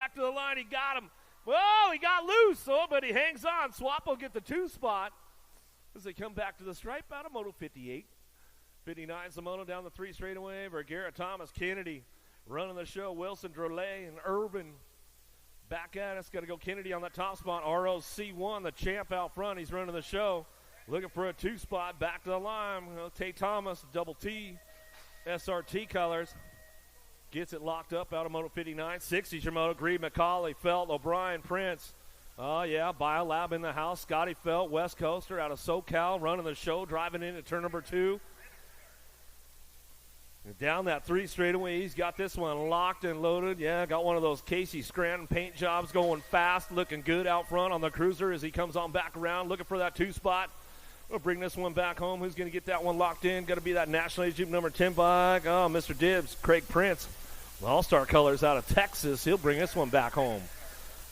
Back to the line, he got him. Whoa, he got loose, but he hangs on. Swap will get the 2 spot as they come back to the stripe out of Moto 58. 59's the Moto down the 3 straightaway. Vergara, Thomas, Kennedy running the show. Wilson, Drolet, and Urban back at us. Got to go Kennedy on that top spot. ROC1, the champ out front. He's running the show. Looking for a 2 spot. Back to the line. Tay Thomas, double T, SRT colors. Gets it locked up out of Moto 59. 60's your Moto. Greed, McCauley, Felt, O'Brien, Prince. Oh, yeah, Biolab in the house. Scotty Felt, West Coaster out of SoCal, running the show, driving into turn number 2. And down that 3 straightaway, he's got this one locked and loaded. Yeah, got one of those Casey Scranton paint jobs going fast, looking good out front on the cruiser as he comes on back around, looking for that 2 spot. We'll bring this one back home. Who's going to get that one locked in? Got to be that National Age Jeep number 10 bike. Oh, Mr. Dibbs, Craig Prince. All-Star colors out of Texas. He'll bring this one back home.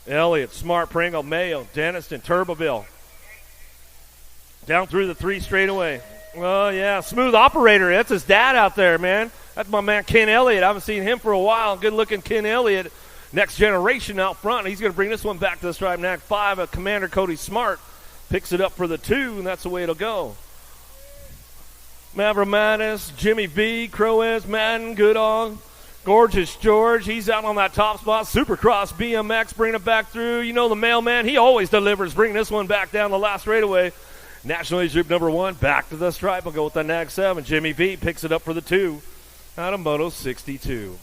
Elliott, Smart, Pringle, Mayo, Denniston, Turboville. Down through the 3 straightaway. Oh, yeah, smooth operator. That's his dad out there, man. That's my man Ken Elliott. I haven't seen him for a while. Good-looking Ken Elliott. Next generation out front. He's going to bring this one back to the stripe. Nag 5, Commander Cody Smart picks it up for the 2, and that's the way it'll go. Mavromatis, Jimmy V, Croes, Madden, Goodall. Gorgeous George, he's out on that top spot. Supercross BMX, bringing it back through. You know the mailman, he always delivers. Bring this one back down the last straightaway. National Age Group number 1, back to the stripe. We'll go with the Nag 7. Jimmy V picks it up for the 2 out of Moto 62.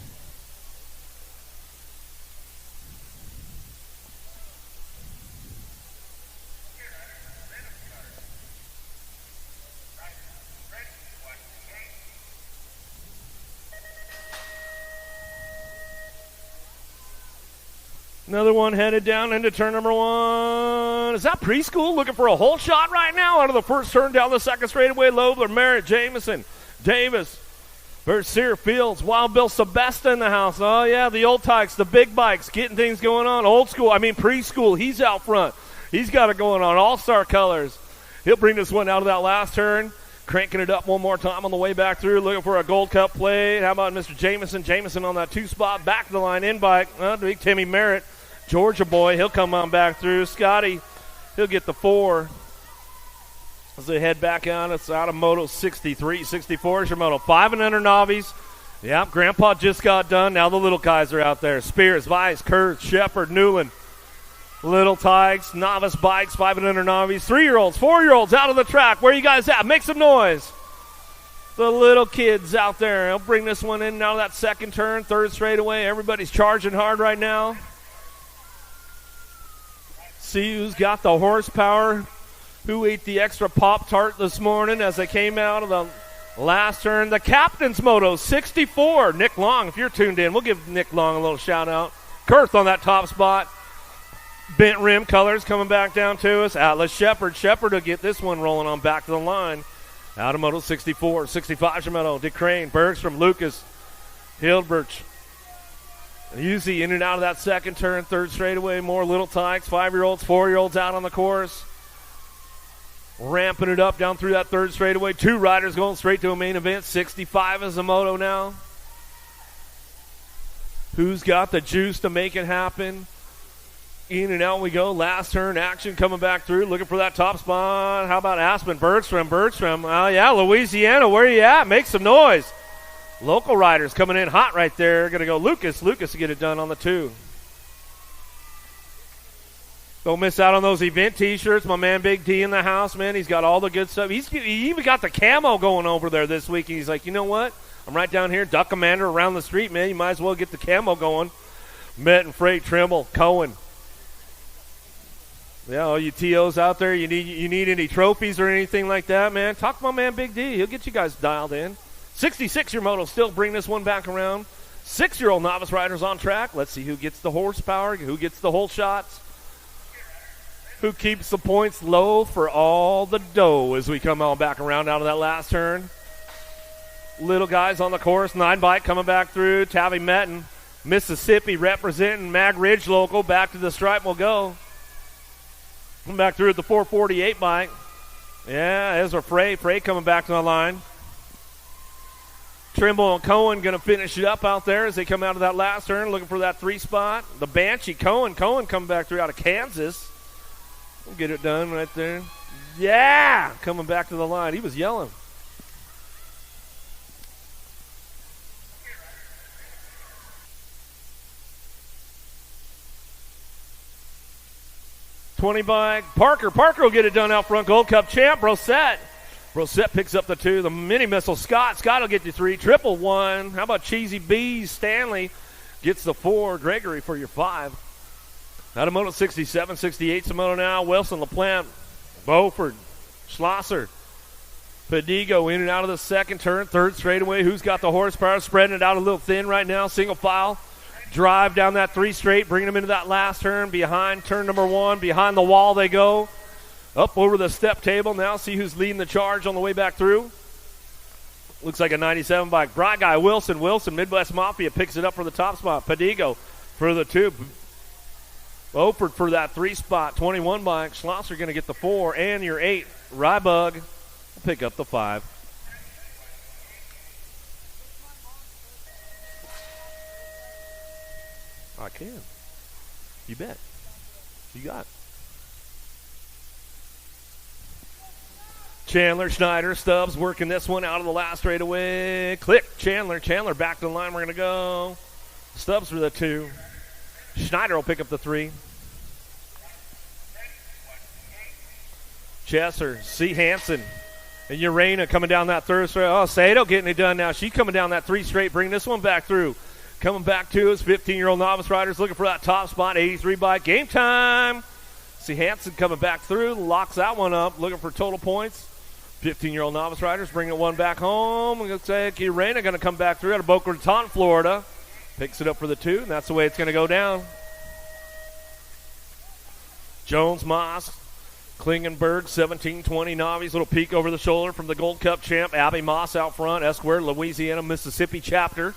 Another one headed down into turn number 1. Is that preschool looking for a hole shot right now? Out of the first turn down the second straightaway. Lobler, Merritt, Jameson, Davis, Bercier, Fields, Wild Bill Sebesta in the house. Oh, yeah, the old tykes, the big bikes, getting things going on. Old school, preschool, he's out front. He's got it going on. All-Star colors. He'll bring this one out of that last turn. Cranking it up one more time on the way back through, looking for a Gold Cup play. How about Mr. Jameson? Jameson on that 2 spot, back to the line, in bike. Big Timmy Merritt. Georgia boy, he'll come on back through. Scotty, he'll get the 4. As they head back out, it's out of Moto 63. 64 is your Moto. 5 and under novice. Yep, Grandpa just got done. Now the little guys are out there. Spears, Weiss, Kurz, Shepard, Newland. Little Tigers, novice bikes, 5 and under novice. 3-year-olds, 4-year-olds out of the track. Where you guys at? Make some noise. The little kids out there. He'll bring this one in now that second turn, 3rd straightaway. Everybody's charging hard right now. See who's got the horsepower, who ate the extra Pop-Tart this morning as they came out of the last turn. The captain's Moto, 64. Nick Long, if you're tuned in, we'll give Nick Long a little shout-out. Kurth on that top spot. Bent rim colors coming back down to us. Atlas Shepard. Shepard will get this one rolling on back to the line. Out of Moto 64. 65 Shimano. DeCrane, Bergstrom, Lucas, Hildbert. Uzi in and out of that second turn, 3rd straightaway. More little tykes, 5-year-olds, 4-year-olds out on the course. Ramping it up down through that 3rd straightaway. 2 riders going straight to a main event. 65 is the Moto now. Who's got the juice to make it happen? In and out we go. Last turn action coming back through. Looking for that top spot. How about Aspen? Bergstrom. Oh, yeah, Louisiana. Where you at? Make some noise. Local riders coming in hot right there. Going to go Lucas. Lucas to get it done on the 2. Don't miss out on those event T-shirts. My man Big D in the house, man. He's got all the good stuff. He even got the camo going over there this week. And he's like, you know what? I'm right down here. Duck Commander around the street, man. You might as well get the camo going. Met and Freight, Trimble, Cohen. Yeah, all you TOs out there, you need any trophies or anything like that, man, talk to my man Big D. He'll get you guys dialed in. 66-year Moto still bring this one back around. 6-year-old novice riders on track. Let's see who gets the horsepower, who gets the whole shots, who keeps the points low for all the dough as we come on back around out of that last turn. Little guys on the course, 9 bike coming back through. Tavi Metten, Mississippi representing Mag Ridge local. Back to the stripe we'll go. Come back through at the 448 bike. Yeah, Ezra Frey coming back to the line. Trimble and Cohen going to finish it up out there as they come out of that last turn, looking for that 3 spot. The Banshee, Cohen coming back through out of Kansas. We'll get it done right there. Yeah! Coming back to the line. He was yelling. $20 bike. Parker will get it done out front. Gold Cup champ, Brosette picks up the 2. The mini missile, Scott will get you 3. Triple 1. How about Cheesy Bees? Stanley gets the 4. Gregory for your 5. Out of Moto 67, 68 Moto now. Wilson, LaPlante, Beaufort, Schlosser, Pedigo in and out of the second turn. Third straightaway. Who's got the horsepower? Spreading it out a little thin right now. Single file. Drive down that 3 straight. Bringing them into that last turn. Behind turn number 1. Behind the wall they go. Up over the step table. Now see who's leading the charge on the way back through. Looks like a 97 bike. Bright guy, Wilson, Midwest Mafia picks it up for the top spot. Pedigo for the 2. Beaufort for that 3 spot. 21 bike. Schlosser going to get the 4 and your 8. Rybug will pick up the 5. I can. You bet. You got it. Chandler, Schneider, Stubbs working this one out of the last straightaway. Click. Chandler back to the line. We're going to go. Stubbs for the 2. Schneider will pick up the 3. Chesser, C. Hansen, and Urena coming down that third straight. Oh, Sato getting it done now. She's coming down that 3 straight, bringing this one back through. Coming back to us, 15-year-old novice riders looking for that top spot, 83 bike. Game time. C. Hansen coming back through, locks that one up, looking for total points. 15-year-old novice riders bringing one back home. Looks like Urena going to come back through out of Boca Raton, Florida. Picks it up for the 2, and that's the way it's going to go down. Jones, Moss, Klingenberg, 17-20 novice. Little peek over the shoulder from the Gold Cup champ. Abby Moss out front. Esquire, Louisiana, Mississippi chapter.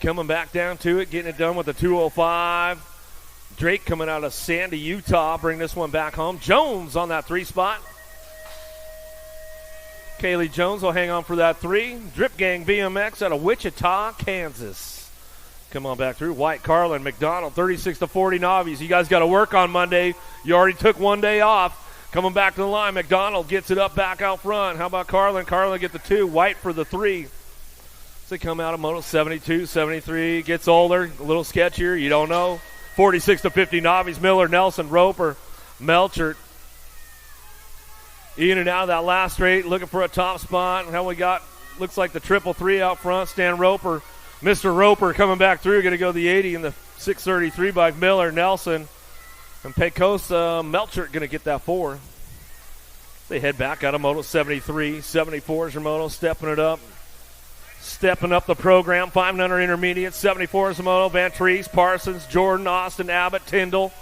Coming back down to it, getting it done with the 205. Drake coming out of Sandy, Utah. Bring this one back home. Jones on that 3 spot. Kaylee Jones will hang on for that 3. Drip Gang BMX out of Wichita, Kansas. Come on back through. White, Carlin, McDonald, 36-40 novice. You guys got to work on Monday. You already took one day off. Coming back to the line. McDonald gets it up back out front. How about Carlin? Carlin get the 2. White for the 3. So they come out of Moto 72, 73. Gets older, a little sketchier. You don't know. 46-50 novice. Miller, Nelson, Roper, Melchert. In and out of that last straight, looking for a top spot. How we got, looks like the 333 out front. Stan Roper, Mr. Roper coming back through. Going to go the 80 in the 633 by Miller, Nelson. And Pecosa, Melchert going to get that 4. They head back out of Moto 73. 74 is your Moto, stepping it up. Stepping up the program, 500 intermediate, 74 is the Moto. Van Treese, Parsons, Jordan, Austin, Abbott, Tyndall.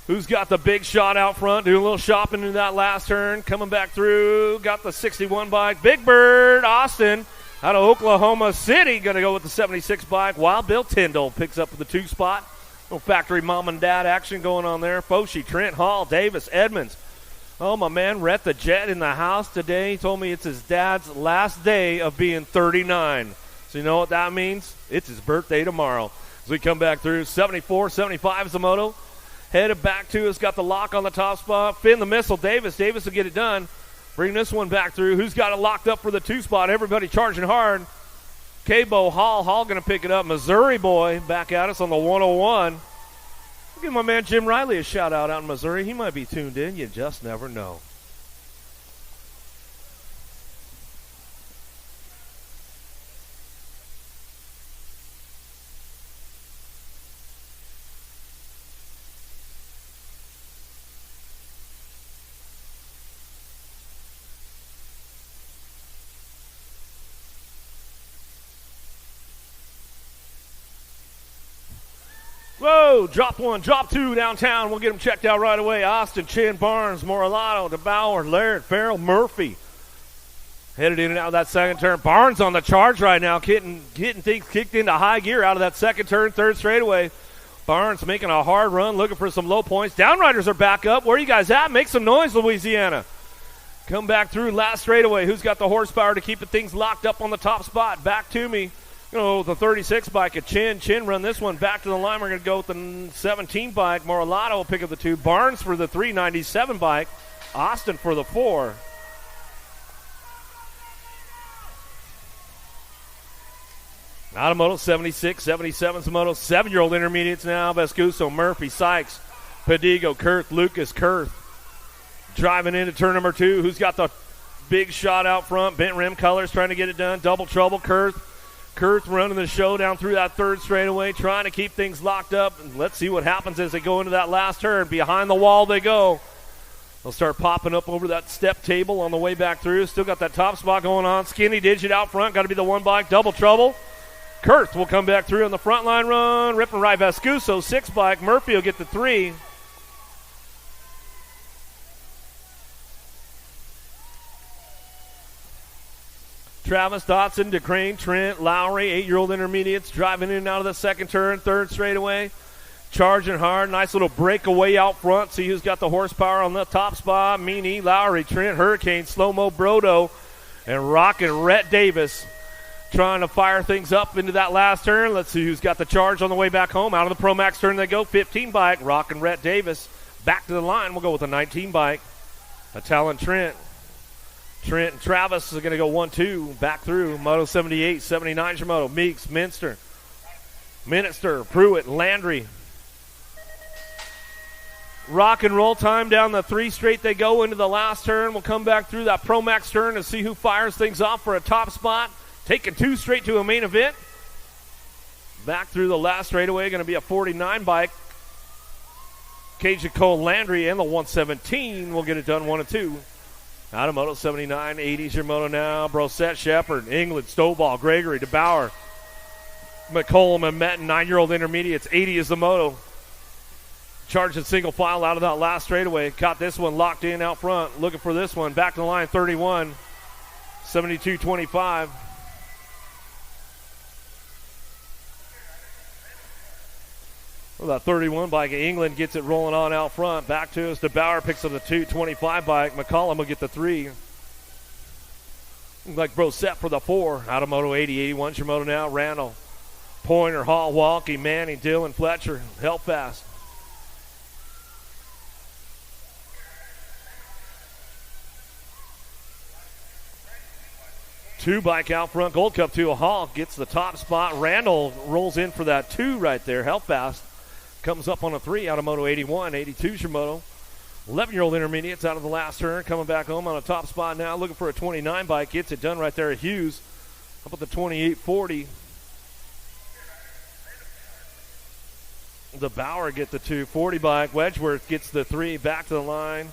Who's got the big shot out front? Doing a little shopping in that last turn. Coming back through. Got the 61 bike. Big Bird, Austin, out of Oklahoma City. Going to go with the 76 bike. Wild Bill Tyndall picks up the 2 spot. Little factory mom and dad action going on there. Foshi, Trent, Hall, Davis, Edmonds. Oh, my man, Rhett the Jet in the house today. He told me it's his dad's last day of being 39. So you know what that means? It's his birthday tomorrow. As we come back through, 74, 75 is the Moto. Headed back to us, got the lock on the top spot. Finn the Missile, Davis will get it done. Bring this one back through. Who's got it locked up for the 2 spot? Everybody charging hard. Cabo Hall going to pick it up. Missouri boy back at us on the 101. Give my man Jim Riley a shout out in Missouri. He might be tuned in. You just never know. Whoa, drop 1, drop 2 downtown. We'll get them checked out right away. Austin, Chin, Barnes, Moralato, DeBauer, Laird, Farrell, Murphy. Headed in and out of that second turn. Barnes on the charge right now, getting things kicked into high gear out of that second turn, third straightaway. Barnes making a hard run, looking for some low points. Downriders are back up. Where are you guys at? Make some noise, Louisiana. Come back through last straightaway. Who's got the horsepower to keep the things locked up on the top spot? Back to me. The 36 bike at Chin. Chin run this one back to the line. We're going to go with the 17 bike. Moralato will pick up the 2. Barnes for the 397 bike. Austin for the 4. Automoto 76, 77's the moto. 7-year-old intermediates now. Vescuso, Murphy, Sykes, Padigo, Kurth, Lucas, Kurth. Driving into turn number 2. Who's got the big shot out front? Bent rim colors trying to get it done. Double trouble, Kurth. Kurth running the show down through that third straightaway, trying to keep things locked up. And let's see what happens as they go into that last turn. Behind the wall they go. They'll start popping up over that step table on the way back through. Still got that top spot going on. Skinny digit out front. Got to be the 1 bike. Double trouble. Kurth will come back through on the front line run. Rip and right Vescuso, 6 bike. Murphy will get the 3. Travis, Dotson, DeCrane, Trent, Lowry, 8-year-old intermediates driving in and out of the second turn, third straightaway. Charging hard. Nice little breakaway out front. See who's got the horsepower on the top spot. Meany, Lowry, Trent, Hurricane, Slow-Mo, Brodo, and rocking Rhett Davis. Trying to fire things up into that last turn. Let's see who's got the charge on the way back home. Out of the Pro Max turn they go. 15 bike. Rocking Rhett Davis. Back to the line. We'll go with a 19 bike. Talon Trent. Trent and Travis are going to go 1-2 back through. Moto 78, 79 your moto. Meeks, Minster, Pruitt, Landry. Rock and roll time down the 3 straight they go into the last turn. We'll come back through that Pro Max turn and see who fires things off for a top spot. Taking 2 straight to a main event. Back through the last straightaway, going to be a 49 bike. Cajun Cole Landry and the 117 will get it done 1-2. Out of Moto 79, 80's your moto now. Brosette, Shepard, England, Stovall, Gregory, DeBauer, McCollum, and Metten, 9-year-old intermediates. 80 is the moto. Charging single file out of that last straightaway. Caught this one locked in out front. Looking for this one. Back to the line, 31. 72-25. Well, that 31 bike of England gets it rolling on out front. Back to us. DeBauer picks up the 225 bike. McCollum will get the 3. Looks like Brosette for the 4. Out of Moto 80, 81's your moto now. Randall, Pointer, Hall, Walkie, Manning, Dillon, Fletcher. Held fast. Two bike out front. Gold Cup 2. Hall gets the top spot. Randall rolls in for that 2 right there. Held fast. Comes up on a 3 out of Moto 81. 82's your moto. 11-year-old intermediates out of the last turn. Coming back home on a top spot now. Looking for a 29 bike. Gets it done right there at Hughes. How about the 2840? The Bauer get the 240 bike. Wedgeworth gets the 3. Back to the line.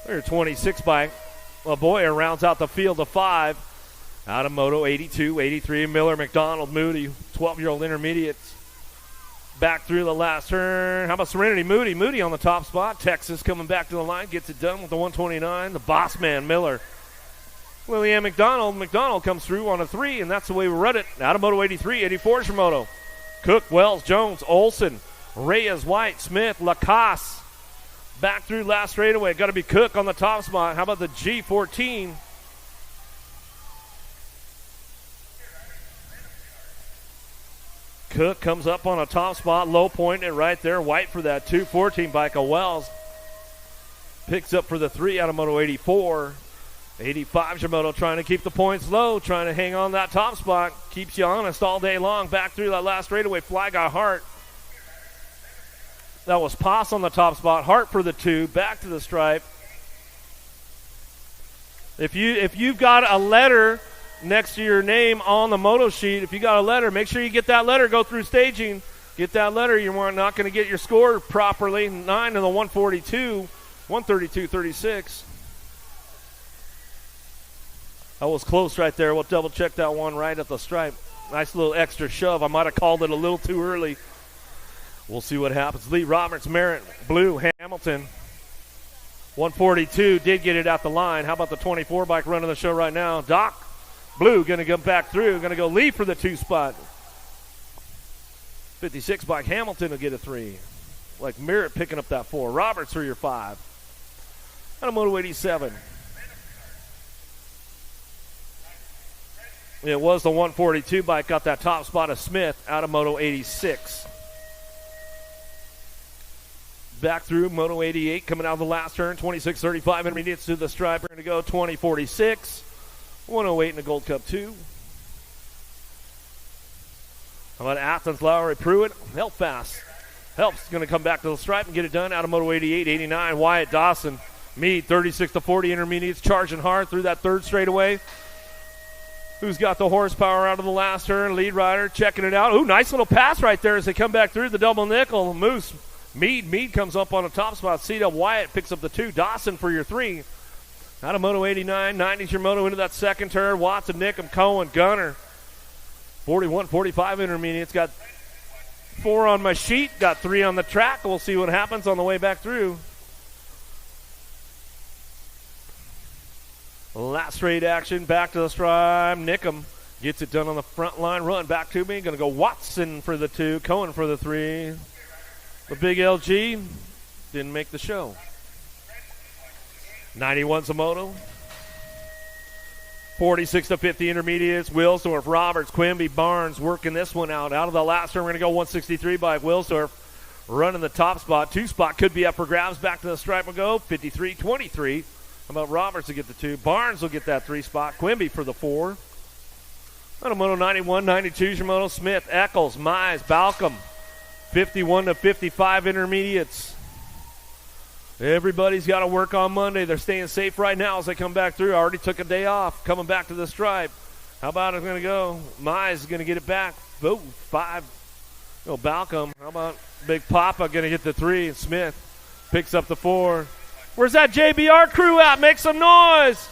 There's 26 bike. Boyer rounds out the field of 5. Out of Moto 82, 83. Miller, McDonald, Moody. 12-year-old intermediates. Back through the last turn. How about Serenity? Moody on the top spot. Texas coming back to the line. Gets it done with the 129. The boss man, Miller. William McDonald. McDonald comes through on a 3, and that's the way we run it. Out of Moto 83, 84's your moto. Cook, Wells, Jones, Olson, Reyes, White, Smith, Lacasse. Back through last straightaway. Got to be Cook on the top spot. How about the G14? Cook comes up on a top spot, low point it right there. White for that 214 bike of Wells. Picks up for the 3 out of Moto 84. 85's your moto, trying to keep the points low, trying to hang on that top spot. Keeps you honest all day long. Back through that last straightaway. Fly got Hart. That was Poss on the top spot. Hart for the 2. Back to the stripe. If you've got a letter next to your name on the moto sheet, if you got a letter, make sure you get that letter. Go through staging. Get that letter. You're not going to get your score properly. 9 to the 142. 132-36. That was close right there. We'll double check that one right at the stripe. Nice little extra shove. I might have called it a little too early. We'll see what happens. Lee Roberts, Merritt, Blue, Hamilton. 142 did get it out the line. How about the 24 bike running the show right now? Doc, Blue going to come back through. Going to go Lee for the 2 spot. 56 bike Hamilton will get a 3. Like Merritt picking up that 4. Roberts for your 5. Out of Moto 87. It was the 142 bike, got that top spot of Smith out of Moto 86. Back through Moto 88, coming out of the last turn, 26.35 intermediates to the stripe. We're going to go 20.46, 108 in the Gold Cup 2. How about Athens, Lowry, Pruitt? Help fast. Help's going to come back to the stripe and get it done out of Moto 88, 89. Wyatt Dawson, Meade, 36-40 intermediates, charging hard through that third straightaway. Who's got the horsepower out of the last turn? Lead rider checking it out. Ooh, nice little pass right there as they come back through the double nickel. Moose, Meade comes up on a top spot. C-Dub Wyatt picks up the 2. Dawson for your 3. Out of Moto 89, 90's your moto into that second turn. Watson, Nickham, Cohen, Gunner. 41-45 intermediates. Got 4 on my sheet. Got 3 on the track. We'll see what happens on the way back through. Last straight action, back to the stripe. Nickham gets it done on the front line run. Back to me. Going to go Watson for the 2, Cohen for the 3. The big LG didn't make the show. 91's a moto. 46-50 intermediates. Wilsdorf, Roberts, Quimby, Barnes working this one out. Out of the last turn, we're going to go 163 by Wilsdorf. Running the top spot. 2 spot could be up for grabs. Back to the stripe will go. 53-23. How about Roberts to get the 2? Barnes will get that 3 spot. Quimby for the 4. Out of Moto 91, 92's your moto. Smith, Eccles, Mize, Balcom. 51-55 intermediates. Everybody's got to work on Monday. They're staying safe right now as they come back through. I already took a day off. Coming back to the stripe. How about it's going to go? Mize is going to get it back. Oh, 5. Oh, Balcom. How about Big Papa going to get the 3? And Smith picks up the 4. Where's that JBR crew at? Make some noise.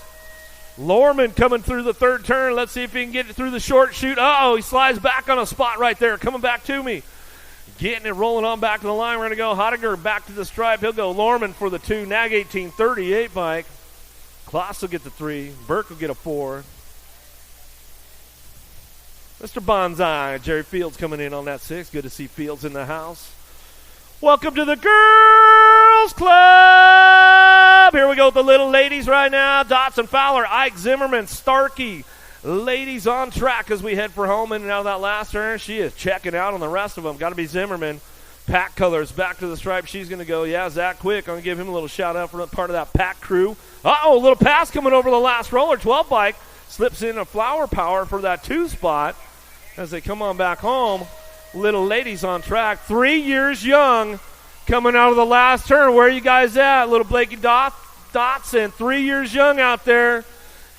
Lorman coming through the third turn. Let's see if he can get it through the short chute. Uh-oh, he slides back on a spot right there. Coming back to me. Getting it rolling on back to the line. We're going to go Hodiger back to the stripe. He'll go Lorman for the 2. Nag 1838 bike. Klaas will get the 3. Burke will get a 4. Mr. Bonsai. Jerry Fields coming in on that 6. Good to see Fields in the house. Welcome to the Girls Club. Here we go with the little ladies right now. Dotson, Fowler, Ike, Zimmerman, Starkey. Ladies on track as we head for home in and out of that last turn. She is checking out on the rest of them. Got to be Zimmerman. Pack colors back to the stripe. She's going to go, yeah, Zach Quick. I'm going to give him a little shout out for part of that pack crew. Uh-oh, a little pass coming over the last roller. 12 bike slips in a flower power for that 2 spot as they come on back home. Little ladies on track. 3 years young coming out of the last turn. Where are you guys at? Little Blakey Dotson, 3 years young out there.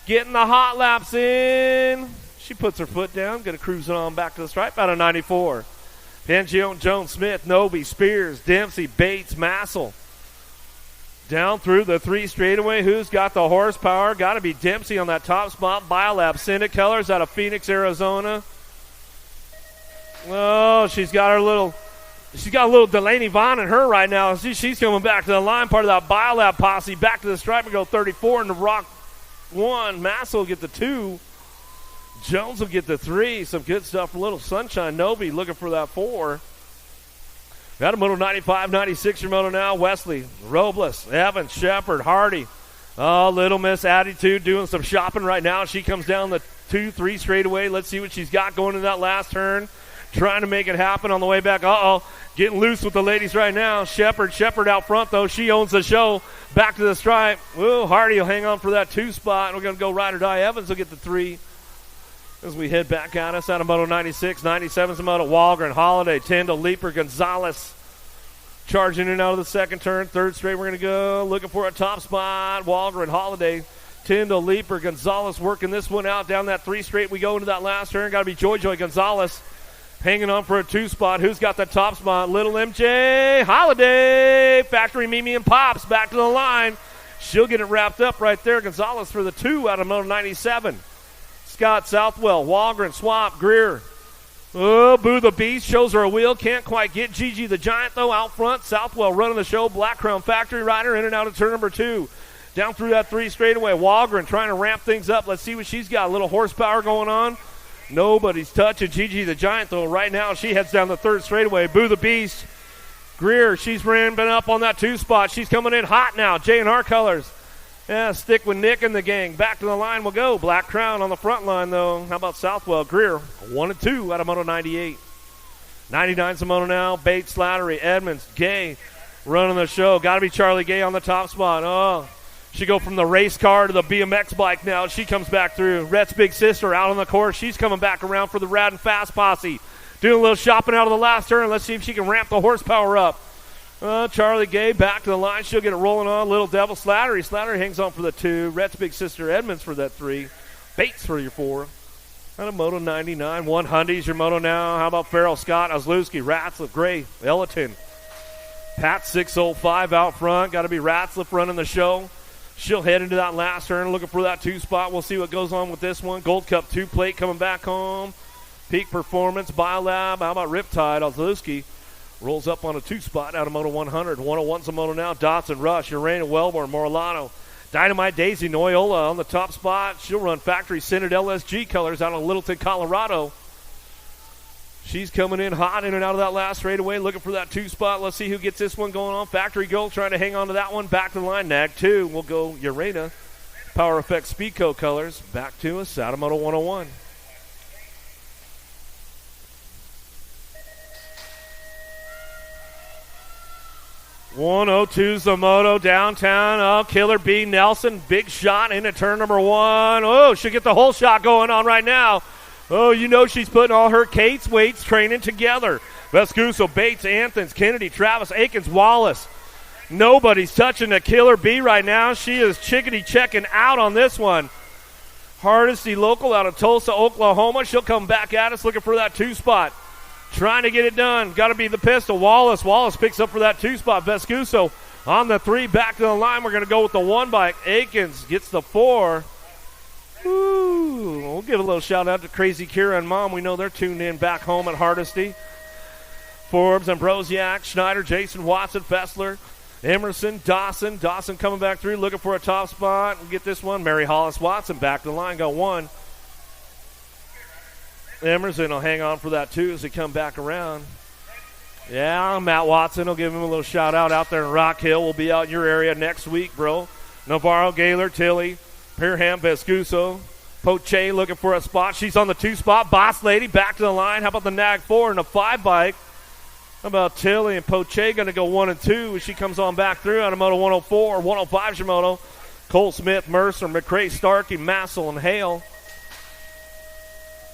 Getting the hot laps in. She puts her foot down. Going to cruise on back to the stripe out of 94. Pangione, Jones, Smith, Noby, Spears, Dempsey, Bates, Massel. Down through the 3 straightaway. Who's got the horsepower? Got to be Dempsey on that top spot. Biolab, Cindy Kellers out of Phoenix, Arizona. Oh, she's got a little Delaney Vaughn in her right now. She's coming back to the line. Part of that Biolab posse. Back to the stripe and go 34 in the Rock 1. Massel will get the 2. Jones will get the 3. Some good stuff for Little Sunshine. Noby looking for that 4. Got a Moto 95, 96 your moto now. Wesley, Robles, Evans, Shepard, Hardy. Oh, Little Miss Attitude doing some shopping right now. She comes down the 2-3 straightaway. Let's see what she's got going in that last turn. Trying to make it happen on the way back. Uh-oh, getting loose with the ladies right now. Shepard out front, though. She owns the show. Back to the stripe. Ooh, Hardy will hang on for that 2 spot. We're going to go ride or die. Evans will get the 3 as we head back at us out of Moto 96. 97's a Moto. Walgren, Holiday, Tyndall, Leaper, Gonzalez. Charging in out of the second turn. Third straight, we're going to go. Looking for a top spot. Walgren, Holiday, Tyndall, Leaper, Gonzalez working this one out. Down that 3 straight, we go into that last turn. Got to be Joy Gonzalez. Hanging on for a 2 spot. Who's got the top spot? Little MJ. Holiday. Factory Mimi and Pops back to the line. She'll get it wrapped up right there. Gonzalez for the 2 out of Moto 97. Scott, Southwell, Walgren, Swamp, Greer. Oh, Boo the Beast shows her a wheel. Can't quite get Gigi the Giant, though, out front. Southwell running the show. Black Crown Factory Rider in and out of turn number 2. Down through that 3 straightaway. Walgren trying to ramp things up. Let's see what she's got. A little horsepower going on. Nobody's touching Gigi the Giant, though. Right now, she heads down the 3rd straightaway. Boo the Beast. Greer, she's ramping up on that 2 spot. She's coming in hot now. J&R colors. Yeah, stick with Nick and the gang. Back to the line we'll go. Black Crown on the front line, though. How about Southwell? Greer, 1 and 2 out of Moto 98. 99's a moto now. Bates, Slattery, Edmonds, Gay running the show. Got to be Charlie Gay on the top spot. Oh, she go from the race car to the BMX bike now. She comes back through. Rhett's big sister out on the course. She's coming back around for the Rad and Fast posse. Doing a little shopping out of the last turn. Let's see if she can ramp the horsepower up. Charlie Gay back to the line. She'll get it rolling on. Little Devil Slattery. Slattery hangs on for the 2. Rhett's big sister Edmonds for that 3. Bates for your 4. Out of Moto 99. 100's your moto now. How about Farrell, Scott, Ozlowski, Ratzliff, Gray, Ellerton. Pat 605 out front. Got to be Ratzliff running the show. She'll head into that last turn looking for that 2 spot. We'll see what goes on with this one. Gold Cup 2 plate coming back home. Peak Performance, Biolab. How about Riptide, Ozlowski. Rolls up on a 2 spot out of Moto 100. 101's a moto now. Dotson, Rush, Urena, Wellborn, Morlano. Dynamite Daisy, Noyola on the top spot. She'll run factory scented LSG colors out of Littleton, Colorado. She's coming in hot in and out of that last straightaway, looking for that 2 spot. Let's see who gets this one going on. Factory Gold trying to hang on to that one. Back to the line. Nag 2. We'll go Urena. Power Effect Speedco colors. Back to us out of Moto 101. .102's the moto downtown. Oh, Killer B. Nelson. Big shot into turn number 1. Oh, she'll get the whole shot going on right now. Oh, you know she's putting all her Kate's weights training together. Vescuso, Bates, Anthons, Kennedy, Travis, Akins, Wallace. Nobody's touching the Killer B right now. She is chickadee checking out on this one. Hardesty local out of Tulsa, Oklahoma. She'll come back at us looking for that 2 spot. Trying to get it done. Got to be the pistol. Wallace picks up for that 2 spot. Vescuso on the 3. Back to the line. We're going to go with the 1 bike. Akins gets the 4. Ooh, we'll give a little shout out to Crazy Kira and Mom. We know they're tuned in back home at Hardesty. Forbes, Ambrosiak, Schneider, Jason Watson, Fessler, Emerson, Dawson. Dawson coming back through looking for a top spot. We'll get this one. Mary Hollis Watson back to the line. Got 1. Emerson will hang on for that 2 as they come back around. Yeah, Matt Watson will give him a little shout out there in Rock Hill. We'll be out in your area next week, bro. Navarro, Gaylor, Tilly, Pearham, Vescuso, Poche looking for a spot. She's on the 2 spot. Boss Lady back to the line. How about the Nag 4 and a 5 bike? How about Tilly and Poche going to go 1 and 2 as she comes on back through out of Moto 104. 105's your moto. Cole Smith, Mercer, McCray, Starkey, Massel, and Hale.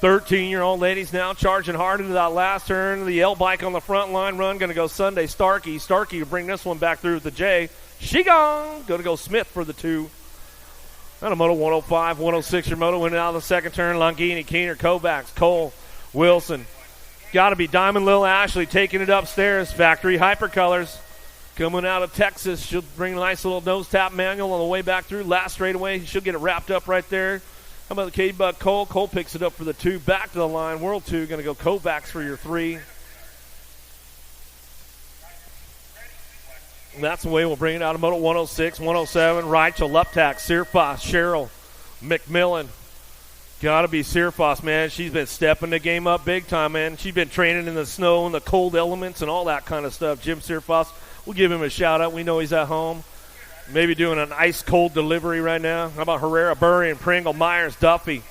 13-year-old ladies now charging hard into that last turn. The L bike on the front line run going to go Sunday. Starkey will bring this one back through with the J. She gone. Going to go Smith for the 2. Out of Moto 105, 106 your moto winning out of the second turn. Longini, Keener, Kovacs, Cole, Wilson. Got to be Diamond Lil Ashley taking it upstairs. Factory Hypercolors coming out of Texas. She'll bring a nice little nose tap manual on the way back through. Last straightaway, she'll get it wrapped up right there. How about the K-Buck Cole? Cole picks it up for the 2. Back to the line. World 2 going to go Kovacs for your 3. That's the way we'll bring it out of Moto 106, 107. Rachel, Luptak, Searfoss, Cheryl, McMillan. Got to be Searfoss, man. She's been stepping the game up big time, man. She's been training in the snow and the cold elements and all that kind of stuff. Jim Searfoss, we'll give him a shout out. We know he's at home. Maybe doing an ice-cold delivery right now. How about Herrera, Burry, and Pringle, Myers, Duffy?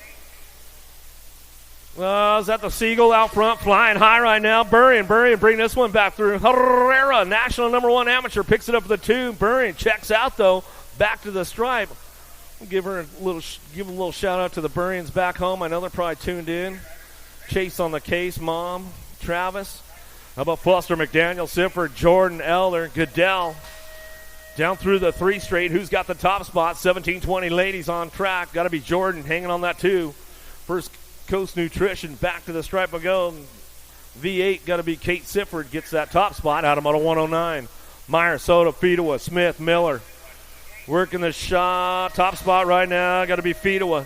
Is that the Seagull out front, flying high right now? Burry bring this one back through. Herrera, national number 1 amateur, picks it up for the 2. Burry checks out, though, back to the stripe. We'll give a little shout-out to the Burrians back home. I know they're probably tuned in. Chase on the case, Mom, Travis. How about Foster, McDaniel, Sifford, Jordan, Elder, Goodell. Down through the 3 straight. Who's got the top spot? 17-20 ladies on track. Got to be Jordan hanging on that 2. First Coast Nutrition back to the stripe will go. V8 got to be Kate Sifford gets that top spot out of Moto 109. Meyer, Soto, Fedewa, Smith, Miller. Working the shot. Top spot right now. Got to be Fedewa.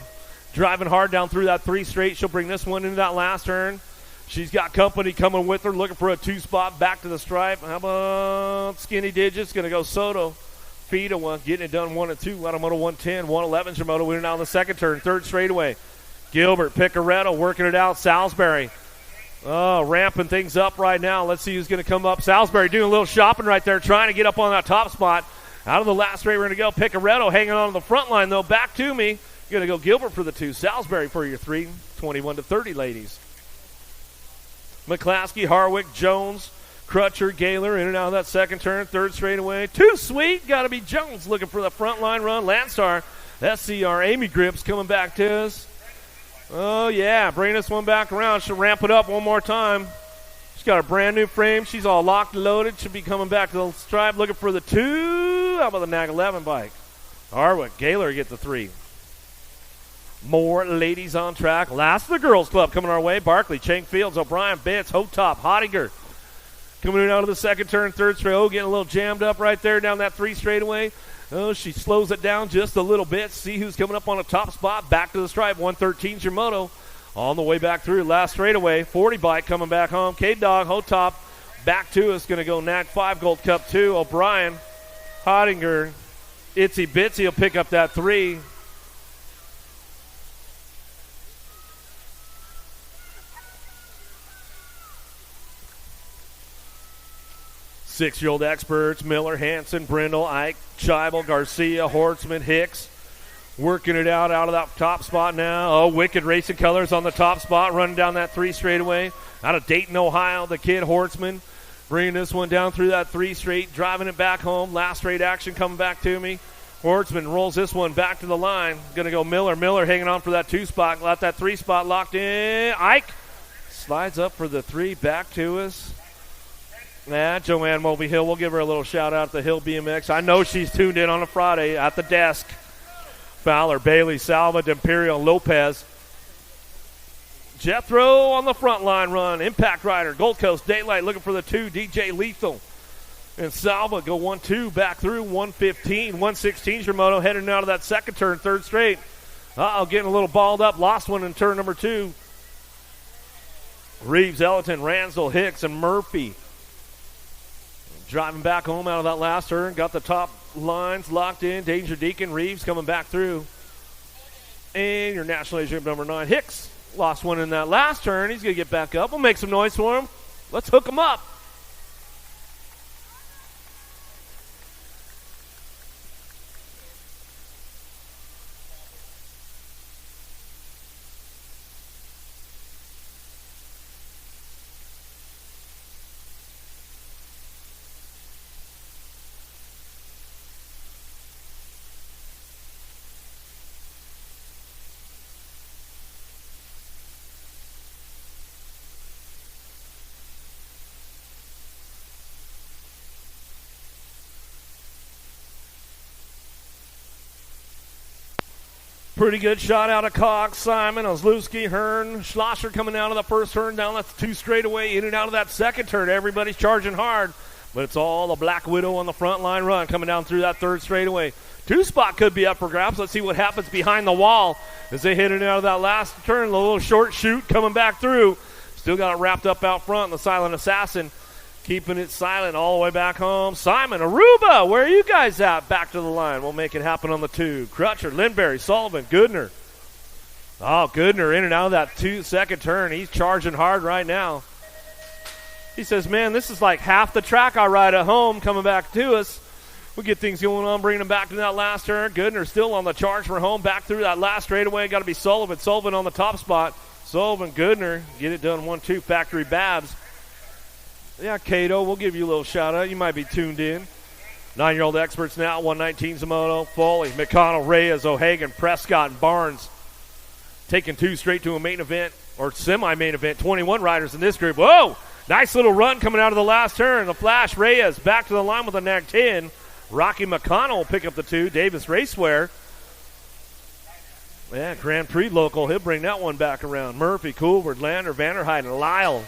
Driving hard down through that 3 straight. She'll bring this one into that last turn. She's got company coming with her, looking for a 2 spot back to the stripe. How about Skinny Digits? Going to go Soto. Fedewa getting it done 1 and 2 out of Moto 110. 111's your moto winning out of the second turn. 3rd straightaway. Gilbert, Picaretto working it out. Salisbury. Ramping things up right now. Let's see who's going to come up. Salisbury doing a little shopping right there, trying to get up on that top spot. Out of the last straight, we're going to go Picaretto hanging on to the front line, though. Back to me. Going to go Gilbert for the 2. Salisbury for your 3. 21-30, ladies. McClaskey, Harwick, Jones, Crutcher, Gaylor in and out of that second turn. Third straightaway. Too sweet. Got to be Jones looking for the front line run. Landstar, SCR, Amy Grips coming back to us. Oh, yeah. Bring this one back around. She'll ramp it up one more time. She's got a brand new frame. She's all locked and loaded. Should be coming back to the stripe looking for the 2. How about the Nag 11 bike? Harwick, Gaylor get the 3. More ladies on track. Last of the girls club coming our way. Barkley, Chang Fields, O'Brien, Bitts, Hotop, Hottinger. Coming in out of the second turn, third straight. Oh, getting a little jammed up right there down that 3 straightaway. Oh, she slows it down just a little bit. See who's coming up on a top spot. Back to the stripe. 113's your moto. On the way back through. Last straightaway. 40 bike coming back home. K-Dog, Hotop. Back to us. Going to go Nag 5 Gold Cup 2. O'Brien, Hottinger, Itsy Bitsy will pick up that 3. Six-year-old experts, Miller, Hanson, Brindle, Ike, Scheibel, Garcia, Hortzman, Hicks, working it out of that top spot now. Oh, Wicked Racing Colors on the top spot, running down that 3 straightaway. Out of Dayton, Ohio, the kid Hortzman, bringing this one down through that 3 straight, driving it back home. Last straight action coming back to me. Hortzman rolls this one back to the line. Going to go Miller. Miller hanging on for that 2 spot. Got that 3 spot locked in. Ike slides up for the 3, back to us. Joanne Moby Hill, we'll give her a little shout-out to Hill BMX. I know she's tuned in on a Friday at the desk. Fowler, Bailey, Salva, D'Imperial, Lopez. Jethro on the front line run. Impact Rider, Gold Coast, Daylight looking for the 2. DJ Lethal. And Salva go 1-2 back through 115. 116's your moto heading out of that second turn, third straight. Getting a little balled up. Lost one in turn number 2. Reeves, Ellington, Ransdell, Hicks, and Murphy. Driving back home out of that last turn. Got the top lines locked in. Danger Deacon, Reeves coming back through. And your National Age Group number 9, Hicks. Lost one in that last turn. He's going to get back up. We'll make some noise for him. Let's hook him up. Pretty good shot out of Cox, Simon, Ozlewski, Hearn, Schlosser coming out of the first turn, down that 2 straightaway, in and out of that second turn. Everybody's charging hard, but it's all the Black Widow on the front line run coming down through that 3rd straightaway. 2 spot could be up for grabs. Let's see what happens behind the wall as they hit it out of that last turn. A little short shoot coming back through. Still got it wrapped up out front. The Silent Assassin keeping it silent all the way back home. Simon, Aruba, where are you guys at? Back to the line. We'll make it happen on the 2. Crutcher, Lindberry, Sullivan, Goodner. Oh, Goodner in and out of that 2-second turn. He's charging hard right now. He says, man, this is like half the track I ride at home coming back to us. We get things going on, bringing them back to that last turn. Goodner still on the charge for home. Back through that last straightaway. Got to be Sullivan. Sullivan on the top spot. Sullivan, Goodner. Get it done 1-2. Factory Babs. Yeah, Cato, we'll give you a little shout-out. You might be tuned in. 9-year-old experts now, 119 Zamoto, Foley, McConnell, Reyes, O'Hagan, Prescott, and Barnes. Taking 2 straight to a main event, or semi-main event. 21 riders in this group. Whoa! Nice little run coming out of the last turn. The Flash, Reyes, back to the line with a Nag 10. Rocky McConnell will pick up the 2. Davis Raceware. Yeah, Grand Prix local. He'll bring that one back around. Murphy, Coolward, Lander, Vanderheiden, Lyle.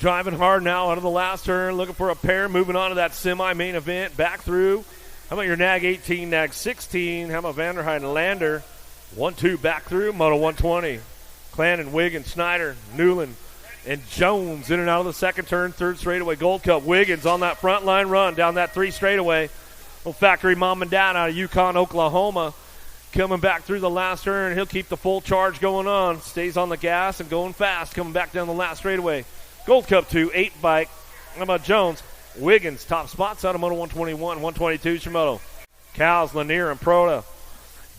Driving hard now out of the last turn, looking for a pair, moving on to that semi-main event, back through. How about your Nag 18, Nag 16? How about Vanderheiden, Lander? 1-2 back through, Moto 120. Clannon, Wiggins, Snyder, Newland, and Jones in and out of the second turn, 3rd straightaway, Gold Cup. Wiggins on that front line run down that 3 straightaway. Little factory mom and dad out of Yukon, Oklahoma. Coming back through the last turn, he'll keep the full charge going on. Stays on the gas and going fast, coming back down the last straightaway. Gold Cup 2, 8 bike. How about Jones? Wiggins, top spots out of Moto 121, 122, Shimoto. Cows, Lanier, and Proda.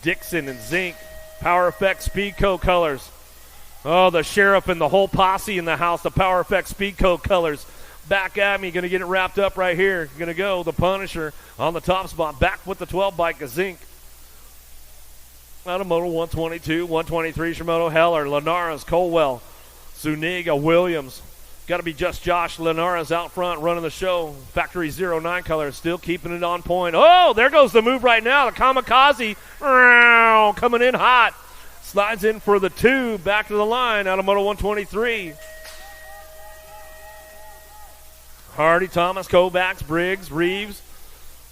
Dixon and Zink. Power Effect Speedco colors. Oh, the sheriff and the whole posse in the house, the Power Effect Speedco colors. Back at me, going to get it wrapped up right here. Going to go the Punisher on the top spot. Back with the 12 bike of Zink. Out of Moto 122, 123, Shimoto, Heller, Linares, Colwell, Zuniga, Williams. Got to be just Josh. Linares out front running the show. Factory 09 colors, still keeping it on point. Oh, there goes the move right now. The Kamikaze coming in hot. Slides in for the 2. Back to the line out of Moto 123. Hardy, Thomas, Kovacs, Briggs, Reeves.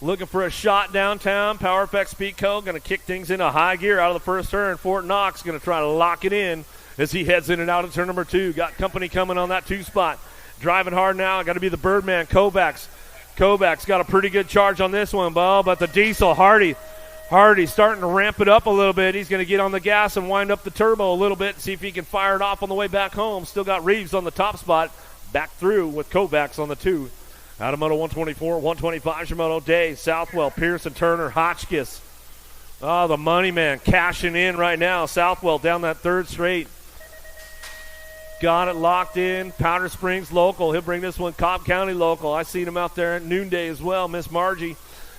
Looking for a shot downtown. Power Effect Speedco going to kick things into high gear out of the first turn. Fort Knox going to try to lock it in as he heads in and out of turn number 2. Got company coming on that 2 spot. Driving hard now. Got to be the Birdman, Kovacs. Kovacs got a pretty good charge on this one, but the Diesel, Hardy starting to ramp it up a little bit. He's going to get on the gas and wind up the turbo a little bit and see if he can fire it off on the way back home. Still got Reeves on the top spot. Back through with Kovacs on the 2. Out of Moto 124, 125, Shimoto, Day, Southwell, Pearson, Turner, Hotchkiss. Oh, the money man cashing in right now. Southwell down that 3rd straight. Got it locked in. Powder Springs local. He'll bring this one Cobb County local. I seen him out there at noonday as well. Miss Margie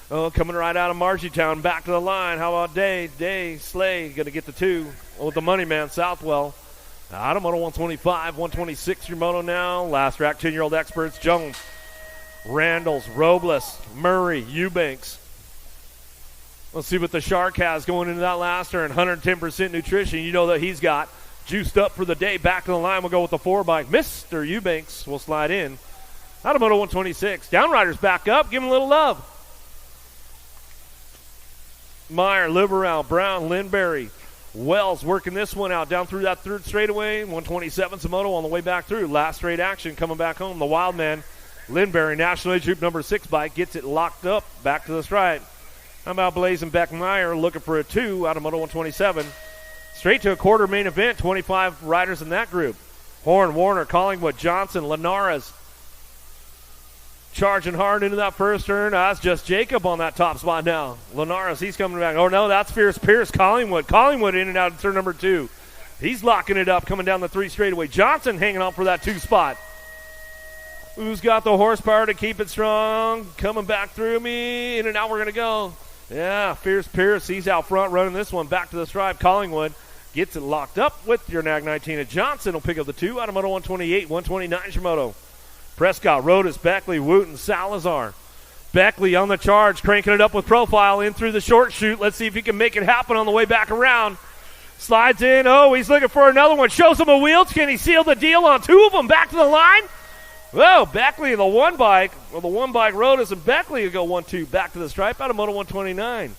coming right out of Margietown. Back to the line. How about Day, Slay going to get the 2 with the money man, Southwell. Out of Moto 125, 126, your moto now. Last rack, 10-year-old experts, Jones, Randalls, Robles, Murray, Eubanks. Let's see what the Shark has going into that last turn. 110% nutrition. You know that he's got juiced up for the day. Back to the line, we'll go with the 4 bike. Mr. Eubanks will slide in. Out of Moto 126. Downriders back up. Give him a little love. Meyer, Liberal, Brown, Lindberry. Wells working this one out down through that 3rd straightaway. 127 Samoto on the way back through. Last straight action coming back home. The Wildman, Lindberry, National Age Group number 6 bike, gets it locked up. Back to the stripe. How about Blazing Beck Meyer looking for a 2 out of Moto 127. Straight to a quarter main event. 25 riders in that group. Horn, Warner, Collingwood, Johnson, Linares. Charging hard into that first turn. That's just Jacob on that top spot now. Linares, he's coming back. Oh, no, that's Fierce Pierce. Collingwood in and out of turn number 2. He's locking it up, coming down the 3 straightaway. Johnson hanging on for that 2 spot. Who's got the horsepower to keep it strong? Coming back through me. In and out we're going to go. Yeah, Fierce Pierce, he's out front running this one. Back to the stripe. Collingwood gets it locked up with your Nag 19. And Johnson will pick up the 2 out of Moto 128, 129 Shimoto. Prescott, Rodas, Beckley, Wooten, Salazar. Beckley on the charge, cranking it up with profile in through the short chute. Let's see if he can make it happen on the way back around. Slides in. Oh, he's looking for another one. Shows him a wheels. Can he seal the deal on 2 of them? Back to the line. Oh, Beckley, the 1 bike. Well, the 1 bike, Rodas, and Beckley will go 1-2 back to the stripe out of Moto 129.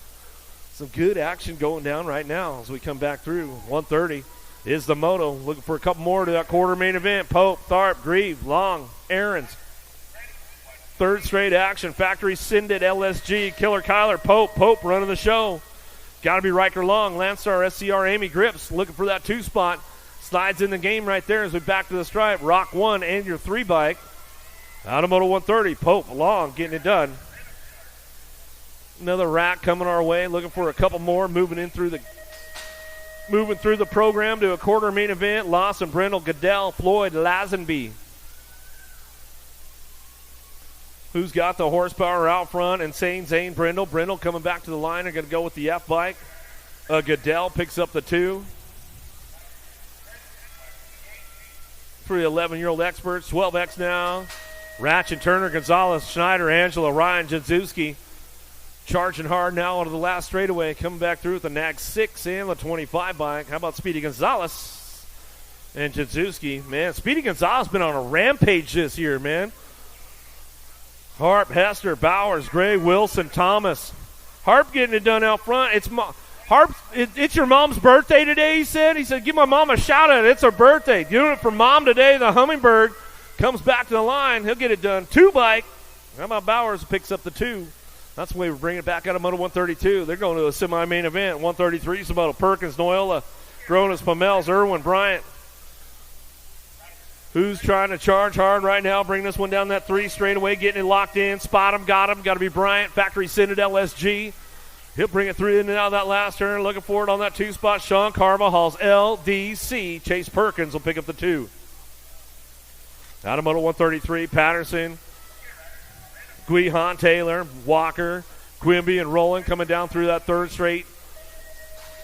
Some good action going down right now as we come back through. 130 is the moto. Looking for a couple more to that quarter main event. Pope, Tharp, Grieve, Long, Aarons. 3rd straight action. Factory Syndit, LSG, Killer Kyler, Pope running the show. Got to be Riker Long, Landstar, SCR, Amy Grips looking for that 2 spot. Slides in the game right there as we back to the stripe. Rock 1 and your 3 bike. Out of Moto 130, Pope, Long getting it done. Another rack coming our way. Looking for a couple more. Moving through the program to a quarter main event. Lawson, Brindle, Goodell, Floyd, Lazenby. Who's got the horsepower out front? Insane Zane, Brindle. Brindle coming back to the line. They're going to go with the F bike. Goodell picks up the 2. For the 11-year-old experts. 12X now. Ratchet, Turner, Gonzalez, Schneider, Angela, Ryan, Jadzuski. Charging hard now onto the last straightaway. Coming back through with the Nag 6 and the 25 bike. How about Speedy Gonzalez and Jadzuski? Man, Speedy Gonzalez been on a rampage this year, man. Harp, Hester, Bowers, Gray, Wilson, Thomas. Harp getting it done out front. It's your mom's birthday today, he said. He said, give my mom a shout out. It's her birthday. Doing it for mom today. The Hummingbird comes back to the line. He'll get it done. 2 bike. How about Bowers picks up the 2? That's the way we're bringing it back out of Moto 132. They're going to a semi-main event. 133 is about Perkins, Noyola, Gronas, Pomels, Irwin, Bryant. Who's trying to charge hard right now? Bring this one down that 3 straightaway, getting it locked in. Spot him, got him. Got to be Bryant. Factory Citadel SG. He'll bring it through in and out of that last turn. Looking for it on that 2 spot. Sean Carvajal's LDC. Chase Perkins will pick up the 2. Out of Moto 133, Patterson, Guihan, Taylor, Walker, Quimby, and Rowland coming down through that 3rd straight.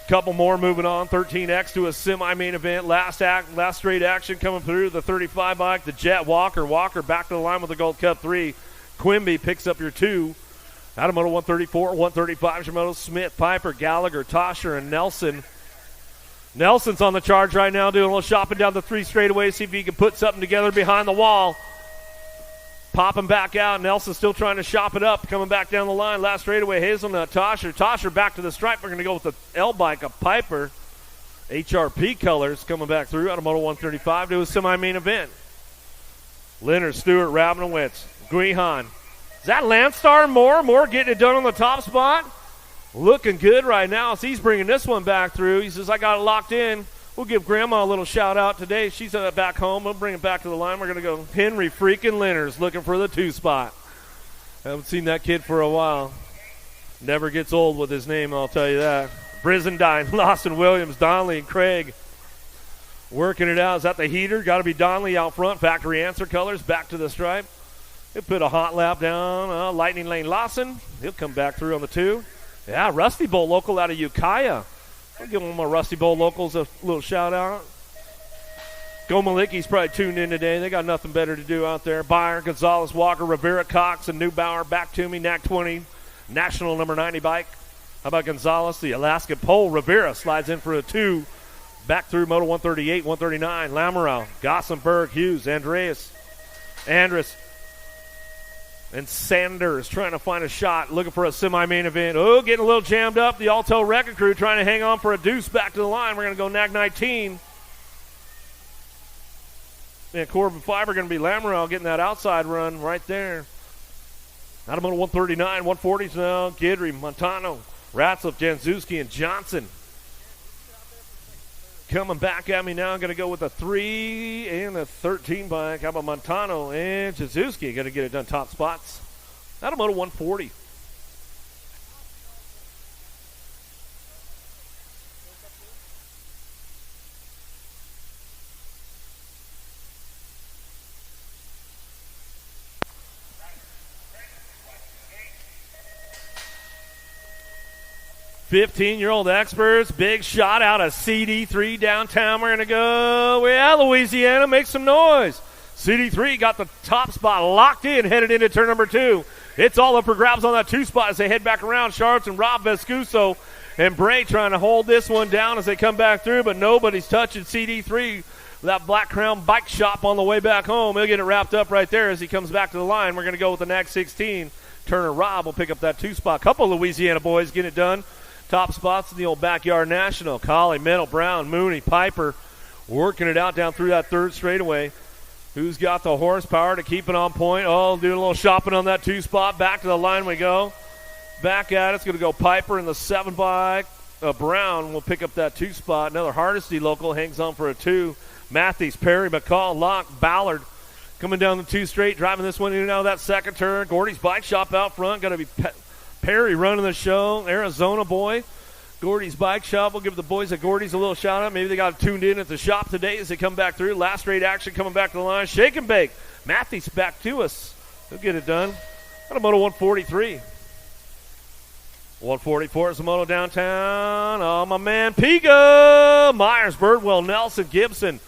Couple more moving on. 13X to a semi-main event. Last straight action coming through. The 35 bike, the Jet Walker. Walker back to the line with the Gold Cup 3. Quimby picks up your 2. Out of Moto 134, 135, Shimoto, Smith, Piper, Gallagher, Tosher, and Nelson. Nelson's on the charge right now, doing a little shopping down the 3 straightaway, see if he can put something together behind the wall. Popping back out. Nelson's still trying to shop it up. Coming back down the line. Last straightaway, Hazelnut, Tosher. Tosher back to the stripe. We're going to go with the L-bike, a Piper. HRP colors coming back through out of Moto 135 to a semi-main event. Leonard, Stewart, Rabinowitz, Guihan. Is that Landstar Moore? Moore getting it done on the top spot. Looking good right now as he's bringing this one back through. He says, I got it locked in. We'll give Grandma a little shout-out today. She's back home. We'll bring it back to the line. We're going to go Henry freaking Leonard's looking for the 2 spot. Haven't seen that kid for a while. Never gets old with his name, I'll tell you that. Brizendine, Lawson Williams, Donnelly, and Craig working it out. Is that the heater? Got to be Donnelly out front. Factory answer colors back to the stripe. He'll put a hot lap down. Lightning Lane Lawson. He'll come back through on the 2. Yeah, Rusty Bowl local out of Ukiah. I'll give one of my Rusty Bowl locals a little shout-out. Go Malicki's probably tuned in today. They got nothing better to do out there. Byer, Gonzalez, Walker, Rivera, Cox, and Neubauer back to me. NAC 20, national number 90 bike. How about Gonzalez? The Alaskan pole. Rivera slides in for a 2. Back through Moto 138, 139. Lamoureux, Gossenberg, Hughes, Andres, and Sanders trying to find a shot, looking for a semi-main event. Oh, getting a little jammed up. The Alto Wrecking Crew trying to hang on for a deuce back to the line. We're going to go NAC 19. And Corbin Fiber going to be Lamoureux getting that outside run right there. Out of Moto 139, 140s now. Guidry, Montano, Ratzliff, Janzewski, and Johnson. Coming back at me now. I'm going to go with a 3 and a 13 bike. How about Montano and Janzewski? Going to get it done top spots. Out of Moto 140. $15-year-old experts, big shot out of CD3 downtown. We're going to go, yeah, Louisiana, make some noise. CD3 got the top spot locked in, headed into turn number 2. It's all up for grabs on that 2 spot as they head back around. Sharps and Rob Vescuso and Bray trying to hold this one down as they come back through, but nobody's touching CD3. That Black Crown bike shop on the way back home. He'll get it wrapped up right there as he comes back to the line. We're going to go with the NAC 16. Turner Rob will pick up that 2 spot. Couple of Louisiana boys getting it done. Top spots in the old Backyard National. Colley, Mennel, Brown, Mooney, Piper working it out down through that 3rd straightaway. Who's got the horsepower to keep it on point? Oh, doing a little shopping on that 2 spot. Back to the line we go. Back at it. It's going to go Piper in the 7 bike. Brown will pick up that 2 spot. Another Hardesty local hangs on for a 2. Matthews, Perry, McCall, Locke, Ballard coming down the 2 straight, driving this one in and out of that 2nd turn. Gordy's bike shop out front. Going to be Perry running the show, Arizona boy. Gordy's Bike Shop. We'll give the boys at Gordy's a little shout out. Maybe they got tuned in at the shop today as they come back through. Last straight action coming back to the line. Shake and bake. Matthews back to us. He'll get it done. Got a Moto 143. 144 is the Moto downtown. Oh, my man, Pigo. Myers, Birdwell, Nelson, Gibson.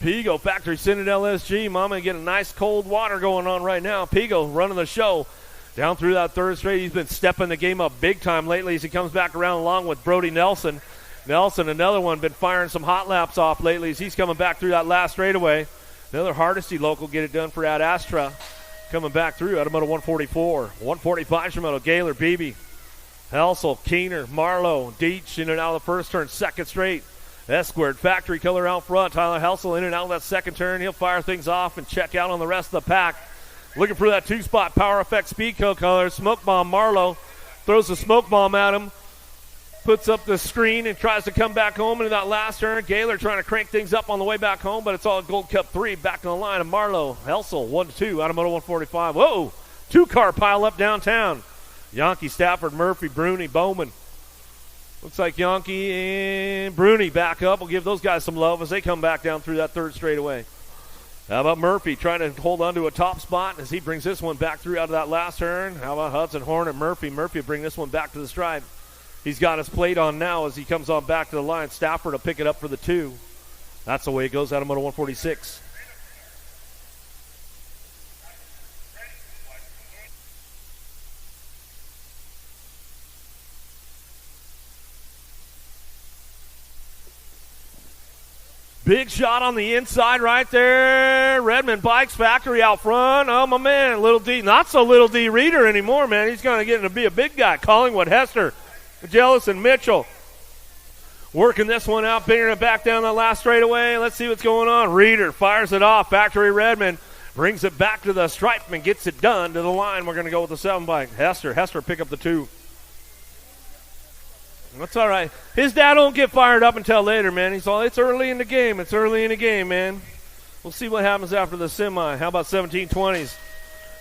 Pigo, Factory Citadel SG. Mama getting nice cold water going on right now. Pigo running the show. Down through that 3rd straight, he's been stepping the game up big time lately as he comes back around along with Brody Nelson. Nelson, another one, been firing some hot laps off lately as he's coming back through that last straightaway. Another Hardesty local get it done for Ad Astra. Coming back through out of Moto 144. 145 Shimoto, Gaylor, Beebe, Helsel, Keener, Marlowe, Deitch in and out of the 1st turn, 2nd straight. S-squared, factory color out front. Tyler Helsel in and out of that 2nd turn. He'll fire things off and check out on the rest of the pack. Looking for that 2 spot, Power Effect Speedco color. Smoke Bomb Marlowe throws the smoke bomb at him. puts up the screen and tries to come back home into that last turn. Gaylor trying to crank things up on the way back home, but it's all Gold Cup 3. Back on the line of Marlowe. Helsel, 1-2 out of Moto 145. Whoa! 2-car pile up downtown. Yankee, Stafford, Murphy, Bruni, Bowman. Looks like Yankee and Bruni back up. We'll give those guys some love as they come back down through that third straightaway. How about Murphy trying to hold on to a top spot as he brings this one back through out of that last turn? How about Hudson, Horn, and Murphy? Murphy will bring this one back to the stripe. He's got his plate on now as he comes on back to the line. Stafford will pick it up for the 2. That's the way it goes out of Moto 146. Big shot on the inside right there. Redmond Bikes Factory out front. Oh, my man, Little D. Not so Little D Reader anymore, man. He's going to get to be a big guy. Collingwood, Hester, Jealous, and Mitchell. Working this one out, bringing it back down the last straightaway. Let's see what's going on. Reader fires it off. Factory Redmond brings it back to the stripe and gets it done to the line. We're going to go with the 7 bike. Hester pick up the 2. That's all right. His dad don't get fired up until later, man. He's all, it's early in the game. It's early in the game, man. We'll see what happens after the semi. How about 1720s?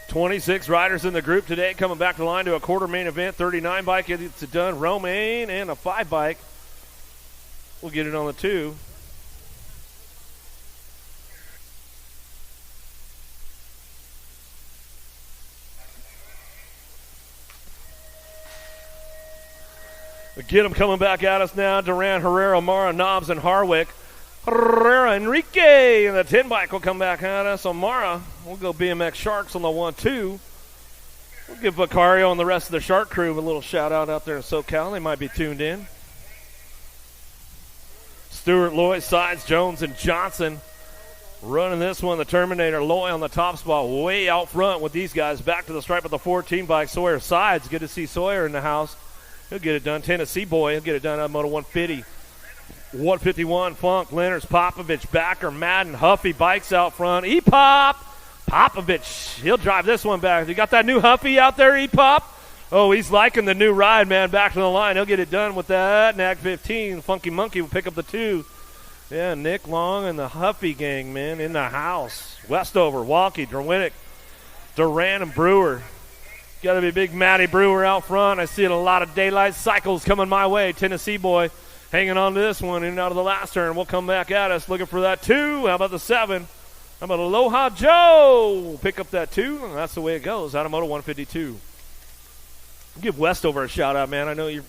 26 riders in the group today coming back to the line to a quarter main event. 39 bike gets it done. Romaine and a 5 bike. We'll get it on the 2. Get them coming back at us now. Duran, Herrera, Mara, Knobs, and Harwick. Herrera, Enrique, and the 10 bike will come back at us. On Mara, we'll go BMX Sharks on the 1-2. We'll give Vicario and the rest of the Shark crew a little shout out there in SoCal. They might be tuned in. Stewart, Lloyd, Sides, Jones, and Johnson running this one. The Terminator, Loy on the top spot, way out front with these guys. Back to the stripe with the 14 bike. Sawyer Sides. Good to see Sawyer in the house. He'll get it done. Tennessee boy, he'll get it done on Moto 150. 151, Funk, Leonards, Popovich, Backer, Madden, Huffy, bikes out front. E-Pop, Popovich, he'll drive this one back. You got that new Huffy out there, E-Pop? Oh, he's liking the new ride, man. Back to the line. He'll get it done with that. Nag 15, Funky Monkey will pick up the 2. Yeah, Nick Long and the Huffy gang, man, in the house. Westover, Walkie, Derwinnick, Duran, and Brewer. Got to be big Matty Brewer out front. I see a lot of daylight cycles coming my way. Tennessee boy hanging on to this one in and out of the last turn. We'll come back at us looking for that 2. How about the 7? How about Aloha Joe? Pick up that 2. And that's the way it goes out of Moto 152. Give Westover a shout out, man. I know you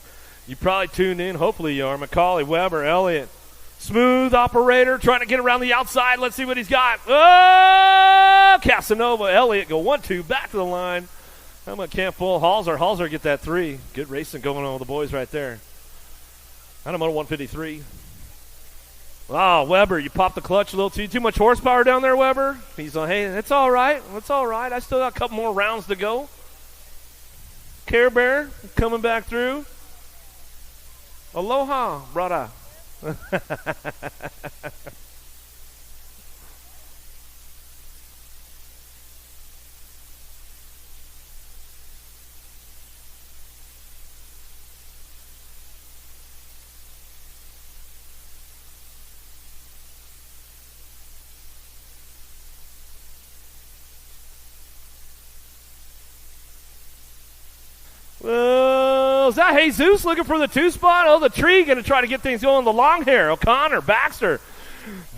probably tuned in. Hopefully you are. Macaulay, Weber, Elliott. Smooth operator trying to get around the outside. Let's see what he's got. Oh, Casanova, Elliott go 1-2 back to the line. How about Camp Full? Halser get that 3. Good racing going on with the boys right there. Out of Moto 153. Wow, Weber, you popped the clutch a little too much horsepower down there, Weber. He's like, hey, it's all right. It's all right. I still got a couple more rounds to go. Care Bear coming back through. Aloha, brother. Is that Jesus looking for the 2 spot? Oh, the tree going to try to get things going. The long hair. O'Connor, Baxter,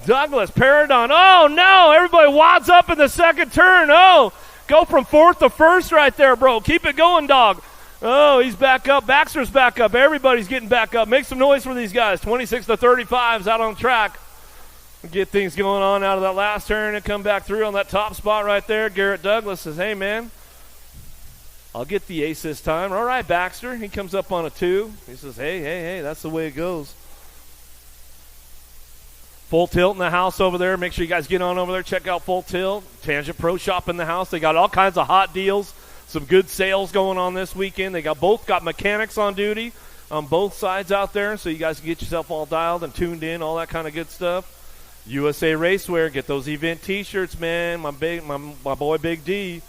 Douglas, Paradon. Oh, no. Everybody wads up in the second turn. Oh, go from 4th to 1st right there, bro. Keep it going, dog. Oh, he's back up. Baxter's back up. Everybody's getting back up. Make some noise for these guys. 26 to 35 is out on track. Get things going on out of that last turn and come back through on that top spot right there. Garrett Douglas says, hey, man, I'll get the ace this time. All right, Baxter. He comes up on a 2. He says, hey, that's the way it goes. Full Tilt in the house over there. Make sure you guys get on over there. Check out Full Tilt. Tangent Pro Shop in the house. They got all kinds of hot deals. Some good sales going on this weekend. They both got mechanics on duty on both sides out there, so you guys can get yourself all dialed and tuned in, all that kind of good stuff. USA Racewear. Get those event T-shirts, man. My boy Big D.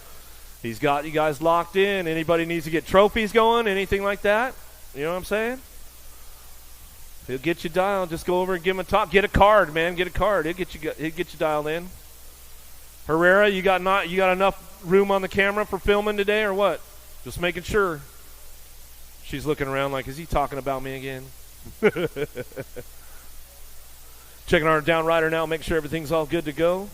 He's got you guys locked in. Anybody needs to get trophies going, anything like that? You know what I'm saying? He'll get you dialed. Just go over and give him a talk. Get a card, man. Get a card. He'll get you dialed in. Herrera, you got enough room on the camera for filming today or what? Just making sure. She's looking around like, is he talking about me again? Checking our down rider now, make sure everything's all good to go.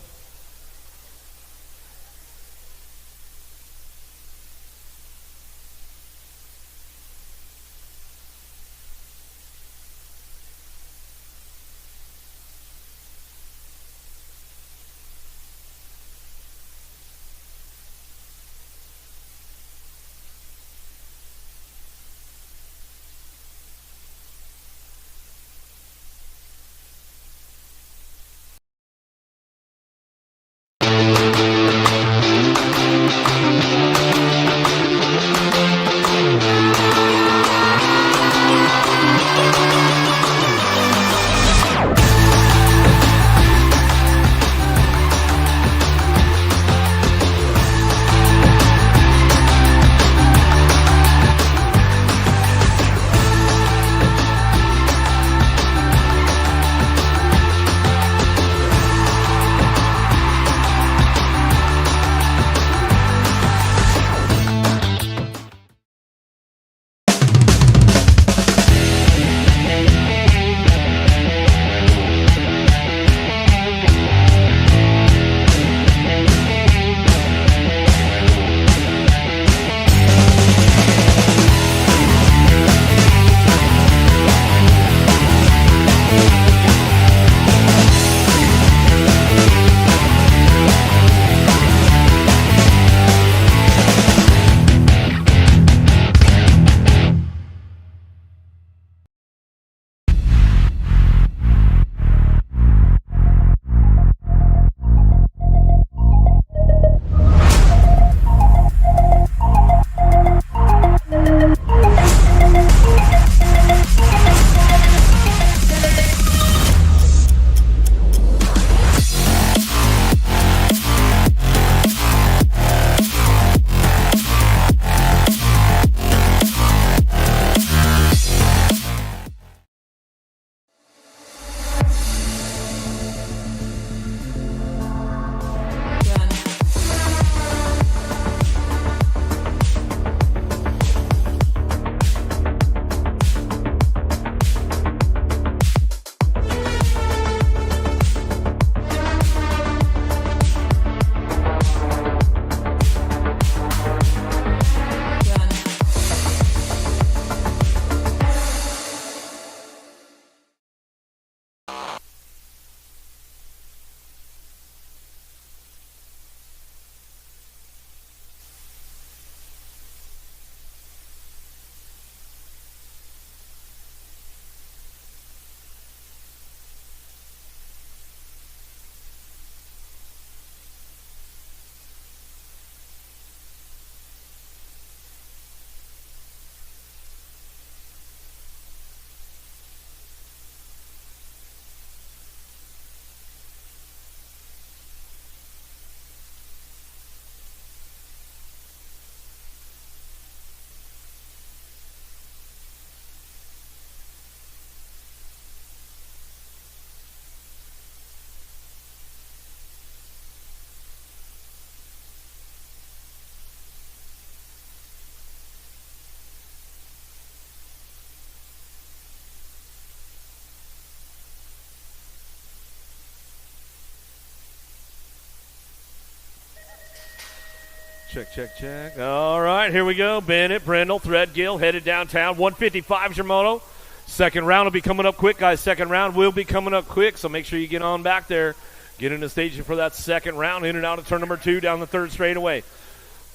Check. All right, here we go. Bennett, Brindle, Threadgill headed downtown. 155 is your moto. Second round will be coming up quick, guys. Second round will be coming up quick, so make sure you get on back there. Get in the station for that second round. In and out of turn number 2 down the third straightaway.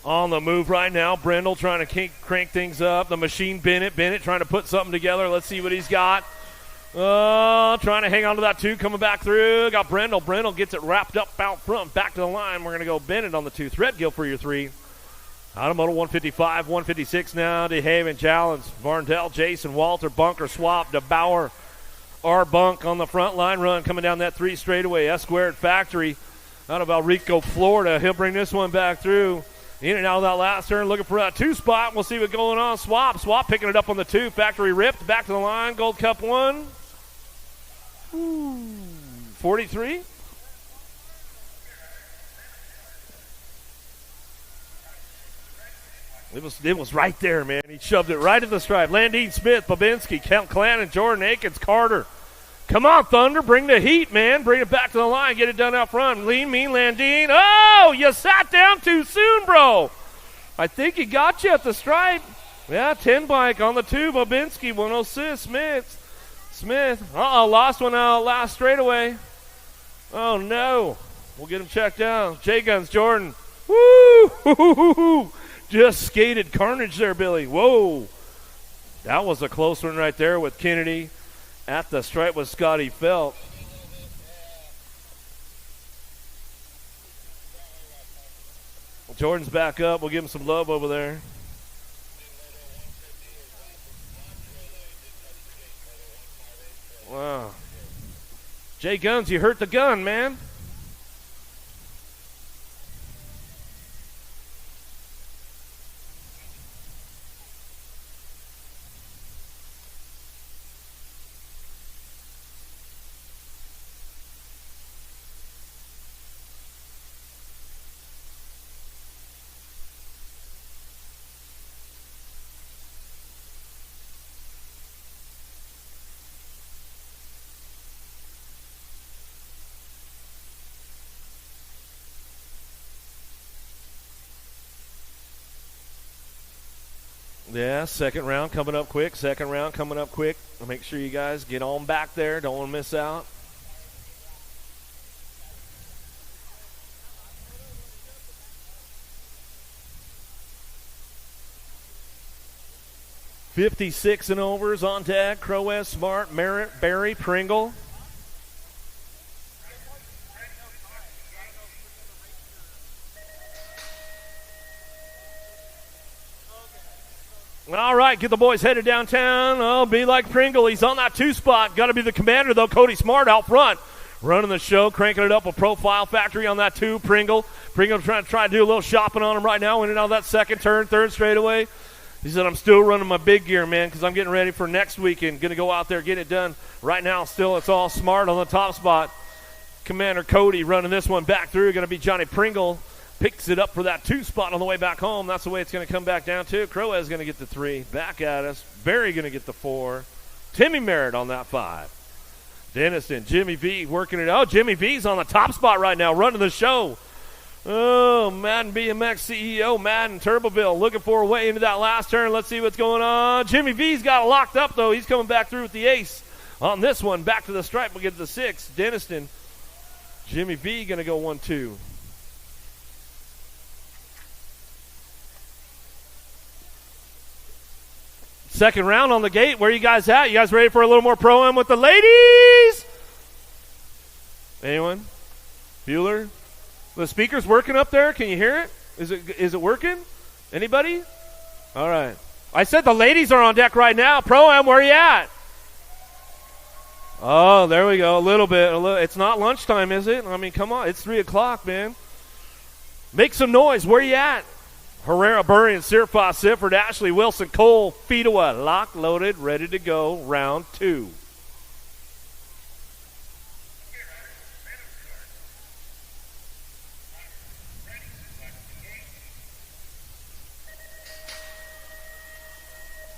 On the move right now. Brindle trying to crank things up. The machine Bennett. Bennett trying to put something together. Let's see what he's got. Trying to hang on to that 2, coming back through. Got Brindle. Brindle gets it wrapped up out front, back to the line. We're going to go Bennett on the 2. Threadgill for your 3. Out of moto 155, 156 now. DeHaven, Challenge, Varndell, Jason, Walter, Bunker, Swap, DeBauer, R. Bunk on the front line run coming down that 3 straightaway. S-Squared Factory out of Alrico, Florida. He'll bring this one back through. In and out of that last turn, looking for that 2 spot. We'll see what's going on. Swap picking it up on the 2. Factory ripped, back to the line. Gold Cup 1. 43? It was right there, man. He shoved it right at the stripe. Landine Smith, Babinski, Clannon, Jordan Akins, Carter. Come on, Thunder. Bring the heat, man. Bring it back to the line. Get it done out front. Lean, mean, Landine. Oh, you sat down too soon, bro. I think he got you at the stripe. Yeah, 10 bike on the 2. Babinski, 106. Smith. Lost one out last straightaway. Oh, no. We'll get him checked out. J-Guns, Jordan. Woo! Just skated carnage there, Billy. Whoa. That was a close one right there with Kennedy at the stripe with Scotty Felt. Jordan's back up. We'll give him some love over there. Wow. Jay Guns, you hurt the gun, man. Yeah, second round coming up quick. Make sure you guys get on back there. Don't want to miss out. $56 and overs on deck. Crowes, Smart, Merritt, Barry, Pringle. All right, get the boys headed downtown. Oh, be like Pringle. He's on that 2 spot. Got to be the commander, though. Cody Smart out front. Running the show, cranking it up with Profile Factory on that 2. Pringle trying to do a little shopping on him right now. In and out of that second turn, third straightaway. He said, I'm still running my big gear, man, because I'm getting ready for next weekend. Going to go out there, get it done. Right now, still, it's all Smart on the top spot. Commander Cody running this one back through. Going to be Johnny Pringle. Picks it up for that 2 spot on the way back home. That's the way it's going to come back down to. Crowes going to get the 3. Back at us. Barry going to get the 4. Timmy Merritt on that 5. Denniston, Jimmy V working it out. Jimmy V's on the top spot right now, running the show. Oh, Madden BMX CEO, Madden Turboville, looking for a way into that last turn. Let's see what's going on. Jimmy V's got it locked up, though. He's coming back through with the ace on this one. Back to the stripe. We'll get the 6. Denniston, Jimmy V going to go 1-2. Second round on the gate. Where you guys at? You guys ready for a little more pro-am with the ladies? Anyone? Bueller? The speaker's working up there. Can you hear it? Is it working? Anybody? All right. I said the ladies are on deck right now. Pro-am, where you at? Oh, there we go. A little bit. It's not lunchtime, is it? I mean, come on. It's 3 o'clock, man. Make some noise. Where you at? Herrera, Burry, and Sirfoss, Sifford, Ashley, Wilson, Cole, Fedewa, locked, loaded, ready to go, round 2.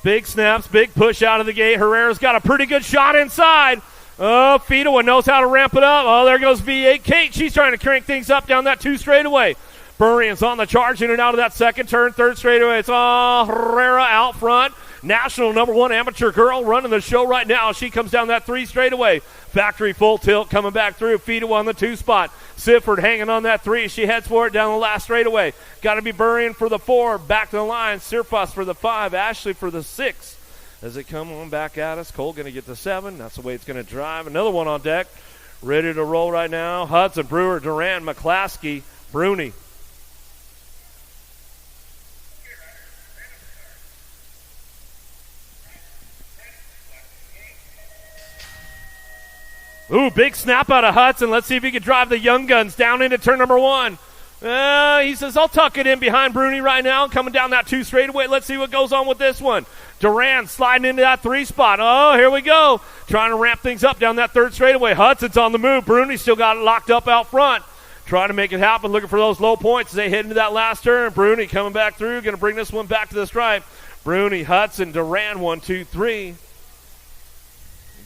Big snaps, big push out of the gate. Herrera's got a pretty good shot inside. Oh, Fedewa knows how to ramp it up. Oh, there goes V8. Kate, she's trying to crank things up down that 2 straightaway. Burrian's on the charge in and out of that second turn, third straightaway. It's all Herrera out front. National number 1 amateur girl running the show right now. She comes down that 3 straightaway. Factory full tilt coming back through. Fedewa on the 2 spot. Sifford hanging on that 3. She heads for it down the last straightaway. Got to be Burrian for the 4. Back to the line. Sirfoss for the 5. Ashley for the 6. As they come on back at us, Cole going to get the 7. That's the way it's going to drive. Another one on deck. Ready to roll right now. Hudson, Brewer, Duran, McClaskey, Bruni. Ooh, big snap out of Hudson. Let's see if he can drive the Young Guns down into turn number 1. He says, I'll tuck it in behind Bruni right now. Coming down that 2 straightaway. Let's see what goes on with this one. Duran sliding into that 3 spot. Oh, here we go. Trying to ramp things up down that 3rd straightaway. Hudson's on the move. Bruni still got it locked up out front. Trying to make it happen. Looking for those low points as they head into that last turn. Bruni coming back through. Going to bring this one back to the stripe. Bruni, Hudson, Duran, 1, 2, 3.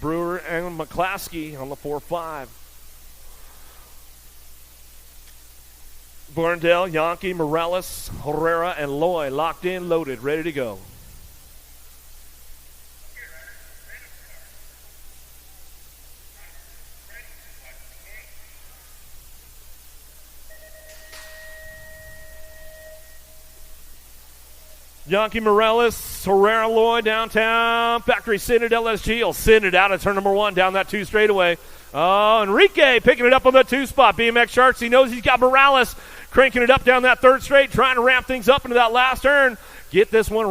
Brewer and McClaskey on the 4-5. Barndale, Yankee, Morales, Herrera, and Loy locked in, loaded, ready to go. Yankee, Morales, Herrera, Loy, downtown. Factory Synod, LSG will send it out of turn number 1 down that 2 straightaway. Oh, Enrique picking it up on the 2 spot. BMX Sharks, he knows he's got Morales cranking it up down that 3rd straight, trying to ramp things up into that last turn. Get this one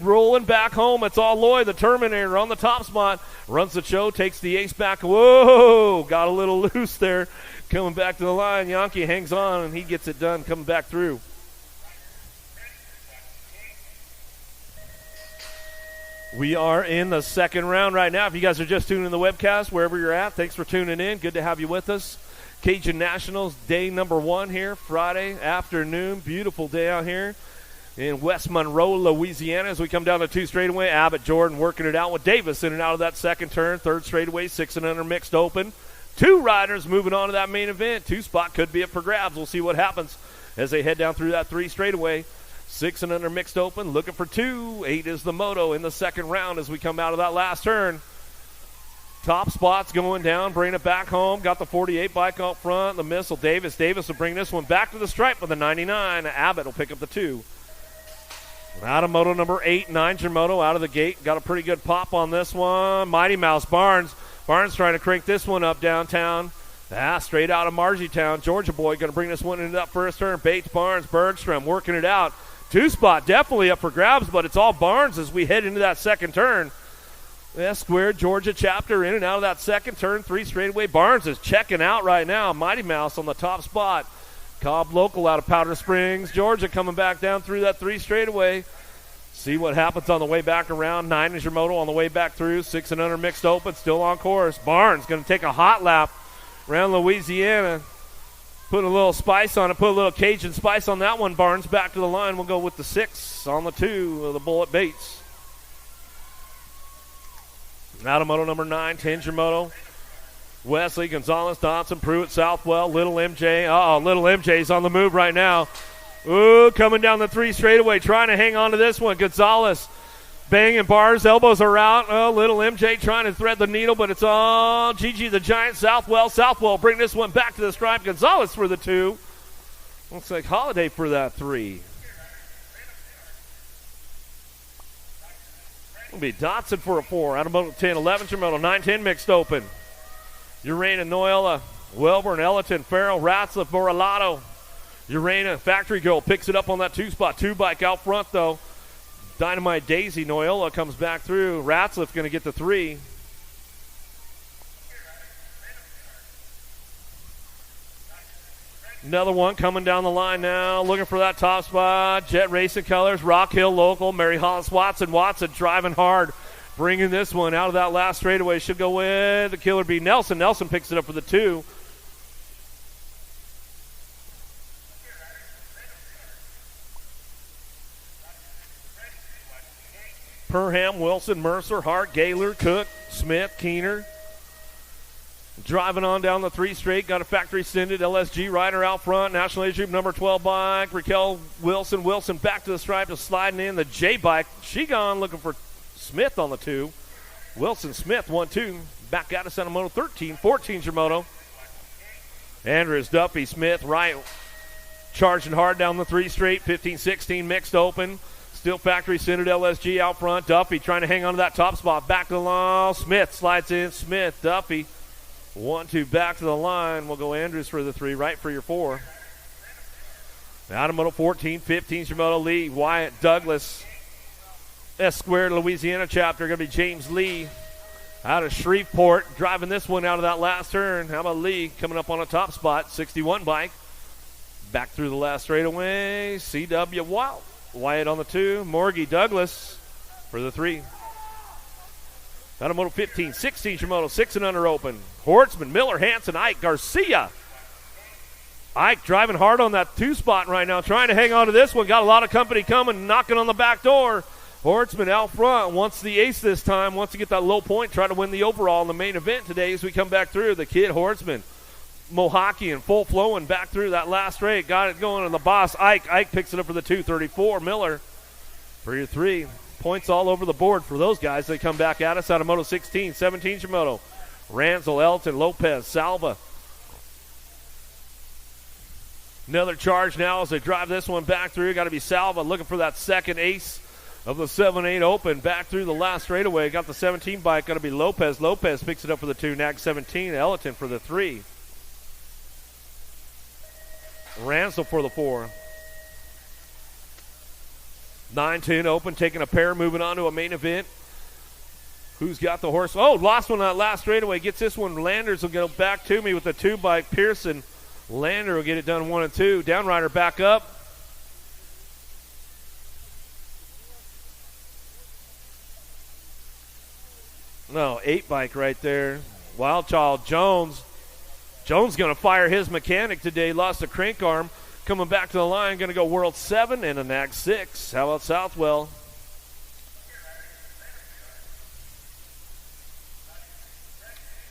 rolling back home. It's all Loy, the Terminator, on the top spot. Runs the show, takes the ace back. Whoa, got a little loose there. Coming back to the line. Yankee hangs on, and he gets it done coming back through. We are in the 2nd round right now. If you guys are just tuning in the webcast, wherever you're at, thanks for tuning in. Good to have you with us. Cajun Nationals, day number 1 here, Friday afternoon. Beautiful day out here in West Monroe, Louisiana. As we come down the 2 straightaway, Abbott Jordan working it out with Davis in and out of that 2nd turn. 3rd straightaway, 6 and under mixed open. 2 riders moving on to that main event. 2 spot could be up for grabs. We'll see what happens as they head down through that 3 straightaway. 6 and under mixed open, looking for 2. 8 is the moto in the 2nd round as we come out of that last turn. Top spots going down, bring it back home. Got the 48 bike out front, the missile. Davis will bring this one back to the stripe with the 99. Abbott will pick up the 2. Out of moto number 8, 9 Moto out of the gate. Got a pretty good pop on this one. Mighty Mouse Barnes. Barnes trying to crank this one up downtown. Straight out of Margietown. Georgia boy going to bring this one into that 1st turn. Bates, Barnes, Bergstrom working it out. 2 spot definitely up for grabs, but it's all Barnes as we head into that 2nd turn. Square Georgia chapter in and out of that 2nd turn. 3 straightaway. Barnes is checking out right now. Mighty Mouse on the top spot. Cobb Local out of Powder Springs, Georgia, coming back down through that 3 straightaway. See what happens on the way back around. 9 is your moto on the way back through. 6 and under mixed open, still on course. Barnes going to take a hot lap around Louisiana. Put a little spice on it, put a little Cajun spice on that one. Barnes back to the line. We'll go with the 6 on the 2 of the Bullet Bates. Out of moto number 9, Tinger Moto. Wesley, Gonzalez, Dodson, Pruitt, Southwell, Little MJ. Little MJ's on the move right now. Ooh, coming down the 3 straightaway, trying to hang on to this one. Gonzalez banging bars, elbows are out. Little MJ trying to thread the needle, but it's all Gigi the Giant. Southwell bring this one back to the stripe. Gonzalez for the 2. Looks like Holiday for that 3. It'll be Dotson for a 4. Out of moto 10, 11 Moto, 9-10 mixed open. Urana, Noella, Welborn, Ellerton, Farrell, Ratzliff, Borrelato. Urana, Factory Girl picks it up on that 2 spot. 2 bike out front, though. Dynamite Daisy, Noyola comes back through. Ratzliff going to get the 3. Another one coming down the line now, looking for that top spot. Jet Racing Colors, Rock Hill Local, Mary Hollis Watson driving hard, bringing this one out of that last straightaway. Should go with the Killer Bee Nelson. Nelson picks it up for the 2. Perham, Wilson, Mercer, Hart, Gaylor, Cook, Smith, Keener. Driving on down the 3 straight. Got a Factory Synod LSG rider out front. National Age Group number 12 bike. Raquel Wilson. Wilson back to the stripe, just sliding in. The J bike. She gone looking for Smith on the 2. Wilson Smith 1-2. Back out of Santa Moto 13. 14's your moto. Andrews, Duffy, Smith, Wright. Charging hard down the 3 straight. 15-16 mixed open. Still Factory Synod LSG out front. Duffy trying to hang on to that top spot. Back to the line. Smith slides in. Smith, Duffy. 1-2 back to the line. We'll go Andrews for the 3, right for your 4. Out of moto 14, 15's your moto. Lee, Wyatt, Douglas. S-Squared Louisiana chapter going to be James Lee. Out of Shreveport, driving this one out of that last turn. How about Lee coming up on a top spot, 61 bike. Back through the last straightaway. C.W. Wyatt on the 2. Morgie Douglas for the 3. Automoto 15, 16 Shimono, 6 and under open. Hortzman, Miller, Hansen, Ike, Garcia. Ike driving hard on that 2 spot right now, trying to hang on to this one. Got a lot of company coming, knocking on the back door. Hortzman out front, wants the ace this time, wants to get that low point, try to win the overall in the main event today as we come back through. The kid Hortzman, Mohawk and full flowing back through that last straight. Got it going on the boss, Ike. Ike picks it up for the 234. Miller for your 3. Points all over the board for those guys. They come back at us out of Moto 16, 17 Shimono. Ransel, Elton, Lopez, Salva. Another charge now as they drive this one back through. Got to be Salva looking for that second ace of the 7-8 open. Back through the last straightaway. Got the 17 bike. Got to be Lopez. Lopez picks it up for the 2. Nag 17. Elton for the 3. Ransel for the 4. 9-10 open, taking a pair, moving on to a main event. Who's got the horse? Oh, lost one on that last straightaway. Gets this one. Landers will go back to me with the 2 bike. Pearson. Lander will get it done 1 and 2. Downrider back up. No, 8 bike right there. Wild Child Jones. Jones going to fire his mechanic today. Lost a crank arm. Coming back to the line, going to go World 7 and a Nag 6. How about Southwell?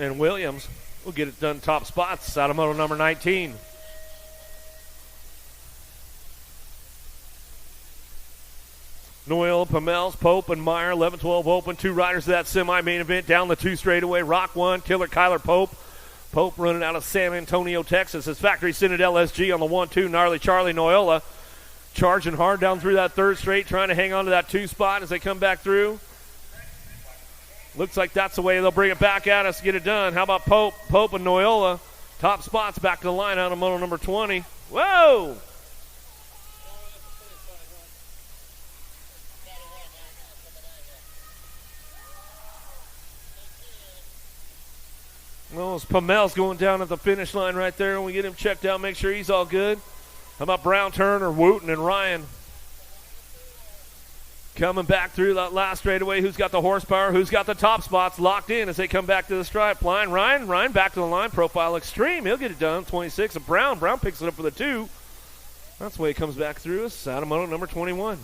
And Williams will get it done top spots out of moto number 19. Noel, Pamels, Pope, and Meyer, 11-12 open. 2 riders of that semi-main event down the 2 straightaway. Rock 1, Killer Kyler Pope. Pope running out of San Antonio, Texas. His factory Citadel SG on the 1-2. Gnarly Charlie Noyola charging hard down through that 3rd straight, trying to hang on to that 2 spot as they come back through. Looks like that's the way they'll bring it back at us to get it done. How about Pope? Pope and Noyola. Top spots back to the line out of moto number 20. Whoa! Well, it's Pamel's going down at the finish line right there. We get him checked out, make sure he's all good. How about Brown, Turner, Wooten, and Ryan? Coming back through that last straightaway. Who's got the horsepower? Who's got the top spots locked in as they come back to the stripe line? Ryan back to the line. Profile Extreme. He'll get it done. 26. And Brown picks it up for the 2. That's the way he comes back through us. Out of moto number 21.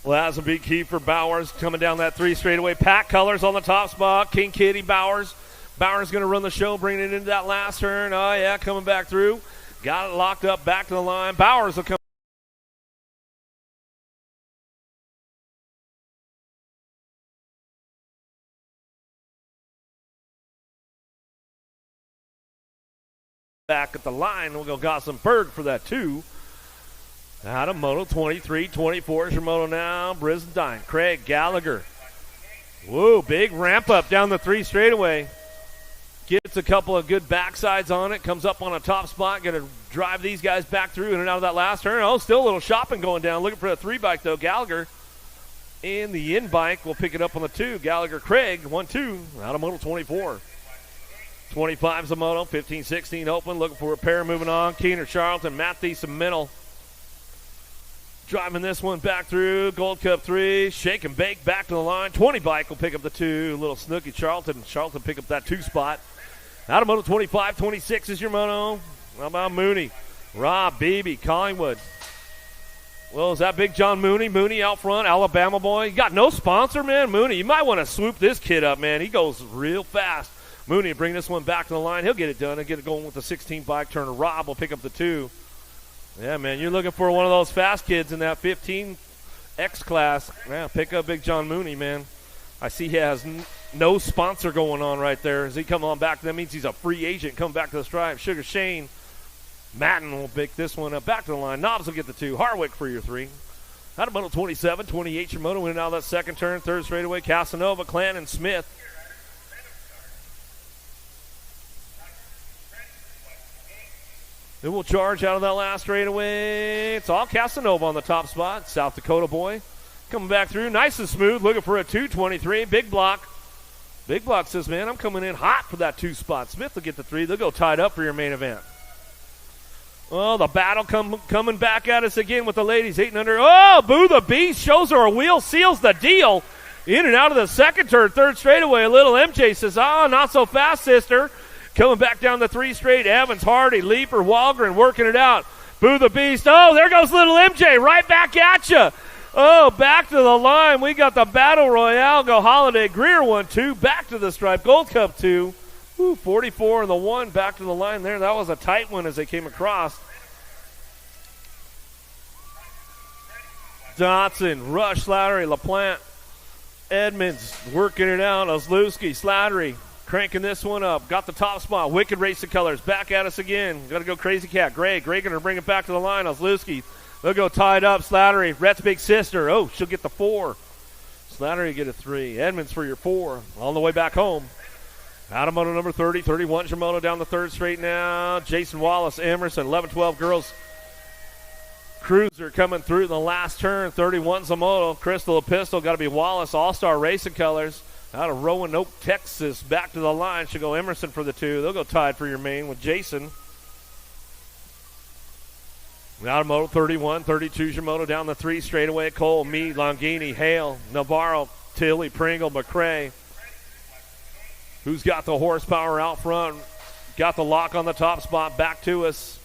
Well, that's a big key for Bowers coming down that 3 straightaway. Pack colors on the top spot. King Kitty Bowers. Bowers going to run the show, bringing it into that last turn. Oh, yeah, coming back through. Got it locked up, back to the line. Bowers will come back at the line. We'll go Gossenberg for that 2. Out of moto 23, 24 is your moto now. Brisbane, Craig Gallagher. Whoa, big ramp up down the 3 straightaway. Gets a couple of good backsides on it. Comes up on a top spot. Going to drive these guys back through in and out of that last turn. Oh, still a little shopping going down. Looking for a 3 bike though. Gallagher in the in bike will pick it up on the 2. Gallagher, Craig, 1-2 out of moto 24. 25's a moto, 15, 16 open. Looking for a pair moving on. Keener, Charlton, Matthews, and Minnell. Driving this one back through. Gold Cup 3. Shake and bake back to the line. 20 bike will pick up the 2. Little snooky Charlton. Charlton pick up that 2 spot. Out of moto 25, 26 is your moto. How about Mooney? Rob, Beebe, Collingwood. Well, is that Big John Mooney? Mooney out front, Alabama boy. You got no sponsor, man? Mooney, you might want to swoop this kid up, man. He goes real fast. Mooney bring this one back to the line. He'll get it done and get it going with the 16 bike. Turner Rob will pick up the 2. Yeah, man, you're looking for one of those fast kids in that 15 X class. Yeah, pick up Big John Mooney, man. I see he has no sponsor going on right there. As he come on back, that means he's a free agent coming back to the stripe. Sugar Shane Madden will pick this one up. Back to the line. Knobs will get the 2. Harwick for your 3. Out of bundle 27, 28 Shimoda winning out of that second turn. Third straightaway, Casanova, Clan, and Smith. It will charge out of that last straightaway. It's all Casanova on the top spot. South Dakota boy coming back through. Nice and smooth. Looking for a 223. Big block. Big block says, man, I'm coming in hot for that 2 spot. Smith will get the 3. They'll go tied up for your main event. Oh, the battle coming back at us again with the ladies. 8 and under. Oh, Boo the Beast shows her a wheel, seals the deal. In and out of the second turn, third straightaway. A little MJ says, not so fast, sister. Coming back down the 3 straight. Evans, Hardy, Leaper, Walgren working it out. Boo the Beast. Oh, there goes little MJ right back at you. Oh, back to the line. We got the Battle Royale. Go Holiday. Greer 1-2. Back to the stripe. Gold Cup 2. Ooh, 44 and the 1. Back to the line there. That was a tight one as they came across. Dotson, Rush, Slattery, LaPlante, Edmonds working it out. Ozlowski, Slattery cranking this one up. Got the top spot. Wicked Racing Colors back at us again. Got to go Crazy Cat. Greg going to bring it back to the line. Ozlowski. They'll go tied up. Slattery, Rhett's big sister. Oh, she'll get the 4. Slattery get a 3. Edmonds for your 4. On the way back home. Out of moto number 30, 31 Shimoda down the third straight now. Jason Wallace, Emerson, 11-12 girls. Cruiser coming through the last turn. 31 Zamoto. Crystal Pistol. Got to be Wallace. All-Star Racing Colors. Out of Roanoke, Texas. Back to the line. Should go Emerson for the 2. They'll go tied for your main with Jason. Out of moto 31, 32 Shimoda down the 3 straightaway. Cole, Meade, Longini, Hale, Navarro, Tilly, Pringle, McCrae. Who's got the horsepower out front? Got the lock on the top spot. Back to us.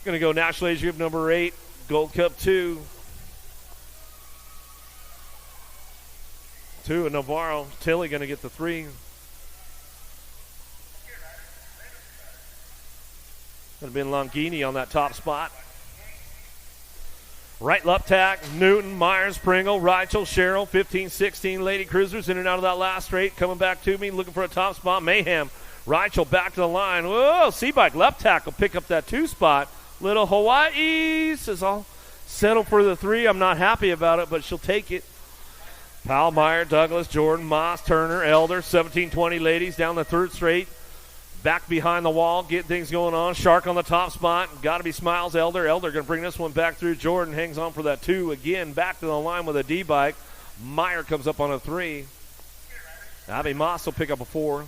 Going to go National Age Group number 8. Gold Cup 2. 2 and Navarro. Tilly going to get the 3. Would have been Longini on that top spot. Right Luptack, Newton, Myers, Pringle, Reichel, Sherrill, 15-16 Lady Cruisers in and out of that last straight. Coming back to me, looking for a top spot. Mayhem, Reichel back to the line. Whoa, Seabike, Luptack will pick up that 2 spot. Little Hawaii says, I'll settle for the 3. I'm not happy about it, but she'll take it. Powell, Meyer, Douglas, Jordan, Moss, Turner, Elder, 17-20 ladies down the third straight. Back behind the wall, get things going on. Shark on the top spot. Got to be Smiles, Elder. Elder going to bring this one back through. Jordan hangs on for that 2 again. Back to the line with a D-bike. Meyer comes up on a 3. Abby Moss will pick up a 4.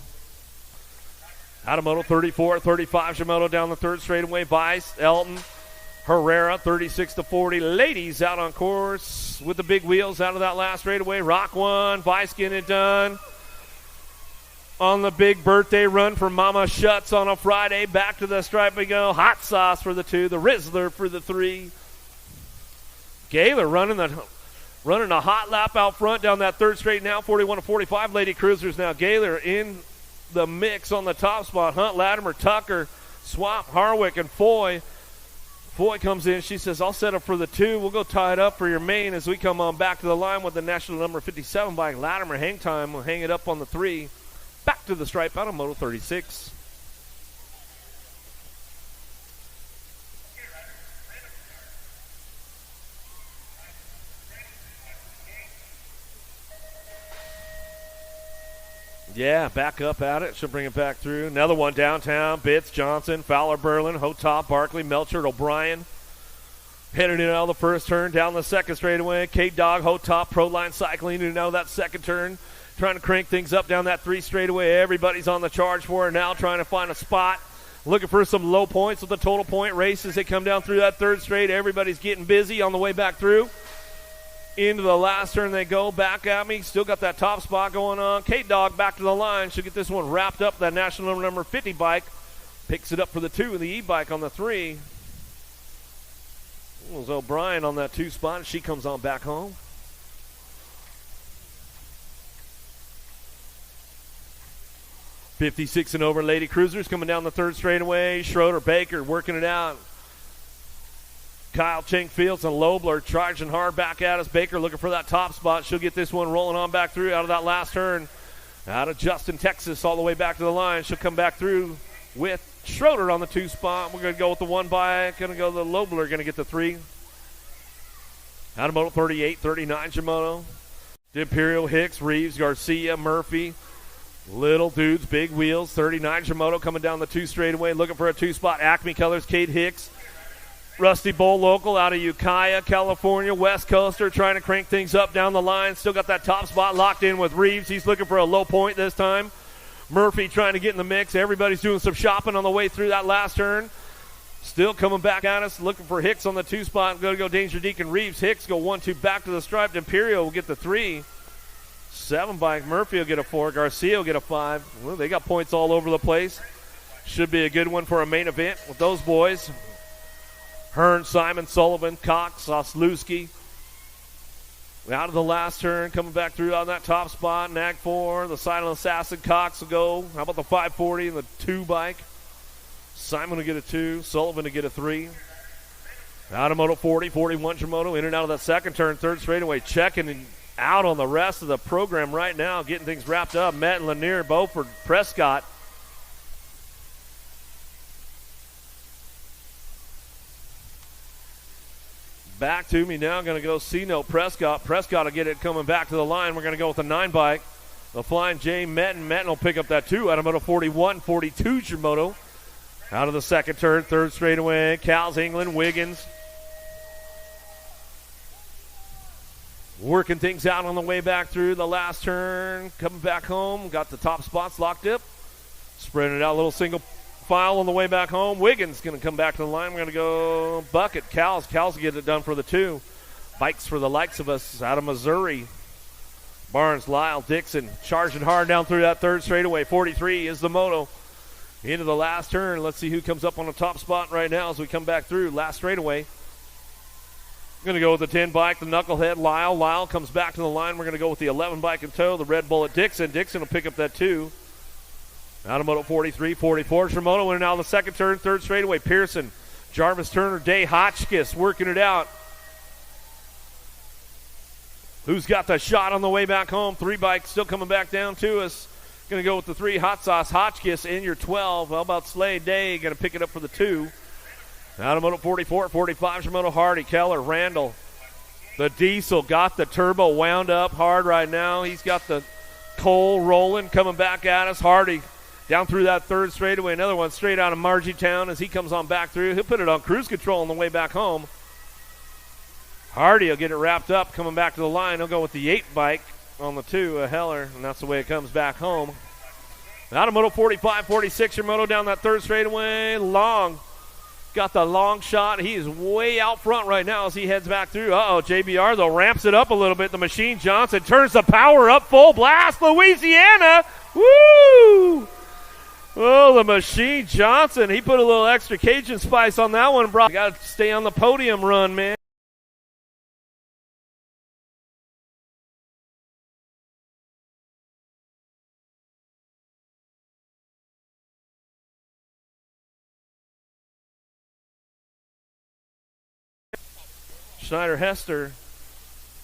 Adamoto 34, 35 Shimoda down the third straightaway. Vice, Elton, Herrera 36-40. Ladies out on course with the big wheels out of that last straightaway. Rock 1, Vice getting it done. On the big birthday run for Mama Shuts on a Friday. Back to the stripe we go. Hot Sauce for the 2. The Rizzler for the 3. Gaylor running a hot lap out front down that third straight now. 41-45 Lady Cruisers now. Gaylor in the mix on the top spot. Hunt, Latimer, Tucker, Swap, Harwick, and Foy. Foy comes in. She says, I'll set up for the 2. We'll go tie it up for your main as we come on back to the line with the national number 57 bike. Latimer hang time. We'll hang it up on the 3. Back to the stripe out of Moto 36. Yeah, back up at it. She'll bring it back through. Another one downtown. Bitts, Johnson, Fowler, Berlin, Hotop, Barkley, Melchert, O'Brien. Heading in out of the first turn, down the second straightaway. K-Dog, Hotop, Proline Cycling, in and out of that second turn. Trying to crank things up down that 3 straightaway. Everybody's on the charge for it now, trying to find a spot. Looking for some low points with the total point races. They come down through that third straight. Everybody's getting busy on the way back through. Into the last turn they go. Back at me. Still got that top spot going on. K-Dog back to the line. Should get this one wrapped up. That national number 50 bike. Picks it up for the 2 and the E-bike on the 3. It was O'Brien on that 2 spot. She comes on back home. .56 and over Lady Cruisers coming down the third straightaway. Schroeder, Baker working it out. Kyle Chink Fields and Lobler charging hard back at us. Baker looking for that top spot. She'll get this one rolling on back through out of that last turn. Out of Justin, Texas, all the way back to the line. She'll come back through with Schroeder on the 2 spot. We're going to go with the 1 bike. Going to go the Lobler, going to get the 3. Out of Moto 38, 39, Shimono. Imperial, Hicks, Reeves, Garcia, Murphy. Little dudes, big wheels. 39, Shimono coming down the 2 straightaway, looking for a 2 spot. Acme Colors, Kate Hicks. Rusty Bowl local out of Ukiah, California. West Coaster trying to crank things up down the line. Still got that top spot locked in with Reeves. He's looking for a low point this time. Murphy trying to get in the mix. Everybody's doing some shopping on the way through that last turn. Still coming back at us, looking for Hicks on the 2 spot. Going to go Danger Deacon Reeves. Hicks go 1-2 back to the stripe. Imperial will get the 3. 7 bike. Murphy will get a 4. Garcia will get a 5. Well, they got points all over the place. Should be a good one for a main event with those boys. Hearn, Simon, Sullivan, Cox, Oslewski. Out of the last turn, coming back through on that top spot. Nag 4, the Silent Assassin, Cox will go. How about the 540 and the 2 bike? Simon will get a 2, Sullivan to get a 3. Out of Moto 40, 41 Shimono, in and out of that second turn, 3rd straightaway, checking out on the rest of the program right now, getting things wrapped up. Met and Lanier, Beaufort, Prescott. Back to me now, going to go C-Note Prescott. Prescott will get it coming back to the line. We're going to go with the 9 bike. The Flying J Metten. Metten will pick up that 2 out of Moto 41, 42 Shimono. Out of the second turn, 3rd straightaway. Cals, England, Wiggins. Working things out on the way back through the last turn. Coming back home. Got the top spots locked up. Spreading it out, a little single file on the way back home. Wiggins going to come back to the line. We're going to go Bucket. Cals will get it done for the 2. Bikes for the likes of us out of Missouri. Barnes, Lyle, Dixon charging hard down through that 3rd straightaway. 43 is the moto. Into the last turn. Let's see who comes up on the top spot right now as we come back through. Last straightaway. Going to go with the 10 bike, the Knucklehead, Lyle. Lyle comes back to the line. We're going to go with the 11 bike in tow, the Red Bullet, Dixon. Dixon will pick up that 2. Out of Moto 43, 44. Shimono in and out of the second turn, 3rd straightaway. Pearson, Jarvis Turner, Day Hotchkiss working it out. Who's got the shot on the way back home? 3 bikes still coming back down to us. Going to go with the 3 Hot Sauce Hotchkiss in your 12. How about Slade Day? Going to pick it up for the 2. Out of Moto 44, 45. Shimono Hardy, Keller, Randall. The Diesel got the turbo wound up hard right now. He's got the coal rolling, coming back at us. Hardy down through that 3rd straightaway. Another one straight out of Margie-Town as he comes on back through. He'll put it on cruise control on the way back home. Hardy will get it wrapped up, coming back to the line. He'll go with the 8 bike on the 2, Heller, and that's the way it comes back home. Out of Moto 45, 46, your moto down that 3rd straightaway. Long. Got the long shot. He is way out front right now as he heads back through. JBR, though, ramps it up a little bit. The Machine Johnson turns the power up, full blast. Louisiana. Woo! Oh, the Machine Johnson. He put a little extra Cajun spice on that one, bro. Got to stay on the podium run, man. Schneider Hester.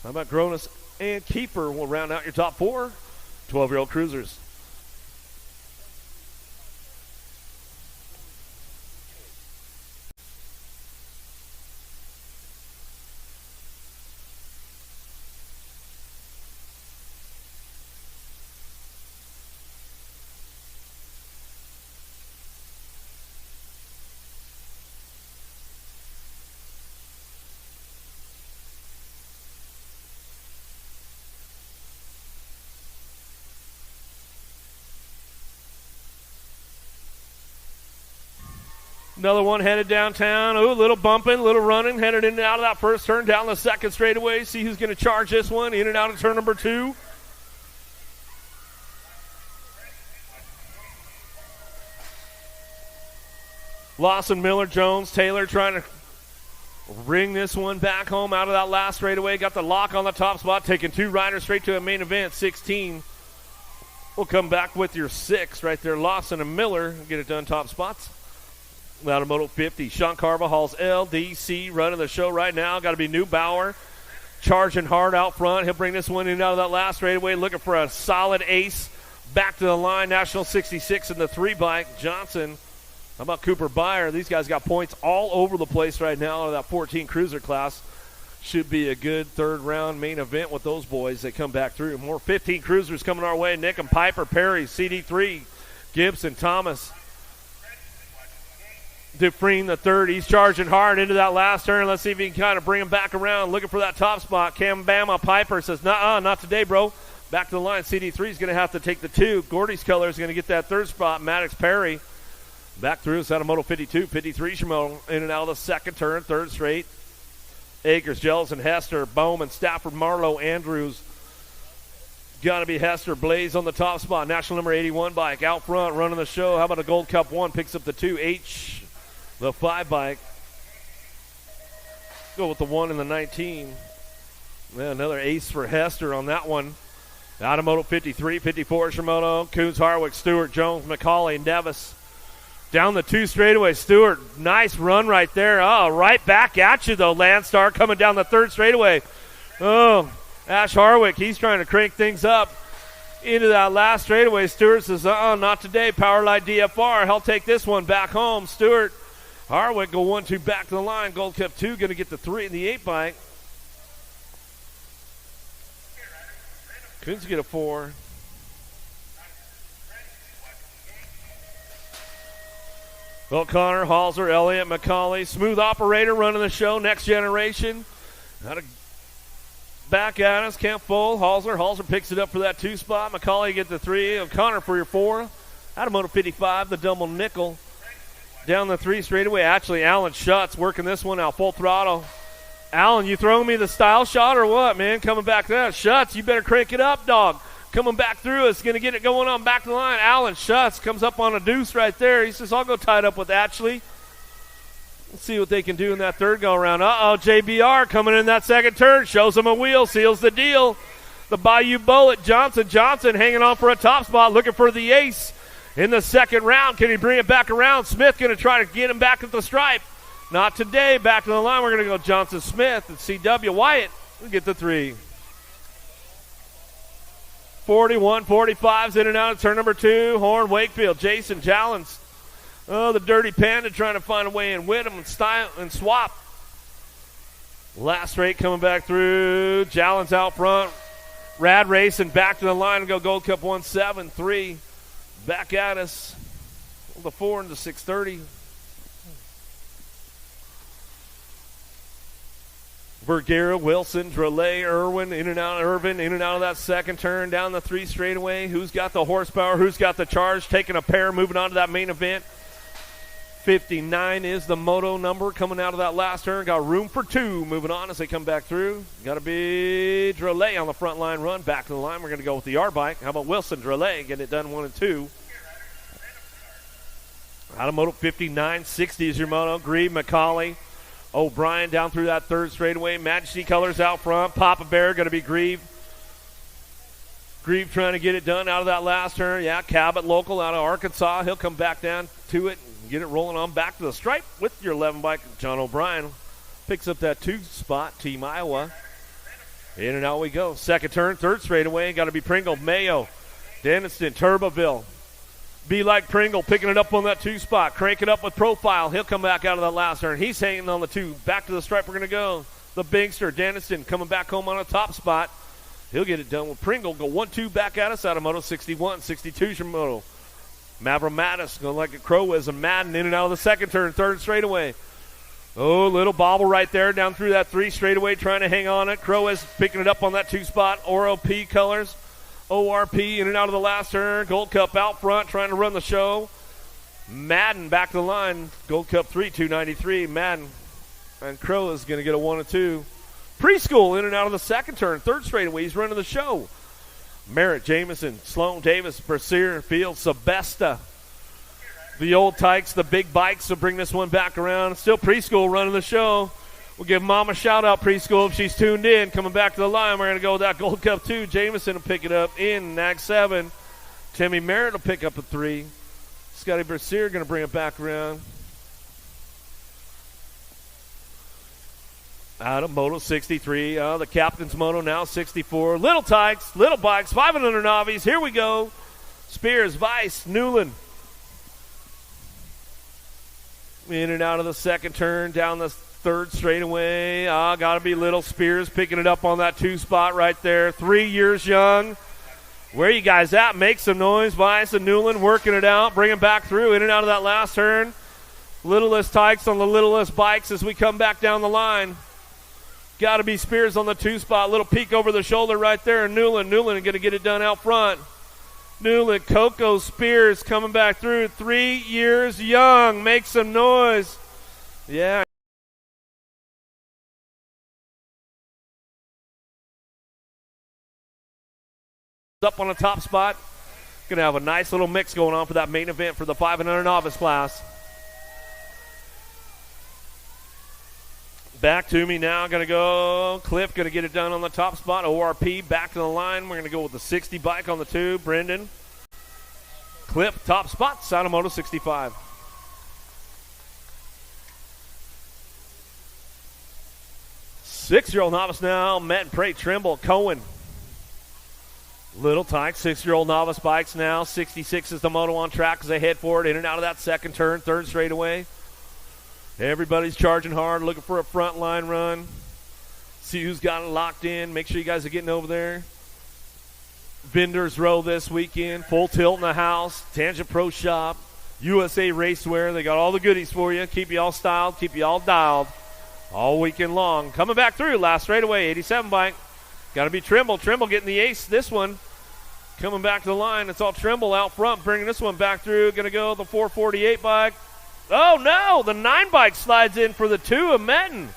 How about Gronis and Keeper will round out your top 4 12-year-old cruisers. Another one headed downtown. Oh, a little bumping, little running. Headed in and out of that first turn, down the 2nd straightaway. See who's going to charge this one. In and out of turn number 2. Lawson, Miller, Jones, Taylor trying to bring this one back home out of that last straightaway. Got the lock on the top spot, taking 2 riders straight to a main event. 16. We'll come back with your 6 right there. Lawson and Miller get it done top spots. Automoto 50. Sean Carvajal's LDC running the show right now. Got to be Neubauer. Charging hard out front. He'll bring this one in and out of that last straightaway. Looking for a solid ace. Back to the line. National 66 in the 3-bike. Johnson. How about Cooper Byer? These guys got points all over the place right now out of that 14 cruiser class. Should be a good third-round main event with those boys that come back through. More 15 cruisers coming our way. Nick and Piper, Perry, CD3, Gibson, Thomas. Dufresne the third. He's charging hard into that last turn. Let's see if he can kind of bring him back around. Looking for that top spot. Cam Bama Piper says, nah, not today, bro. Back to the line. CD3 is going to have to take the 2. Gordy's Color is going to get that third spot. Maddox Perry back through. It's out of Moto 52. 53 Shimono in and out of the second turn. Third straight. Akers, Jellison, Hester, Bowman, Stafford, Marlowe, Andrews. Got to be Hester. Blaze on the top spot. National number 81 bike out front running the show. How about a Gold Cup 1? Picks up the 2. H. The 5 bike. Go with the 1 and the 19. Yeah, another ace for Hester on that one. Automoto 53, 54 Shimono. Coons, Harwick, Stewart, Jones, McCauley, Nevis. Down the 2 straightaway. Stewart, nice run right there. Oh, right back at you though, Landstar coming down the 3rd straightaway. Oh, Ash Harwick, he's trying to crank things up into that last straightaway. Stewart says, not today. Powerlight DFR. He'll take this one back home. Stewart. Harwick go 1-2 back to the line. Gold Cup 2 going to get the 3 in the 8 bike. Coons get a 4. Well, Connor, Halser, Elliott, McCauley. Smooth operator running the show. Next generation. Got to back at us. Can't fold. Halser picks it up for that 2 spot. McCauley get the 3. Connor for your 4. Automoto 55, the double nickel. Down the 3 straightaway. Actually, Alan Schutz working this one out full throttle. Alan, you throwing me the style shot or what, man? Coming back there. Schutz, you better crank it up, dog. Coming back through us. Going to get it going on back to the line. Alan Schutz comes up on a deuce right there. He says, I'll go tied up with Ashley. Let's see what they can do in that 3rd go-around. JBR coming in that 2nd turn. Shows him a wheel. Seals the deal. The Bayou Bullet. Johnson hanging on for a top spot. Looking for the ace. In the 2nd round, can he bring it back around? Smith going to try to get him back at the stripe. Not today. Back to the line. We're going to go Johnson Smith and CW Wyatt. We'll get the 3. 41-45's in and out of turn number 2. Horn, Wakefield, Jason Jallens. Oh, the Dirty Panda trying to find a way in with him and style and swap. Last straight coming back through. Jallens out front. Rad racing back to the line and go Gold Cup 1-7-3. Back at us. The 4 into 6:30. Vergara, Wilson, Drelay, Irvin, in and out of that 2nd turn, down the 3 straightaway. Who's got the horsepower? Who's got the charge? Taking a pair, moving on to that main event. 59 is the moto number coming out of that last turn. Got room for 2 moving on as they come back through. Got to be Drelay on the front line run. Back to the line. We're going to go with the R bike. How about Wilson, Drelay? Getting it done 1 and 2. Automoto 59, 60 is your moto. Grieve, McCauley. O'Brien down through that 3rd straightaway. Majesty Colors out front. Papa Bear going to be Grieve. Grieve trying to get it done out of that last turn. Yeah, Cabot local out of Arkansas. He'll come back down to it and get it rolling on back to the stripe with your 11 bike. John O'Brien picks up that 2 spot. Team Iowa. In and out we go. 2nd turn, 3rd straightaway. Got to be Pringle, Mayo, Denniston, Turboville. Be like Pringle picking it up on that 2 spot. Crank it up with Profile. He'll come back out of that last turn. He's hanging on the 2. Back to the stripe we're going to go. The Bigster, Denniston coming back home on a top spot. He'll get it done with Pringle. Go 1-2 back at us out of Moto 61. 62's your moto. Mavromatis going like a Crowism. Madden in and out of the 2nd turn. 3rd straightaway. Oh, little bobble right there down through that 3 straightaway trying to hang on it. Crowis picking it up on that 2 spot. Oro P Colors. ORP in and out of the last turn. Gold Cup out front trying to run the show. Madden back to the line. Gold Cup 3, 293. Madden and Crow is going to get a 1 and 2. Preschool in and out of the 2nd turn. 3rd straightaway. He's running the show. Merritt, Jameson, Sloan, Davis, Bercier, Field, Sebesta. The old tykes, the big bikes will bring this one back around. Still Preschool running the show. We'll give Mom a shout-out, Preschool, if she's tuned in. Coming back to the line, we're going to go with that Gold Cup 2. Jameson will pick it up in Nag 7. Timmy Merritt will pick up a 3. Scotty Bercier going to bring it back around. Out of Moto 63, the captain's moto now 64. Little Tykes, little bikes, 500 novice. Here we go. Spears, Weiss, Newland. In and out of the second turn, down the third straightaway. Got to be little. Spears picking it up on that 2 spot right there. 3 years young. Where you guys at? Make some noise. Weiss and Newland working it out, bringing back through, in and out of that last turn. Littlest Tykes on the littlest bikes as we come back down the line. Got to be Spears on the 2 spot. Little peek over the shoulder right there. And Newland going to get it done out front. Newland, Coco, Spears coming back through. 3 years young. Make some noise. Yeah. Up on the top spot. Going to have a nice little mix going on for that main event for the 500 novice class. Back to me now. Going to go. Cliff going to get it done on the top spot. ORP back to the line. We're going to go with the 60 bike on the 2. Brendan. Cliff, top spot. Moto 65. Six-year-old novice now. Met and Pray, Trimble, Cohen. Little Tyke, 6-year-old novice bikes now. 66 is the moto on track as they head forward in and out of that second turn, third straightaway. Everybody's charging hard, looking for a front line run. See who's got it locked in. Make sure you guys are getting over there. Vendors Row this weekend. Full tilt in the house. Tangent Pro Shop. USA Racewear. They got all the goodies for you. Keep you all styled. Keep you all dialed. All weekend long. Coming back through. Last straightaway. 87 bike. Got to be Trimble. Trimble getting the ace this one. Coming back to the line. It's all Trimble out front. Bringing this one back through. Going to go the 448 bike. Oh, no. The 9 bike slides in for the 2 of Metten.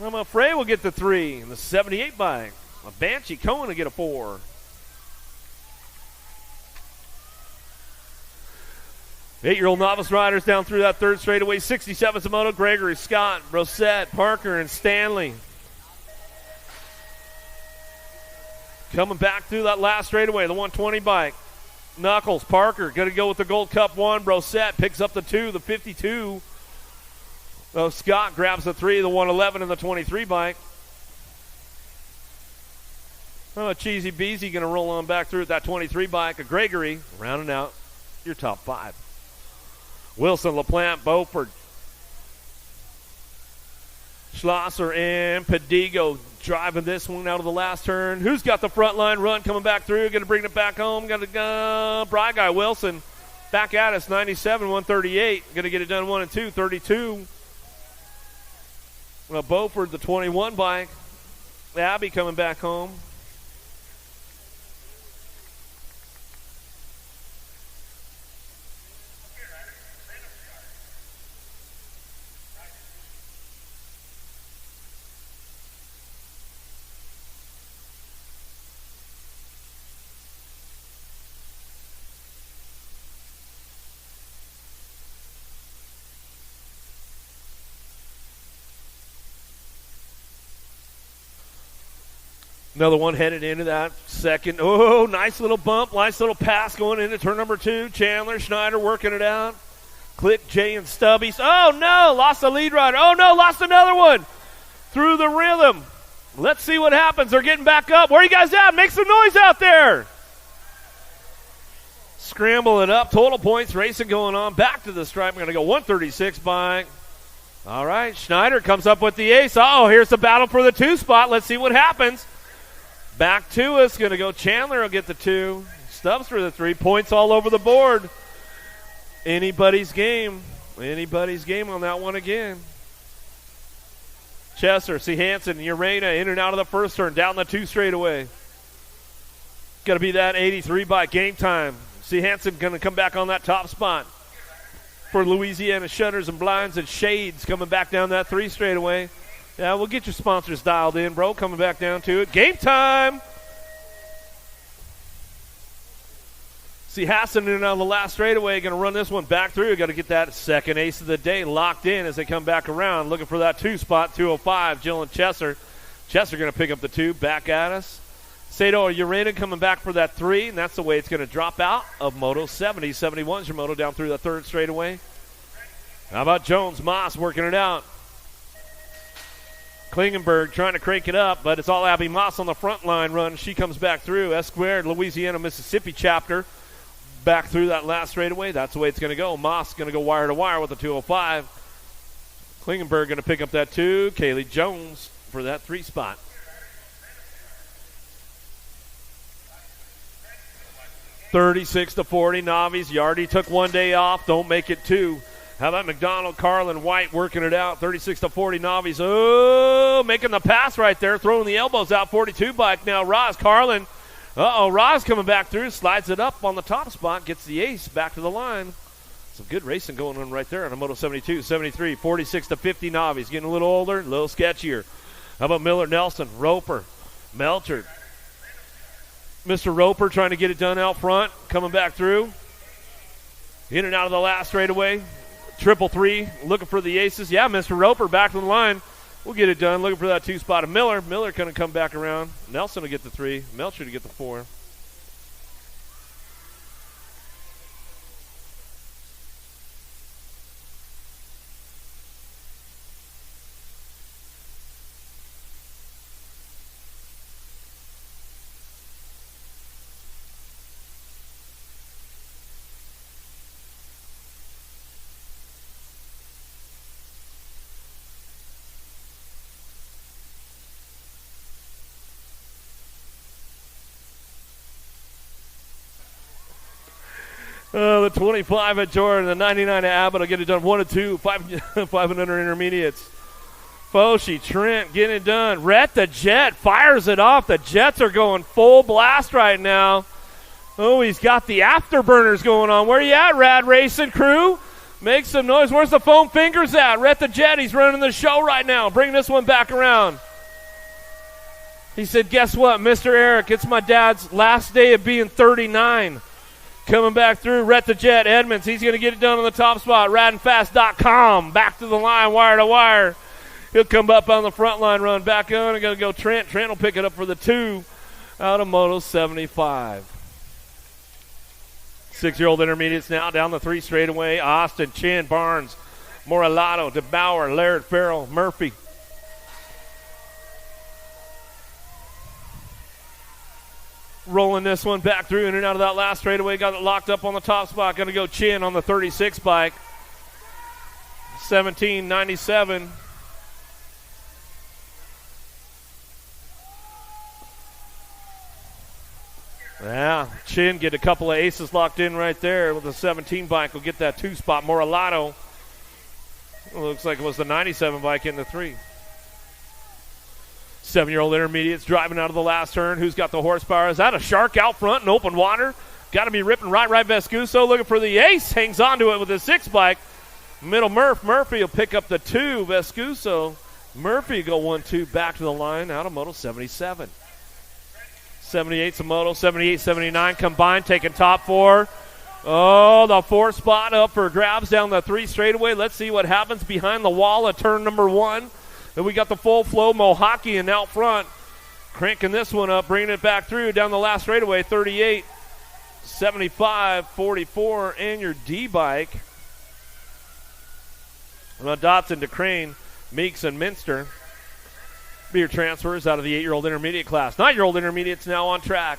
I'm afraid we'll get the 3. And the 78 bike. A Banshee Cohen to get a 4. Eight-year-old novice riders down through that third straightaway. 67 Moto. Gregory, Scott, Brosette, Parker, and Stanley. Coming back through that last straightaway, the 120 bike. Knuckles, Parker, going to go with the Gold Cup 1. Brosette picks up the 2, the 52. Scott grabs the 3, the 111, and the 23 bike. Cheesy Beezy going to roll on back through with that 23 bike. A Gregory rounding out your top 5. Wilson, LaPlante, Beaufort, Schlosser, and Pedigo driving this one out of the last turn. Who's got the front line run coming back through? Going to bring it back home. Got to go. Bry Guy Wilson back at us. 97, 138. Going to get it done 1 and 2. 32. Beaufort, the 21 bike. Abby coming back home. Another one headed into that second. Oh, nice little bump. Nice little pass going into turn number 2. Chandler, Schneider working it out. Click, Jay, and Stubbies. Oh, no. Lost the lead rider. Oh, no. Lost another one. Through the rhythm. Let's see what happens. They're getting back up. Where are you guys at? Make some noise out there. Scramble it up. Total points racing going on. Back to the stripe. I'm going to go 136 bike. All right. Schneider comes up with the ace. Oh, here's the battle for the 2 spot. Let's see what happens. Back to us. Going to go Chandler will get the 2. Stubbs for the 3. Points all over the board. Anybody's game. Anybody's game on that one again. Chesser, see Hansen, Urena in and out of the first turn. Down the 2 straightaway. Got to be that 83 by Game Time. See Hansen going to come back on that top spot. For Louisiana Shutters and Blinds and Shades coming back down that 3 straightaway. Yeah, we'll get your sponsors dialed in, bro. Coming back down to it. Game Time. See Hassan in and out of the last straightaway. Going to run this one back through. Got to get that second ace of the day locked in as they come back around. Looking for that 2 spot, 205. Jill and Chesser. Chesser going to pick up the 2. Back at us. Sato Urena coming back for that 3. And that's the way it's going to drop out of Moto 70. 71's your Moto down through the 3rd straightaway. How about Jones? Moss working it out. Klingenberg trying to crank it up, but it's all Abby Moss on the front line run. She comes back through. S squared, Louisiana, Mississippi chapter. Back through that last straightaway. That's the way it's going to go. Moss going to go wire to wire with a 205. Klingenberg going to pick up that 2. Kaylee Jones for that 3 spot. $36-40 Navies. Yardy took 1 day off. Don't make it 2. How about McDonald, Carlin, White working it out? 36-40 Navies. Oh, making the pass right there. Throwing the elbows out. 42 bike now. Roz Carlin. Roz coming back through. Slides it up on the top spot. Gets the ace back to the line. Some good racing going on right there on a Moto 72, 73, 46-50 Navies. Getting a little older, a little sketchier. How about Miller, Nelson, Roper, Melchard. Mr. Roper trying to get it done out front. Coming back through. In and out of the last straightaway. 333, looking for the aces. Yeah, Mr. Roper back to the line. We'll get it done. Looking for that 2 spot of Miller. Miller going to come back around. Nelson will get the 3. Melcher to get the 4. The 25 at Jordan, the 99 at Abbott will get it done. 1 and 2, 500 intermediates. Foshi, Trent, getting it done. Rhett the Jet fires it off. The Jets are going full blast right now. Oh, he's got the afterburners going on. Where you at, Rad Racing crew? Make some noise. Where's the foam fingers at? Rhett the Jet, he's running the show right now. Bring this one back around. He said, guess what, Mr. Eric, it's my dad's last day of being 39. Coming back through, Rhett the Jet, Edmonds. He's going to get it done on the top spot. Radandfast.com. Back to the line, wire to wire. He'll come up on the front line, run back on. And going to go Trent. Trent will pick it up for the 2 out of Moto 75. 6-year-old intermediates now down the 3 straightaway. Austin, Chin, Barnes, Moralato, DeBauer, Laird, Farrell, Murphy. Rolling this one back through in and out of that last straightaway. Got it locked up on the top spot. Going to go Chin on the 36 bike. 17.97. Yeah, Chin get a couple of aces locked in right there with the 17 bike. Will get that 2 spot. Moralato. Looks like it was the 97 bike in the 3. 7-year-old intermediates driving out of the last turn. Who's got the horsepower? Is that a shark out front in open water? Got to be ripping right Vescuso. Looking for the ace. Hangs on to it with his 6 bike. Middle Murphy will pick up the 2. Vescuso. Murphy go 1-2 back to the line out of Moto 77. 78's a Moto. 78, 79 combined. Taking top 4. Oh, the 4 spot up for grabs down the 3 straightaway. Let's see what happens behind the wall at turn number 1. Then we got the full flow Mohakian out front. Cranking this one up, bringing it back through down the last straightaway. 38, 75, 44, and your D-bike. Dotson to Crane, Meeks, and Minster. Be your transfers out of the 8-year-old intermediate class. 9-year-old intermediates now on track.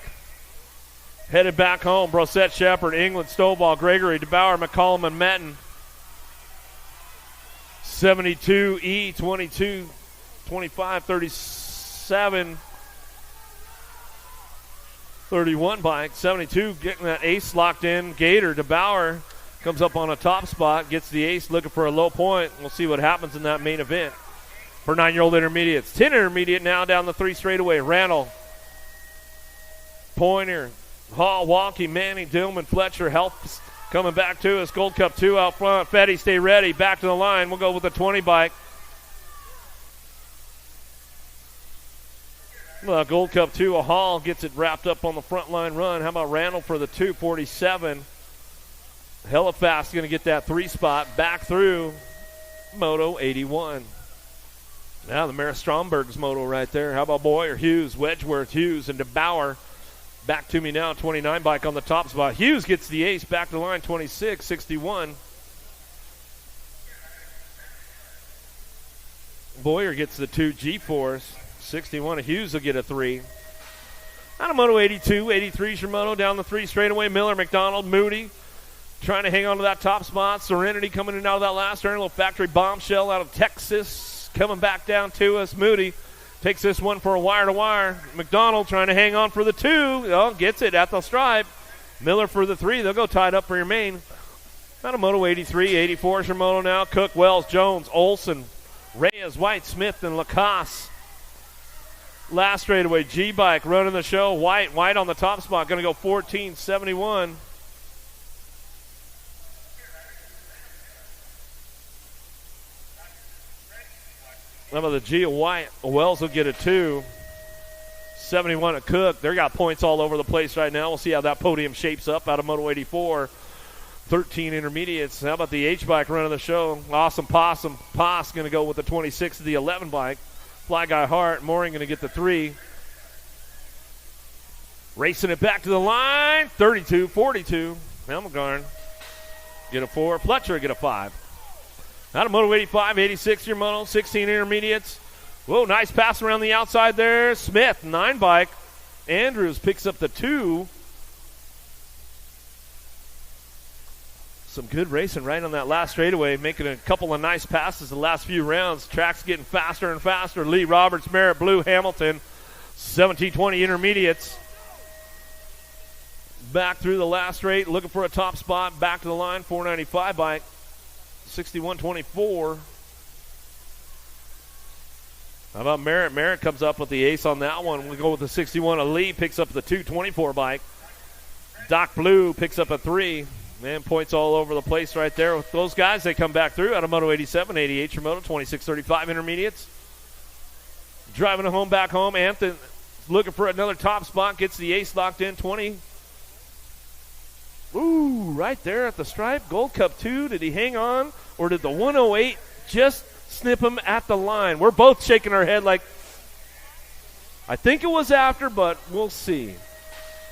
Headed back home, Brosette, Shepard, England, Stovall, Gregory, DeBauer, McCollum, and Metten. 72E, 22, 25, 37, 31 bike. 72 getting that ace locked in. Gator, DeBauer comes up on a top spot, gets the ace, looking for a low point. We'll see what happens in that main event for 9-year-old intermediates. 10 intermediate now down the 3 straightaway. Randall, Pointer, Hall, Walkie, Manning, Dillman, Fletcher, Health. Coming back to us, Gold Cup 2 out front. Fetty, stay ready. Back to the line. We'll go with the 20 bike. Well, Gold Cup 2, a Hall gets it wrapped up on the front line run. How about Randall for the 247? Hella fast going to get that 3 spot back through Moto 81. Now the Mara Stromberg's Moto right there. How about Boyer, Hughes, Wedgeworth, Hughes, and DeBauer. Back to me now, 29 bike on the top spot. Hughes gets the ace, back to the line, 26, 61. Boyer gets the 2 G-Force. 61 Hughes will get a 3. Out of Moto 82, 83 is your moto. Down the 3 straightaway. Miller, McDonald, Moody trying to hang on to that top spot. Serenity coming in out of that last turn. A little factory bombshell out of Texas coming back down to us. Moody takes this one for a wire-to-wire. McDonald trying to hang on for the 2. Oh, gets it at the stripe. Miller for the 3. They'll go tied up for your main. Out of Moto 83, 84 is your moto now. Cook, Wells, Jones, Olson, Reyes, White, Smith, and Lacoste. Last straightaway, G-Bike running the show. White on the top spot, going to go 14.71. How about the G of White? Wells will get a 2. 71 at Cook. They got points all over the place right now. We'll see how that podium shapes up out of Moto 84. 13 intermediates. How about the H-Bike running the show? Awesome Possum. Poss going to go with the 26 of the 11 bike. Fly Guy Hart. Mooring going to get the 3. Racing it back to the line. 32-42. Helmgarn get a 4. Fletcher get a 5. Out of Moto 85, 86 your moto. 16 intermediates. Whoa, nice pass around the outside there. Smith, 9 bike. Andrews picks up the 2. Some good racing right on that last straightaway, making a couple of nice passes the last few rounds. Track's getting faster and faster. Lee Roberts, Merritt, Blue, Hamilton, 17-20 intermediates. Back through the last straight, looking for a top spot. Back to the line, 495 bike, 61-24. How about Merritt? Merritt comes up with the ace on that one. We'll go with the 61. Lee picks up the 224 bike. Doc Blue picks up a 3. Man, points all over the place right there with those guys. They come back through out of Moto 87, 88 your moto, 26-35 intermediates. Driving it home, back home. Anthony looking for another top spot. Gets the ace locked in, 20. Ooh, right there at the stripe. Gold Cup 2. Did he hang on? Or did the 108 just snip him at the line? We're both shaking our head like, I think it was after, but we'll see.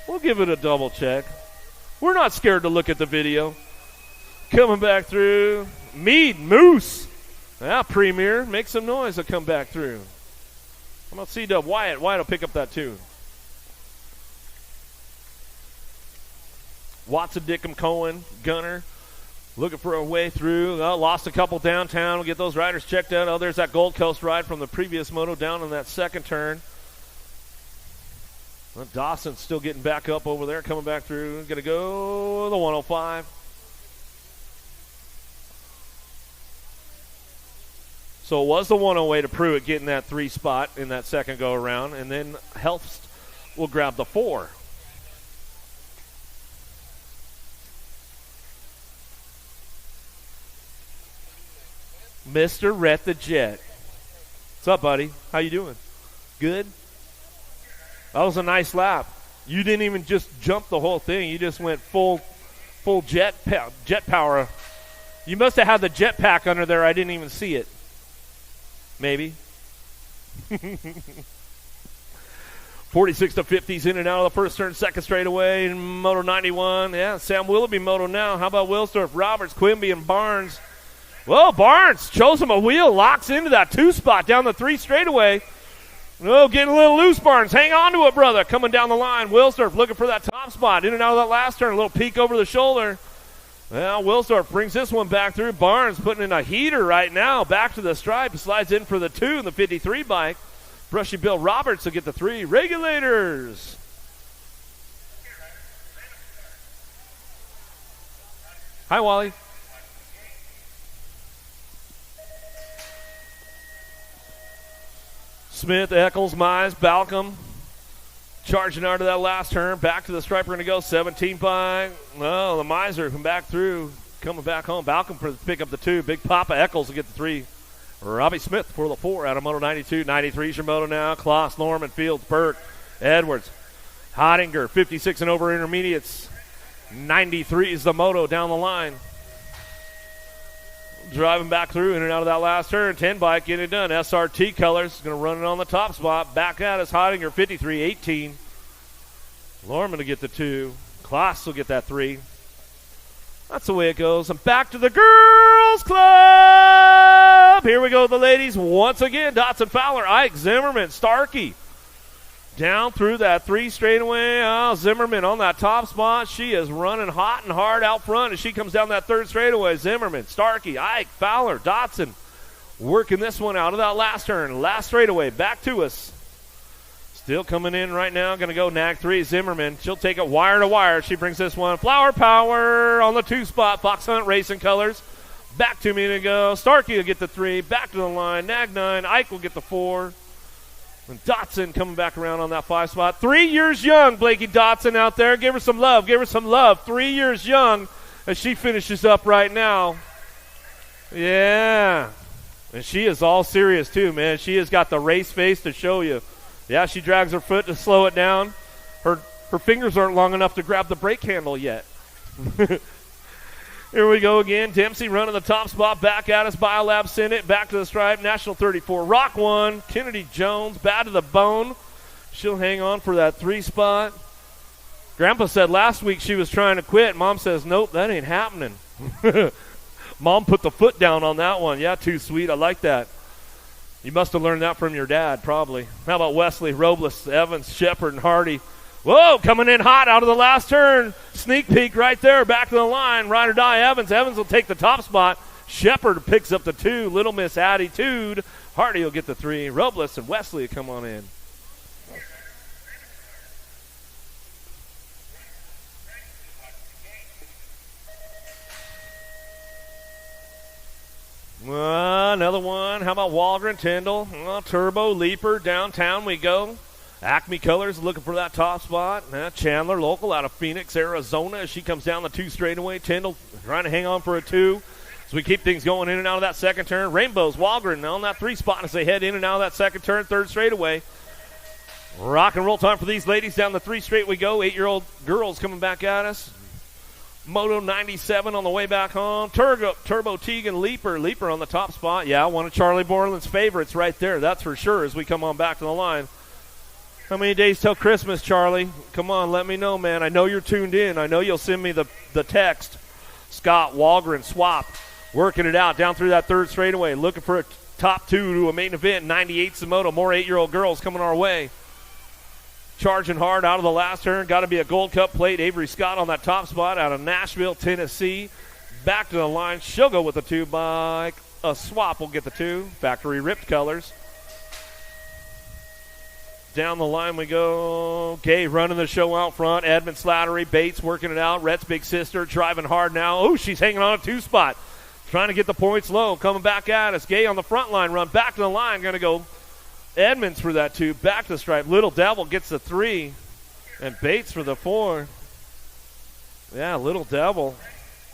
We'll give it a double check. We're not scared to look at the video. Coming back through. Mead, Moose. Now, Premier, make some noise to come back through. How about C-Dub Wyatt? Wyatt will pick up that 2. Watson, Dickham, Cohen, Gunner. Looking for a way through. Lost a couple downtown. We'll get those riders checked out. Oh, there's that Gold Coast ride from the previous moto down in that second turn. Well, Dawson's still getting back up over there, coming back through. Going to go the 105. So it was the 108 to Pruitt getting that 3 spot in that second go around. And then Helfst will grab the 4. Mr. Rhett the Jet. What's up, buddy? How you doing? Good? That was a nice lap. You didn't even just jump the whole thing. You just went full jet power. You must have had the jet pack under there. I didn't even see it. Maybe. 46 to 50s in and out of the first turn, second straightaway in Moto 91. Yeah, Sam Willoughby moto now. How about Wilsdorf, Roberts, Quimby, and Barnes? Well, Barnes chose him a wheel, locks into that 2 spot down the 3 straightaway. Oh, getting a little loose, Barnes. Hang on to it, brother. Coming down the line. Wilsdorf looking for that top spot. In and out of that last turn. A little peek over the shoulder. Well, Wilsdorf brings this one back through. Barnes putting in a heater right now. Back to the stripe. Slides in for the 2 in the 53 bike. Brushy Bill Roberts will get the 3. Regulators. Hi, Wally. Smith, Eccles, Mize, Balcom charging out of that last turn. Back to the stripe. We're going to go 17 by. Oh, the Miser come back through. Coming back home. Balcom for pick up the 2. Big Papa Eccles will get the 3. Robbie Smith for the 4 out of Moto 92. 93 is your moto now. Kloss, Norman, Fields, Burke, Edwards, Hottinger, 56 and over intermediates. 93 is the moto down the line. Driving back through in and out of that last turn. 10 bike getting it done. SRT colors. Going to run it on the top spot. Back at us. Hottinger 53-18. Lorman will get the 2. Kloss will get that 3. That's the way it goes. And back to the girls. Girls Club. Here we go, the ladies. Once again, Dotson, Fowler, Ike, Zimmerman, Starkey. Down through that 3 straightaway. Oh, Zimmerman on that top spot. She is running hot and hard out front as she comes down that 3rd straightaway. Zimmerman, Starkey, Ike, Fowler, Dotson working this one out of that last turn. Last straightaway, back to us. Still coming in right now. Going to go nag 3, Zimmerman. She'll take it wire to wire. She brings this one. Flower Power on the 2 spot. Fox Hunt Racing Colors. Back to me to go. Starkey will get the 3. Back to the line. Nag 9. Ike will get the 4. And Dotson coming back around on that 5 spot. 3 years young, Blakey Dotson out there. Give her some love. Give her some love. 3 years young as she finishes up right now. Yeah. And she is all serious too, man. She has got the race face to show you. Yeah, she drags her foot to slow it down. Her fingers aren't long enough to grab the brake handle yet. Here we go again. Dempsey running the top spot. Back at us. Biolab Senate. Back to the stripe. National 34. Rock 1. Kennedy Jones. Bad to the bone. She'll hang on for that 3 spot. Grandpa said last week she was trying to quit. Mom says, nope, that ain't happening. Mom put the foot down on that one. Yeah, too sweet. I like that. You must have learned that from your dad, probably. How about Wesley, Robles, Evans, Shepard, and Hardy? Whoa, coming in hot out of the last turn. Sneak peek right there, back to the line. Ride or die, Evans. Evans will take the top spot. Shepard picks up the 2. Little Miss Attitude. Hardy will get the 3. Robles and Wesley come on in. Another one. How about Waldron, Tyndall? Turbo, Leaper, downtown we go. Acme Colors looking for that top spot. Chandler, local out of Phoenix, Arizona, as she comes down the 2 straightaway. Tyndall trying to hang on for a 2. So we keep things going in and out of that 2nd turn. Rainbows, Waldron on that 3 spot as they head in and out of that 2nd turn, 3rd straightaway. Rock and roll time for these ladies. Down the 3 straight we go. 8-year-old girls coming back at us. Moto 97 on the way back home. Turbo Tegan Leaper on the top spot. Yeah, one of Charlie Borland's favorites right there. That's for sure as we come on back to the line. How many days till Christmas, Charlie? Come on, let me know, man. I know you're tuned in. I know you'll send me the text. Scott Walgren swap. Working it out down through that 3rd straightaway. Looking for a top 2 to a main event. 98 Samoto. More 8-year-old girls coming our way. Charging hard out of the last turn. Got to be a Gold Cup plate. Avery Scott on that top spot out of Nashville, Tennessee. Back to the line. She'll go with the 2 bike. A swap will get the 2. Factory ripped colors. Down the line we go. Gay running the show out front. Edmund Slattery. Bates working it out. Rhett's big sister driving hard now. Oh, she's hanging on a 2 spot. Trying to get the points low. Coming back at us. Gay on the front line. Run back to the line. Going to go Edmonds for that 2, back to the stripe. Little Devil gets the 3, and Bates for the 4. Yeah, Little Devil.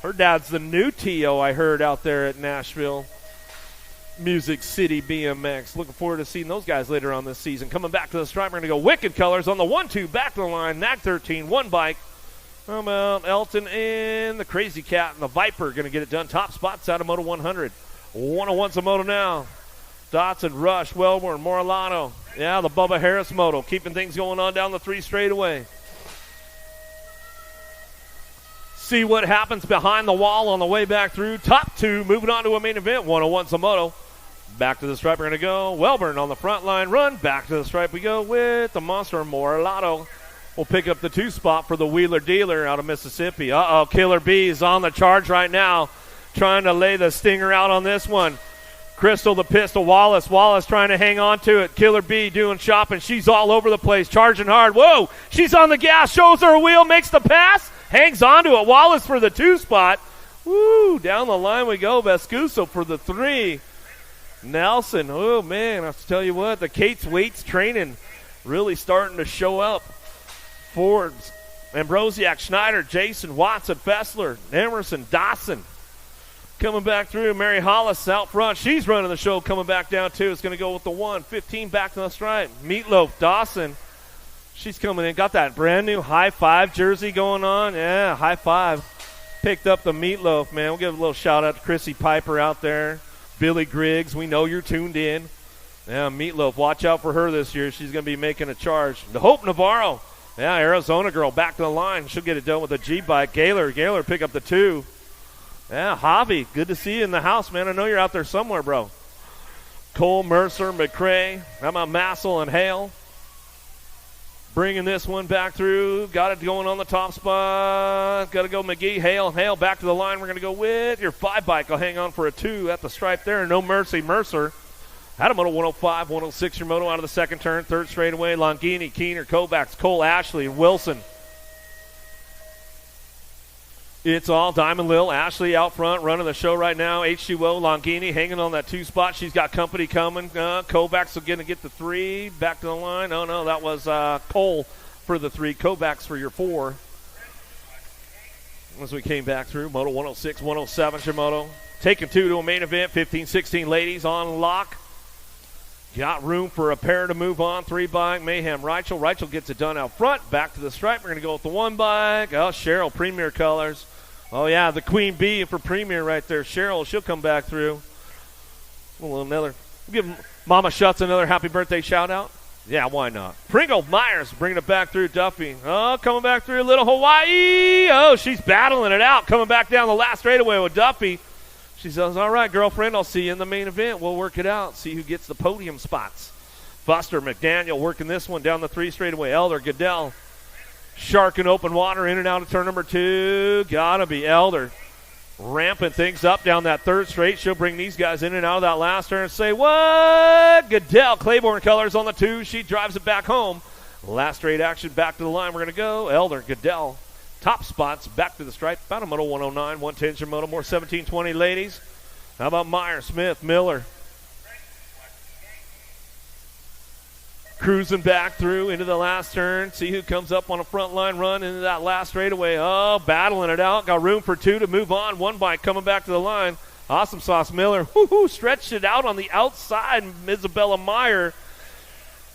Her dad's the new T.O. I heard out there at Nashville Music City BMX. Looking forward to seeing those guys later on this season. Coming back to the stripe, we're going to go Wicked Colors on the 1-2, back to the line. Nag 13, 1 bike. How about Elton and the Crazy Cat and the Viper going to get it done. Top spots out of Moto 100. 101's a Moto now. Dotson, Rush, Wellborn, Moralato. Yeah, the Bubba Harris moto. Keeping things going on down the 3 straightaway. See what happens behind the wall on the way back through. Top 2 moving on to a main event. 101 Samoto. Back to the stripe we're going to go. Wellborn on the front line run. Back to the stripe we go with the Monster Moralato. We'll pick up the 2 spot for the Wheeler Dealer out of Mississippi. Uh-oh, Killer B is on the charge right now. Trying to lay the stinger out on this one. Crystal the Pistol, Wallace trying to hang on to it. Killer B doing shopping. She's all over the place, charging hard. Whoa, she's on the gas, shows her a wheel, makes the pass, hangs on to it. Wallace for the 2 spot. Woo, down the line we go. Vescuso for the 3. Nelson, oh man, I have to tell you what, the Kate's weights training really starting to show up. Forbes, Ambrosiak, Schneider, Jason, Watson, Fessler, Emerson, Dawson. Coming back through, Mary Hollis out front. She's running the show, coming back down too. It's going to go with the 1. 15 back to the stripe. Meatloaf, Dawson. She's coming in. Got that brand new high 5 jersey going on. Yeah, high 5. Picked up the Meatloaf, man. We'll give a little shout out to Chrissy Piper out there. Billy Griggs, we know you're tuned in. Yeah, Meatloaf, watch out for her this year. She's going to be making a charge. The Hope Navarro. Yeah, Arizona girl back to the line. She'll get it done with a G-bike. Gaylor pick up the 2. Yeah, Javi, good to see you in the house, man. I know you're out there somewhere, bro. Cole, Mercer, McCrae. How about Massel and Hale? Bringing this one back through. Got it going on the top spot. Got to go McGee. Hale back to the line. We're going to go with your 5 bike. I'll hang on for a 2 at the stripe there. No mercy, Mercer. Had a moto 105, 106 your moto out of the second turn. Third straightaway. Longini, Keener, Kovacs, Cole, Ashley, and Wilson. It's all Diamond Lil. Ashley out front running the show right now. H2O, Longini hanging on that 2 spot. She's got company coming. Kovacs are going to get the 3. Back to the line. Oh, no, that was Cole for the 3. Kovacs for your 4. As we came back through, Moto 106, 107 your moto. Taking 2 to a main event. 15, 16 ladies on lock. Got room for a pair to move on. 3 bike, Mayhem, Rachel. Rachel gets it done out front. Back to the stripe. We're going to go with the 1 bike. Oh, Cheryl, Premier Colors. Oh, yeah, the Queen Bee for Premier right there. Cheryl, she'll come back through. We'll give Mama Schutz another happy birthday shout-out. Yeah, why not? Pringle Myers bringing it back through. Duffy. Oh, coming back through. Little Hawaii. Oh, she's battling it out. Coming back down the last straightaway with Duffy. She says, all right, girlfriend, I'll see you in the main event. We'll work it out. See who gets the podium spots. Foster, McDaniel working this one down the 3 straightaway. Elder, Goodell. Shark in open water, in and out of turn number 2. Gotta be Elder. Ramping things up down that 3rd straight. She'll bring these guys in and out of that last turn and say, what? Goodell, Claiborne Colors on the 2. She drives it back home. Last straight action, back to the line. We're going to go. Elder, Goodell. Top spots, back to the stripe. About a moto 109, 110 your moto. More 17-20 ladies. How about Meyer, Smith, Miller? Cruising back through into the last turn. See who comes up on a front line run into that last straightaway. Oh, battling it out. Got room for 2 to move on. 1 bike coming back to the line. Awesome Sauce Miller. Woo-hoo, stretched it out on the outside. Isabella Meyer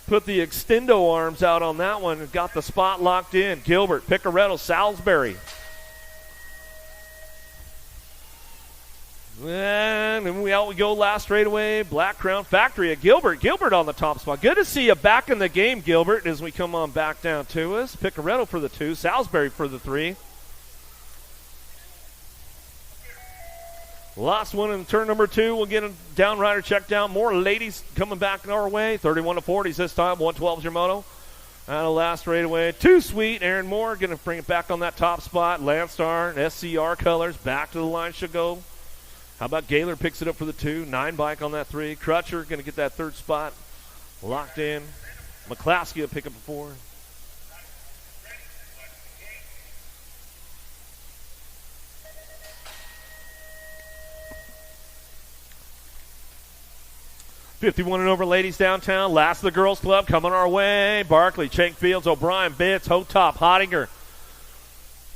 put the extendo arms out on that one and got the spot locked in. Gilbert, Picaretto, Salisbury. And we out we go last straightaway. Black Crown Factory at Gilbert. Gilbert on the top spot. Good to see you back in the game, Gilbert, as we come on back down to us. Picaretto for the 2. Salisbury for the 3. Last one in turn number 2. We'll get a down rider check down. More ladies coming back our way. 31 to 40s this time. 112's your moto. Out of last straightaway. Too sweet. Aaron Moore going to bring it back on that top spot. Landstar and SCR Colors. Back to the line should go. How about Gaylor picks it up for the 2. 9 bike on that 3. Crutcher going to get that 3rd spot locked in. McClaskey will pick up a 4. $51 and over ladies downtown. Last of the girls club coming our way. Barkley, Chank Fields, O'Brien, Bitts, Hotop, Hottinger.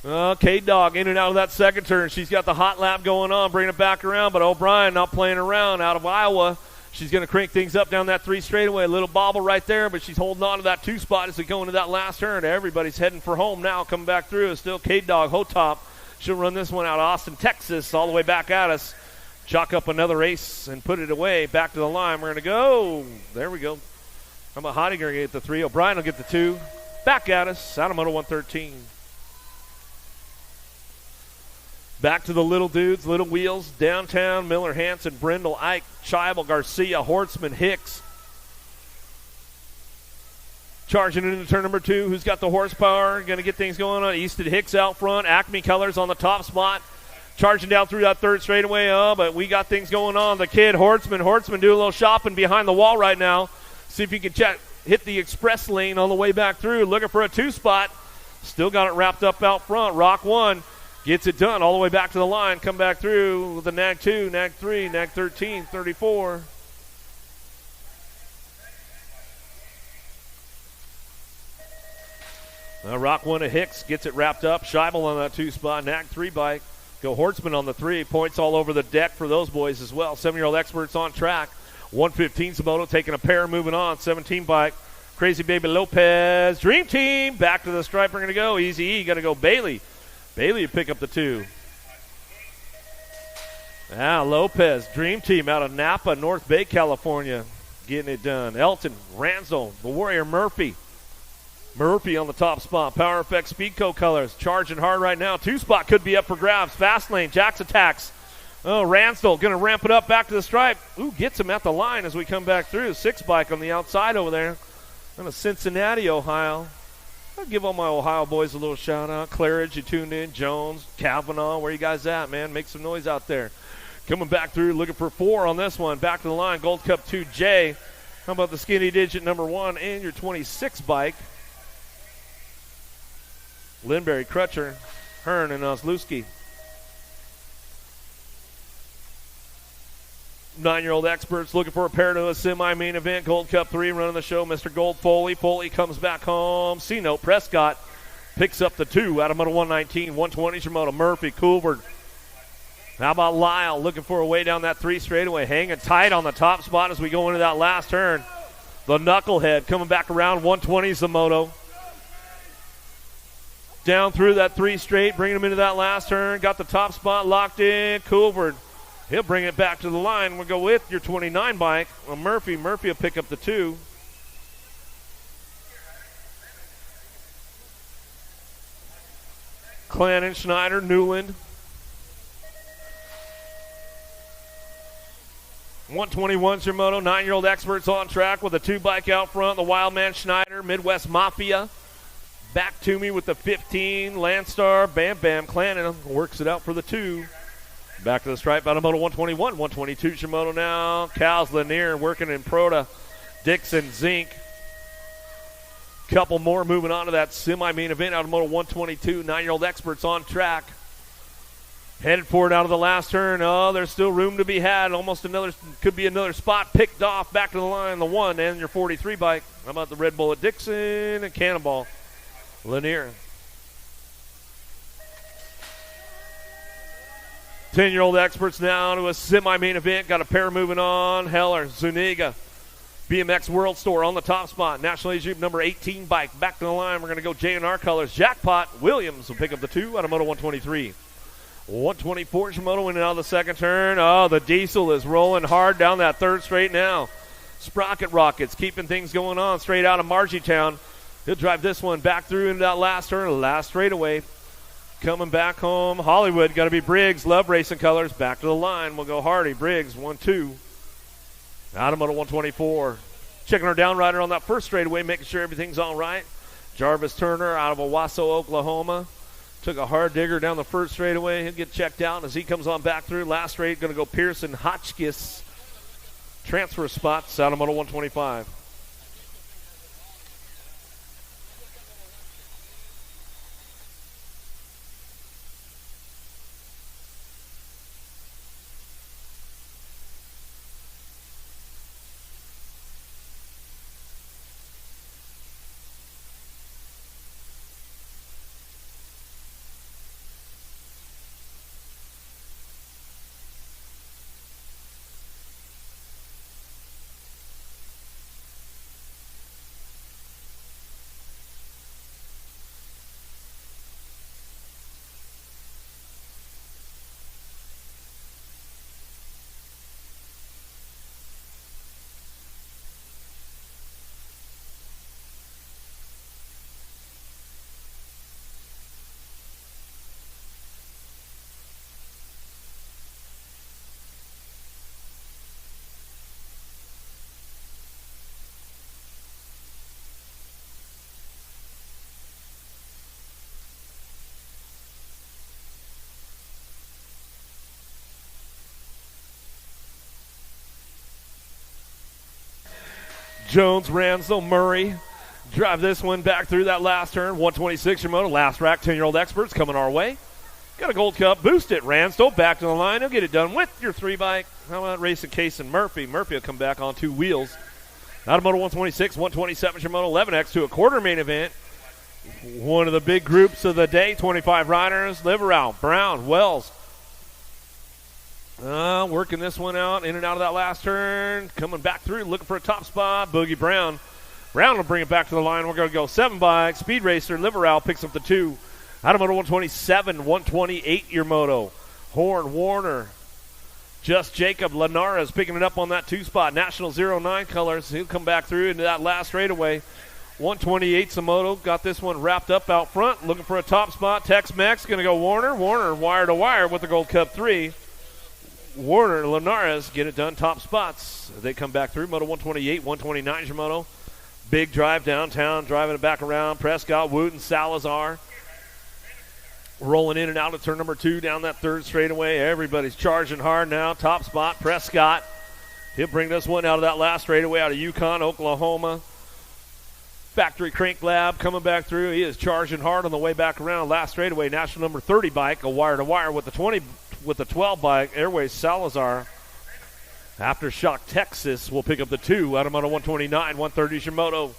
K-Dog in and out of that second turn. She's got the hot lap going on, bringing it back around, but O'Brien not playing around out of Iowa. She's going to crank things up down that 3 straightaway. A little bobble right there, but she's holding on to that 2 spot as we go into that last turn. Everybody's heading for home now. Coming back through is still K-Dog, Hotop. She'll run this one out of Austin, Texas, all the way back at us. Chalk up another ace and put it away. Back to the line. We're going to go. There we go. How about Hottinger get the 3? O'Brien will get the 2. Back at us. Out of moto 113. Back to the little dudes, little wheels, downtown, Miller, Hanson, Brindle, Ike, Scheibel, Garcia, Hortzman, Hicks. Charging into turn number 2, who's got the horsepower, going to get things going on. Easton Hicks out front, Acme Colors on the top spot. Charging down through that 3rd straightaway, but we got things going on. The kid, Hortzman doing a little shopping behind the wall right now. See if he can hit the express lane on the way back through. Looking for a 2 spot. Still got it wrapped up out front. Rock 1. Gets it done all the way back to the line. Come back through with the Nag 2, Nag 3, Nag 13, 34. Rock 1 to Hicks. Gets it wrapped up. Scheibel on that 2 spot. Nag 3 bike. Go Hortzman on the 3. Points all over the deck for those boys as well. 7-year-old experts on track. 115 Saboto taking a pair, moving on. 17 bike. Crazy Baby Lopez. Dream Team. Back to the stripe. We're going to go. Easy E. Got to go Bailey. Bailey pick up the 2. Lopez, Dream Team out of Napa, North Bay, California, getting it done. Elton, Ranzo, the Warrior Murphy. Murphy on the top spot. Power Effect Speedco colors. Charging hard right now. 2-spot could be up for grabs. Fast lane. Jax attacks. Oh, Ransdell going to ramp it up back to the stripe. Ooh, gets him at the line as we come back through. 6 bike on the outside over there. On Cincinnati, Ohio. I'll give all my Ohio boys a little shout out. Claridge, you tuned in. Jones, Kavanaugh, where you guys at, man? Make some noise out there. Coming back through, looking for 4 on this one. Back to the line. Gold Cup 2J. How about the skinny digit number 1 and your 26 bike? Lindberry, Crutcher, Hearn, and Oslewski. 9-year-old experts looking for a pair to a semi-main event. Gold Cup 3 running the show, Mr. Gold Foley. Foley comes back home. C-Note, Prescott picks up the 2 out of Moto 119. 120 is your Moto. Murphy, Coolford. How about Lyle looking for a way down that 3 straightaway. Hanging tight on the top spot as we go into that last turn. The Knucklehead coming back around. 120 is the Moto. Down through that 3 straight, bringing him into that last turn. Got the top spot locked in. Coolford. He'll bring it back to the line. We'll go with your 29 bike. Well, Murphy will pick up the 2. Clannon, Schneider, Newland. 121's your Moto. 9-year-old experts on track with a 2 bike out front. The Wildman Schneider, Midwest Mafia. Back to me with the 15. Landstar, Bam Bam. Clannon works it out for the 2. Back to the stripe out of Moto 121. 122's your Moto now. Cows, Lanier working in Proda. Dixon, Zink. Couple more moving on to that semi-main event out of Moto 122. 9-year-old experts on track. Headed for it out of the last turn. Oh, there's still room to be had. Almost another, could be another spot picked off. Back to the line, the 1 and your 43 bike. How about the Red Bull at Dixon and Cannonball? Lanier. 10-year-old experts now to a semi-main event. Got a pair moving on. Heller, Zuniga. BMX World Store on the top spot. National Age Group number 18 bike. Back to the line. We're going to go J&R colors. Jackpot Williams will pick up the 2 out of Moto 123. 124 is your Moto winning out of the second turn. Oh, the Diesel is rolling hard down that 3rd straight now. Sprocket Rockets keeping things going on straight out of Margietown. He'll drive this one back through into that last turn, last straightaway. Coming back home, Hollywood, got to be Briggs, Love Racing colors. Back to the line, we'll go Hardy, Briggs, 1-2. Out of Moto 124. Checking our downrider on that first straightaway, making sure everything's all right. Jarvis Turner out of Owasso, Oklahoma. Took a hard digger down the first straightaway. He'll get checked out as he comes on back through. Last straight, going to go Pearson, Hotchkiss. Transfer spots out of Moto 125. Jones, Ransel, Murray drive this one back through that last turn. 126 your Moto, last rack, 10-year-old experts coming our way. Got a Gold Cup, boost it. Ransdell back to the line. He'll get it done with your 3 bike. How about racing Case and Murphy? Murphy will come back on 2 wheels. Out of Moto 126, 127 your Moto 11X to a quarter main event. One of the big groups of the day, 25 riders. Liverall, Brown, Wells. Working this one out, in and out of that last turn. Coming back through, looking for a top spot. Boogie Brown. Brown will bring it back to the line. We're going to go 7 bikes. Speed Racer, Liverall picks up the 2. Out of Moto 127, 128 your Moto. Horn, Warner. Just Jacob Linares picking it up on that 2 spot. National 09 colors. He'll come back through into that last straightaway. 128 Samoto got this one wrapped up out front, looking for a top spot. Tex-Mex going to go Warner. Warner wire to wire with the Gold Cup 3. Warner, Linares get it done, top spots. They come back through. Moto 128, 129 Shimoto. Big drive downtown, driving it back around. Prescott, Wooten, Salazar. Rolling in and out of turn number 2 down that third straightaway. Everybody's charging hard now. Top spot, Prescott. He'll bring this one out of that last straightaway out of Yukon, Oklahoma. Factory Crank Lab coming back through. He is charging hard on the way back around. Last straightaway, national number 30 bike, a wire-to-wire with the 12 bike, Airways Salazar. Aftershock Texas will pick up the 2 out of Moto 129, 130 Shimoto.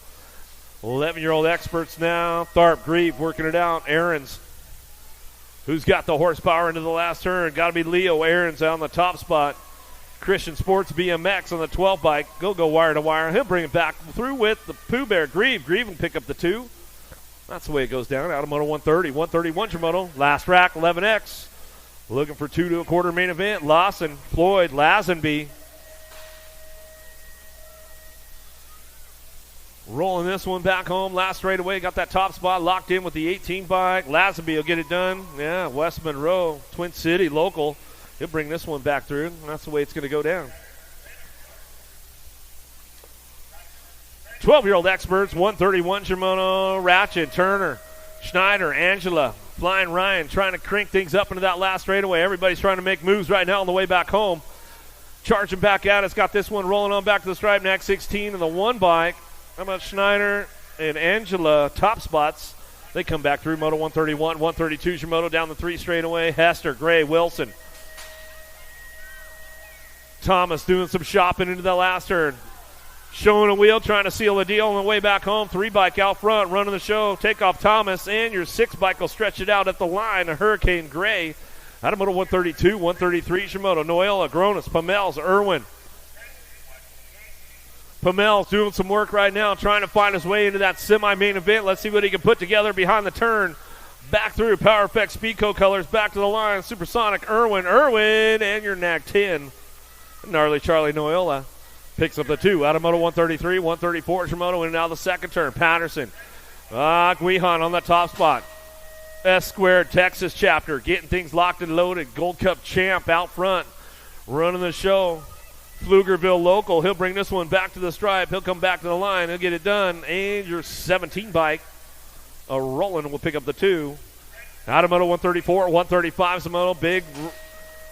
11-year-old experts now. Tharp, Grieve working it out. Aarons, who's got the horsepower into the last turn? Got to be Leo Aarons on the top spot. Christian Sports BMX on the 12 bike. Go wire to wire. He'll bring it back through with the Pooh Bear. Grieve will pick up the 2. That's the way it goes down. Out of Moto 130. 131 Shimoto. Last rack, 11X. Looking for 2 2/4 main event. Lawson, Floyd, Lazenby. Rolling this one back home. Last straightaway. Got that top spot locked in with the 18 bike. Lazenby will get it done. Yeah, West Monroe, Twin City, local. He'll bring this one back through. That's the way it's going to go down. 12-year-old experts, 131 Shimono, Ratchet, Turner, Schneider, Angela, Flying Ryan, trying to crank things up into that last straightaway. Everybody's trying to make moves right now on the way back home. Charging back out. It's got this one rolling on back to the stripe. Next 16 and the 1 bike. How about Schneider and Angela, top spots? They come back through. Moto 131, 132 Shimoto down the 3 straightaway. Hester, Gray, Wilson. Thomas doing some shopping into the last turn. Showing a wheel, trying to seal the deal on the way back home. 3 bike out front, running the show. Take off Thomas, and your 6 bike will stretch it out at the line. A Hurricane Gray. Out of Moto 132, 133 Shimoto. Noela, Gronis, Pamels, Irwin. Pamels doing some work right now, trying to find his way into that semi-main event. Let's see what he can put together behind the turn. Back through, Power Effects, Speedco colors, back to the line. Supersonic, Irwin, and your NAC 10. Gnarly Charlie Noyola picks up the 2 out of Moto 133, 134 Shimoto in and out of the second turn. Patterson, Guihan on the top spot. S Squared Texas chapter getting things locked and loaded. Gold Cup champ out front running the show. Pflugerville local. He'll bring this one back to the stripe. He'll come back to the line. He'll get it done. And your 17 bike, a Roland, will pick up the 2. Out of Moto 134, 135 Shimoto. Big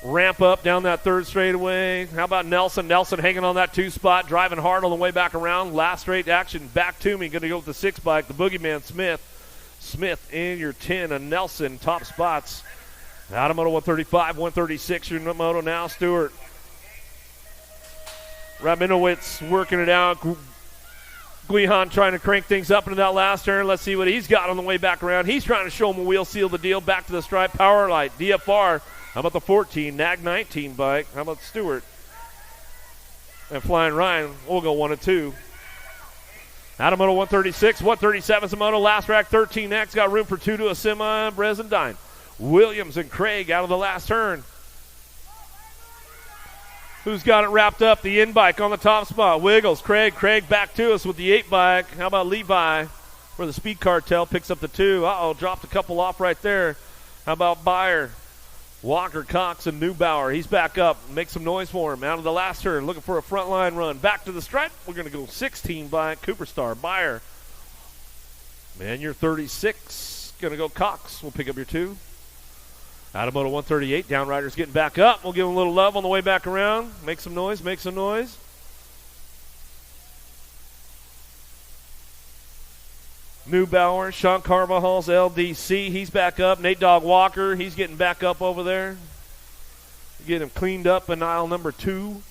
ramp up down that third straightaway. How about Nelson? Nelson hanging on that 2 spot, driving hard on the way back around. Last straight action back to me. Going to go with the 6 bike, the Boogeyman Smith. Smith in your 10, and Nelson top spots. Out of Moto 135, 136 your Moto now. Stewart. Rabinowitz working it out. Guihan trying to crank things up into that last turn. Let's see what he's got on the way back around. He's trying to show him a wheel, seal the deal. Back to the stripe. Power Light, DFR. How about the 14, NAG 19 bike? How about Stewart? And Flying Ryan, we'll go 1 and 2. Out of Moto 136, 137 Shimoto. Last rack, 13X. Got room for 2 to a semi. Bresendine. Williams and Craig out of the last turn. Who's got it wrapped up? The in-bike on the top spot. Wiggles, Craig back to us with the 8 bike. How about Levi, where the Speed Cartel picks up the 2. Dropped a couple off right there. How about Byer? Walker, Cox, and Neubauer. He's back up. Make some noise for him. Out of the last turn, looking for a front line run. Back to the stripe. We're going to go 16 by Cooper Star. Byer. Man, you're 36. Going to go Cox. We'll pick up your 2. Out of Moto 138. Downriders getting back up. We'll give him a little love on the way back around. Make some noise. Make some noise. Neubauer, Sean Carvajal's LDC, he's back up. Nate Dogg Walker, he's getting back up over there. Get him cleaned up in aisle number 2.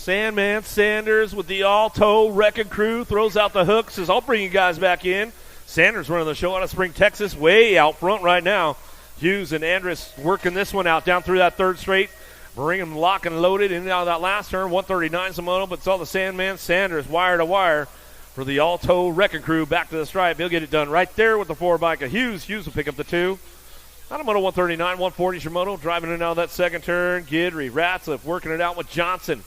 Sandman Sanders with the all-toe wrecking crew throws out the hook, says, I'll bring you guys back in. Sanders running the show out of Spring, Texas, way out front right now. Hughes and Andrus working this one out down through that third straight. Bring them lock and loaded in and out of that last turn. 139 Samono, but it's all the Sandman Sanders wire to wire for the all-toe wrecking crew back to the stripe. He'll get it done right there with the 4-bike of Hughes. Hughes will pick up the 2. Automoto 139, 140 Shimono driving in out of that second turn. Guidry, Ratzliff working it out with Johnson.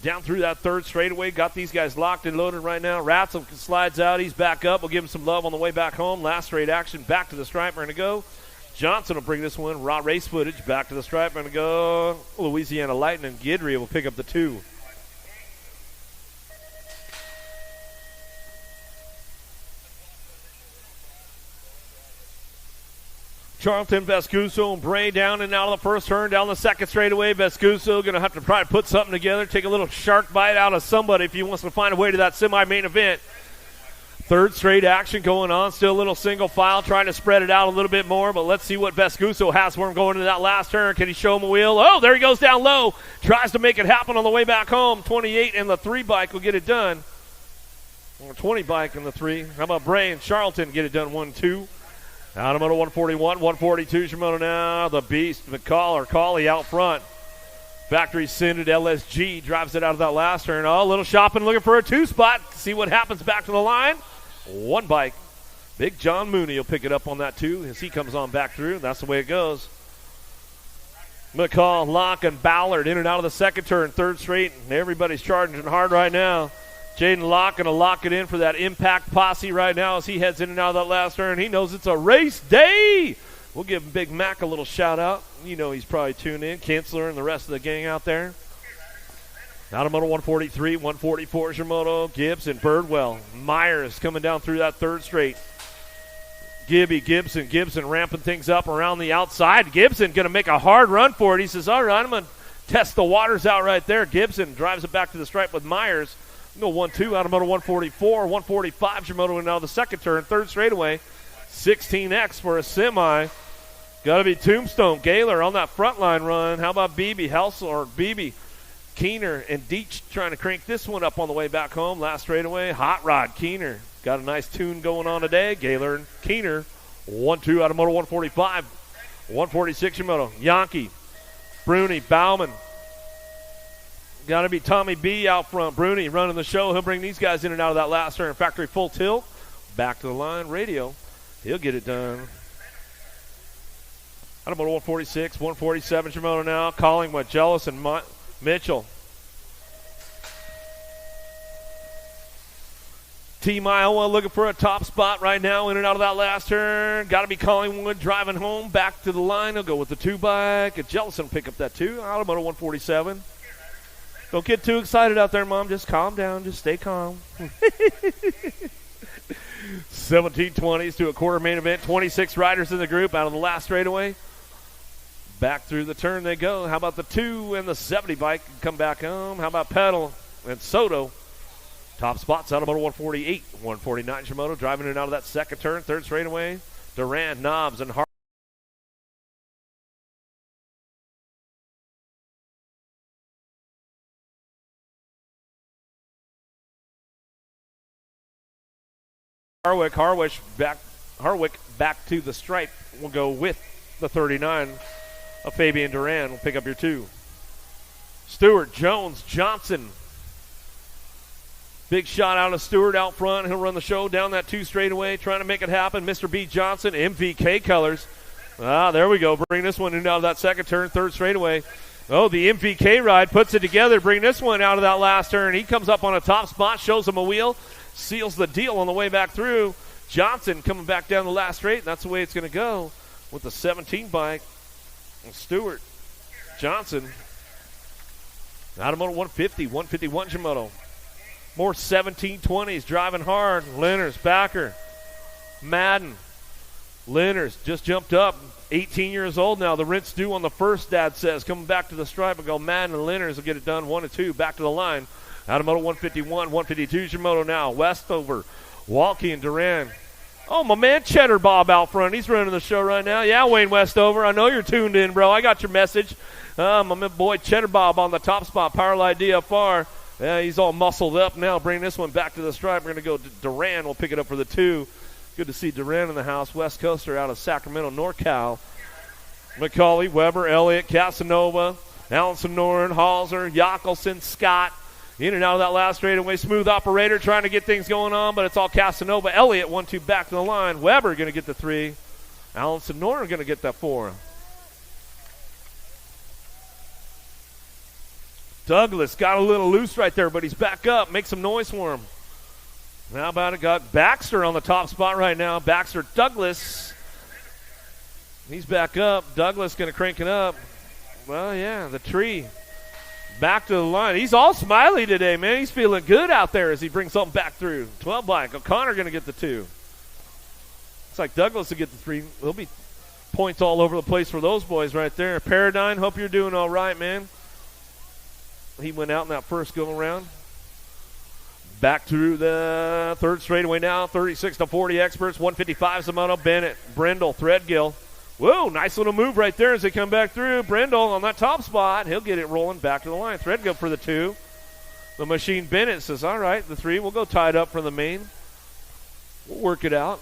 Down through that third straightaway. Got these guys locked and loaded right now. Ratzliff slides out. He's back up. We'll give him some love on the way back home. Last straight action. Back to the stripe. We're going to go. Johnson will bring this one. Raw race footage. Back to the stripe. We're going to go. Louisiana Lightning. Guidry will pick up the 2. Charlton, Vescuso, and Bray down and out of the first turn, down the second straightaway. Vescuso going to have to probably put something together, take a little shark bite out of somebody if he wants to find a way to that semi-main event. Third straight action going on, still a little single file, trying to spread it out a little bit more, but let's see what Vescuso has for him going into that last turn. Can he show him a wheel? Oh, there he goes down low. Tries to make it happen on the way back home. 28 and the 3-bike will get it done. Or 20 bike and the 3. How about Bray and Charlton get it done 1-2? Automoto 141, 142 Shimono now. The Beast, McCall, Cawley out front. Factory Sinded LSG drives it out of that last turn. Oh, a little shopping, looking for a 2-spot. See what happens back to the line. 1 bike. Big John Mooney will pick it up on that 2 as he comes on back through. That's the way it goes. McCall, Locke, and Ballard in and out of the second turn. Third straight. Everybody's charging hard right now. Jaden Locke going to lock it in for that impact posse right now as he heads in and out of that last turn. He knows it's a race day. We'll give Big Mac a little shout out. You know he's probably tuned in. Kinsler and the rest of the gang out there. Automoto 143, 144 Shimono, Gibbs and Birdwell. Myers coming down through that third straight. Gibson ramping things up around the outside. Gibson going to make a hard run for it. He says, all right, I'm going to test the waters out right there. Gibson drives it back to the stripe with Myers. Go 1-2, Automoto 144, 145 Shimono and now the second turn, third straightaway. 16X for a semi. Got to be Tombstone. Gaylor on that front line run. How about Beebe, Keener, and Deach trying to crank this one up on the way back home. Last straightaway, Hot Rod, Keener. Got a nice tune going on today. Gaylor and Keener. 1-2, Automoto 145, 146 Shimono. Yankee, Bruni, Bauman. Got to be Tommy B out front. Bruni running the show. He'll bring these guys in and out of that last turn. Factory full tilt. Back to the line. Radio. He'll get it done. Automoto 146, 147 Shimono now. Collingwood, Jealous, and Mitchell. Team Iowa looking for a top spot right now in and out of that last turn. Got to be Collingwood driving home. Back to the line. He'll go with the 2-bike. And Jellison will pick up that 2. Automoto 147. Don't get too excited out there, Mom. Just calm down. Just stay calm. 1720s to a quarter main event. 26 riders in the group out of the last straightaway. Back through the turn they go. How about the 2 and the 70 bike come back home? How about Pedal and Soto? Top spots, Automoto 148, 149 Shimono driving in and out of that second turn. Third straightaway. Durant, Knobs, and Harwick back to the stripe. We'll go with the 39 of Fabian Duran. We'll pick up your 2. Stewart, Jones, Johnson. Big shot out of Stewart out front. He'll run the show down that 2 straightaway, trying to make it happen. Mr. B. Johnson, MVK colors. There we go. Bring this one in out of that second turn, third straightaway. Oh, the MVK ride puts it together. Bring this one out of that last turn. He comes up on a top spot, shows him a wheel. Seals the deal on the way back through. Johnson coming back down the last straight, and that's the way it's going to go with the 17 bike. And Stewart, Johnson, Automoto 150, 151 Shimono. More 1720s driving hard. Lenners, Backer, Madden. Lenners just jumped up, 18 years old now. The rent's due on the first, Dad says. Coming back to the stripe and go Madden and Lenners will get it done 1-2. Back to the line. Automoto 151, 152 Shimono now. Westover, Walkie and Duran. Oh, my man Cheddar Bob out front. He's running the show right now. Yeah, Wayne Westover. I know you're tuned in, bro. I got your message. My boy Cheddar Bob on the top spot. Powerline DFR. Yeah, he's all muscled up now. Bring this one back to the stripe. We're going to go to Duran. We'll pick it up for the 2. Good to see Duran in the house. West Coaster out of Sacramento, NorCal. McCauley, Weber, Elliott, Casanova, Allison Noren, Halser, Jockelson, Scott. In and out of that last straightaway. Smooth operator trying to get things going on, but it's all Casanova. Elliott, 1-2 back to the line. Weber going to get the 3. Allison Noren going to get that 4. Douglas got a little loose right there, but he's back up. Make some noise for him. How about it? Got Baxter on the top spot right now. Baxter, Douglas. He's back up. Douglas going to crank it up. Well, yeah, the tree. Back to the line. He's all smiley today, man. He's feeling good out there as he brings something back through. 12 bike. O'Connor going to get the 2. It's like Douglas will get the 3. There'll be points all over the place for those boys right there. Paradigm, hope you're doing all right, man. He went out in that first go-around. Back through the third straightaway now. 36-40 experts. 155 Zamono, Bennett, Brendel, Threadgill. Whoa, nice little move right there as they come back through. Brendel on that top spot. He'll get it rolling back to the line. Threadgill for the 2. The machine Bennett says, all right, the 3. We'll go tied up for the main. We'll work it out.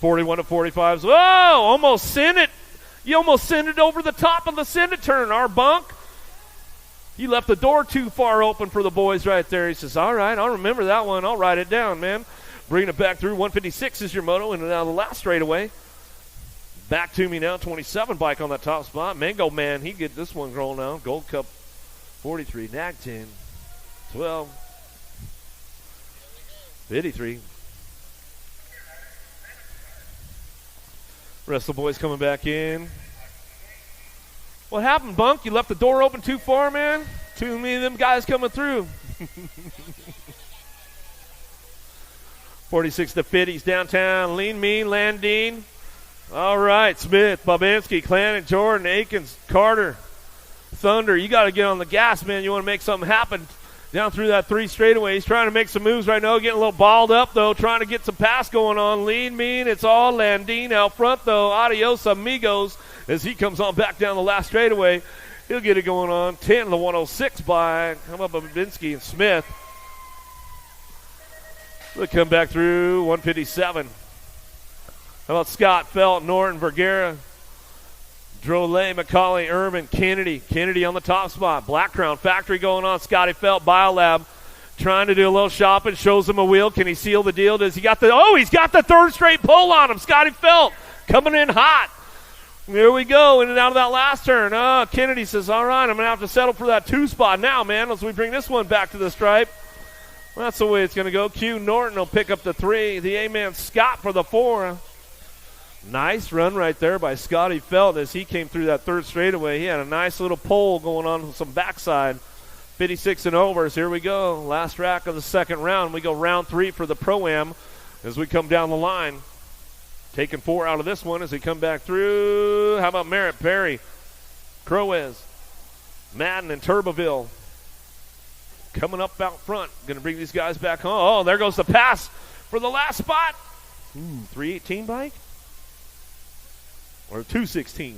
41-45. Whoa, almost sent it. You almost sent it over the top of the send it turn, our bunk. You left the door too far open for the boys right there. He says, all right, I'll remember that one. I'll write it down, man. Bringing it back through. 156 is your moto, and now the last straightaway. Back to me now, 27 bike on that top spot. Mango Man, he get this one rolling now. Gold Cup 43, Nag 10, 12, 53. Rest of the boys coming back in. What happened, Bunk? You left the door open too far, man? Too many of them guys coming through. 46 to 50s downtown. Lean Mean, Landine. All right, Smith, Bobinsky, Clannon, Jordan, Akins, Carter, Thunder. You got to get on the gas, man. You want to make something happen down through that 3 straightaway. He's trying to make some moves right now, getting a little balled up, though, trying to get some pass going on. Lean, Mean, it's all Landine out front, though. Adios, amigos, as he comes on back down the last straightaway. He'll get it going on. 10 to the 106 by, how about Bobinsky and Smith? They'll come back through 157. How about Scott, Felt, Norton, Vergara, Drolet, McCauley, Irvin, Kennedy. Kennedy on the top spot. Black Crown Factory going on. Scotty Felt, Biolab, trying to do a little shopping. Shows him a wheel. Can he seal the deal? Does he got the? Oh, he's got the 3rd straight pull on him. Scotty Felt coming in hot. Here we go, in and out of that last turn. Kennedy says, all right, I'm going to have to settle for that 2 spot now, man, as we bring this one back to the stripe. Well, that's the way it's going to go. Q Norton will pick up the 3. The A-man Scott for the 4. Nice run right there by Scotty Felt as he came through that 3rd straightaway. He had a nice little pole going on with some backside. 56 and overs. Here we go. Last rack of the 2nd round. We go round 3 for the Pro-Am as we come down the line. Taking 4 out of this one as we come back through. How about Merritt, Perry, Crowez, Madden, and Turboville coming up out front. Going to bring these guys back home. Oh, there goes the pass for the last spot. 318 bike? Or 216.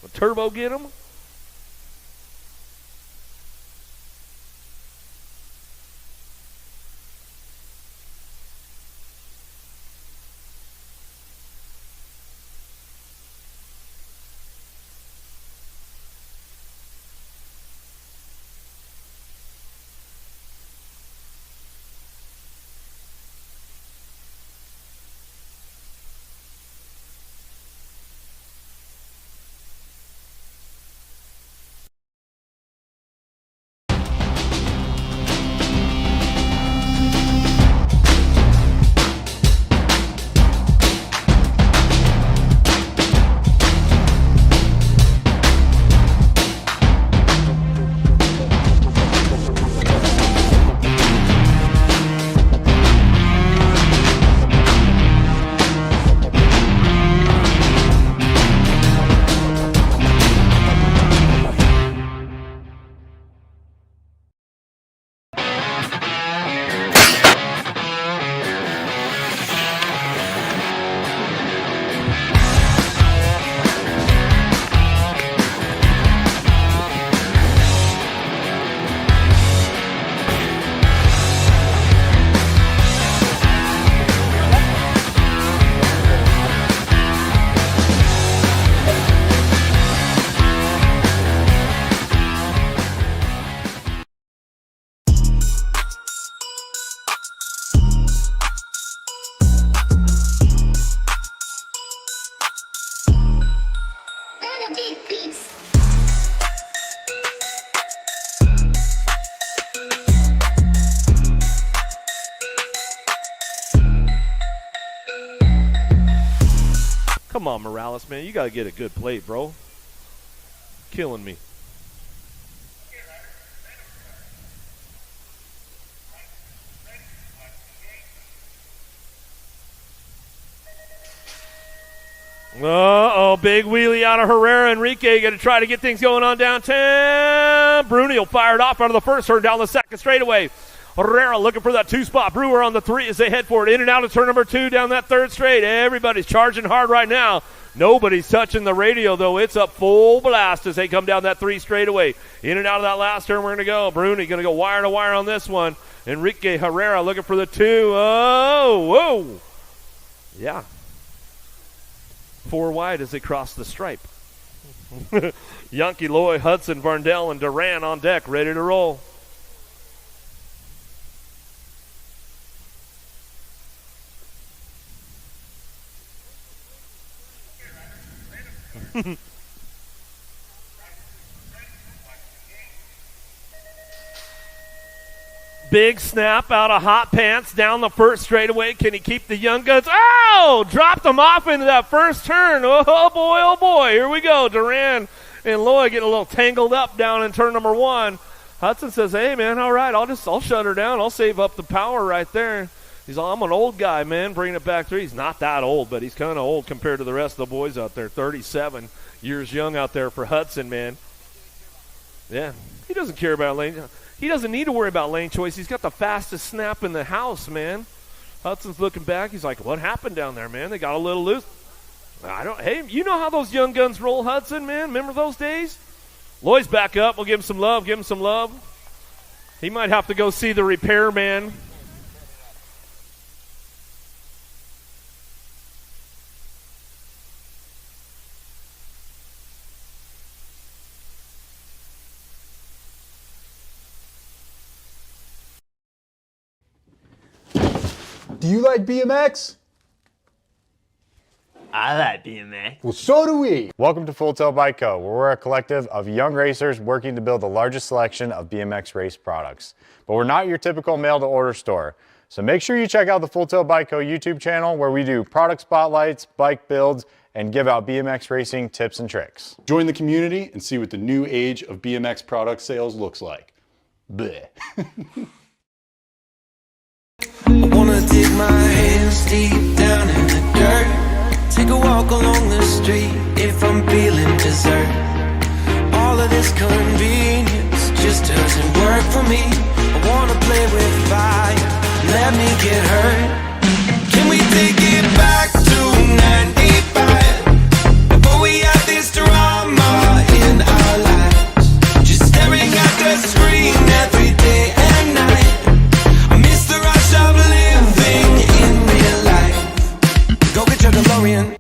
Will Turbo get him? Come on, Morales, man. You got to get a good plate, bro. Killing me. Uh-oh, big wheelie out of Herrera. Enrique going to try to get things going on downtown. Brunel fired off out of the first turn down the second straightaway. Herrera looking for that two-spot. Brewer on the three as they head for it. In and out of turn number 2 down that third straight. Everybody's charging hard right now. Nobody's touching the radio, though. It's up full blast as they come down that 3 straightaway. In and out of that last turn, we're going to go. Bruni going to go wire to wire on this one. Enrique Herrera looking for the 2. Oh, whoa. Yeah. 4 wide as they cross the stripe. Yankee, Loy, Hudson, Varndell, and Duran on deck, ready to roll. Big snap out of hot pants down the first straightaway. Can he keep the young guns? Oh, dropped them off into that first turn. Oh boy, here we go. Duran and Loy getting a little tangled up down in turn number 1. Hudson says, hey man, all right, I'll shut her down. I'll save up the power right there. He's all, I'm an old guy, man, bringing it back through. He's not that old, but he's kind of old compared to the rest of the boys out there. 37 years young out there for Hudson, man. Yeah, he doesn't care about lane. He doesn't need to worry about lane choice. He's got the fastest snap in the house, man. Hudson's looking back. He's like, what happened down there, man? They got a little loose. Hey, you know how those young guns roll, Hudson, man? Remember those days? Loy's back up. We'll give him some love. He might have to go see the repairman. Do you like BMX? I like BMX. Well, so do we. Welcome to Full Tilt Bike Co., where we're a collective of young racers working to build the largest selection of BMX race products. But we're not your typical mail-to-order store. So make sure you check out the Full Tilt Bike Co. YouTube channel, where we do product spotlights, bike builds, and give out BMX racing tips and tricks. Join the community and see what the new age of BMX product sales looks like. Bleh. I wanna dig my hands deep down in the dirt. Take a walk along the street if I'm feeling dessert. All of this convenience just doesn't work for me. I wanna play with fire, let me get hurt. Can we take it back to 95? Before we had this drama in our lives, just staring at the screen every day and night. I miss the rush of living in real life. Go get your DeLorean.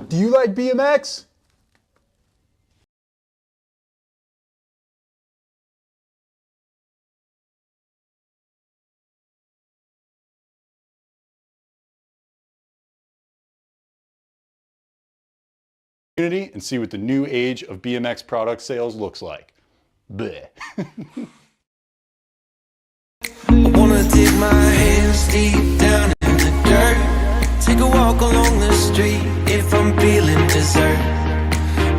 Do you like BMX? And see what the new age of BMX product sales looks like. Bleh. I wanna dig my hands deep down in the dirt. Take a walk along the street if I'm feeling dessert.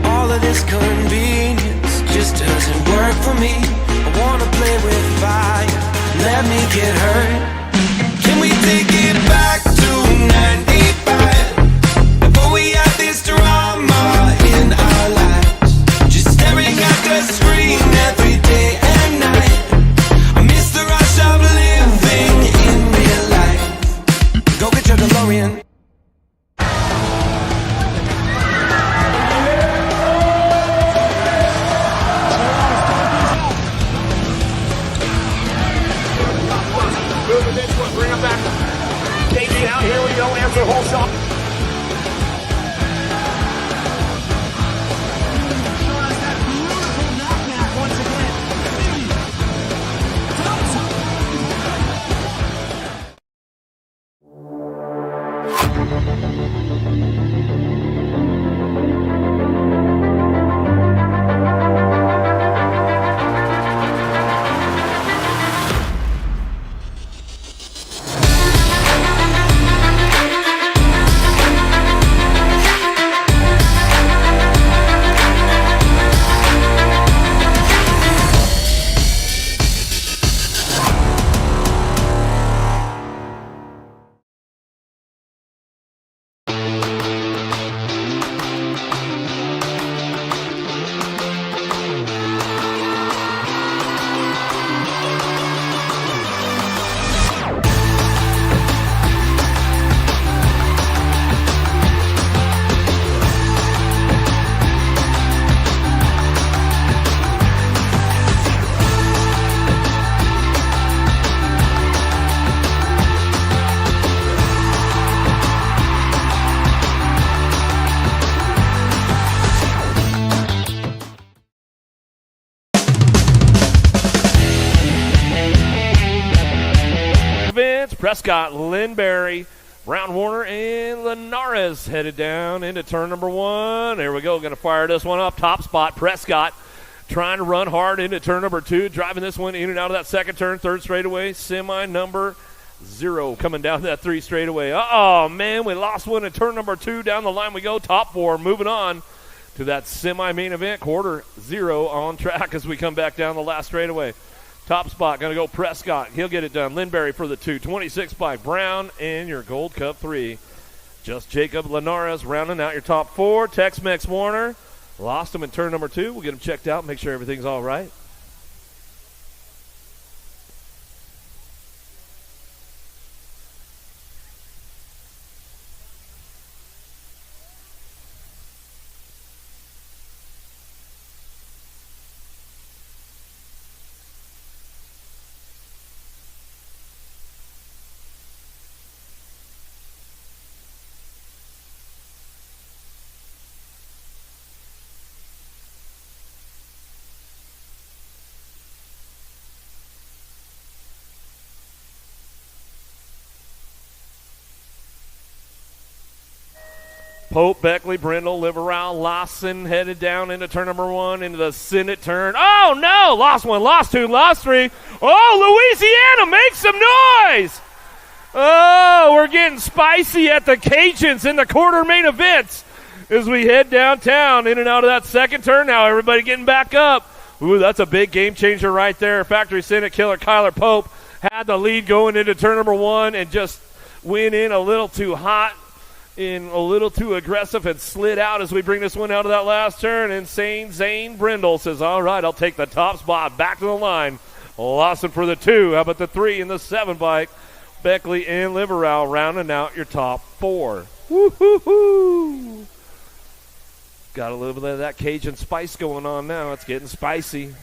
All of this convenience just doesn't work for me. I wanna play with fire, let me get hurt. Can we take it back to 95? Before we had this drama in our lives, just staring at the screen every day and night. I miss the rush of living in real life. Go get your DeLorean. Bring him back. Davey out here, we don't answer the whole shot. Prescott, Linberry, Brown Warner, and Linares headed down into turn number one. There we go. Going to fire this one up. Top spot. Prescott trying to run hard into turn number two. Driving this one in and out of that second turn. Third straightaway. Semi number 0 coming down that 3 straightaway. Oh, man. We lost one in turn number 2. Down the line we go. Top 4. Moving on to that semi-main event. Quarter 0 on track as we come back down the last straightaway. Top spot, going to go Prescott. He'll get it done. Linberry for the 2. 26 by Brown in your Gold Cup 3. Just Jacob Linares rounding out your top 4. Tex-Mex Warner. Lost him in turn number 2. We'll get him checked out, make sure everything's all right. Pope, Beckley, Brindle, Liverall, Lawson headed down into turn number 1, into the Senate turn. Oh, no! Lost 1, lost 2, lost 3. Oh, Louisiana, make some noise! Oh, we're getting spicy at the Cajuns in the quarter main events. as we head downtown, in and out of that second turn now. Everybody getting back up. Ooh, that's a big game changer right there. Factory Senate killer Kyler Pope had the lead going into turn number 1 and just went in a little too hot and a little too aggressive and slid out as we bring this one out of that last turn. Insane Zane Brindle says, all right, I'll take the top spot. Back to the line. Lawson for the 2. How about the 3 and the 7 bike? Beckley and Liverell rounding out your top 4. Woo-hoo-hoo! Got a little bit of that Cajun spice going on now. It's getting spicy.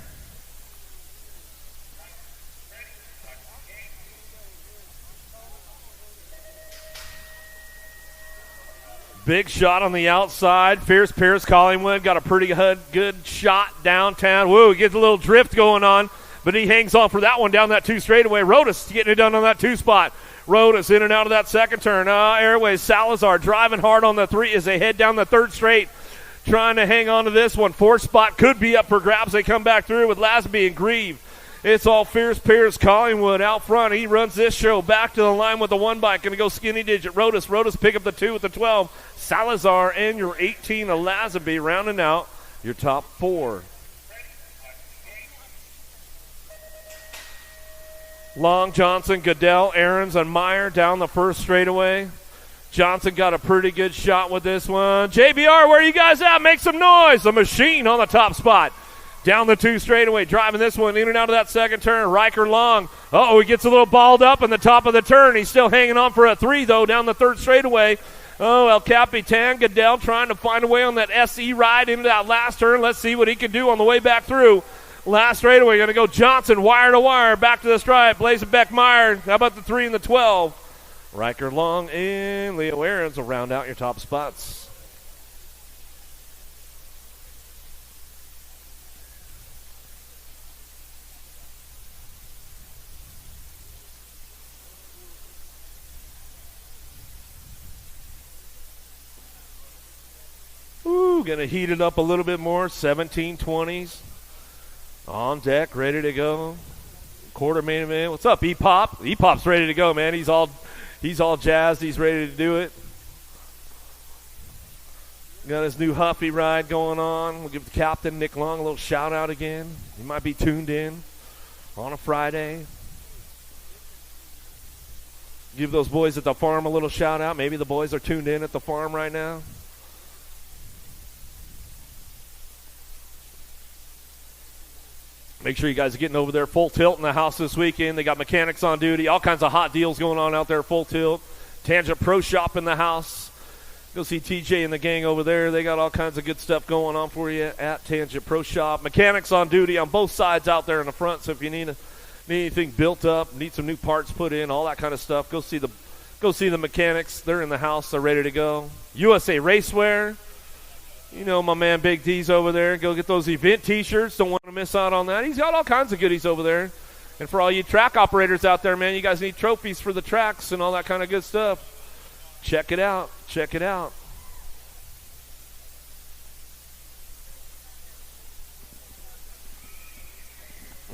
Big shot on the outside. Fierce Pierce Collingwood got a pretty good shot downtown. Whoa, he gets a little drift going on, but he hangs on for that one down that 2 straightaway. Rodas getting it done on that 2 spot. Rodas in and out of that second turn. Airways Salazar driving hard on the 3 as they head down the 3rd straight. Trying to hang on to this one. 4th spot could be up for grabs. They come back through with Lasby and Grieve. It's all Fierce Pierce Collingwood out front. He runs this show back to the line with the 1 bike. Going to go skinny digit. Rodas pick up the 2 with the 12. Salazar and your 18 Lasby rounding out your top 4. Long, Johnson, Goodell, Aarons, and Meyer down the 1st straightaway. Johnson got a pretty good shot with this one. JBR, where are you guys at? Make some noise. The Machine on the top spot. Down the 2 straightaway, driving this one in and out of that second turn. Riker Long. He gets a little balled up in the top of the turn. He's still hanging on for a 3, though, down the 3rd straightaway. El Capitan Goodell trying to find a way on that SE ride into that last turn. Let's see what he can do on the way back through. Last straightaway, going to go Johnson, wire to wire, back to the stripe. Blazenbeck Meyer. How about the 3 and the 12? Riker Long and Leo Aarons will round out your top spots. Ooh, going to heat it up a little bit more. 1720s on deck, ready to go. Quarter main event. What's up, E-Pop? E-Pop's ready to go, man. He's all jazzed. He's ready to do it. Got his new Huffy ride going on. We'll give the captain, Nick Long, a little shout-out again. He might be tuned in on a Friday. Give those boys at the farm a little shout-out. Maybe the boys are tuned in at the farm right now. Make sure you guys are getting over there. Full Tilt in the house this weekend. They got mechanics on duty. All kinds of hot deals going on out there. Full Tilt. Tangent Pro Shop in the house. Go see TJ and the gang over there. They got all kinds of good stuff going on for you at Tangent Pro Shop. Mechanics on duty on both sides out there in the front. So if you need anything built up, need some new parts put in, all that kind of stuff, go see the mechanics. They're in the house. They're ready to go. USA Racewear. You know my man Big D's over there. Go get those event T-shirts. Don't want to miss out on that. He's got all kinds of goodies over there. And for all you track operators out there, man, you guys need trophies for the tracks and all that kind of good stuff. Check it out. Check it out.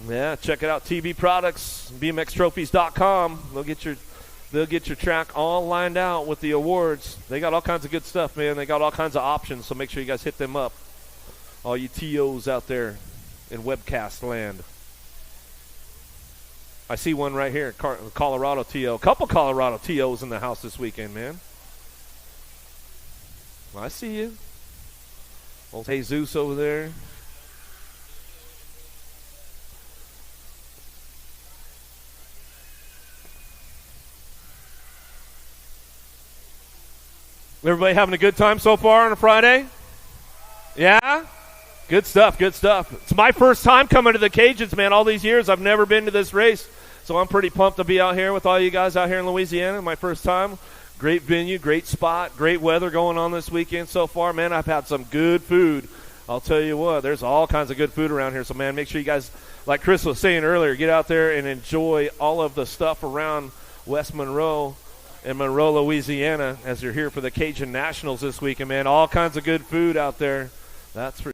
Yeah, check it out. TB Products, BMXTrophies.com. They'll get your track all lined out with the awards. They got all kinds of good stuff, man. They got all kinds of options, so make sure you guys hit them up. All you TOs out there in webcast land. I see one right here, Colorado TO. A couple Colorado TOs in the house this weekend, man. I see you. Old Jesus over there. Everybody having a good time so far on a Friday? Yeah? Good stuff, good stuff. It's my first time coming to the Cajuns, man. All these years, I've never been to this race. So I'm pretty pumped to be out here with all you guys out here in Louisiana. My first time. Great venue, great spot, great weather going on this weekend so far. Man, I've had some good food. I'll tell you what, there's all kinds of good food around here. So, man, make sure you guys, like Chris was saying earlier, get out there and enjoy all of the stuff around West Monroe in Monroe, Louisiana, as you're here for the Cajun Nationals this weekend, man. All kinds of good food out there. That's for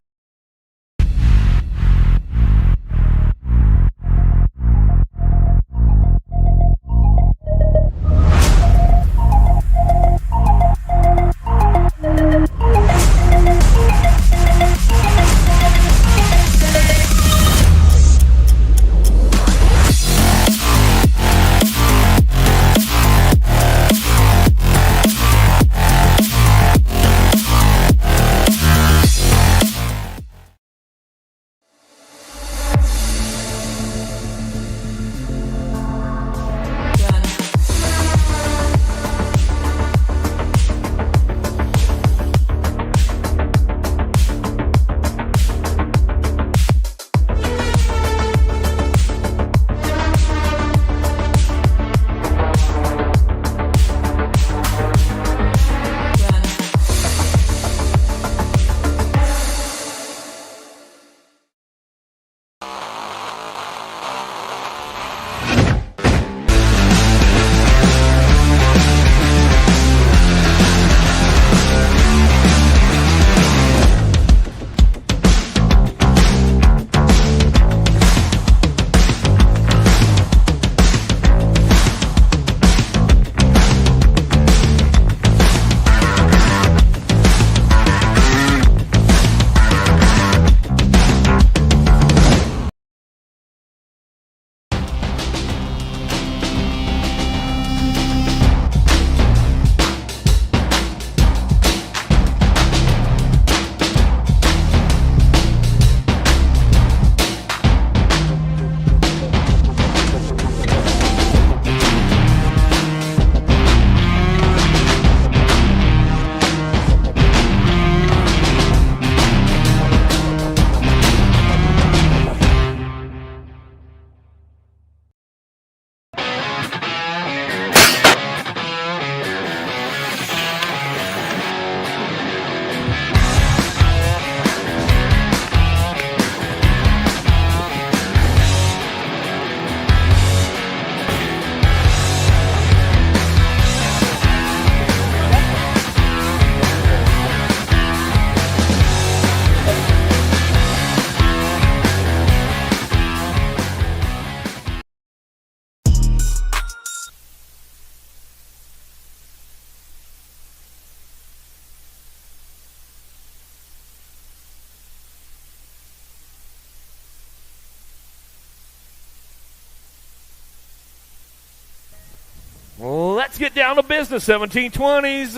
get down to business. 1720s,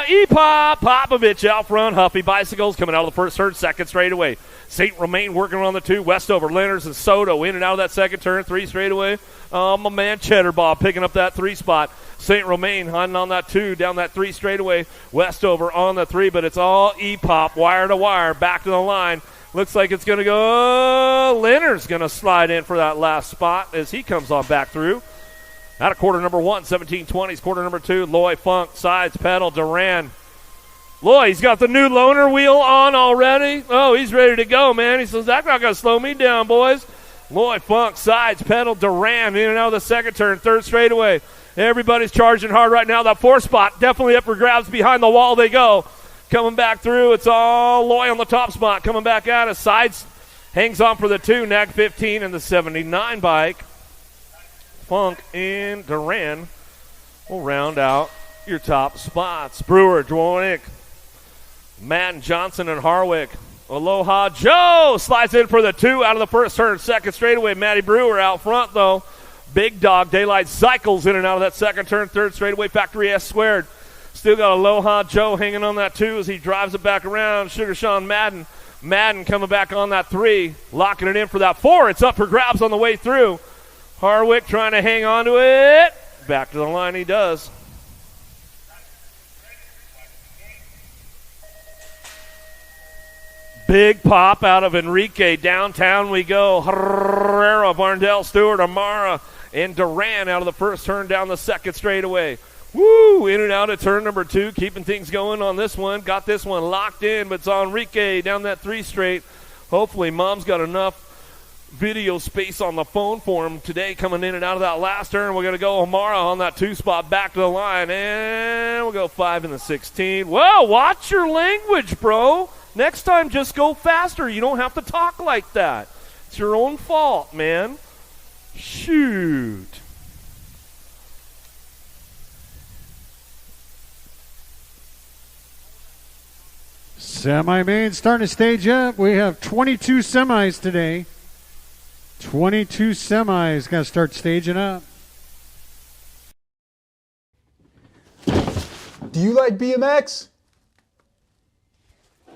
E-Pop, Popovich out front. Huffy Bicycles coming out of the first turn, second straightaway. St. Romain working on the 2. Westover, Leonards, and Soto in and out of that second turn, 3 straightaway. My man Cheddar Bob picking up that 3 spot. St. Romain hunting on that 2, down that 3 straightaway. Westover on the 3, but it's all E-Pop, wire to wire, back to the line. Looks like it's going to go. Leonard's going to slide in for that last spot as he comes on back through. Out of quarter number 1, 1720s. Quarter number 2, Loy Funk, sides pedal, Duran. Loy, he's got the new loaner wheel on already. Oh, he's ready to go, man. He says, that's not going to slow me down, boys. Loy Funk, sides pedal, Duran in and out of the second turn, third straightaway. Everybody's charging hard right now. That 4 spot definitely up for grabs. Behind the wall they go. Coming back through, it's all Loy on the top spot. Coming back out of sides, hangs on for the 2, Nag 15 and the 79 bike. Funk and Duran will round out your top spots. Brewer, Dwornik, Madden, Johnson, and Harwick. Aloha Joe slides in for the 2 out of the first turn, second straightaway. Matty Brewer out front, though. Big Dog Daylight cycles in and out of that second turn, third straightaway. Factory S squared. Still got Aloha Joe hanging on that 2 as he drives it back around. Sugar Sean Madden. Madden coming back on that 3, locking it in for that 4. It's up for grabs on the way through. Harwick trying to hang on to it. Back to the line he does. Big pop out of Enrique. Downtown we go. Herrera, Varndell, Stewart, Amara, and Duran out of the first turn down the second straightaway. Woo! In and out of turn number 2, keeping things going on this one. Got this one locked in, but it's Enrique down that 3 straight. Hopefully Mom's got enough video space on the phone for him today coming in and out of that last turn. We're going to go Amara on that 2 spot back to the line, and we'll go 5 in the 16. Whoa, watch your language, bro. Next time, just go faster. You don't have to talk like that. It's your own fault, man. Shoot. Semi-main starting to stage up. We have 22 semis today. 22 semis. Got to start staging up. Do you like BMX?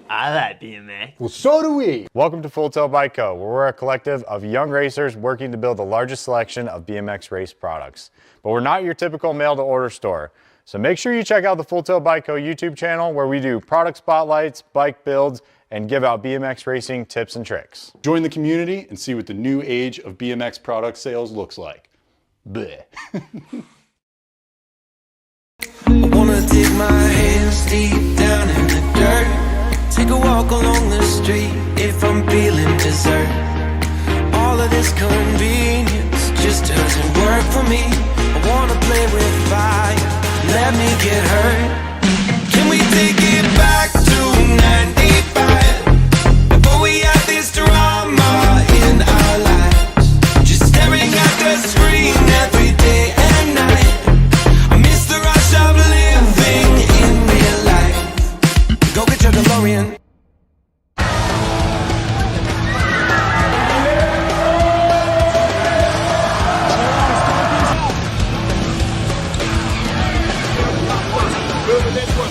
I like BMX. Well, so do we. Welcome to Full Tilt Bike Co., where we're a collective of young racers working to build the largest selection of BMX race products. But we're not your typical mail-to-order store. So make sure you check out the Full Tilt Bike Co. YouTube channel, where we do product spotlights, bike builds, and give out BMX racing tips and tricks. Join the community and see what the new age of BMX product sales looks like. Bleh. I wanna dig my hands deep down in the dirt. Take a walk along the street if I'm feeling dessert. All of this convenience just doesn't work for me. I wanna play with fire, let me get hurt. Can we take it back to 95? Before we had this drama in our lives, just staring at the screen every day and night. I miss the rush of living in real life. Go get your DeLorean.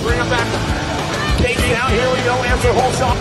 Bring him back. KG out, here we go, answer whole shot.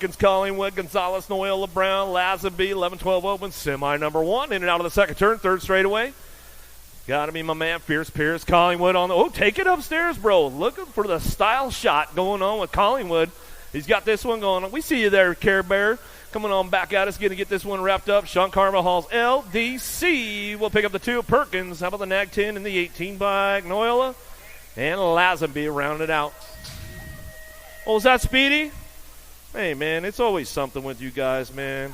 Perkins, Collingwood, Gonzalez, Noel, Brown, Lazenby, 11-12 open, semi number 1, in and out of the second turn, third straightaway. Got to be my man, Fierce Pierce, Collingwood on the, oh, take it upstairs, bro. Looking for the style shot going on with Collingwood. He's got this one going on. We see you there, Care Bear. Coming on back at us, going to get this one wrapped up. Sean Carvajal's LDC will pick up the 2 of Perkins. How about the Nag 10 and the 18 by Noela? And Lazenby rounded out. Oh, is that Speedy? Hey, man, it's always something with you guys, man.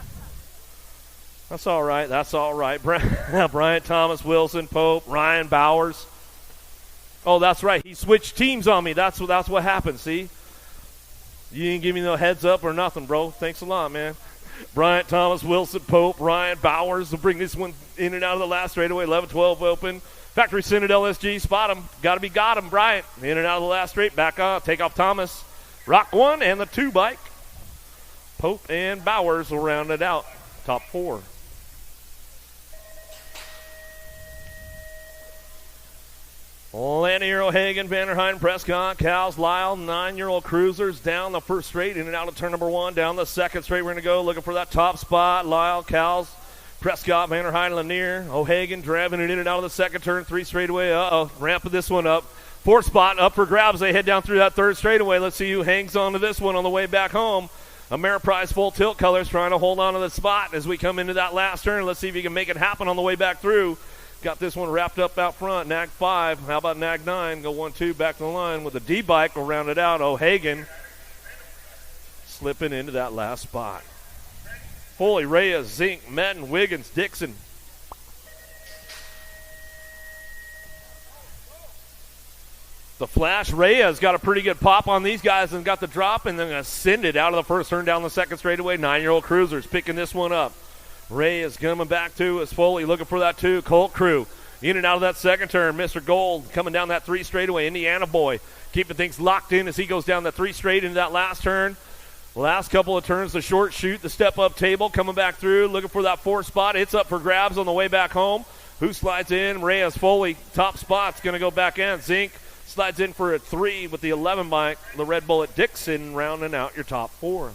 That's all right. That's all right. Bryant Thomas, Wilson, Pope, Ryan Bowers. Oh, that's right. He switched teams on me. That's what happened, see? You didn't give me no heads up or nothing, bro. Thanks a lot, man. Bryant Thomas, Wilson, Pope, Ryan Bowers will bring this one in and out of the last straightaway. 11-12 open. Factory Synod LSG, spot him. Got him, Bryant. In and out of the last straight. Back on. Take off Thomas. Rock 1 and the 2 bike. Pope and Bowers will round it out. Top 4. Lanier, O'Hagan, Vanderheiden, Prescott, Cows, Lyle, 9-year-old cruisers down the first straight, in and out of turn number 1, down the second straight. We're going to go looking for that top spot. Lyle, Cows, Prescott, Vanderheiden, Lanier, O'Hagan driving it in and out of the second turn, 3 straightaway. Ramping this one up. 4th spot up for grabs. They head down through that 3rd straightaway. Let's see who hangs on to this one on the way back home. Ameriprise full tilt colors trying to hold on to the spot as we come into that last turn. Let's see if you can make it happen on the way back through. Got this one wrapped up out front. Nag 5. How about Nag 9? Go 1-2 back to the line with the D-bike. Will round it out. O'Hagan slipping into that last spot. Foley, Reyes, Zink, Madden, Wiggins, Dixon. The Flash, Reyes got a pretty good pop on these guys and got the drop and then ascended out of the first turn down the second straightaway. 9-year-old cruisers picking this one up. Reyes coming back to us. Foley looking for that 2. Colt Crew in and out of that second turn. Mr. Gold coming down that 3 straightaway. Indiana boy keeping things locked in as he goes down that 3 straight into that last turn. Last couple of turns, the short shoot, the step-up table coming back through, looking for that 4th spot. It's up for grabs on the way back home. Who slides in? Reyes, Foley, top spot's going to go back in. Zink slides in for a 3 with the 11 bike. The Red Bullet Dixon rounding out your top 4.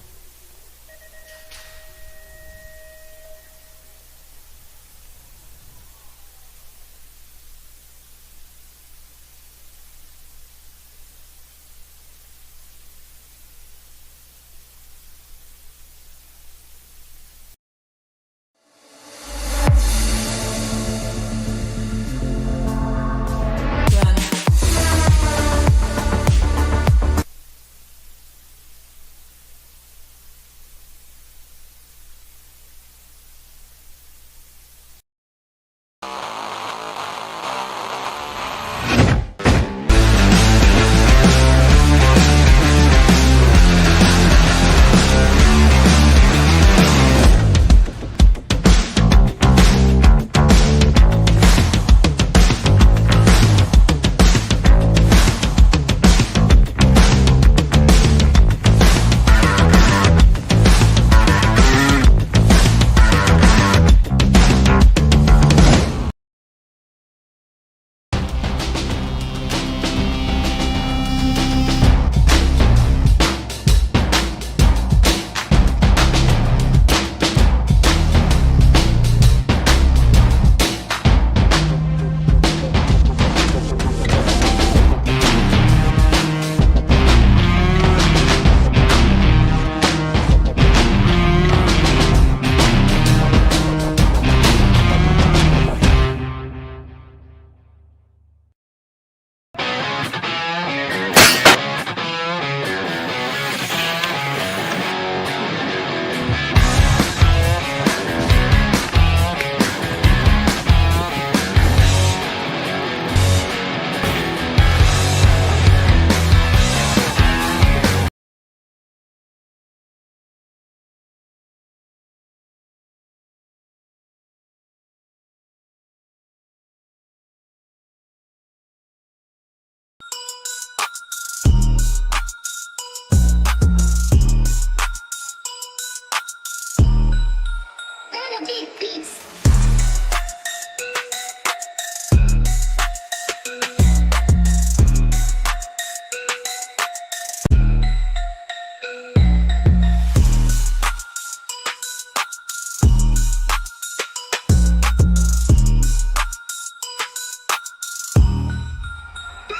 Do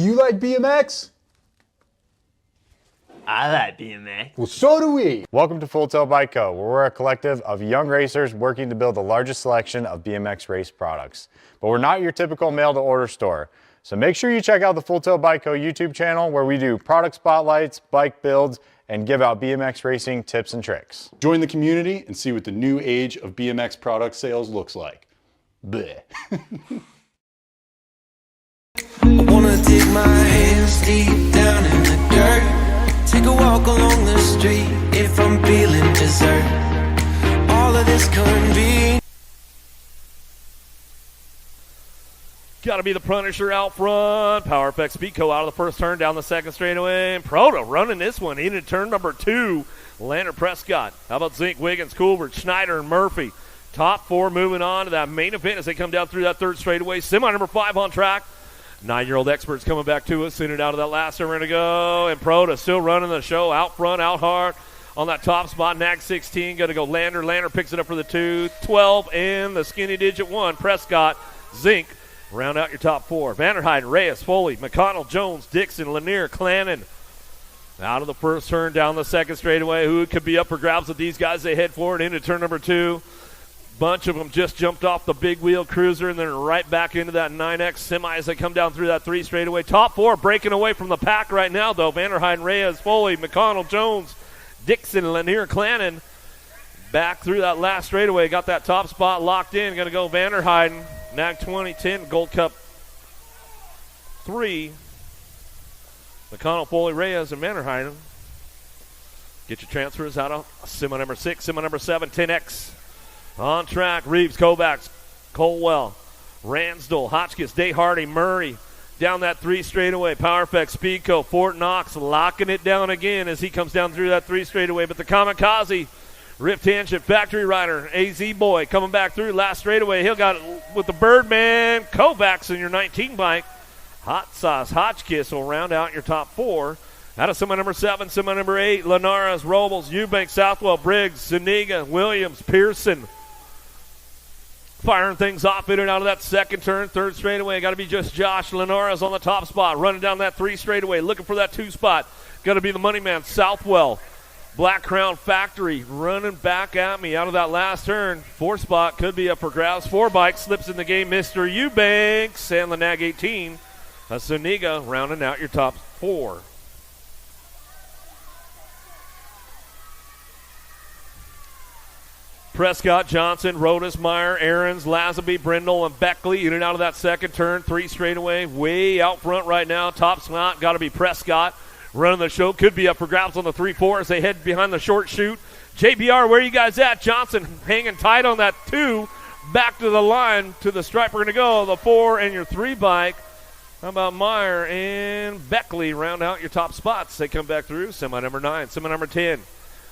you like BMX? I like BMX. Well, so do we. Welcome to Full Tilt Bike Co., where we're a collective of young racers working to build the largest selection of BMX race products. But we're not your typical mail-to-order store. So make sure you check out the Full Tilt Bike Co. YouTube channel, where we do product spotlights, bike builds, and give out BMX racing tips and tricks. Join the community and see what the new age of BMX product sales looks like. Bleh. I wanna dig my hands deep down in the dirt. Take a walk along the street if I'm feeling dessert. All of this convenience. Got to be the Punisher out front. Power Effects Pico out of the first turn down the second straightaway. And Proto running this one into turn number 2. Lander Prescott. How about Zink, Wiggins, Coolbert, Schneider, and Murphy? Top 4 moving on to that main event as they come down through that third straightaway. Semi number 5 on track. 9-year-old Experts coming back to us. In and out of that last turn. We're going to go. And Proto still running the show out front, out hard. On that top spot, Nag 16. Going to go Lander. Lander picks it up for the 2. 12 and the skinny digit 1. Prescott, Zink. Round out your top 4. Vanderheiden, Reyes, Foley, McConnell, Jones, Dixon, Lanier, Clannon. Out of the first turn, down the second straightaway. Who could be up for grabs with these guys? They head forward into turn number 2. Bunch of them just jumped off the big wheel cruiser and then right back into that 9X semi as they come down through that 3 straightaway. Top 4 breaking away from the pack right now, though. Vanderheiden, Reyes, Foley, McConnell, Jones, Dixon, Lanier, Clannon. Back through that last straightaway. Got that top spot locked in. Going to go Vanderheiden. NAG 2010 Gold Cup 3. McConnell, Foley, Reyes, and Vanderheiden. Get your transfers out of semi number 6, semi number 7, 10X. On track, Reeves, Kovacs, Colwell, Ransdell, Hotchkiss, Day Hardy, Murray. Down that 3 straightaway. Power Effect, Speedco, Fort Knox locking it down again as he comes down through that 3 straightaway. But the Kamikaze, Rift Tangent, Factory Rider, AZ Boy coming back through last straightaway. He'll got it with the Birdman, Kovacs in your 19 bike. Hot Sauce, Hotchkiss will round out your top 4. Out of semi number 7, semi number 8, Linares, Robles, Eubank, Southwell, Briggs, Zuniga, Williams, Pearson. Firing things off in and out of that second turn, third straightaway. Got to be just Josh Linares on the top spot, running down that 3 straightaway, looking for that 2 spot. Got to be the money man, Southwell. Black Crown Factory running back at me out of that last turn. 4 spot could be up for grabs. 4 bike slips in the game. Mr. Eubanks and the NAG 18. Zuniga rounding out your top 4. Prescott, Johnson, Rodas, Meyer, Aarons, Lazenby, Brindle, and Beckley in and out of that second turn. 3 straightaway. Way out front right now. Top spot got to be Prescott. Running the show, could be up for grabs on the 3-4 as they head behind the short chute. JBR, where are you guys at? Johnson hanging tight on that 2. Back to the line, to the stripe. We're going to go the 4 and your 3 bike. How about Meyer and Beckley round out your top spots? They come back through. Semi number 9, semi number 10.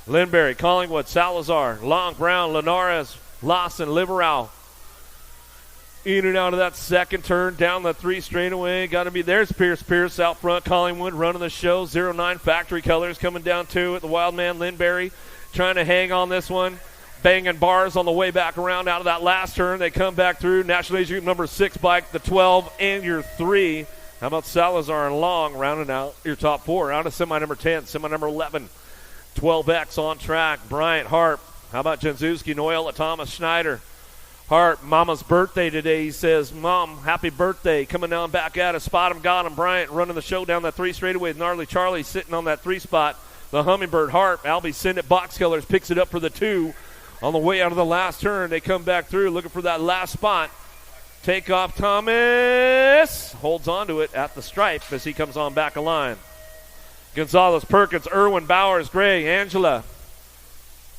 Lindberry, Collingwood, Salazar, Long, Brown, Linares, Lawson, Liverall. In and out of that second turn, down the 3 straightaway. Got to be, there's Pierce out front. Collingwood running the show. 09 Factory Colors coming down to it. The wild man Lindberry trying to hang on this one. Banging bars on the way back around out of that last turn. They come back through. National Age Group number 6 bike, the 12 and your 3. How about Salazar and Long rounding out your top 4? Out of semi number 10, semi number 11. 12X on track. Bryant, Harp. How about Jenzuski, Noyola, Thomas, Schneider. Hart, Mama's birthday today. He says, Mom, happy birthday. Coming down back at us. Spot him, got him. Bryant running the show down that 3 straightaway with Gnarly Charlie sitting on that 3 spot. The Hummingbird, Hart. Albie send it. Box Colors picks it up for the 2. On the way out of the last turn, they come back through looking for that last spot. Takeoff Thomas holds on to it at the stripe as he comes on back a line. Gonzalez, Perkins, Irwin, Bowers, Gray, Angela.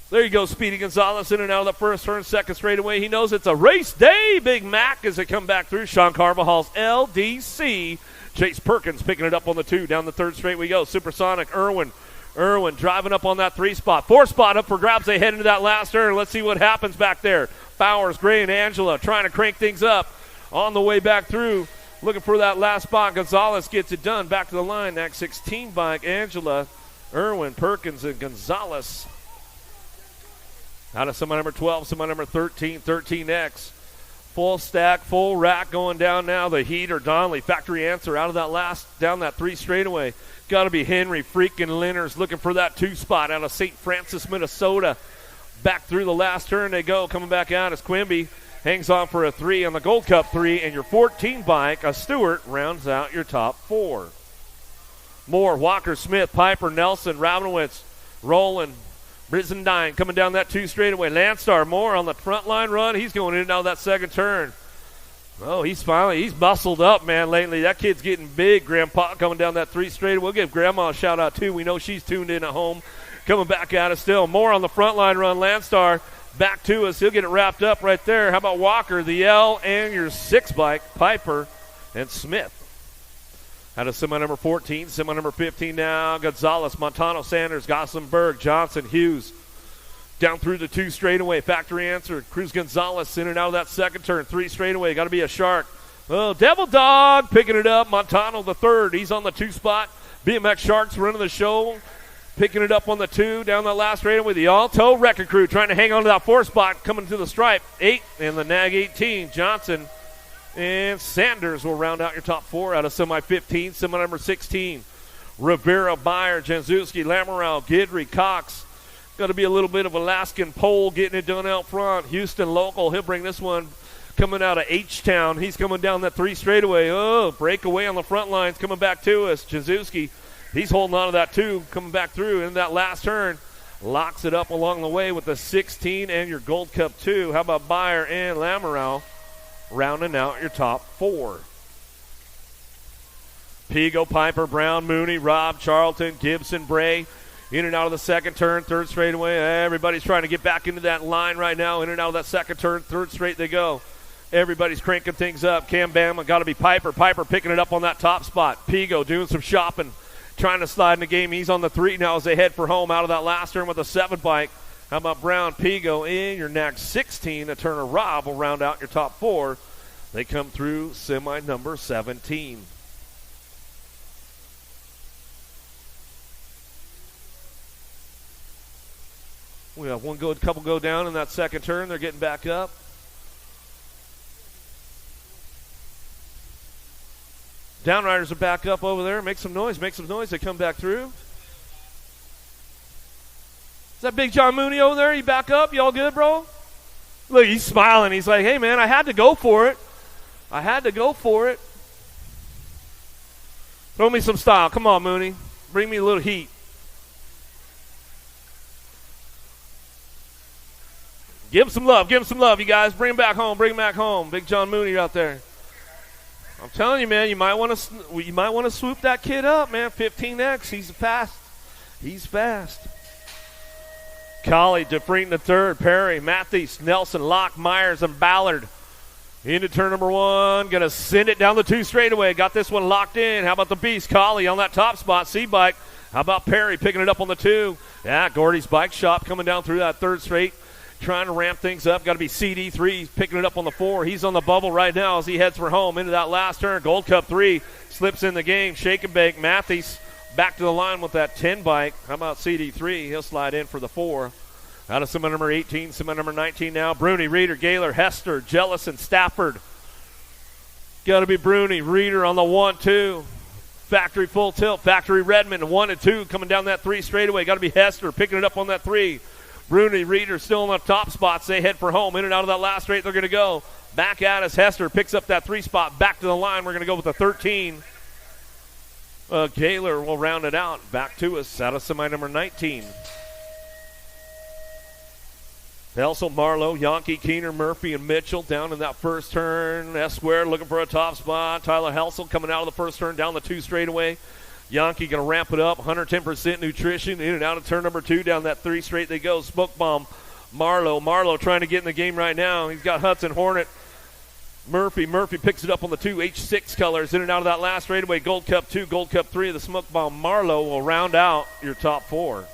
There you go, Speedy Gonzalez in and out of the first turn, second straightaway. He knows it's a race day. Big Mac as they come back through. Sean Carvajal's LDC. Chase Perkins picking it up on the 2. Down the third straight we go. Supersonic, Irwin, Irwin driving up on that 3 spot. 4 spot up for grabs. They head into that last turn. Let's see what happens back there. Bowers, Gray, and Angela trying to crank things up on the way back through. Looking for that last spot. Gonzalez gets it done. Back to the line. Next 16 bike. Angela, Irwin, Perkins, and Gonzalez. Out of semi number 12, semi number 13, 13X. Full stack, full rack going down now. The Heater, Donnelly, factory answer out of that last, down that 3 straightaway. Got to be Henry freaking Linners looking for that 2 spot out of St. Francis, Minnesota. Back through the last turn they go. Coming back out as Quimby hangs on for a 3 on the Gold Cup 3. And your 14 bike, a Stewart, rounds out your top 4. Moore, Walker, Smith, Piper, Nelson, Rabinowitz, Roland, Brizendine coming down that 2 straightaway. Landstar, Moore on the front line run. He's going in and out of that second turn. Oh, he's muscled up, man, lately. That kid's getting big. Grandpa coming down that 3 straightaway. We'll give Grandma a shout out, too. We know she's tuned in at home. Coming back at us still. Moore on the front line run. Landstar back to us. He'll get it wrapped up right there. How about Walker, the L, and your 6 bike, Piper and Smith. Out of semi number 14, semi number 15 now. Gonzalez, Montano, Sanders, Gossenberg, Johnson, Hughes. Down through the 2 straightaway. Factory answer. Cruz Gonzalez in and out of that second turn. 3 straightaway. Got to be a Shark. Oh, Devil Dog picking it up. Montano the 3rd. He's on the 2 spot. BMX Sharks running the show. Picking it up on the 2. Down the last straightaway. The Alto Wrecking Crew trying to hang on to that 4 spot. Coming to the stripe. 8 and the Nag 18. Johnson and Sanders will round out your top 4 out of semi 15. Semi number 16. Rivera, Byer, Janzewski, Lamoureux, Gidry, Cox. Got to be a little bit of Alaskan pole getting it done out front. Houston local. He'll bring this one coming out of H-Town. He's coming down that 3 straightaway. Oh, breakaway on the front lines coming back to us. Janzewski, he's holding on to that 2, coming back through in that last turn. Locks it up along the way with the 16 and your Gold Cup 2. How about Byer and Lamoureux rounding out your top 4? Pigo, Piper, Brown, Mooney, Robb, Charlton, Gibson, Bray. In and out of the second turn, 3rd straightaway. Everybody's trying to get back into that line right now. In and out of that second turn, 3rd straight they go. Everybody's cranking things up. Cam Bama got to be Piper. Piper picking it up on that top spot. Pigo doing some shopping, trying to slide in the game. He's on the 3 now as they head for home out of that last turn with a 7 bike. How about Brown, Pigo in your next 16? A Turner Robb will round out your top 4. They come through semi number 17. We have couple go down in that second turn. They're getting back up. Downriders are back up over there. Make some noise. They come back through. Is that Big John Mooney over there? You back up? You all good, bro? Look, he's smiling. He's like, hey, man, I had to go for it. Throw me some style. Come on, Mooney. Bring me a little heat. Give him some love, you guys. Bring him back home. Big John Mooney out there. I'm telling you, man, you might want to swoop that kid up, man. 15X, he's fast. Colley, DeFreeton the 3rd, Perry, Matthews, Nelson, Locke, Myers, and Ballard. Into turn number 1, gonna send it down the 2 straightaway. Got this one locked in. How about the Beast, Colley on that top spot, C-bike. How about Perry picking it up on the 2? Yeah, Gordy's Bike Shop coming down through that 3rd straight. Trying to ramp things up. Got to be CD3 picking it up on the 4. He's on the bubble right now as he heads for home into that last turn. Gold Cup 3 slips in the game. Shake and bake. Matthews back to the line with that 10 bike. How about CD3? He'll slide in for the 4. Out of semi number 18, semi number 19 now. Bruni, Reeder, Gaylor, Hester, Jellison, Stafford. Got to be Bruni, Reeder on the 1-2. Factory full tilt. Factory Redmond 1 and 2 coming down that 3 straightaway. Got to be Hester picking it up on that 3. Bruni, Reeder still in the top spots. They head for home. In and out of that last straight, they're going to go. Back at us. Hester picks up that 3 spot. Back to the line. We're going to go with the 13. Gaylor will round it out. Back to us out of semi number 19. Helsel, Marlowe, Yankee, Keener, Murphy, and Mitchell down in that first turn. S-square looking for a top spot. Tyler Helsel coming out of the first turn down the 2 straightaway. Yankee going to ramp it up, 110% nutrition, in and out of turn number 2, down that 3 straight they go. Smoke bomb, Marlowe trying to get in the game right now. He's got Hudson Hornet Murphy picks it up on the 2 H6 colors, in and out of that last straightaway. Gold Cup 2, Gold Cup 3 of the Smoke Bomb Marlowe will round out your top 4.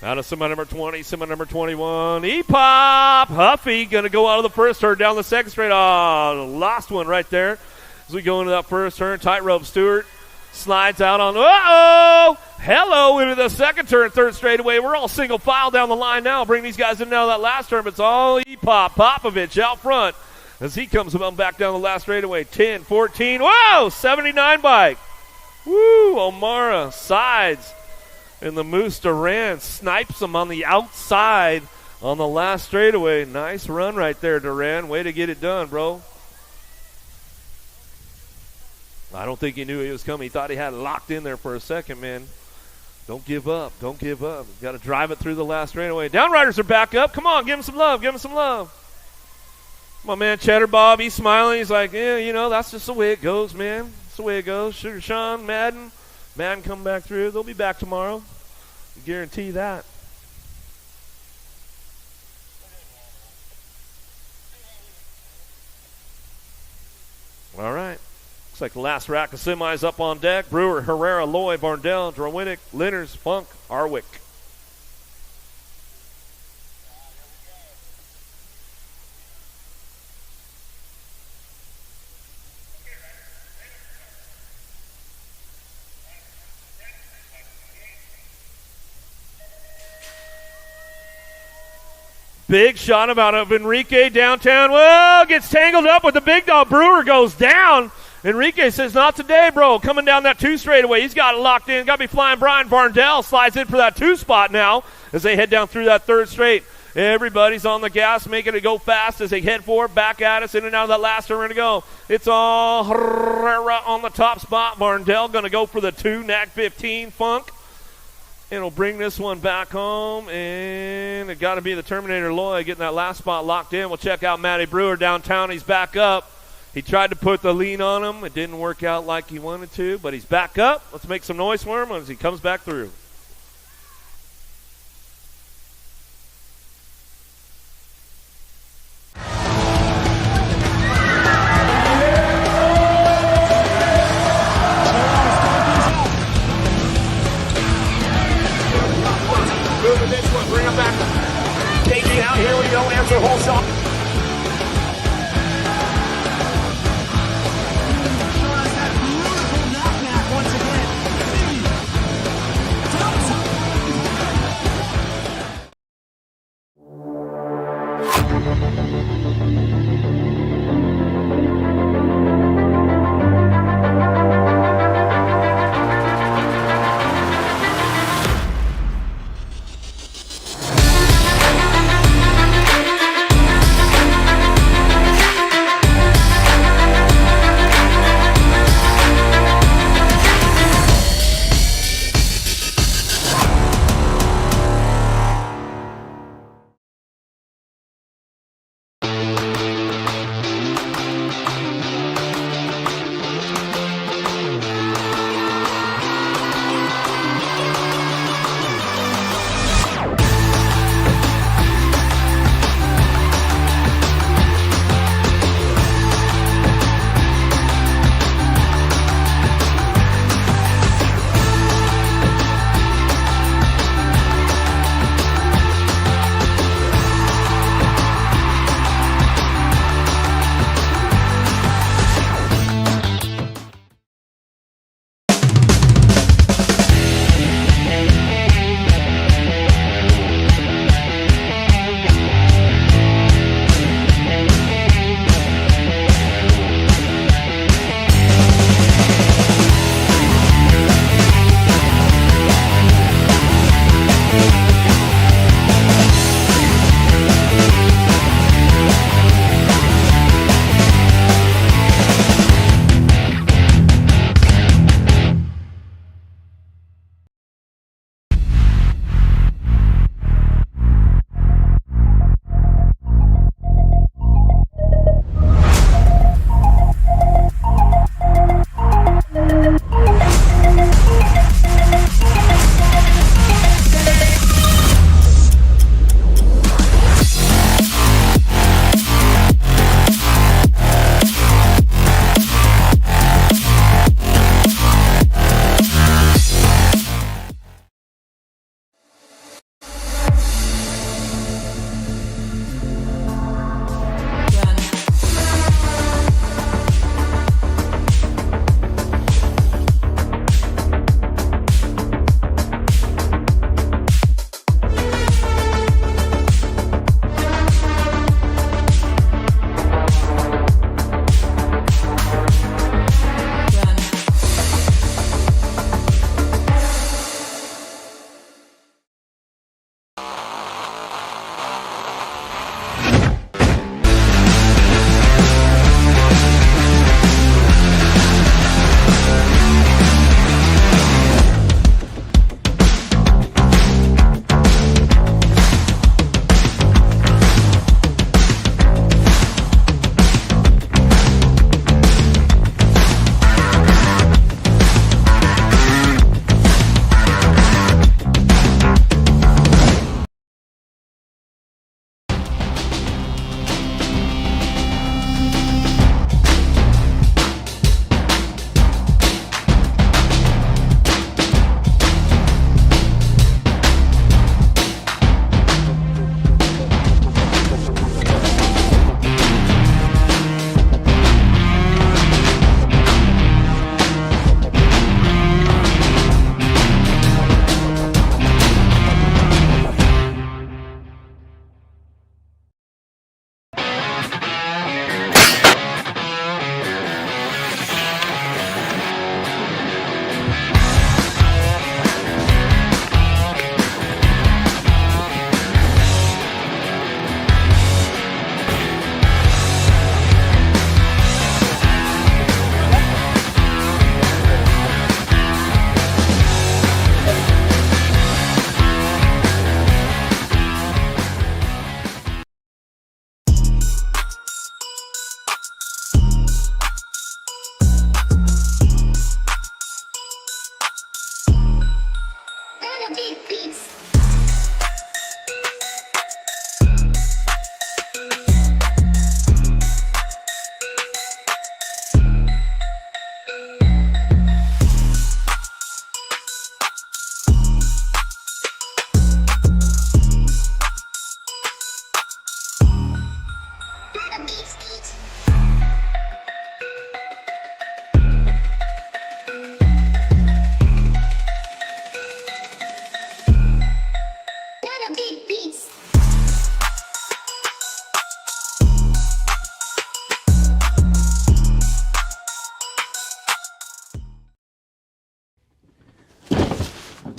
Out of semi number 20, semi number 21, E-Pop. Huffy going to go out of the first turn, down the second straight. Oh, lost one right there. As we go into that first turn, tightrope Stewart slides out on, hello, into the second turn, third straightaway. We're all single file down the line now. Bring these guys in now that last turn, but it's all E-Pop. Popovich out front as he comes back down the last straightaway. 10, 14, 79 bike. Woo, O'Mara sides. And the Moose Duran snipes him on the outside on the last straightaway. Nice run right there, Duran. Way to get it done, bro. I don't think he knew he was coming. He thought he had it locked in there for a second, man. Don't give up. Don't give up. Got to drive it through the last straightaway. Downriders are back up. Come on, give him some love. Give him some love. My man Cheddar Bob, he's smiling. He's like, yeah, that's just the way it goes, man. That's the way it goes. Sugar Sean, Madden come back through. They'll be back tomorrow. I guarantee that. All right. Looks like the last rack of semis up on deck. Brewer, Herrera, Loy, Varndell, Drowinick, Linners, Funk, Arwick. Big shot out of Enrique downtown. Whoa, gets tangled up with the big dog. Brewer goes down. Enrique says, not today, bro. Coming down that 2 straightaway. He's got it locked in. Got to be flying. Brian Varndell slides in for that 2 spot now as they head down through that third straight. Everybody's on the gas, making it go fast as they head forward, back at us, in and out of that last turn. We're going to go. It's all Herrera on the top spot. Varndell going to go for the 2, NAC 15, Funk. And we'll bring this one back home, and it got to be the Terminator Loy getting that last spot locked in. We'll check out Matty Brewer downtown. He's back up. He tried to put the lean on him. It didn't work out like he wanted to, but he's back up. Let's make some noise for him as he comes back through. Bring him back. KG out here. We don't answer whole shot.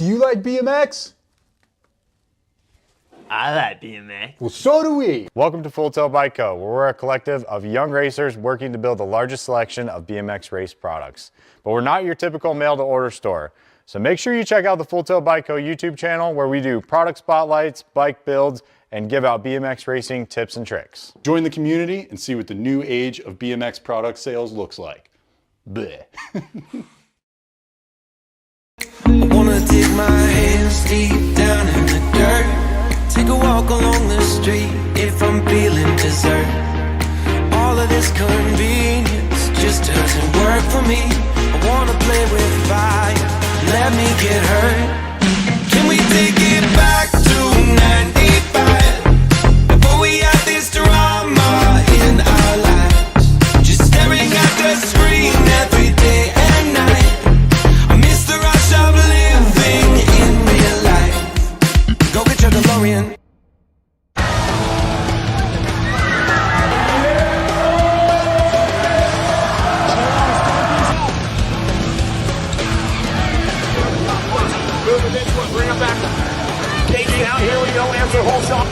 Do you like BMX? I like BMX. Well, so do we. Welcome to Full Tilt Bike Co., where we're a collective of young racers working to build the largest selection of BMX race products. But we're not your typical mail-to-order store. So make sure you check out the Full Tilt Bike Co. YouTube channel, where we do product spotlights, bike builds, and give out BMX racing tips and tricks. Join the community and see what the new age of BMX product sales looks like. Bleh. I wanna dig my hands deep down in the dirt. Take a walk along the street if I'm feeling dessert. All of this convenience just doesn't work for me. I wanna play with fire, let me get hurt. Can we take it back to 95? Before we had this drama in our lives, just staring at the screen every day and night. I miss the rush of living in real life. Go get your DeLorean. Moving this one, bring him back. Cajun out, here we go, answer whole shot.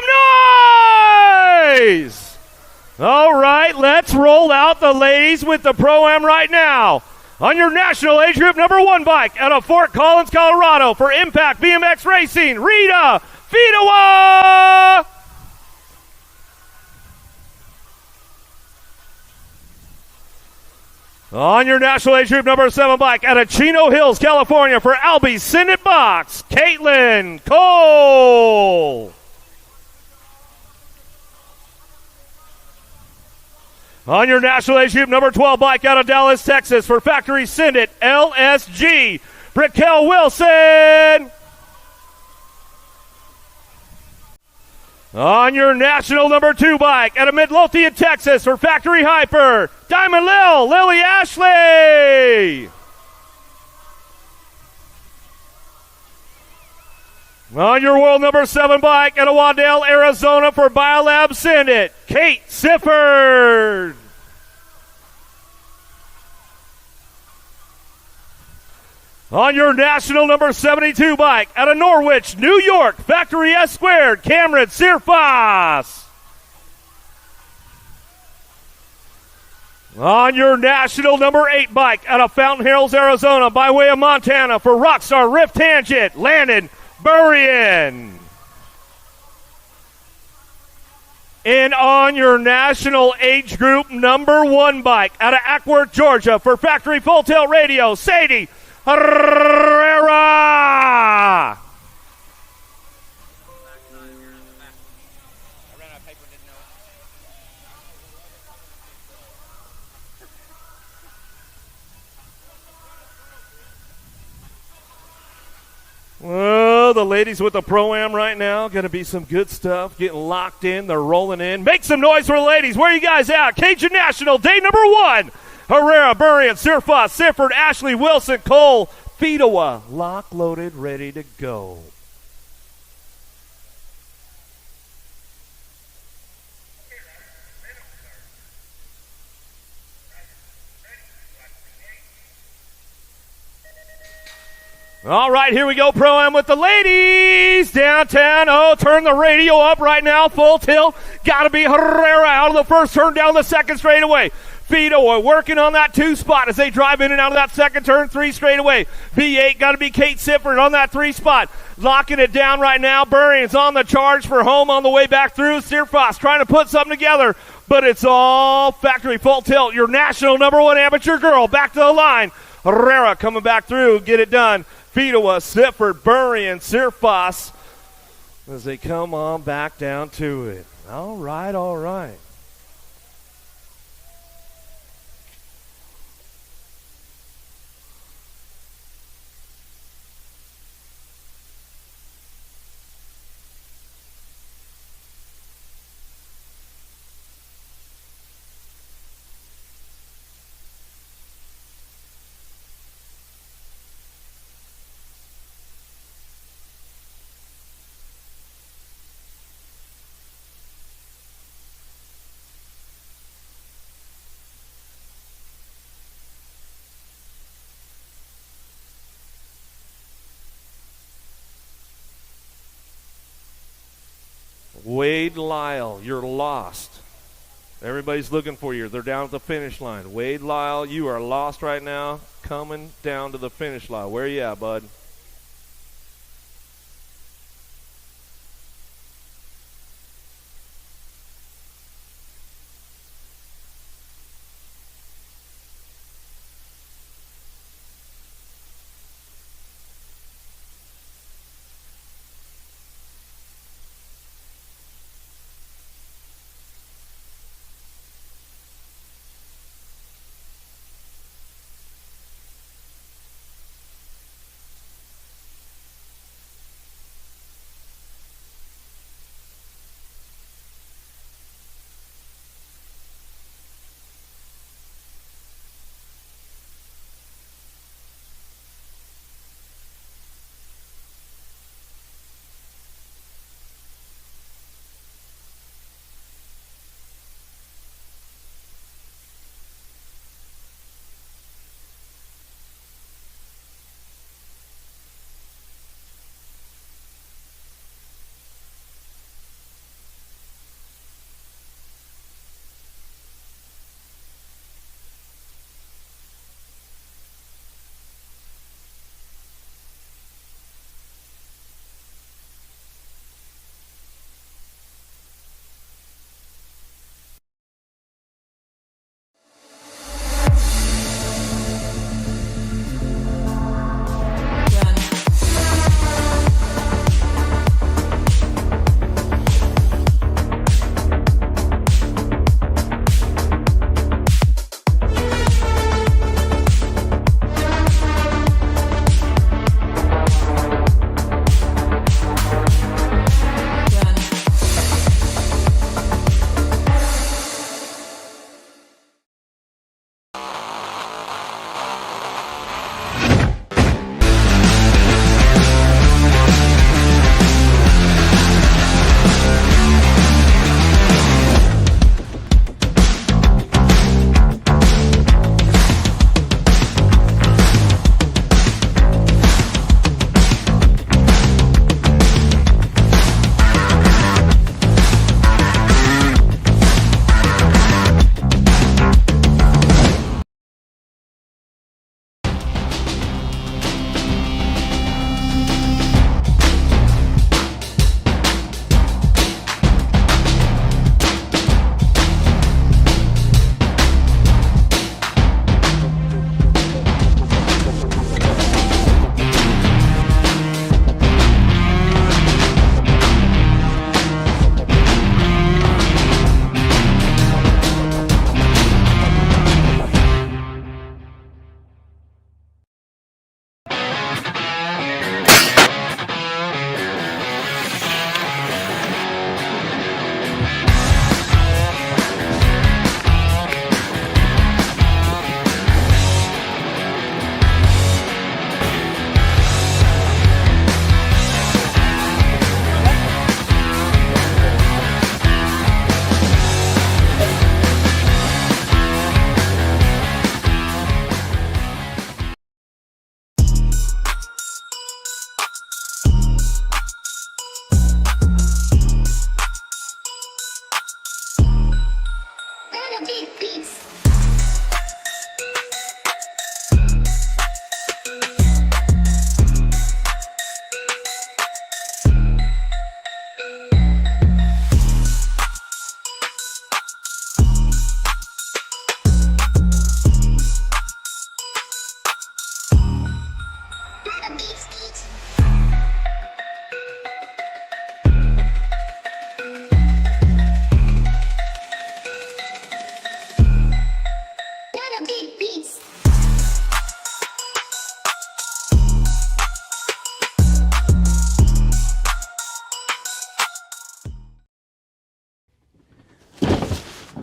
some noise! All right, let's roll out the ladies with the Pro-Am right now. On your national age group number 1 bike out of Fort Collins, Colorado for Impact BMX Racing, Rita Fidowa! On your national age group number 7 bike out of Chino Hills, California for Albie Send It Box, Caitlin Cole. On your national age group number 12 bike out of Dallas, Texas for Factory Send It, LSG, Raquel Wilson. On your national number 2 bike out of Midlothian, Texas for Factory Hyper, Diamond Lily Ashley. On your world number 7 bike out of Waddell, Arizona for Biolab Send It, Kate Sifford. On your national number 72 bike out of Norwich, New York, Factory S Squared, Cameron Sirfas. On your national number 8 bike out of Fountain Hills, Arizona, by way of Montana for Rockstar Rift Tangent, Landon Burrian. And on your national age group number 1 bike out of Ackworth, Georgia for Factory Full Tilt Radio, Sadie Herrera. Well, the ladies with the Pro-Am right now, going to be some good stuff. Getting locked in, they're rolling in. Make some noise for the ladies. Where are you guys at? Cajun National, day number 1. Herrera, Burrian, Sirfas, Sifford, Ashley, Wilson, Cole, Fidowa, lock, loaded, ready to go. All right, here we go, Pro-Am with the ladies. Downtown, turn the radio up right now, full tilt. Got to be Herrera out of the first turn, down the second straightaway. Fido working on that 2 spot as they drive in and out of that second turn, 3 straightaway. V8 got to be Kate Sifford on that 3 spot. Locking it down right now. Burrian's on the charge for home on the way back through. Sirfas trying to put something together, but it's all Factory Full Tilt. Your national number 1 amateur girl back to the line. Herrera coming back through, get it done. Fido, Sifford, Burrian, Sirfas as they come on back down to it. All right, all right. Wade Lyle, you're lost. Everybody's looking for you. They're down at the finish line. Wade Lyle, you are lost right now, coming down to the finish line. Where you at, bud?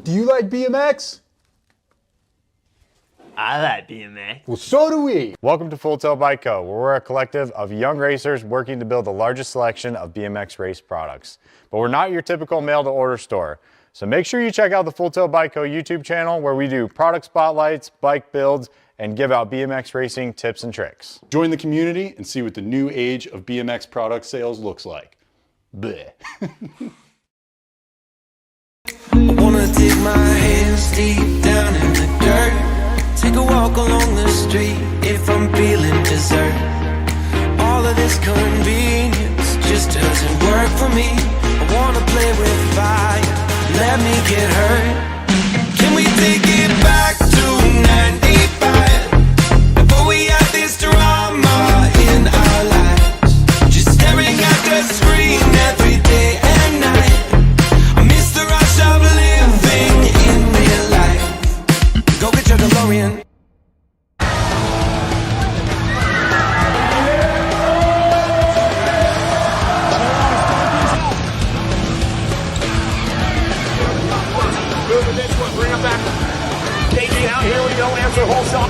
Do you like BMX? I like BMX. Well, so do we. Welcome to Full Tilt Bike Co., where we're a collective of young racers working to build the largest selection of BMX race products. But we're not your typical mail-to-order store. So make sure you check out the Full Tilt Bike Co. YouTube channel, where we do product spotlights, bike builds, and give out BMX racing tips and tricks. Join the community and see what the new age of BMX product sales looks like. Bleh. I wanna dig my hands deep down in the dirt. Take a walk along the street if I'm feeling dessert. All of this convenience just doesn't work for me. I wanna play with fire, let me get hurt. Can we take it back to 95? Before we had this drama in our lives, just staring at the screen every day and night. I miss the rush of living in real life. Go get your DeLorean. Move the next one, bring him back. KG out, here we go, answer whole shot.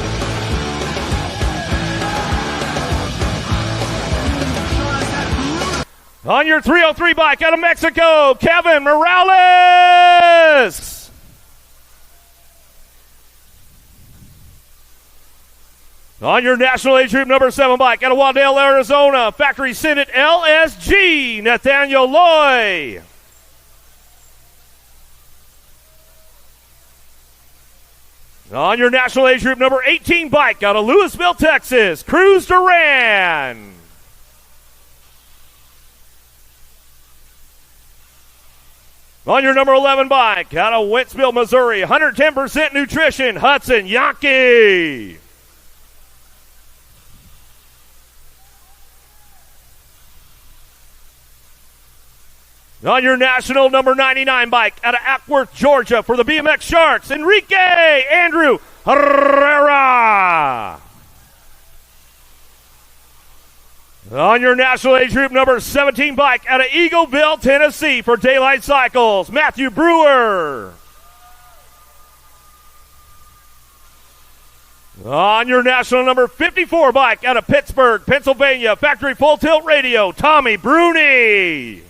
On your 303 bike out of Mexico, Kevin Morales. On your national age group number 7 bike out of Waddell, Arizona, factory Senate LSG, Nathaniel Loy. On your national age group number 18 bike out of Louisville, Texas, Cruz Duran. On your number 11 bike out of Wentzville, Missouri, 110% nutrition, Hudson Yankee. On your national number 99 bike out of Ackworth, Georgia, for the BMX Sharks, Enrique Andrew Herrera. On your national age group number 17 bike out of Eagleville, Tennessee, for Daylight Cycles, Matthew Brewer. On your national number 54 bike out of Pittsburgh, Pennsylvania, factory Full Tilt Radio, Tommy Bruni.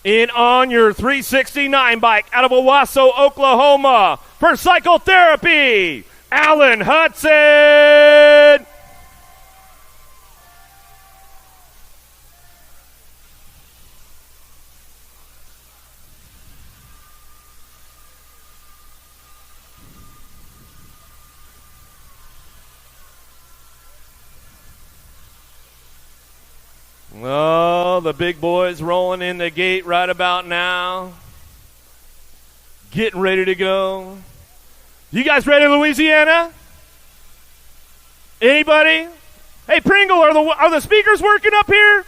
In on your 369 bike out of Owasso, Oklahoma, for Psychotherapy, Alan Hudson. Oh, the big boys rolling in the gate right about now. Getting ready to go. You guys ready, Louisiana? Anybody? Hey, Pringle, are the speakers working up here?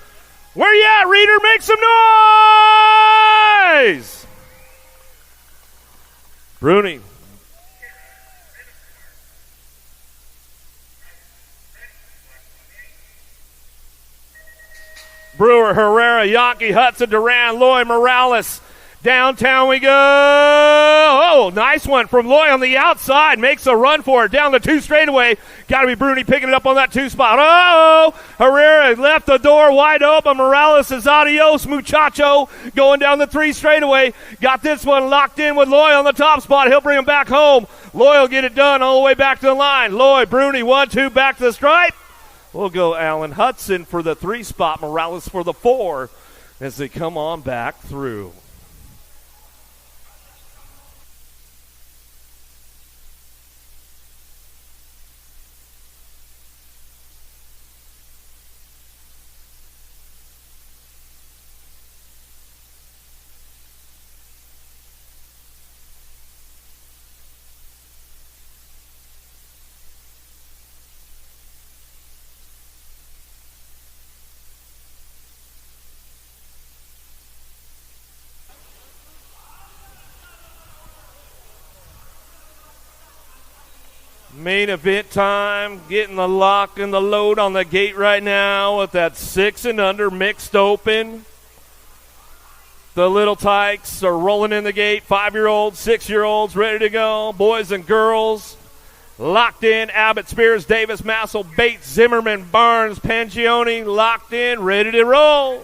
Where you at, Reader? Make some noise! Bruni. Brewer, Herrera, Yankee, Hudson, Duran, Loy, Morales. Downtown we go. Oh, nice one from Loy on the outside. Makes a run for it. Down the 2 straightaway. Got to be Bruni picking it up on that 2 spot. Oh, Herrera left the door wide open. Morales is adios, muchacho. Going down the 3 straightaway. Got this one locked in with Loy on the top spot. He'll bring him back home. Loy will get it done all the way back to the line. Loy, Bruni, 1-2, back to the stripe. We'll go Alan Hudson for the 3 spot. Morales for the 4 as they come on back through. Main event time, getting the lock and the load on the gate right now with that 6 and under mixed open. The little tykes are rolling in the gate. 5-year-olds, 6-year-olds ready to go. Boys and girls locked in. Abbott, Spears, Davis, Massel, Bates, Zimmerman, Barnes, Pangione locked in, ready to roll.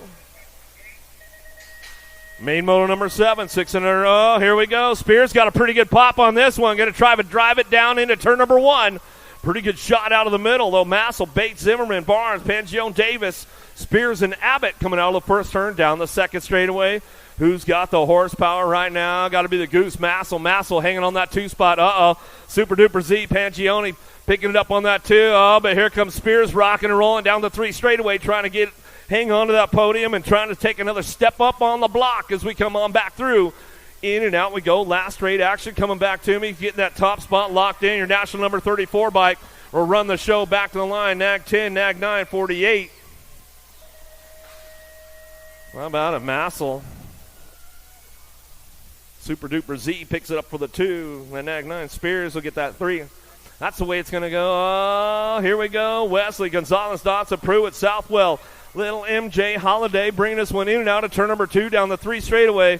Main motor number 7, 600. Oh, here we go. Spears got a pretty good pop on this one. Going to try to drive it down into turn number 1. Pretty good shot out of the middle, though. Massel, Bates, Zimmerman, Barnes, Pangione, Davis, Spears, and Abbott coming out of the first turn down the second straightaway. Who's got the horsepower right now? Got to be the Goose. Massel hanging on that 2 spot. Super Duper Z. Pangione picking it up on that 2. But here comes Spears rocking and rolling down the 3 straightaway, trying to hang on to that podium and trying to take another step up on the block as we come on back through. In and out we go. Last straight action coming back to me. Getting that top spot locked in. Your national number 34 bike will run the show back to the line. Nag 10, Nag 9, 48. How about it, Massel? Super Duper Z picks it up for the 2. And Nag 9 Spears will get that 3. That's the way it's going to go. Oh, here we go. Wesley, Gonzalez, Dotson, Pruitt, Southwell. Little MJ Holiday bringing this one in and out of turn number 2 down the 3 straightaway.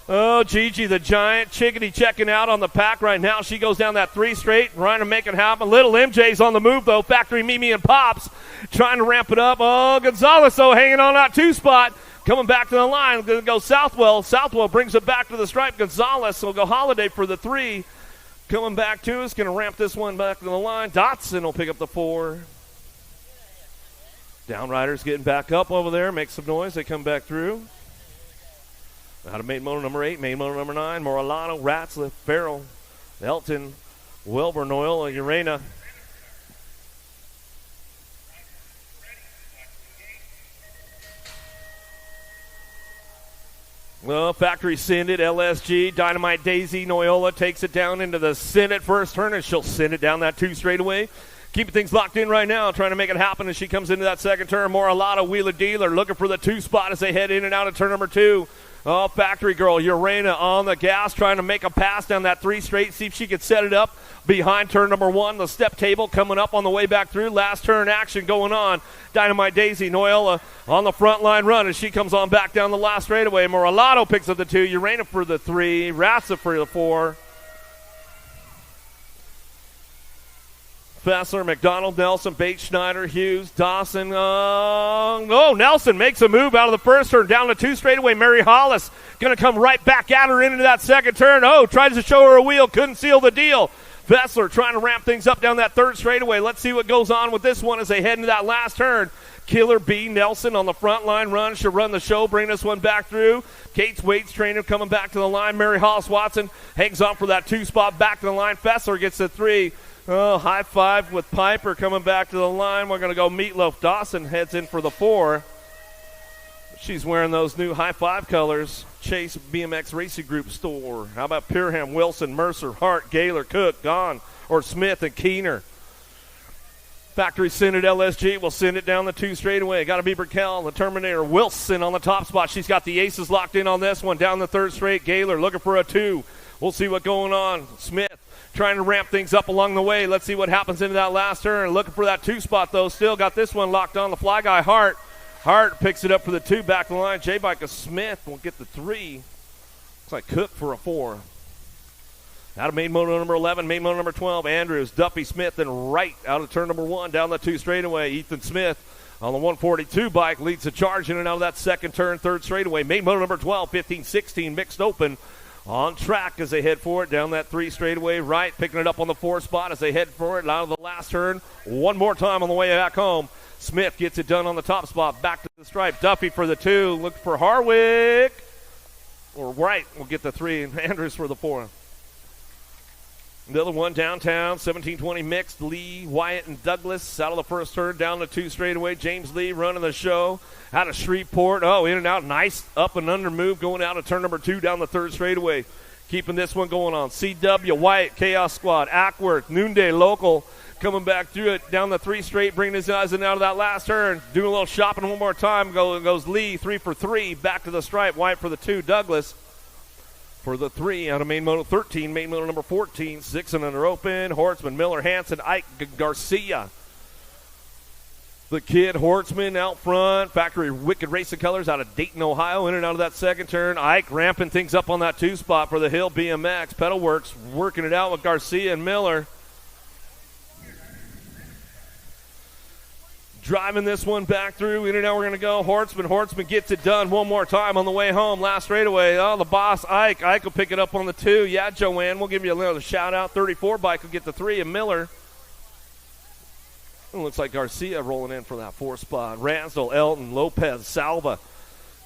Oh, Gigi the Giant. Chickadee checking out on the pack right now. She goes down that 3 straight, trying to make it happen. Little MJ's on the move, though. Factory Mimi and Pops trying to ramp it up. Oh, Gonzalez, though, hanging on that 2 spot. Coming back to the line, going to go Southwell. Southwell brings it back to the stripe. Gonzalez will go Holiday for the 3. Coming back to us, going to ramp this one back to the line. Dotson will pick up the 4. Downriders getting back up over there. Make some noise. They come back through. Out of main motor number 8, main motor number 9. Moralano, Ratzliff, Farrell, Elton, Wilbur, Noel, Urena. Well, Factory Send It, LSG, Dynamite Daisy, Noyola takes it down into the Send It first turn, and she'll send it down that 2 straightaway. Keeping things locked in right now, trying to make it happen as she comes into that second turn. Moralado, Wheeler Dealer looking for the 2 spot as they head in and out of turn number 2. Oh, Factory Girl, Urena on the gas, trying to make a pass down that 3 straight, see if she could set it up behind turn number 1. The step table coming up on the way back through. Last turn action going on. Dynamite Daisy, Noyola on the front line run as she comes on back down the last straightaway. Moralado picks up the 2, Urena for the 3, Ratsa for the 4. Fessler, McDonald, Nelson, Bates, Schneider, Hughes, Dawson. Nelson makes a move out of the first turn down the 2 straightaway. Mary Hollis going to come right back at her into that second turn. Oh, tries to show her a wheel, couldn't seal the deal. Fessler trying to ramp things up down that 3rd straightaway. Let's see what goes on with this one as they head into that last turn. Killer B. Nelson on the front line run. She'll run the show, bring this one back through. Kate's Wade's trainer coming back to the line. Mary Hollis Watson hangs on for that 2 spot back to the line. Fessler gets the 3. Oh, high 5 with Piper coming back to the line. We're going to go Meatloaf. Dawson heads in for the 4. She's wearing those new high 5 colors. Chase BMX Racing Group store. How about Pierham, Wilson, Mercer, Hart, Gaylor, Cook, Gahn, or Smith and Keener? Factory Send It LSG will send it down the 2 straightaway. Got to be Burkell, the Terminator. Wilson on the top spot. She's got the aces locked in on this one. Down the 3rd straight. Gaylor looking for a 2. We'll see what's going on. Smith trying to ramp things up along the way. Let's see what happens into that last turn. Looking for that 2 spot, though. Still got this one locked on. The fly guy, Hart. Hart picks it up for the 2 back to the line. J-Bike Smith will get the 3. Looks like Cook for a 4. Out of main motor number 11, main motor number 12, Andrews, Duffy, Smith, and Wright out of turn number 1 down the 2 straightaway. Ethan Smith on the 142 bike leads the charge in and out of that second turn, 3rd straightaway. Main motor number 12, 15-16, mixed open. On track as they head for it down that 3 straightaway. Wright picking it up on the 4 spot as they head for it out of the last turn. One more time on the way back home. Smith gets it done on the top spot. Back to the stripe. Duffy for the 2. Look for Harwick. Or Wright will get the 3. And Andrews for the 4. The other one downtown, 1720 mixed. Lee, Wyatt, and Douglas out of the first turn down the 2 straightaway. James Lee running the show out of Shreveport. Oh, in and out. Nice up and under move going out of turn number 2 down the 3rd straightaway. Keeping this one going on. CW, Wyatt, Chaos Squad, Ackworth, Noonday Local coming back through it down the 3 straight, bringing his guys in out of that last turn. Doing a little shopping one more time. Goes Lee, 3 for 3. Back to the stripe. Wyatt for the 2. Douglas for the 3 out of main motor 13, main motor number 14, 6 and under open. Hortzman, Miller, Hanson, Ike, Garcia. The kid Hortzman out front. Factory Wicked Racing Colors out of Dayton, Ohio. In and out of that second turn. Ike ramping things up on that 2 spot for the Hill BMX. Pedal Works working it out with Garcia and Miller. Driving this one back through. In and out we're going to go. Hortzman gets it done one more time on the way home. Last straightaway. Oh, the boss, Ike. Ike will pick it up on the 2. Yeah, Joanne, we'll give you another shout out. 34 bike will get the 3. And Miller. It looks like Garcia rolling in for that 4 spot. Ransdell, Elton, Lopez, Salva.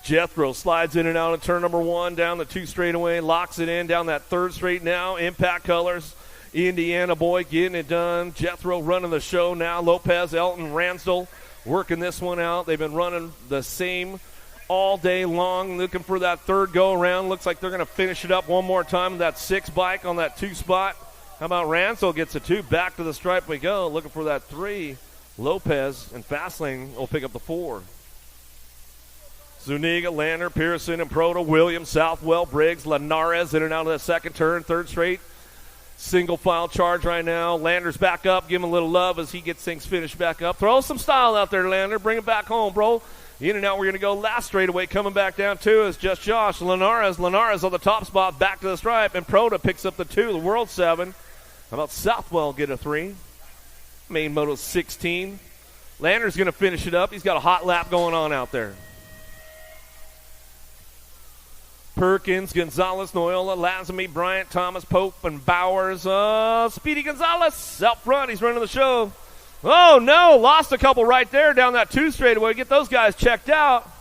Jethro slides in and out of turn number 1. Down the 2 straightaway. Locks it in down that 3rd straight now. Impact Colors. Indiana boy getting it done. Jethro running the show now. Lopez, Elton, Ransdell working this one out. They've been running the same all day long, looking for that 3rd go around. Looks like they're going to finish it up one more time with that 6 bike on that 2 spot. How about Ransdell gets a 2? Back to the stripe we go. Looking for that 3. Lopez and Fastlane will pick up the 4. Zuniga, Lander, Pearson, and Proto, Williams, Southwell, Briggs, Linares in and out of the 2nd turn. 3rd straight. Single file charge right now. Lander's back up. Give him a little love as he gets things finished back up. Throw some style out there, Lander. Bring it back home, bro. In and out, we're going to go last straightaway. Coming back down, 2 is just Josh. Linares on the top spot. Back to the stripe. And Proto picks up the 2, the World 7. How about Southwell get a 3? Main moto 16. Lander's going to finish it up. He's got a hot lap going on out there. Perkins, Gonzalez, Noyola, Lazamy, Bryant, Thomas, Pope, and Bowers. Speedy Gonzalez out front. He's running the show. Oh, no. Lost a couple right there down that 2 straightaway. Get those guys checked out.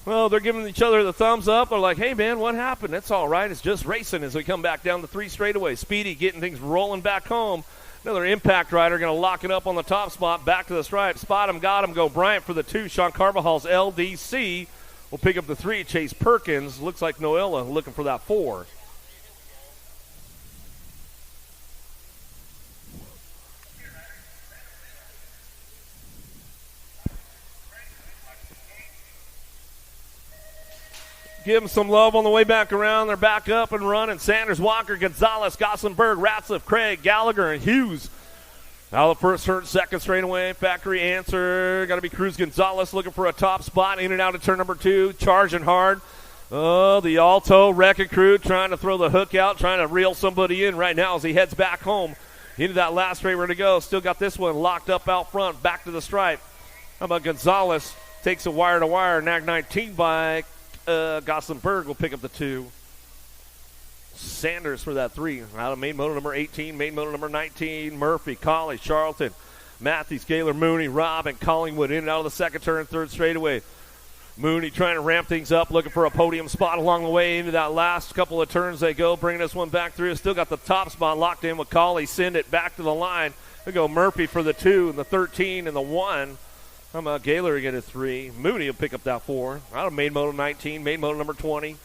Well, they're giving each other the thumbs up. They're like, hey, man, what happened? It's all right. It's just racing as we come back down the 3 straightaway. Speedy getting things rolling back home. Another impact rider going to lock it up on the top spot. Back to the stripe. Spot him, got him. Go Bryant for the 2. Sean Carvajal's LDC will pick up the 3. Chase Perkins. Looks like Noella looking for that 4. Give them some love on the way back around. They're back up and running. Sanders, Walker, Gonzalez, Gossenberg, Ratzliff, Craig, Gallagher, and Hughes. Now the first turn, 2nd straightaway. Factory answer. Got to be Cruz Gonzalez looking for a top spot. In and out of turn number 2. Charging hard. Oh, the Alto Wrecking Crew trying to throw the hook out, trying to reel somebody in right now as he heads back home. Into that last straight, we're to go. Still got this one locked up out front. Back to the stripe. How about Gonzalez? Takes a wire-to-wire. Nag 19 by Gossenberg will pick up the 2. Sanders for that 3. Out of main motor number 18, main motor number 19. Murphy, Colley, Charlton, Matthews, Gaylor, Mooney, Robb, and Collingwood in and out of the 2nd turn, 3rd straightaway. Mooney trying to ramp things up, looking for a podium spot along the way. Into that last couple of turns they go, bringing this one back through. Still got the top spot locked in with Colley. Send it back to the line. They go Murphy for the 2 and the 13 and the 1. How about Gaylor get a 3? Mooney will pick up that 4. Out of main motor 19, main motor number 20.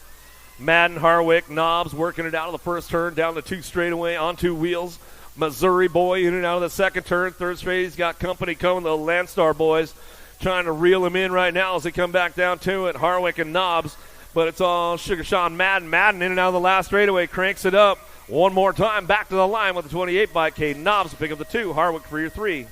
Madden, Harwick, Knobs working it out of the first turn, down the 2 straightaway on 2 wheels. Missouri boy in and out of the 2nd turn, 3rd straight. He's got company coming, the Landstar boys trying to reel him in right now as they come back down to it. Harwick and Knobs, but it's all Sugar Sean Madden. Madden in and out of the last straightaway, cranks it up one more time, back to the line with the 28 by Caden Knobs to pick up the 2. Harwick for your 3.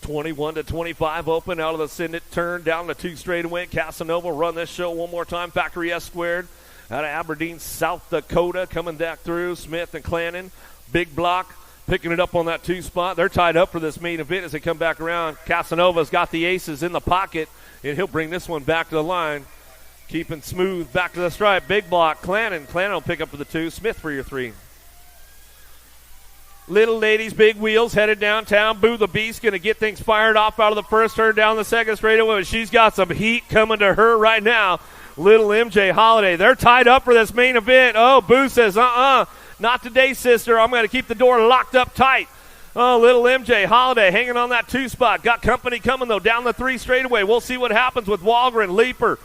21-25 open out of the Send It turn, down the 2 straightaway. Casanova run this show one more time. Factory S squared out of Aberdeen, South Dakota, coming back through. Smith and Clannon, big block, picking it up on that 2 spot. They're tied up for this main event as they come back around. Casanova's got the aces in the pocket, and he'll bring this one back to the line. Keeping smooth, back to the stripe. Big block, Clannon. Clannon will pick up for the 2. Smith for your 3. Little ladies, big wheels, headed downtown. Boo the Beast going to get things fired off out of the first turn, down the 2nd straightaway. She's got some heat coming to her right now. Little MJ Holiday. They're tied up for this main event. Oh, Boo says, not today, sister. I'm going to keep the door locked up tight. Oh, little MJ Holiday hanging on that 2 spot. Got company coming, though, down the 3 straightaway. We'll see what happens with Walgren, Leaper,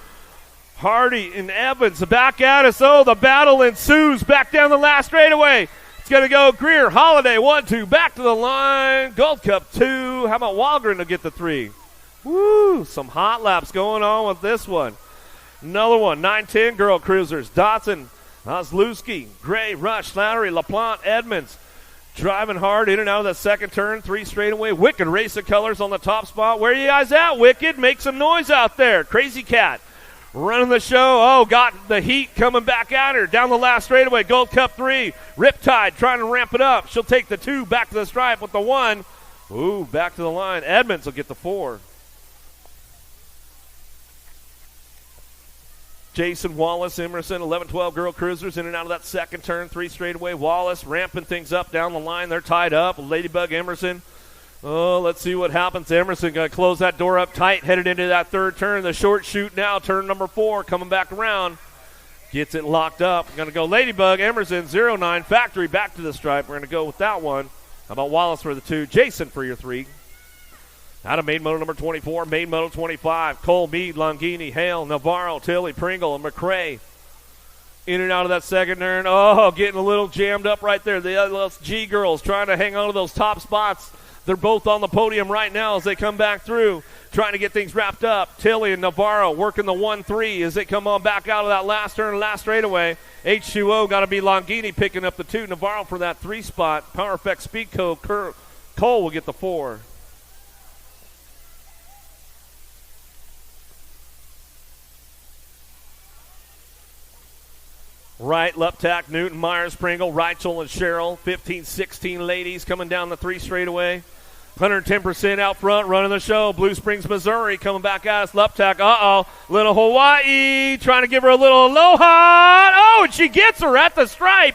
Hardy, and Evans. Back at us. Oh, the battle ensues back down the last straightaway. It's going to go Greer, Holiday, 1-2, back to the line. Gold Cup 2. How about Walgren to get the 3? Woo, some hot laps going on with this one. Another one, 9-10 Girl Cruisers. Dotson, Oslewski, Gray, Rush, Slattery, LaPlante, Edmonds, Driving hard in and out of that second turn, 3 straightaway. Wicked race of colors on the top spot. Where you guys at, Wicked? Make some noise out there. Crazy Cat running the show. Oh, got the heat coming back at her. Down the last straightaway, Gold Cup 3. Riptide trying to ramp it up. She'll take the 2 back to the stripe with the 1. Ooh, back to the line. Edmonds will get the 4. Jason Wallace, Emerson, 11-12 girl cruisers in and out of that second turn, 3 straightaway. Wallace ramping things up down the line. They're tied up. Ladybug, Emerson. Oh, let's see what happens. Emerson going to close that door up tight, headed into that third turn. The short shoot now, turn number 4, coming back around. Gets it locked up. Going to go Ladybug, Emerson, 09, Factory back to the stripe. We're going to go with that one. How about Wallace for the 2? Jason for your 3. Out of main moto number 24, main moto 25. Cole, Mead, Longini, Hale, Navarro, Tilly, Pringle, and McRae. In and out of that second turn. Oh, getting a little jammed up right there. The LSG girls trying to hang on to those top spots. They're both on the podium right now as they come back through, trying to get things wrapped up. Tilly and Navarro working the 1-3 as they come on back out of that last turn, last straightaway. H2O got to be Longini picking up the 2. Navarro for that 3 spot. Power Effect Speed Code. Cole will get the 4. Wright, Luptak, Newton, Myers, Pringle, Reichel, and Sherrill. 15-16 ladies coming down the 3 straightaway. 110% out front, running the show. Blue Springs, Missouri, coming back at us. Luptak, little Hawaii, trying to give her a little aloha. Oh, and she gets her at the stripe.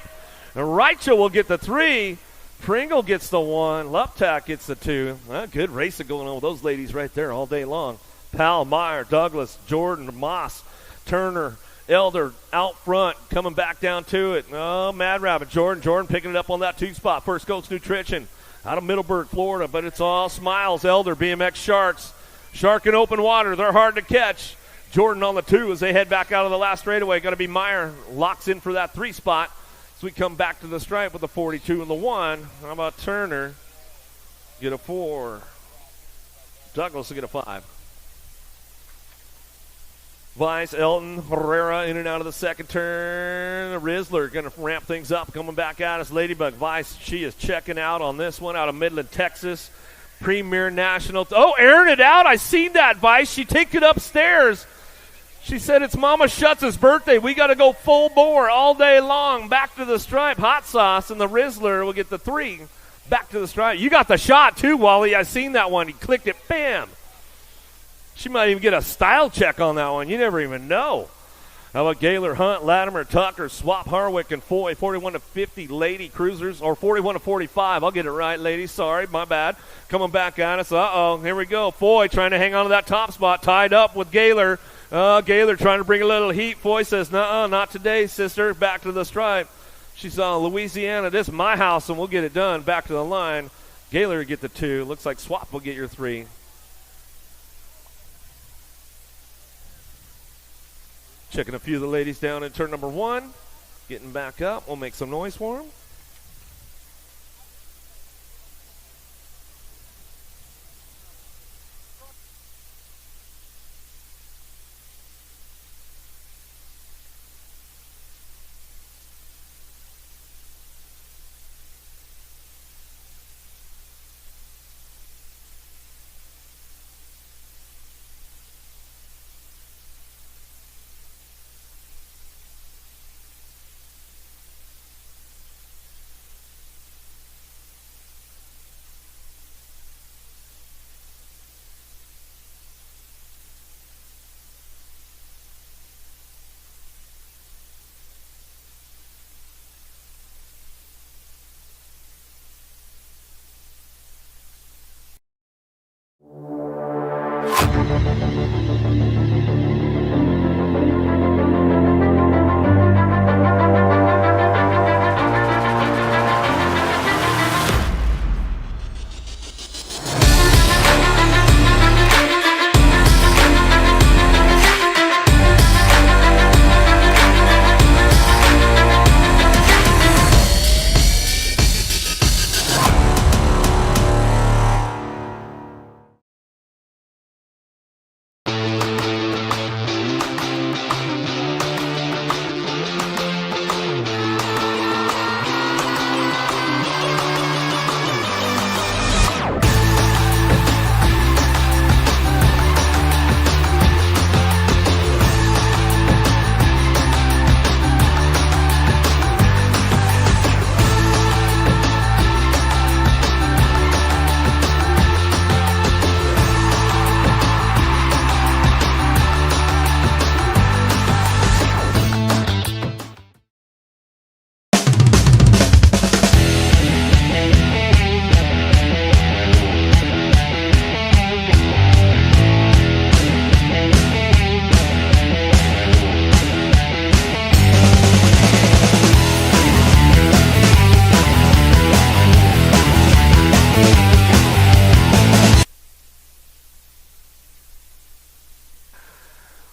And Reichel will get the 3. Pringle gets the 1. Luptak gets the 2. Good racing going on with those ladies right there all day long. Powell, Meyer, Douglas, Jordan, Moss, Turner, Elder out front, coming back down to it. Oh, Mad Rabbit. Jordan picking it up on that 2 spot. First Coast Nutrition out of Middleburg, Florida, but it's all smiles. Elder, BMX Sharks. Shark in open water. They're hard to catch. Jordan on the 2 as they head back out of the last straightaway. Going to be Meyer. Locks in for that 3 spot. So we come back to the stripe with the 42 and the 1. How about Turner? Get a 4. Douglas will get a 5. Vice, Elton, Herrera in and out of the second turn. Rizzler going to ramp things up, coming back at us. Ladybug, Vice, she is checking out on this one out of Midland, Texas. Premier National. Oh, airing it out. I seen that, Vice. She took it upstairs. She said it's Mama Schutz's birthday. We got to go full bore all day long. Back to the stripe. Hot Sauce and the Rizzler will get the 3. Back to the stripe. You got the shot, too, Wally. I seen that one. He clicked it. Bam. She might even get a style check on that one. You never even know. How about Gaylor, Hunt, Latimer, Tucker, Swap, Harwick, and Foy, 41-50 lady cruisers, or 41-45. I'll get it right, ladies. Sorry, my bad. Coming back at us. Here we go. Foy trying to hang on to that top spot, tied up with Gaylor. Gaylor trying to bring a little heat. Foy says, nuh-uh, not today, sister. Back to the stripe. She's on Louisiana. This is my house, and we'll get it done. Back to the line. Gaylor will get the 2. Looks like Swap will get your 3. Checking a few of the ladies down in turn number 1. Getting back up. We'll make some noise for them.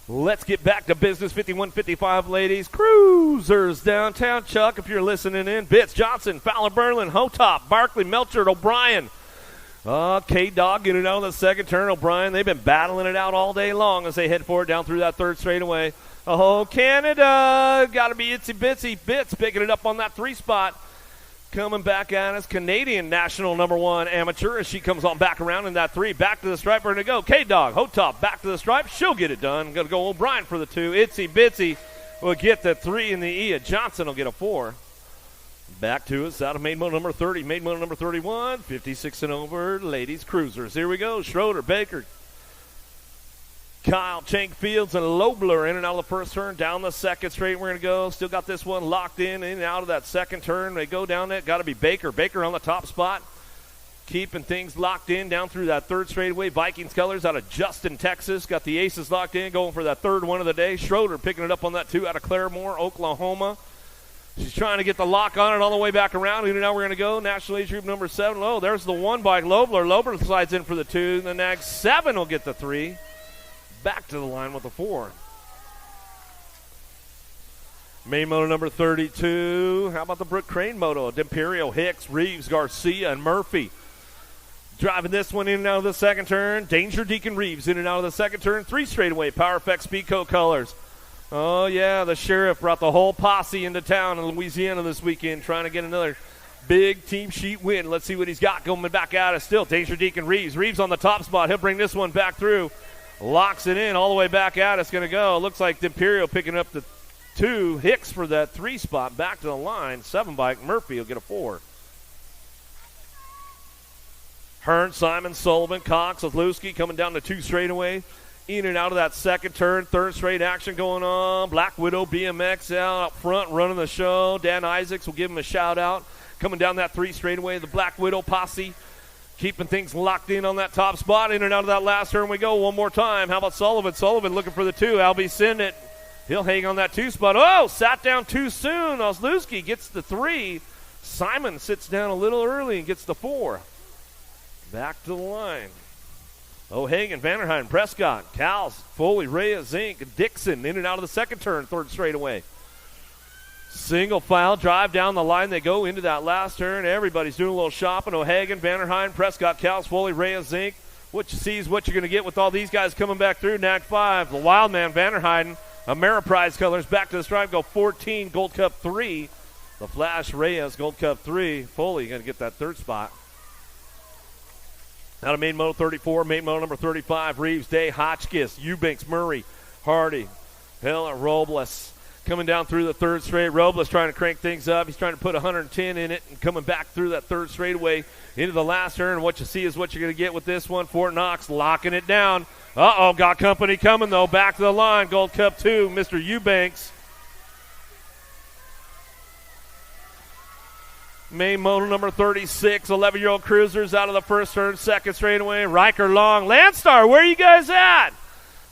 Let's get back to business. 51-55, ladies. Cruisers downtown. Chuck, if you're listening in. Bitts, Johnson, Fowler, Berlin, Hotop, Barkley, Melchert, O'Brien. K-Dog getting out on the second turn. O'Brien, they've been battling it out all day long as they head forward down through that third straightaway. Oh, Canada. Got to be Itsy Bitsy. Bitts picking it up on that 3 spot. Coming back at us, Canadian national number 1 amateur as she comes on back around in that 3. Back to the stripe, we're going to go. K-Dog, Hotop, back to the stripe. She'll get it done. Going to go O'Brien for the 2. Itsy Bitsy will get the 3 in the E. Johnson will get a 4. Back to us out of main motor number 30. Main motor number 31, 56 and over, ladies cruisers. Here we go. Schroeder, Baker, Kyle, Chank, Fields, and Lobler in and out of the first turn. Down the second straight we're going to go. Still got this one locked in and out of that second turn. They go down it. Got to be Baker. Baker on the top spot. Keeping things locked in down through that third straightaway. Vikings colors out of Justin, Texas. Got the aces locked in, going for that third one of the day. Schroeder picking it up on that 2 out of Claremore, Oklahoma. She's trying to get the lock on it all the way back around. And now we're going to go. National Age Group number 7. Oh, there's the 1 bike. Lobler. Lobler slides in for the 2. The next 7 will get the 3. Back to the line with the 4. Main moto number 32. How about the Brook Crane moto? D'Imperio, Hicks, Reeves, Garcia, and Murphy. Driving this one in and out of the second turn. Danger Deacon Reeves in and out of the second turn. 3 straightaway. Power Effects Speedco colors. Oh, yeah, the sheriff brought the whole posse into town in Louisiana this weekend trying to get another big team sheet win. Let's see what he's got going back at us still. Danger Deacon Reeves. Reeves on the top spot. He'll bring this one back through. Locks it in all the way back out. It's going to go. Looks like D'Imperio picking up the 2. Hicks for that 3 spot. Back to the line. 7 bike. Murphy will get a 4. Hearn, Simon, Sullivan, Cox, Ozlowski coming down the 2 straightaway. In and out of that second turn. Third straight action going on. Black Widow BMX out front running the show. Dan Isaacs will give him a shout out. Coming down that 3 straightaway. The Black Widow posse. Keeping things locked in on that top spot. In and out of that last turn we go one more time. How about Sullivan? Sullivan looking for the 2. Albie Sinnett. He'll hang on that 2 spot. Oh, sat down too soon. Ozlowski gets the 3. Simon sits down a little early and gets the 4. Back to the line. O'Hagan, Vanderheim, Prescott, Cowles, Foley, Reyes, Zink, Dixon in and out of the second turn. Third straightaway. Single file drive down the line. They go into that last turn. Everybody's doing a little shopping. O'Hagan, Vanderheim, Prescott, Cowles, Foley, Reyes, Zink. What you see is what you're going to get with all these guys coming back through. NAC 5, the wild man, Vanderheiden, Ameriprise colors back to the stripe. Go 14, Gold Cup 3. The Flash, Reyes, Gold Cup 3. Foley going to get that 3rd spot. Out of main moto 34, main moto number 35, Reeves, Day, Hotchkiss, Eubanks, Murray, Hardy, Heller, Robles. Coming down through the 3rd straight. Robles trying to crank things up. He's trying to put 110 in it and coming back through that 3rd straightaway into the last turn. What you see is what you're going to get with this one. Fort Knox locking it down. Uh-oh, got company coming, though. Back to the line. Gold Cup 2, Mr. Eubanks. Main moto number 36, 11-year-old cruisers out of the 1st turn, 2nd straightaway. Riker, Long, Landstar, where are you guys at?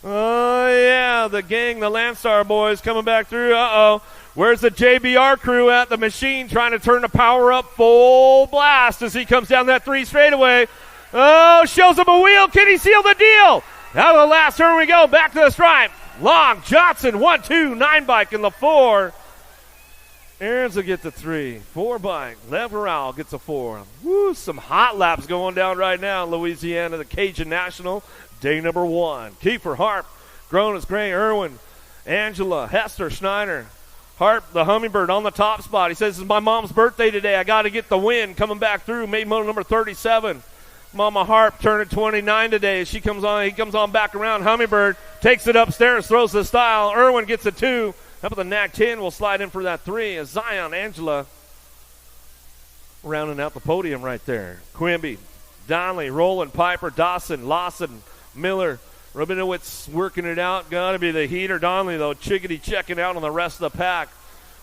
Oh, yeah, the gang, the Landstar boys coming back through. Uh-oh. Where's the JBR crew at? The machine trying to turn the power up full blast as he comes down that 3 straightaway. Oh, shows him a wheel. Can he seal the deal? Out of the last turn we go. Back to the stripe. Long, Johnson, 1, 2, 9 bike in the 4. Aaron's will get the 3. 4 bike. Leveral gets a 4. Woo, some hot laps going down right now in Louisiana, the Cajun National. Day number 1. Kiefer, Harp, Gronas, Gray, Irwin, Angela, Hester, Schneider. Harp, the Hummingbird on the top spot. He says, it's my mom's birthday today. I got to get the win. Coming back through, main moto number 37. Mama Harp turning 29 today. She comes on. He comes on back around. Hummingbird takes it upstairs, throws the style. Irwin gets a 2. How about the NAC 10 will slide in for that 3 as Zion, Angela rounding out the podium right there. Quimby, Donnelly, Roland, Piper, Dawson, Lawson, Miller, Rabinowitz working it out. Got to be the heater. Donnelly, though, Chickadee checking out on the rest of the pack.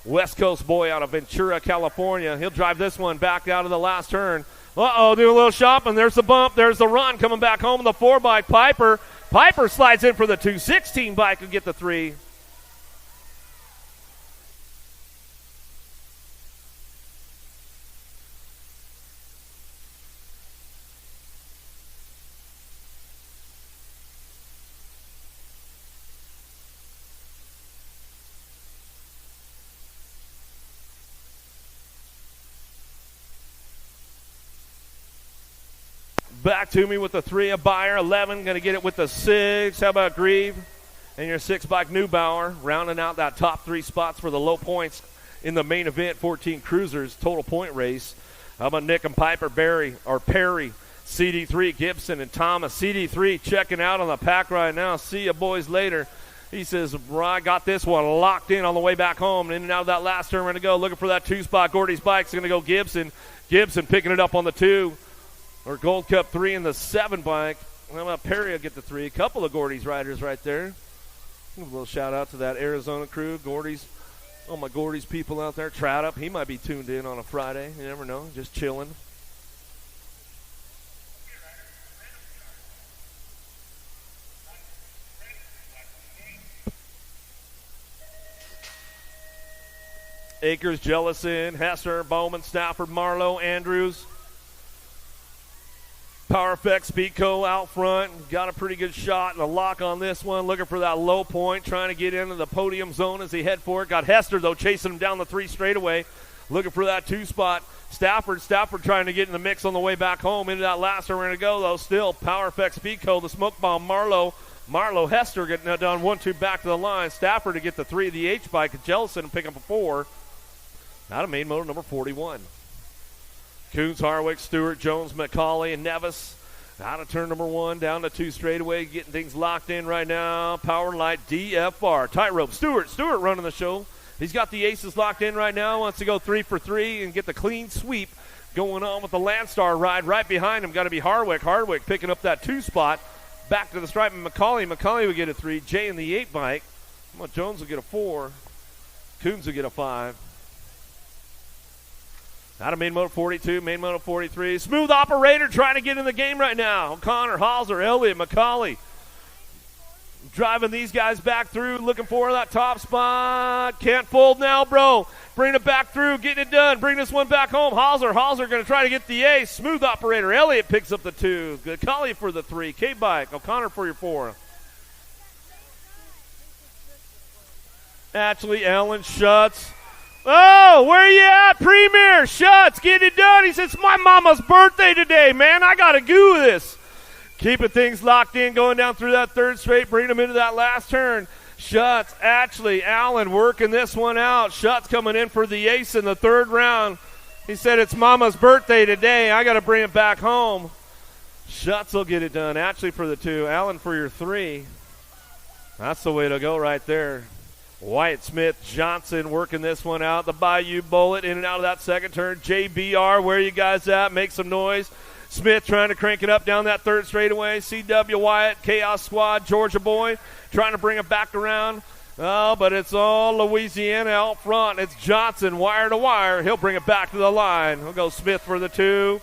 West Coast boy out of Ventura, California. He'll drive this one back out of the last turn. Uh-oh, doing a little shopping. There's the bump. There's the run coming back home. The 4 bike, Piper. Piper slides in for the 216 bike and get the 3. Back to me with the 3 of Buyer. 11 going to get it with the 6. How about Grieve? And your 6 bike Neubauer, rounding out that top 3 spots for the low points in the main event, 14 cruisers, total point race. How about Nick and Piper, Perry, CD3, Gibson, and Thomas. CD3 checking out on the pack right now. See you boys later. He says, I got this one locked in on the way back home. In and out of that last turn, we're going to go looking for that 2-spot. Gordy's bike's going to go Gibson. Gibson picking it up on the 2. Or Gold Cup 3 in the 7 bike. How about Perry will get the 3. A couple of Gordy's riders right there. A little shout out to that Arizona crew. Gordy's, all my Gordy's people out there. Trout up. He might be tuned in on a Friday. You never know. Just chilling. Akers, Jellison, Hester, Bowman, Stafford, Marlowe, Andrews. Power Effects, Speedco out front. Got a pretty good shot and a lock on this one. Looking for that low point, trying to get into the podium zone as he head for it. Got Hester, though, chasing him down the 3 straightaway. Looking for that 2-spot. Stafford trying to get in the mix on the way back home. Into that last one we're going to go, though. Still, Power Effects, Speedco, the smoke bomb, Marlowe, Hester getting that done 1-2 back to the line. Stafford to get the 3 of the H bike. Jellison and pick up a 4. Out of main motor number 41. Coons, Harwick, Stewart, Jones, McCauley, and Nevis. Out of turn number 1, down to 2 straightaway, getting things locked in right now. Power Light, DFR. Tightrope, Stewart running the show. He's got the aces locked in right now. Wants to go 3 for 3 and get the clean sweep going on with the Landstar ride right behind him. Got to be Harwick. Harwick picking up that 2 spot. Back to the stripe, and McCauley will get a 3. Jay in the 8 bike. Jones will get a 4. Coons will get a 5. Out of main motor 42, main motor 43. Smooth operator trying to get in the game right now. O'Connor, Halser, Elliott, McCauley. Driving these guys back through, looking for that top spot. Can't fold now, bro. Bring it back through, getting it done. Bring this one back home. Halser going to try to get the ace. Smooth operator. Elliott picks up the 2. McCauley for the 3. K-Bike. O'Connor for your 4. Ashley, Allen, Schutz. Oh, where you at, Premier? Schutz, get it done. He says, it's my mama's birthday today, man. I got to do this. Keeping things locked in, going down through that 3rd straight, bringing them into that last turn. Schutz, Ashley, Allen working this one out. Schutz coming in for the ace in the 3rd round. He said, it's mama's birthday today. I got to bring it back home. Schutz will get it done. Ashley for the 2. Allen for your 3. That's the way to go right there. Wyatt Smith, Johnson working this one out. The Bayou Bullet in and out of that 2nd turn. JBR, where you guys at? Make some noise. Smith trying to crank it up down that 3rd straightaway. CW Wyatt, Chaos Squad, Georgia Boy trying to bring it back around. Oh, but it's all Louisiana out front. It's Johnson, wire to wire. He'll bring it back to the line. We'll go Smith for the 2.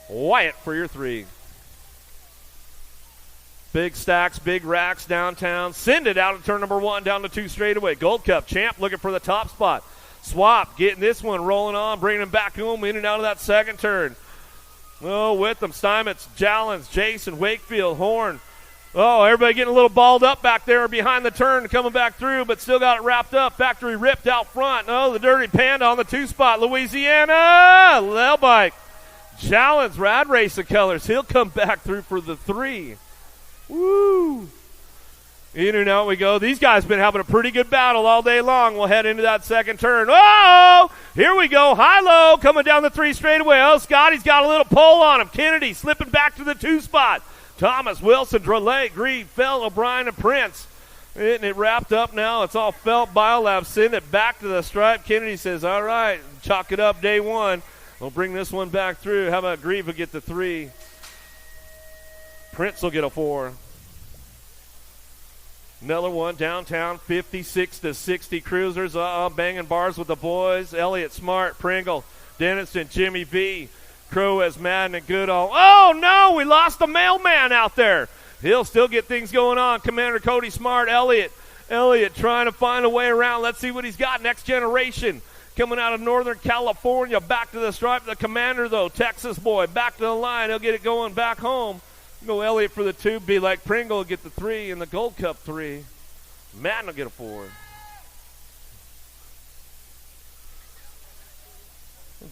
Wyatt for your 3. Big stacks, big racks downtown. Send it out of turn number 1 down to 2 straightaway. Gold Cup champ looking for the top spot. Swap getting this one rolling on, bringing him back home in and out of that 2nd turn. Oh, with them, Steinmetz, Jallens, Jason, Wakefield, Horn. Oh, everybody getting a little balled up back there behind the turn, coming back through, but still got it wrapped up. Factory ripped out front. Oh, the Dirty Panda on the 2 spot. Louisiana, Lel Bike. Jallens, Rad Racer colors. He'll come back through for the 3. Woo! In and out we go. These guys been having a pretty good battle all day long. We'll head into that 2nd turn. Oh! Here we go. High-low coming down the 3 straightaway. Oh, Scotty's got a little pull on him. Kennedy slipping back to the 2 spot. Thomas, Wilson, Drolay, Grieve, Felt, O'Brien, and Prince. Getting it wrapped up now. It's all Felt, Biolab. Send it back to the stripe. Kennedy says, all right, chalk it up day 1. We'll bring this one back through. How about Grieve will get the 3? Prince will get a 4. Another one downtown, 56-60 cruisers. Banging bars with the boys. Elliott, Smart, Pringle, Denniston, Jimmy V. Crow as Madden and Goodall. Oh, no, we lost the mailman out there. He'll still get things going on. Commander Cody Smart, Elliott trying to find a way around. Let's see what he's got. Next generation coming out of Northern California. Back to the stripe. The Commander, though, Texas boy. Back to the line. He'll get it going back home. Go Elliott for the 2. Be like Pringle will get the 3 and the Gold Cup 3. Madden will get a 4.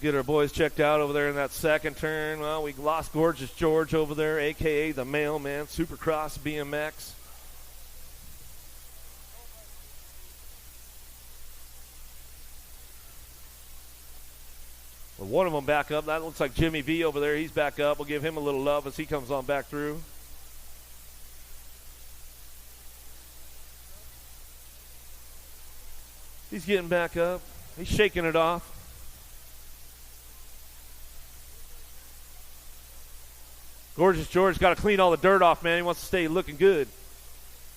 Get our boys checked out over there in that second turn. Well, we lost Gorgeous George over there, a.k.a. the Mailman, Supercross BMX. Well, one of them back up. That looks like Jimmy V over there. He's back up. We'll give him a little love as he comes on back through. He's getting back up. He's shaking it off. Gorgeous George got to clean all the dirt off, man. He wants to stay looking good.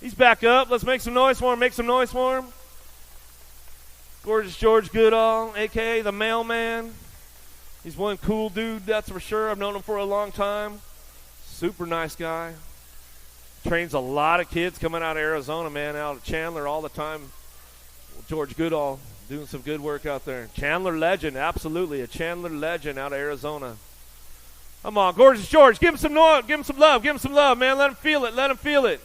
He's back up. Let's make some noise for him. Make some noise for him. Gorgeous George Goodall, a.k.a. the Mailman. He's one cool dude, that's for sure. I've known him for a long time. Super nice guy. Trains a lot of kids coming out of Arizona, man, out of Chandler all the time. George Goodall doing some good work out there. Chandler legend, absolutely. A Chandler legend out of Arizona. Come on, Gorgeous George, give him some noise, give him some love, man. Let him feel it, let him feel it.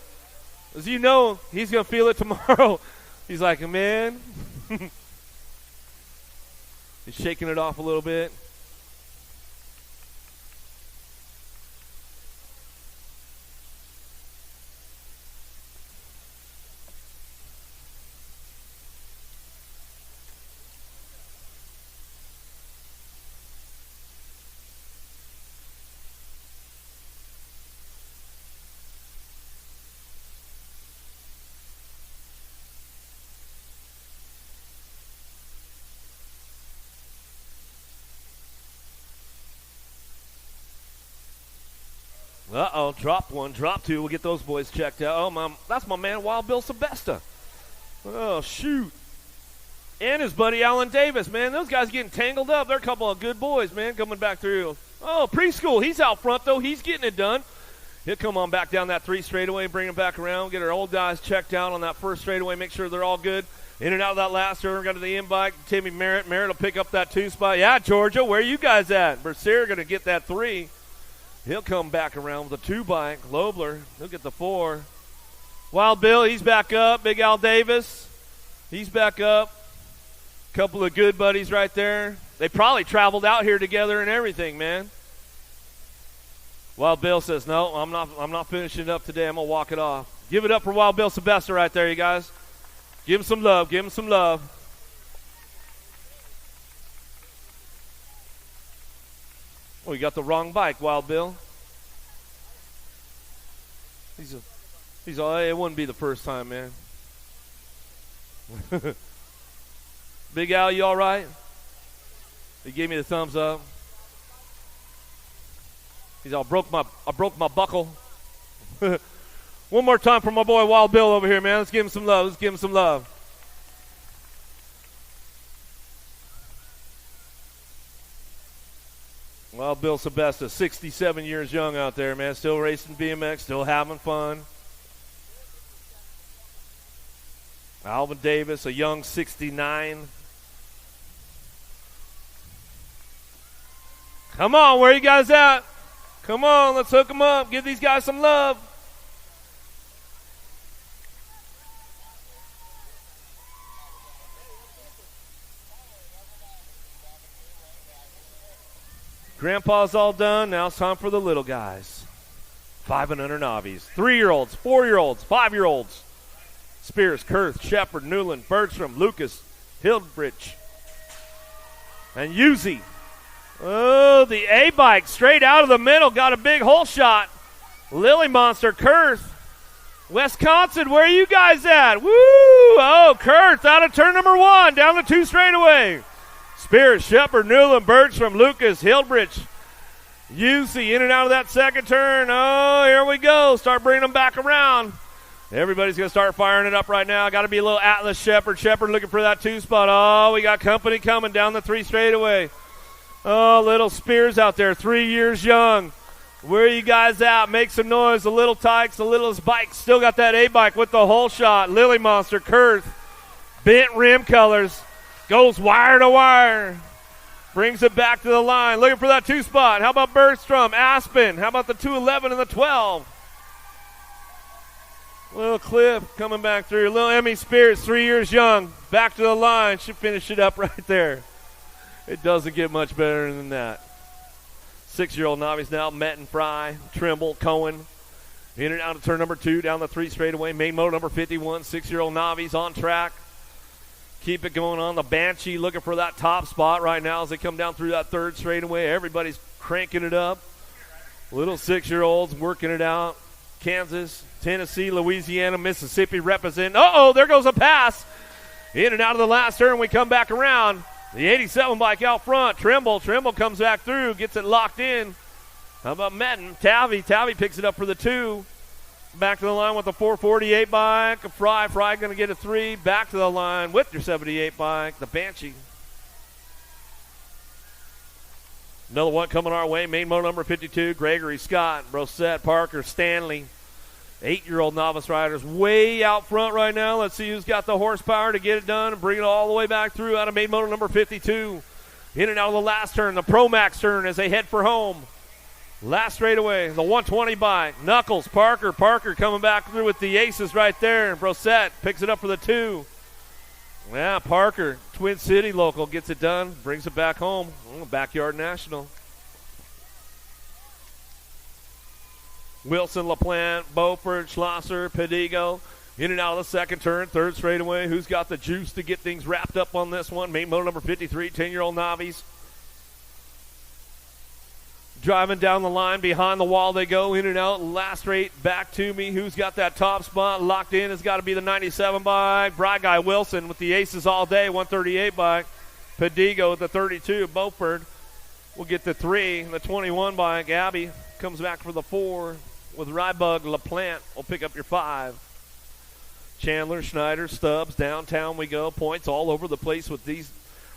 As you know, he's going to feel it tomorrow. He's like, man. He's shaking it off a little bit. Uh-oh, drop one, drop two. We'll get those boys checked out. Oh, that's my man, Wild Bill Sebesta. Oh, shoot. And his buddy Alan Davis, man. Those guys getting tangled up. They're a couple of good boys, man, coming back through. Oh, preschool. He's out front, though. He's getting it done. He'll come on back down that 3 straightaway, bring him back around, get our old guys checked out on that first straightaway, make sure they're all good. In and out of that last turn, got to the in-bike. Timmy Merritt. Merritt will pick up that 2 spot. Yeah, Georgia, where you guys at? Bercier going to get that 3. He'll come back around with a 2 bike. Lobler, he'll get the 4. Wild Bill, he's back up. Big Al Davis, he's back up. Couple of good buddies right there. They probably traveled out here together and everything, man. Wild Bill says, no, I'm not finishing it up today. I'm going to walk it off. Give it up for Wild Bill Sebesta right there, you guys. Give him some love. Give him some love. Oh, you got the wrong bike, Wild Bill. It wouldn't be the first time, man. Big Al, you all right? He gave me the thumbs up. He's all, I broke my buckle. One more time for my boy Wild Bill over here, man. Let's give him some love. Let's give him some love. Wild Bill Sebesta, 67 years young out there, man. Still racing BMX, still having fun. Alvin Davis, a young 69. Come on, where you guys at? Come on, let's hook them up. Give these guys some love. Grandpa's all done. Now it's time for the little guys. 5 and under novies. 3-year-olds, 4-year-olds, 5-year-olds. Spears, Kurth, Shepard, Newland, Bertram, Lucas, Hildrich, and Yuzi. Oh, the A-bike straight out of the middle. Got a big hole shot. Lily Monster, Kurth. Wisconsin, where are you guys at? Woo! Oh, Kurth out of turn number 1. Down the 2 straightaway. Spears, Shepard, Newland, Bertram, Lucas, Hildrich, Yuzi in and out of that second turn. Oh, here we go. Start bringing them back around. Everybody's going to start firing it up right now. Got to be a little Atlas Shepard. Shepard looking for that 2 spot. Oh, we got company coming down the 3 straightaway. Oh, little Spears out there, 3 years young. Where are you guys at? Make some noise. The little Tykes, the littlest bike. Still got that A-bike with the hole shot. Lily Monster, Kurth. Bent rim colors. Goes wire to wire. Brings it back to the line. Looking for that 2 spot. How about Bergstrom, Aspen? How about the 211 and the 12? Little Cliff coming back through. Little Emmy Spears, 3 years young. Back to the line. Should finish it up right there. It doesn't get much better than that. 6-year-old novice now, Metten, Fry, Trimble, Cohen. In and out of turn number 2, down the 3 straightaway. Main motor number 51, 6-year-old novice on track. Keep it going on. The Banshee looking for that top spot right now as they come down through that 3rd straightaway. Everybody's cranking it up. Little 6-year-olds working it out. Kansas, Tennessee, Louisiana, Mississippi represent. Uh-oh, there goes a pass. In and out of the last turn, we come back around. The 87 bike out front. Trimble comes back through, gets it locked in. How about Metten? Tavy picks it up for the 2. Back to the line with the 448 bike. Fry going to get a 3. Back to the line with your 78 bike, the Banshee. Another one coming our way. Main motor number 52, Gregory, Scott, Brosette, Parker, Stanley. 8-year-old novice riders way out front right now. Let's see who's got the horsepower to get it done and bring it all the way back through out of main motor number 52. In and out of the last turn, the Pro Max turn as they head for home. Last straightaway, the 120 bike. Knuckles, Parker coming back through with the aces right there. Brosette picks it up for the 2. Yeah, Parker, Twin City local, gets it done, brings it back home. Backyard National. Wilson, LaPlante, Beaufort, Schlosser, Pedigo. In and out of the 2nd turn, 3rd straightaway. Who's got the juice to get things wrapped up on this one? Main motor number 53, 10-year-old novice. Driving down the line, behind the wall they go, in and out, last straight back to me. Who's got that top spot locked in? Has got to be the 97 bike. Bright Guy Wilson with the aces all day, 138 bike. Pedigo with the 32, Beaufort will get the 3. The 21 bike, Abby, comes back for the 4. With Rybug, LaPlante will pick up your 5. Chandler, Schneider, Stubbs, downtown we go. Points all over the place with these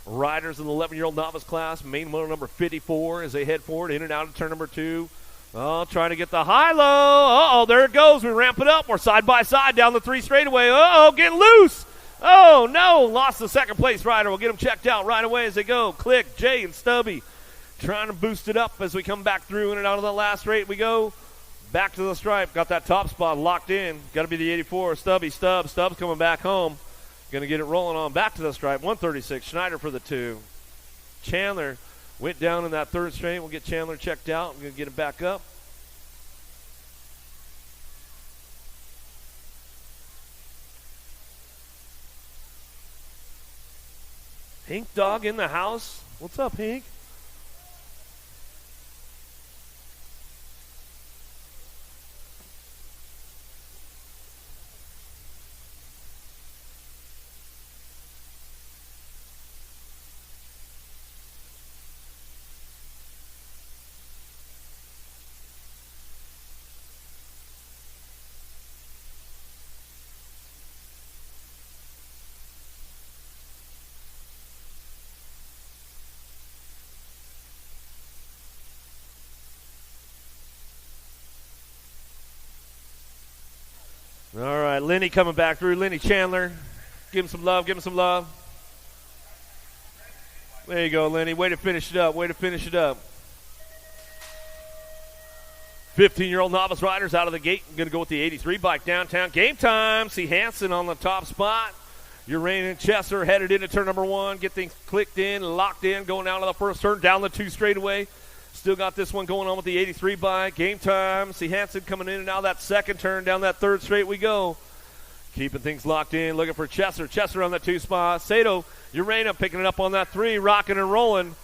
riders in the 11-year-old novice class. Main motor number 54 as they head forward in and out of turn number 2. Oh, trying to get the high-low. Uh-oh, there it goes. We ramp it up. We're side by side down the 3 straightaway. Uh-oh, getting loose. Oh, no. Lost the 2nd place rider. We'll get them checked out right away as they go. Click, Jay, and Stubby trying to boost it up as we come back through in and out of the last straight. We go back to the stripe. Got that top spot locked in. Got to be the 84. Stubbs coming back home. Going to get it rolling on back to the stripe. 136. Schneider for the 2. Chandler went down in that 3rd straight. We'll get Chandler checked out. We're going to get him back up. Hink Dog in the house. What's up, Hink? All right, Lenny coming back through. Lenny Chandler. Give him some love. There you go, Lenny. Way to finish it up. 15-year-old novice riders out of the gate. Going to go with the 83 bike downtown. Game time. See Hansen on the top spot. Urane and Chesser headed into turn number 1. Get things clicked in, locked in, going down to the 1st turn, down the 2 straightaway. Still got this one going on with the 83 bike. Game time. See Hansen coming in and out that 2nd turn. Down that 3rd straight we go. Keeping things locked in. Looking for Chesser. Chesser on that 2 spot. Sato, Urena picking it up on that 3. Rocking and rolling.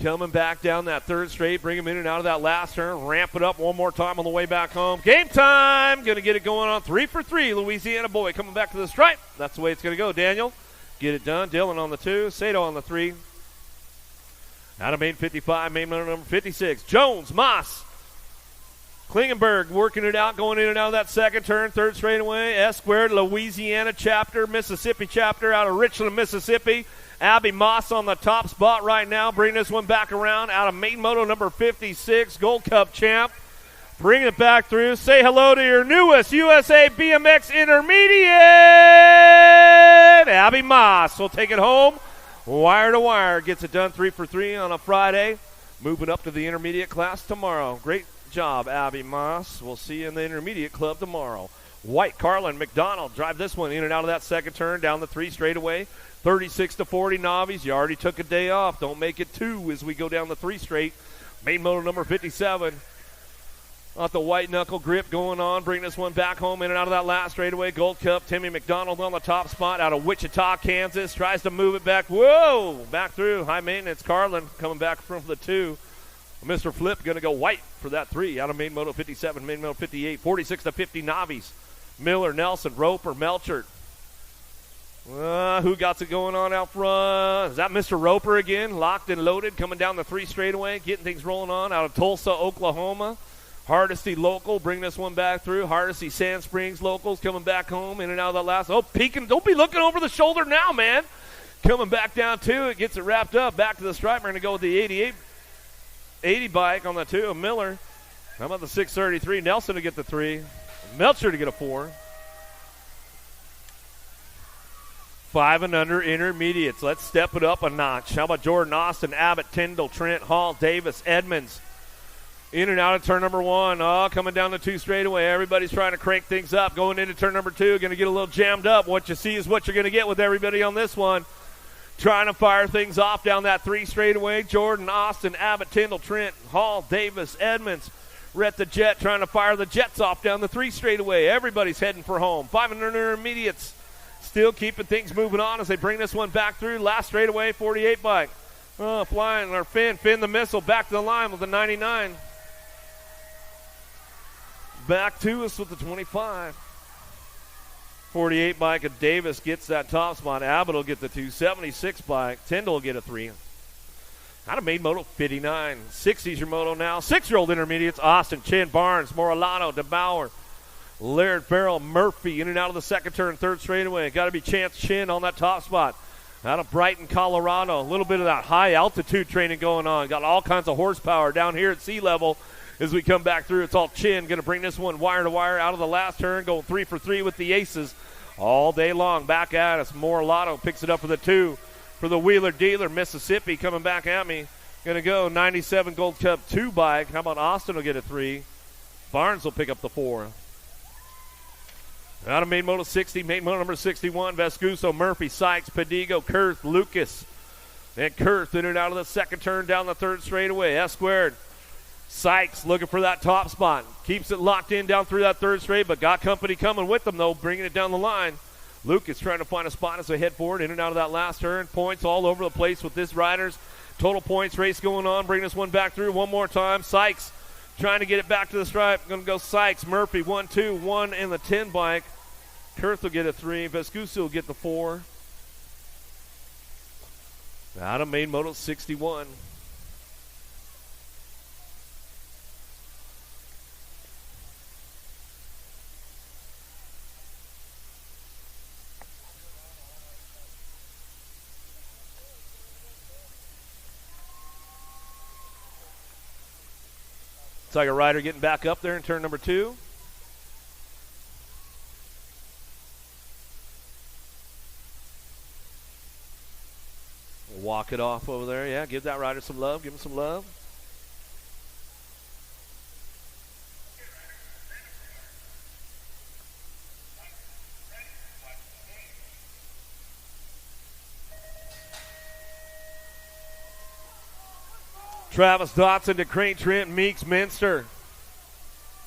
Coming back down that 3rd straight. Bring him in and out of that last turn. Ramp it up one more time on the way back home. Game time. Going to get it going on 3 for 3. Louisiana boy coming back to the stripe. That's the way it's going to go. Daniel, get it done. Dylan on the 2. Sato on the 3. Out of main 55, main number 56. Jones, Moss, Klingenberg working it out, going in and out of that 2nd turn, 3rd straightaway. S-squared, Louisiana chapter, Mississippi chapter out of Richland, Mississippi. Abby Moss on the top spot right now. Bring this one back around out of main moto number 56, Gold Cup champ. Bring it back through. Say hello to your newest USA BMX Intermediate. Abby Moss will take it home. Wire to wire, gets it done 3 for 3 on a Friday. Moving up to the intermediate class tomorrow. Great job, Abby Moss. We'll see you in the intermediate club tomorrow. White, Carlin, McDonald drive this one in and out of that second turn down the 3 straightaway. 36-40 Navies. You already took a day off. Don't make it 2 as we go down the 3 straight. Main motor number 57. Got the white knuckle grip going on. Bring this one back home in and out of that last straightaway. Gold Cup, Timmy McDonald on the top spot out of Wichita, Kansas. Tries to move it back. Whoa! Back through. High maintenance. Carlin coming back from the 2. Mr. Flip going to go white for that 3 out of main moto 57, main moto 58. 46-50 Navies. Miller, Nelson, Roper, Melchert. Who got it going on out front? Is that Mr. Roper again? Locked and loaded, coming down the 3 straightaway, getting things rolling on out of Tulsa, Oklahoma. Hardesty local, bring this one back through. Hardesty Sand Springs locals coming back home, in and out of that last. Oh, peeking. Don't be looking over the shoulder now, man. Coming back down 2. It gets it wrapped up. Back to the stripe. We're going to go with the 80 bike on the 2 of Miller. How about the 633? Nelson to get the 3. Melcher to get a 4. 5 and under intermediates. Let's step it up a notch. How about Jordan Austin, Abbott, Tyndall, Trent, Hall, Davis, Edmonds. In and out of turn number 1. Oh, coming down the 2 straightaway. Everybody's trying to crank things up. Going into turn number 2. Going to get a little jammed up. What you see is what you're going to get with everybody on this one. Trying to fire things off down that 3 straightaway. Jordan, Austin, Abbott, Tyndall, Trent, Hall, Davis, Edmonds. Rhett the Jet trying to fire the Jets off down the 3 straightaway. Everybody's heading for home. 5 and under intermediates. Still keeping things moving on as they bring this one back through. Last straightaway, 48 bike. Oh, flying our Finn the missile back to the line with the 99. Back to us with the 25. 48 bike of Davis gets that top spot. Abbott will get the 2. 76 bike. Tyndall will get a 3. Out of main moto 59. 60's your moto now. 6-year-old intermediates. Austin, Chin, Barnes, Moralato, DeBauer, Laird, Farrell, Murphy in and out of the second turn, 3rd straightaway. Got to be Chance Chin on that top spot. Out of Brighton, Colorado. A little bit of that high altitude training going on. Got all kinds of horsepower down here at sea level. As we come back through, it's all Chin. Going to bring this one wire to wire out of the last turn. Going 3 for 3 with the aces all day long. Back at us. Moralato picks it up for the 2. For the Wheeler Dealer, Mississippi coming back at me. Going to go 97 Gold Cup 2 bike. How about Austin will get a 3. Barnes will pick up the 4. Out of main moto 60, main moto number 61, Vescuso, Murphy, Sykes, Padigo, Kurth, Lucas. And Kurth in and out of the second turn down the 3rd straightaway. S-squared. Sykes looking for that top spot. Keeps it locked in down through that 3rd straight, but got company coming with them, though, bringing it down the line. Lucas trying to find a spot as they head forward in and out of that last turn. Points all over the place with this riders. Total points race going on. Bring this one back through one more time. Sykes trying to get it back to the stripe. Going to go Sykes, Murphy, 1, 2, 1 in the 10 bike. Kurth will get a 3. Vescuso will get the 4. Out of main moto 61. It's like a rider getting back up there in turn number 2. Walk it off over there. Yeah, give that rider some love. Give him some love. Travis Dotson to Crane, Trent, Meeks, Minister,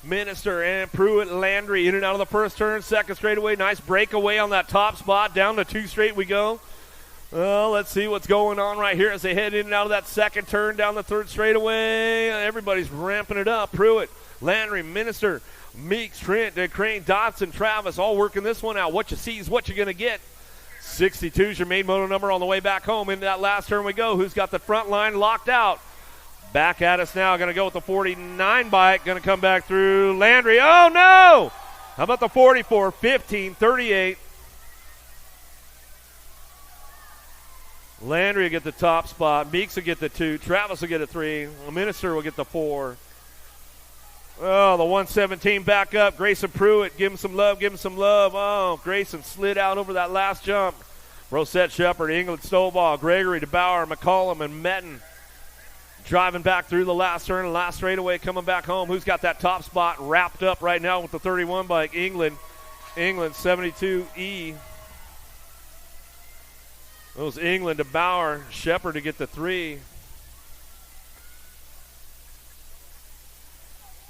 and Pruitt, Landry in and out of the 1st turn. 2nd straightaway. Nice breakaway on that top spot. Down to 2 straight we go. Well, let's see what's going on right here as they head in and out of that 2nd turn down the 3rd straightaway. Everybody's ramping it up. Pruitt, Landry, Minister, Meeks, Trent, Crane, Dotson, Travis all working this one out. What you see is what you're going to get. 62 is your main moto number on the way back home. Into that last turn we go. Who's got the front line locked out? Back at us now. Going to go with the 49 bike. Going to come back through Landry. Oh, no! How about the 44? 15, 38. Landry will get the top spot. Meeks will get the 2. Travis will get a 3. The Minister will get the 4. Oh, the 117 back up. Grayson Pruitt, give him some love, give him some love. Oh, Grayson slid out over that last jump. Rosette Shepard, England Stovall, Gregory DeBauer, McCollum, and Metten. driving back through the last turn, last straightaway, coming back home. Who's got that top spot wrapped up right now with the 31 bike? England 72E. It was England to Bauer, Shepard to get the 3.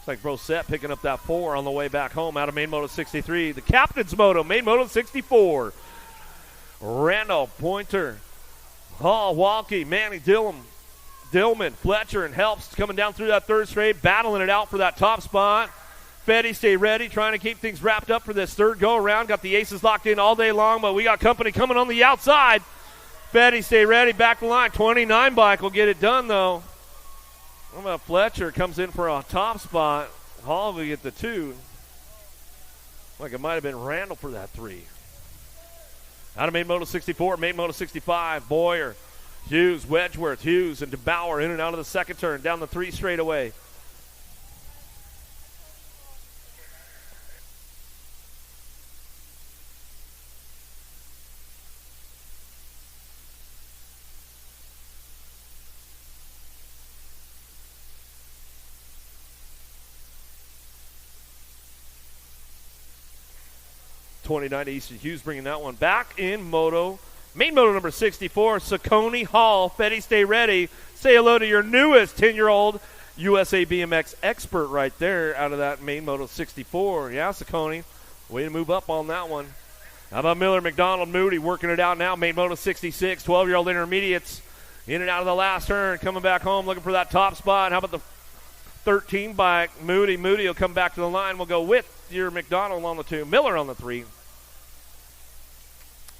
Looks like Brosette picking up that 4 on the way back home out of main moto 63. The captain's moto, main moto 64. Randall, Pointer, Hall, Walkie, Manny, Dillman, Fletcher, and Helps coming down through that third straight, battling it out for that top spot. Fetty, stay ready, trying to keep things wrapped up for this third go-around. Got the aces locked in all day long, but we got company coming on the outside. Fetty, stay ready, back the line. 29 bike will get it done, though. What about Fletcher? Comes in for a top spot. Hall will get the 2. Like it might have been Randall for that 3. Out of main moto 64, main moto 65, Boyer, Hughes, Wedgeworth, Hughes, and DeBauer in and out of the second turn, down the 3 straightaway. '29 Easton Hughes bringing that one back in moto. Main moto number 64, Saucony Hall. Fetty, stay ready. Say hello to your newest 10-year-old USA BMX expert right there out of that main moto 64. Yeah, Saucony, way to move up on that one. How about Miller, McDonald, Moody working it out now. Main moto 66, 12-year-old intermediates in and out of the last turn. Coming back home looking for that top spot. How about the 13 bike? Moody will come back to the line. We'll go with your McDonald on the 2, Miller on the 3.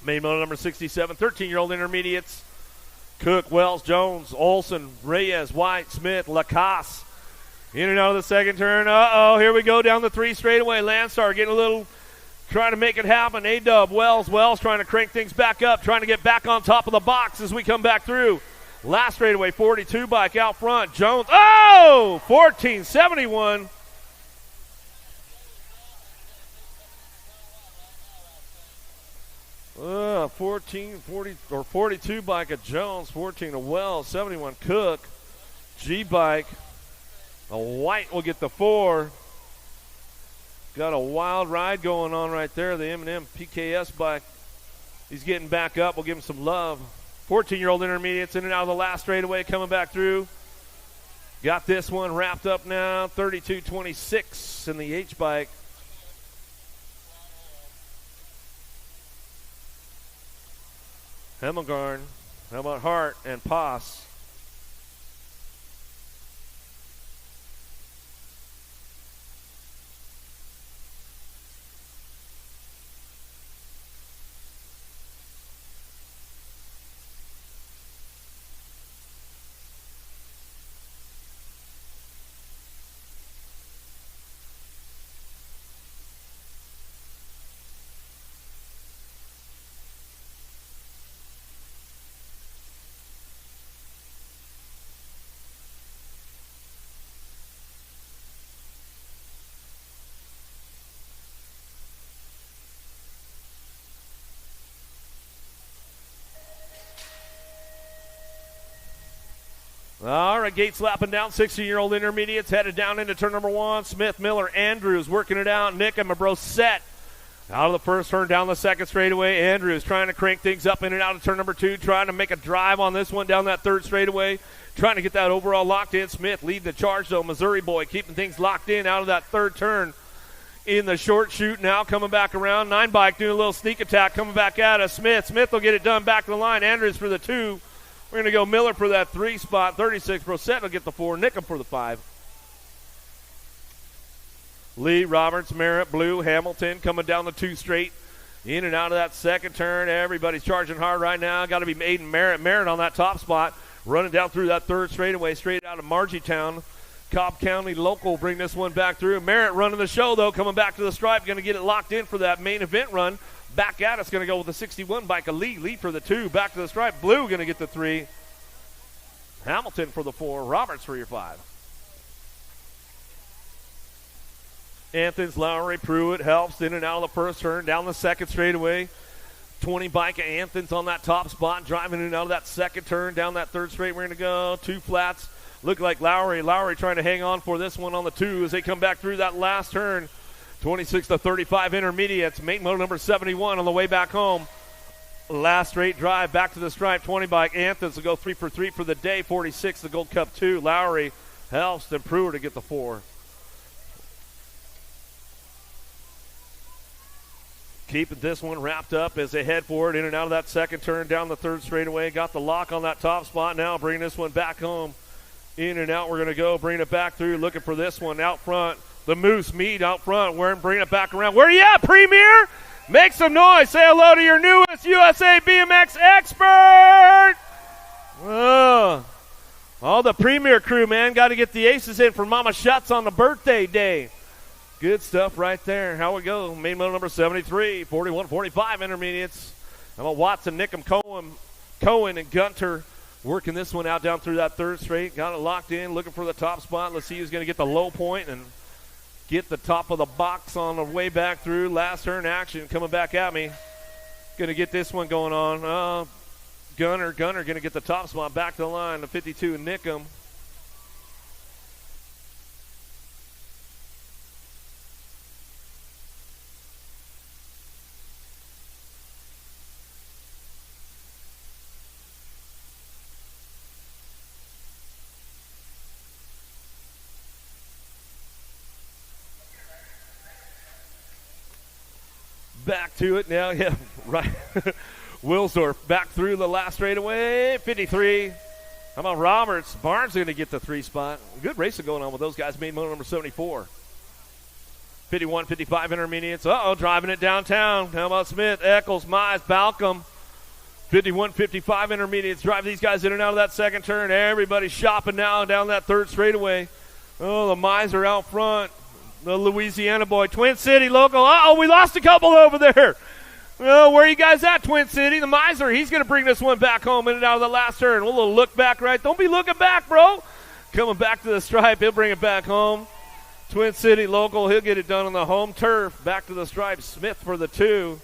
Main moto number 67, 13-year-old intermediates. Cook, Wells, Jones, Olson, Reyes, White, Smith, Lacasse. In and out of the second turn. Uh-oh, here we go down the 3 straightaway. Landstar getting a little, trying to make it happen. A-Dub, Wells trying to crank things back up, trying to get back on top of the box as we come back through. Last straightaway, 42 bike out front. Jones, 1471. 42 bike of Jones, 14 of Wells, 71 Cook. G-bike, a White will get the 4. Got a wild ride going on right there. The M&M PKS bike, he's getting back up. We'll give him some love. 14-year-old intermediates in and out of the last straightaway, coming back through. Got this one wrapped up now, 32-26 in the H-bike. Hemmelgarn, how about Hart and Poss? All right, Gates lapping down, 16-year-old intermediates headed down into turn number 1. Smith, Miller, Andrews working it out. Nick and Mabro set out of the first turn, down the second straightaway. Andrews trying to crank things up in and out of turn number 2, trying to make a drive on this one down that third straightaway, trying to get that overall locked in. Smith leading the charge, though. Missouri boy keeping things locked in out of that third turn in the short shoot now, coming back around. 9 bike doing a little sneak attack, coming back at us. Smith will get it done back to the line. Andrews for the 2. We're going to go Miller for that 3 spot. 36. Brosette will get the 4. Nickham for the 5. Lee, Roberts, Merritt, Blue, Hamilton coming down the 2 straight. In and out of that second turn. Everybody's charging hard right now. Got to be Aiden Merritt. Merritt on that top spot. Running down through that third straightaway, straight out of Margietown. Cobb County local bring this one back through. Merritt running the show, though, coming back to the stripe. Going to get it locked in for that main event run. Back at us, going to go with the 61 bike of Lee. Lee for the 2, back to the stripe. Blue going to get the 3. Hamilton for the 4. Roberts for your 5. Anthons, Lowry, Pruitt, Helps in and out of the first turn, down the second straightaway. 20 bike of Anthons on that top spot, driving in and out of that second turn, down that third straight. We're going to go 2 flats. Look like Lowry trying to hang on for this one on the 2 as they come back through that last turn. 26-35 intermediates. Mate moto number 71 on the way back home. Last straight drive back to the stripe. 20 bike. Anthony will go 3 for 3 for the day. 46 the Gold Cup 2. Lowry, Helst, and Pruer to get the 4. Keeping this one wrapped up as they head forward in and out of that second turn down the third straightaway. Got the lock on that top spot now. Bringing this one back home. In and out we're going to go. Bring it back through. Looking for this one out front. The Moose Mead out front. We're bringing it back around. Where you at, Premier? Make some noise. Say hello to your newest USA BMX expert. All the Premier crew, man. Got to get the aces in for Mama Shuts on the birthday day. Good stuff right there. How we go? Main moto number 73, 41-45 intermediates. How about Watson, Nickham, Cohen, and Gunter working this one out down through that third straight. Got it locked in, looking for the top spot. Let's see who's going to get the low point and get the top of the box on the way back through. Last turn action coming back at me. Going to get this one going on. Gunner going to get the top spot back to the line. The 52, Nickham. Back to it now, yeah, right. Wilsdorf back through the last straightaway, 53. How about Roberts? Barnes going to get the 3 spot. Good racing going on with those guys. Main moto number 74. 51-55 intermediates. Driving it downtown. How about Smith, Eccles, Mize, Balcom. 51-55 intermediates. Drive these guys in and out of that second turn. Everybody's shopping now down that third straightaway. The Miser out front. The Louisiana boy, Twin City local. We lost a couple over there. Where are you guys at, Twin City? The Miser, he's going to bring this one back home in and out of the last turn. A little look back right. Don't be looking back, bro. Coming back to the stripe. He'll bring it back home. Twin City local. He'll get it done on the home turf. Back to the stripe. Smith for the 2.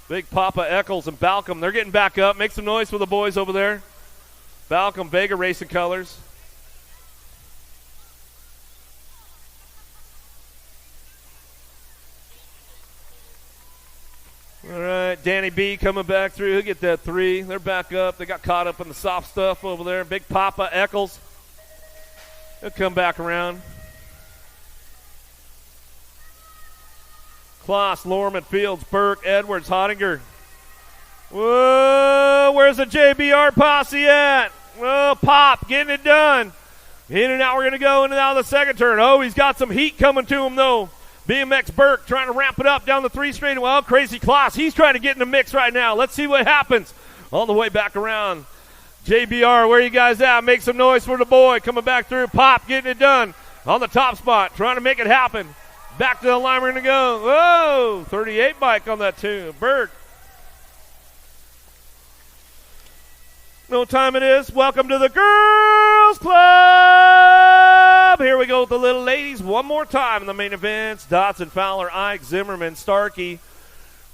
Big Papa, Eccles, and Balcom. They're getting back up. Make some noise for the boys over there. Balcom, Vega Racing Colors. All right, Danny B coming back through. He'll get that 3. They're back up. They got caught up in the soft stuff over there. Big Papa, Eccles. He'll come back around. Kloss, Lorman, Fields, Burke, Edwards, Hottinger. Whoa, where's the JBR posse at? Whoa, Pop, getting it done. In and out, we're going to go in and out of the second turn. He's got some heat coming to him, though. BMX Burke trying to ramp it up down the 3 straight. Well, Crazy Kloss, he's trying to get in the mix right now. Let's see what happens. All the way back around. JBR, where you guys at? Make some noise for the boy. Coming back through. Pop getting it done on the top spot. Trying to make it happen. Back to the line we're going to go. Whoa, 38 bike on that too. Burke. No time it is. Welcome to the Girls Club. Here we go with the little ladies one more time in the main events. Dotson, Fowler, Ike, Zimmerman, Starkey.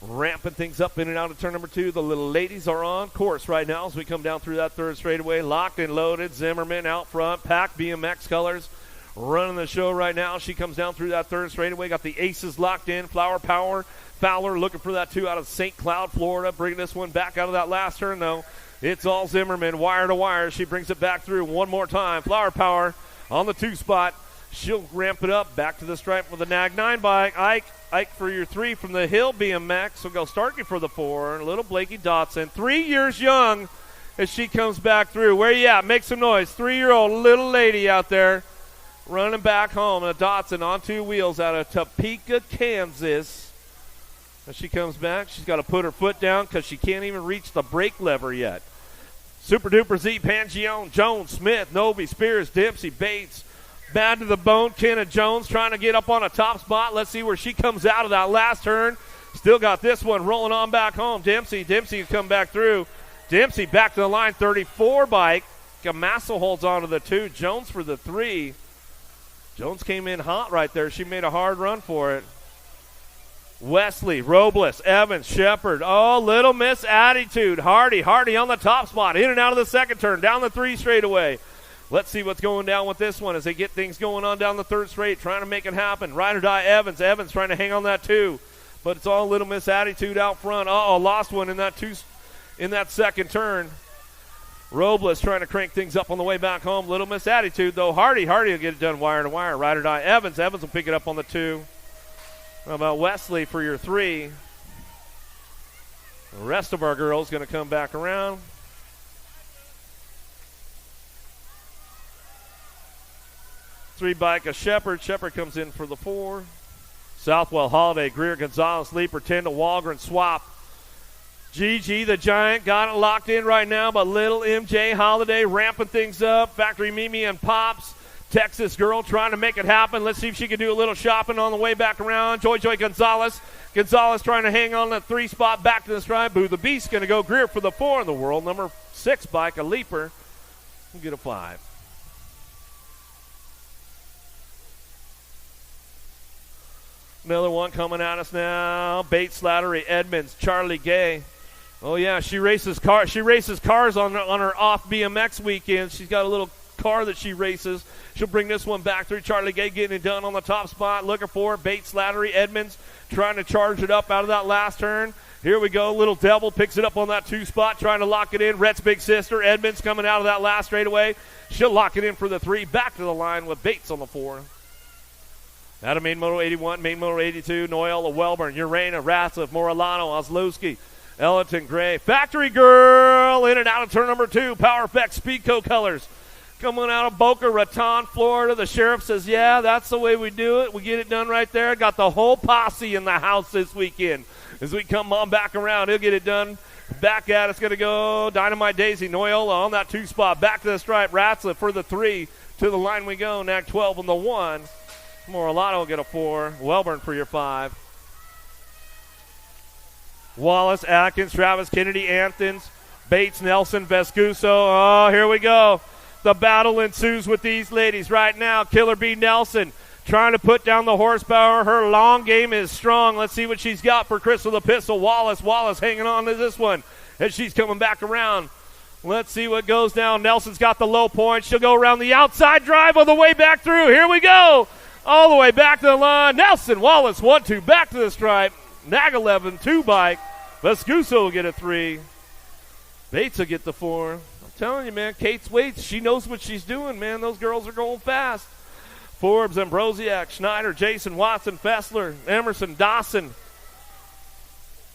Ramping things up in and out of turn number 2. The little ladies are on course right now as we come down through that third straightaway. Locked and loaded. Zimmerman out front. Pack BMX Colors running the show right now. She comes down through that third straightaway. Got the aces locked in. Flower Power. Fowler looking for that 2 out of St. Cloud, Florida. Bringing this one back out of that last turn, though. It's all Zimmerman, wire to wire. She brings it back through one more time. Flower Power on the 2 spot. She'll ramp it up. Back to the stripe with the Nag 9 bike. Ike for your 3 from the Hill BMX. We'll go Starkey for the 4. Little Blakey Dotson, 3 years young as she comes back through. Where you at? Make some noise. 3-year-old little lady out there running back home. A Dotson on 2 wheels out of Topeka, Kansas. As she comes back, she's got to put her foot down because she can't even reach the brake lever yet. Super Duper Z, Pangione, Jones, Smith, Noby, Spears, Dempsey, Bates. Bad to the bone, Kenna Jones trying to get up on a top spot. Let's see where she comes out of that last turn. Still got this one rolling on back home. Dempsey come back through. Dempsey back to the line, 34 bike. Gamasso holds on to the 2. Jones for the 3. Jones came in hot right there. She made a hard run for it. Wesley, Robles, Evans, Shepard. Little Miss Attitude. Hardy on the top spot. In and out of the second turn. Down the 3 straightaway. Let's see what's going down with this one as they get things going on down the third straight, trying to make it happen. Ride or die Evans. Evans trying to hang on that 2, but it's all Little Miss attitude out front. Lost one in that second turn. Robles trying to crank things up on the way back home. Little Miss attitude, though. Hardy will get it done wire to wire. Ride or die Evans. Evans will pick it up on the 2. How about Wesley for your 3? The rest of our girls going to come back around. Three bike of Shepard. Shepard comes in for the 4. Southwell, Holiday, Greer, Gonzalez, Leaper, 10 to Walgren, Swap. Gigi, the Giant, got it locked in right now, but little MJ Holiday ramping things up. Factory Mimi and Pops. Texas girl trying to make it happen. Let's see if she can do a little shopping on the way back around. Joy Gonzalez. Gonzalez trying to hang on that 3 spot back to the stripe. Boo the Beast going to go. Greer for the 4 in the world. Number 6 bike, a Leaper. We'll get a 5. Another one coming at us now. Bates, Slattery, Edmonds, Charlie Gay. Oh yeah, she races cars on her off BMX weekends. She's got a little car that she races. She'll bring this one back through. Charlie Gay getting it done on the top spot. Looking for it. Bates, Slattery, Edmonds trying to charge it up out of that last turn. Here we go. Little Devil picks it up on that 2 spot, trying to lock it in. Rhett's big sister, Edmonds, coming out of that last straightaway. She'll lock it in for the 3. Back to the line with Bates on the 4. Out of main motor 81, main motor 82, Noelle, Welburn, Urena, Ratliff, Morelano, Oslowski, Ellington, Gray. Factory Girl in and out of turn number 2. Power Effect Speedco colors. Coming out of Boca Raton, Florida. The sheriff says, yeah, that's the way we do it. We get it done right there. Got the whole posse in the house this weekend. As we come on back around, he'll get it done. Back at it's going to go Dynamite Daisy, Noyola on that 2 spot. Back to the stripe, Ratliff for the 3. To the line we go. Nag 12 on the 1. Morelato will get a 4. Welburn for your 5. Wallace, Atkins, Travis, Kennedy, Anthons, Bates, Nelson, Vescuso. Oh, here we go. The battle ensues with these ladies right now. Killer Bee Nelson trying to put down the horsepower. Her long game is strong. Let's see what she's got for Crystal the Pistol. Wallace hanging on to this one as she's coming back around. Let's see what goes down. Nelson's got the low point. She'll go around the outside drive on the way back through. Here we go. All the way back to the line. Nelson, Wallace, 1-2, back to the stripe. Nag 11, 2 bike. Vescuso will get a 3. Bates will get the 4. I'm telling you, man, Kate's Waits, she knows what she's doing, man. Those girls are going fast. Forbes, Ambrosiak, Schneider, Jason, Watson, Fessler, Emerson, Dawson.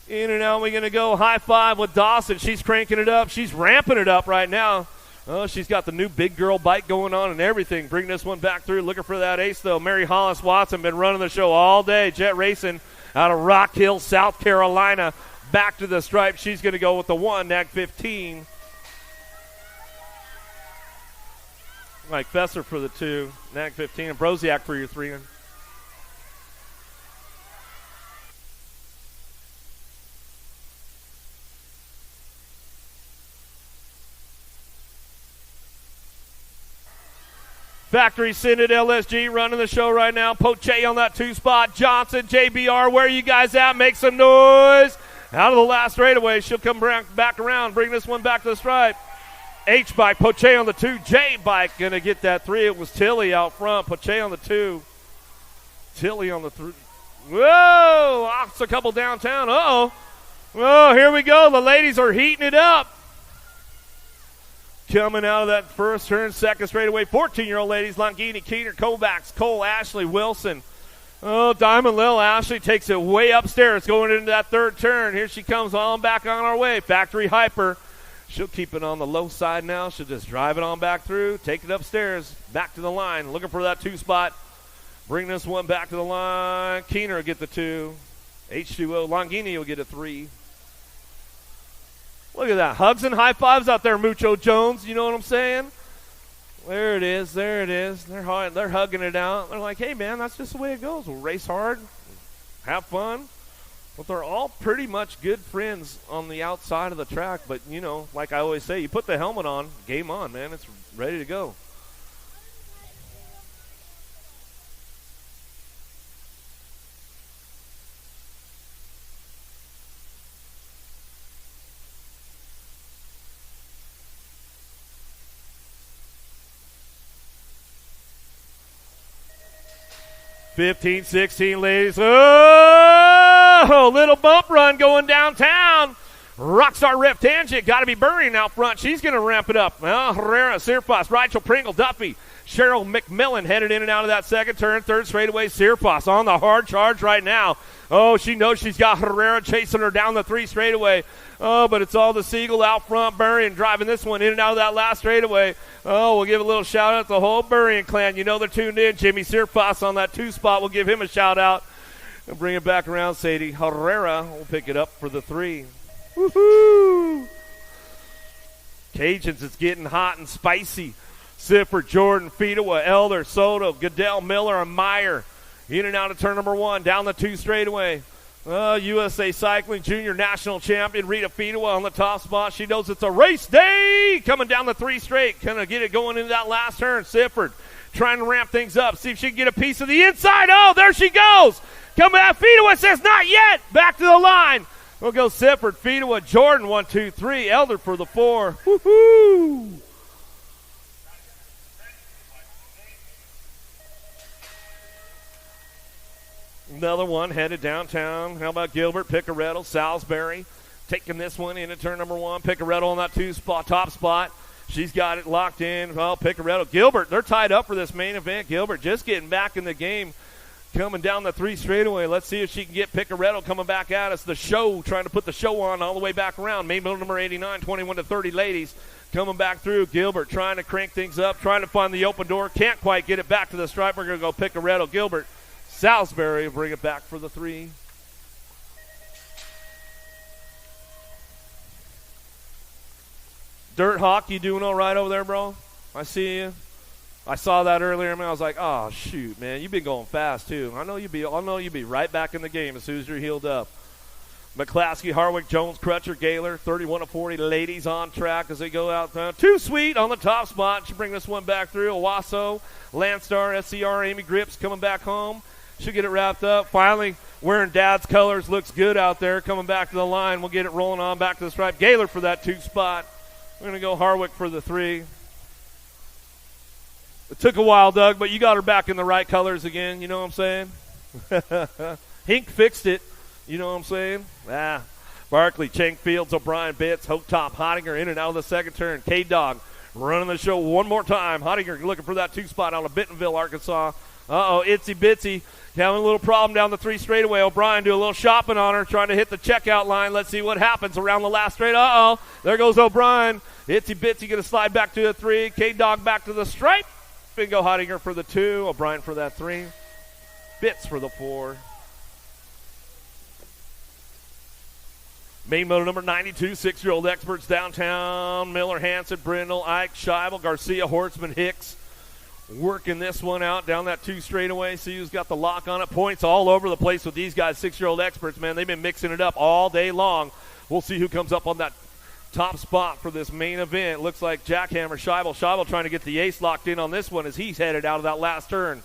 In and out, we're going to go high 5 with Dawson. She's cranking it up. She's ramping it up right now. Oh, she's got the new big girl bike going on and everything. Bring this one back through. Looking for that ace, though. Mary Hollis Watson been running the show all day. Jet Racing out of Rock Hill, South Carolina. Back to the stripe. She's going to go with the 1, Nag 15. Mike Fesser for the 2, Nag 15. And Brosiak for your 3. Factory Synod LSG running the show right now. Poche on that 2 spot. Johnson, JBR, where are you guys at? Make some noise. Out of the last straightaway. She'll come back around. Bring this one back to the stripe. H bike. Poche on the 2. J bike going to get that 3. It was Tilly out front. Poche on the 2. Tilly on the 3. Whoa. Ox a couple downtown. Uh-oh. Oh, here we go. The ladies are heating it up. Coming out of that first turn, second straightaway, 14-year-old ladies, Longini, Keener, Kovacs, Cole, Ashley, Wilson. Oh, Diamond Lil Ashley takes it way upstairs going into that third turn. Here she comes on back on our way. Factory Hyper. She'll keep it on the low side now. She'll just drive it on back through, take it upstairs, back to the line. Looking for that 2 spot. Bring this one back to the line. Keener will get the 2. H2O. Longini will get a 3. Look at that. Hugs and high fives out there, Mucho Jones. You know what I'm saying? There it is. There it is. They're hugging it out. They're like, hey, man, that's just the way it goes. We'll race hard, have fun. But they're all pretty much good friends on the outside of the track. But, you know, like I always say, you put the helmet on, game on, man. It's ready to go. 15, 16, ladies. Oh, little bump run going downtown. Rockstar Rip Tangent, got to be Burring out front. She's going to ramp it up. Well, Herrera, Searfoss, Rachel Pringle, Duffy, Cheryl McMillan headed in and out of that second turn. Third straightaway, Searfoss on the hard charge right now. Oh, she knows she's got Herrera chasing her down the 3 straightaway. Oh, but it's all the Siegel out front. Burring driving this one in and out of that last straightaway. Oh, we'll give a little shout out to the whole Burring clan. You know they're tuned in. Jimmy Searfoss on that 2 spot. We'll give him a shout out. And bring it back around, Sadie. Herrera will pick it up for the 3. Woohoo! Cajuns, it's getting hot and spicy. Sifford, Jordan, Fedewa, Elder, Soto, Goodell, Miller, and Meyer. In and out of turn number 1, down the 2 straightaway. USA Cycling Junior National Champion Rita Fedewa on the top spot. She knows it's a race day. Coming down the 3 straight. Gonna get it going into that last turn. Sifford trying to ramp things up. See if she can get a piece of the inside. Oh, there she goes. Coming out. Fedewa says not yet. Back to the line. We'll go Sifford, Fedewa, Jordan, 1, 2, 3. Elder for the 4. Woohoo! Another one headed downtown. How about Gilbert, Picaretto, Salisbury? Taking this one into turn number 1. Picaretto on that 2 spot, top spot. She's got it locked in. Well, Picaretto. Gilbert, they're tied up for this main event. Gilbert just getting back in the game. Coming down the 3 straightaway. Let's see if she can get Picaretto coming back at us. The show, trying to put the show on all the way back around. Main middle number 89, 21 to 30 ladies. Coming back through. Gilbert trying to crank things up, trying to find the open door. Can't quite get it back to the stripe. We're going to go Picaretto. Gilbert. Salisbury will bring it back for the 3. Dirt Hawk, you doing all right over there, bro? I see you. I saw that earlier, man. I was like, oh, shoot, man. You've been going fast, too. I know you'll be right back in the game as soon as you're healed up. McClaskey, Harwick, Jones, Crutcher, Gaylor, 31 to 40 ladies on track as they go out. Too Sweet on the top spot. Should bring this one back through. Owasso, Landstar, SCR, Amy Grips coming back home. Should get it wrapped up. Finally, wearing Dad's colors. Looks good out there. Coming back to the line. We'll get it rolling on back to the stripe. Gaylor for that 2 spot. We're going to go Harwick for the 3. It took a while, Doug, but you got her back in the right colors again. You know what I'm saying? Hink fixed it. You know what I'm saying? Barkley, Chang Fields, O'Brien, Bitts, Hope Top, Hottinger in and out of the second turn. K-Dog running the show one more time. Hottinger looking for that 2 spot out of Bentonville, Arkansas. Itsy Bitsy having a little problem down the 3 straightaway. O'Brien do a little shopping on her, trying to hit the checkout line. Let's see what happens around the last straight. There goes O'Brien. Itsy Bitsy going to slide back to the 3. K-Dog back to the stripe. Bingo Hottinger for the 2. O'Brien for that 3. Bitts for the 4. Main moto number 92, 6-year-old experts downtown. Miller, Hanson, Brindle, Ike, Scheibel, Garcia, Hortzman, Hicks. Working this one out down that 2 straightaway. See who's got the lock on it. Points all over the place with these guys, 6-year-old experts, man. They've been mixing it up all day long. We'll see who comes up on that top spot for this main event. Looks like Jackhammer, Scheibel. Scheibel trying to get the ace locked in on this one as he's headed out of that last turn.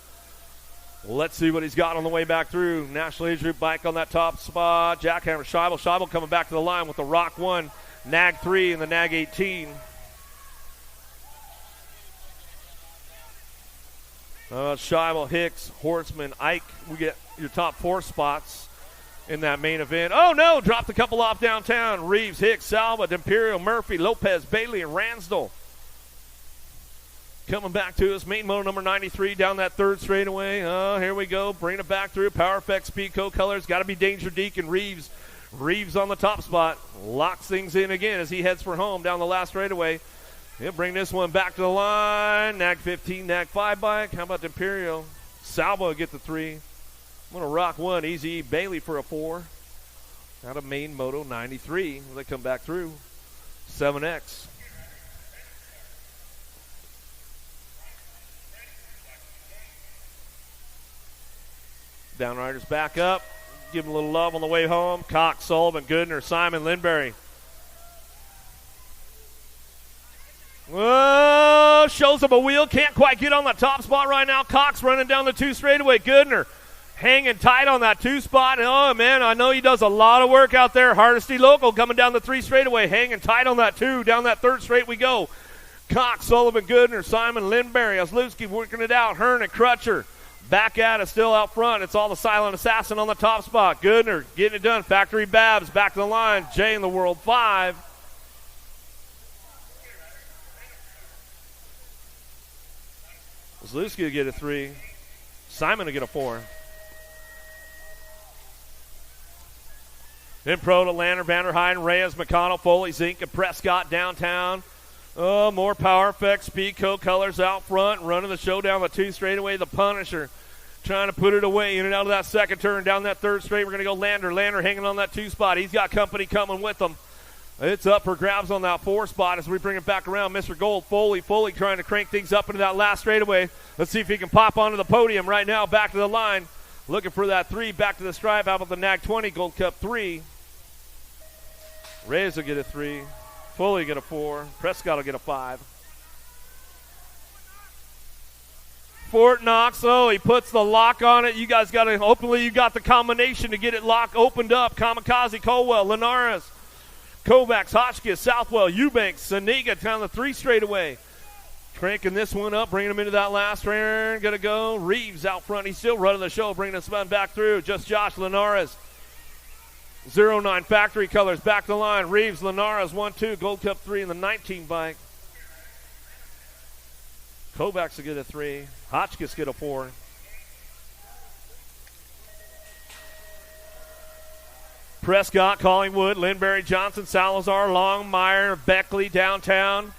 Let's see what he's got on the way back through. National Age Group bike on that top spot. Jackhammer, Scheibel. Scheibel coming back to the line with the Rock 1, Nag 3, and the Nag 18. Scheibel, Hicks, Hortzman, Ike. We get your top 4 spots in that main event. Oh, no, dropped a couple off downtown. Reeves, Hicks, Salva, D'Imperio, Murphy, Lopez, Bailey, and Ransdell. Coming back to us, main moto number 93 down that 3rd straightaway. Here we go. Bringing it back through. Power Effect Speedco colors. Got to be Danger Deacon. Reeves. Reeves on the top spot. Locks things in again as he heads for home down the last straightaway. He'll bring this one back to the line. Nag 15, Nag 5 bike. How about D'Imperio? Salvo will get the 3. I'm going to rock 1. Easy Bailey for a 4. Out of main moto 93. They come back through. 7X. Downriders back up. Give him a little love on the way home. Cox, Sullivan, Goodner, Simon, Lindberry. Whoa, shows him a wheel. Can't quite get on the top spot right now. Cox running down the 2 straightaway. Goodner hanging tight on that 2 spot. Oh, man, I know he does a lot of work out there. Hardesty Local coming down the 3 straightaway. Hanging tight on that 2. Down that 3rd straight we go. Cox, Sullivan, Goodner, Simon, Lindberry. Oslewski working it out. Hearn and Crutcher. Back at it, still out front. It's all the Silent Assassin on the top spot. Goodner getting it done. Factory Babs back to the line. Jay in the World 5. Zlewski will get a 3. Simon will get a 4. Then Pro to Lander, Vanderheiden, Reyes, McConnell, Foley, Zink, and Prescott downtown. Oh, more power effects. Speedco colors out front, running the show down the 2 straightaway. The Punisher trying to put it away in and out of that second turn. Down that 3rd straight, we're going to go Lander. Lander hanging on that 2 spot. He's got company coming with him. It's up for grabs on that 4 spot as we bring it back around. Mr. Gold, Foley trying to crank things up into that last straightaway. Let's see if he can pop onto the podium right now. Back to the line. Looking for that 3. Back to the stripe. How about the NAG 20 Gold Cup 3? Reyes will get a 3. Foley will get a 4. Prescott will get a 5. Fort Knox, oh, he puts the lock on it. You guys got to, hopefully you got the combination to get it locked, opened up. Kamikaze, Colwell, Linares, Kovacs, Hotchkiss, Southwell, Eubanks, Saniga down the 3 straightaway. Cranking this one up, bringing him into that last turn. Going to go. Reeves out front. He's still running the show, bringing this one back through. Just Josh Linares. 09 Factory Colors back to the line. Reeves, Linares, 1-2. Gold Cup 3 in the 19 bike. Kovacs will get a 3. Hotchkiss get a 4. Prescott, Collingwood, Lindberry, Johnson, Salazar, Longmire, Beckley downtown.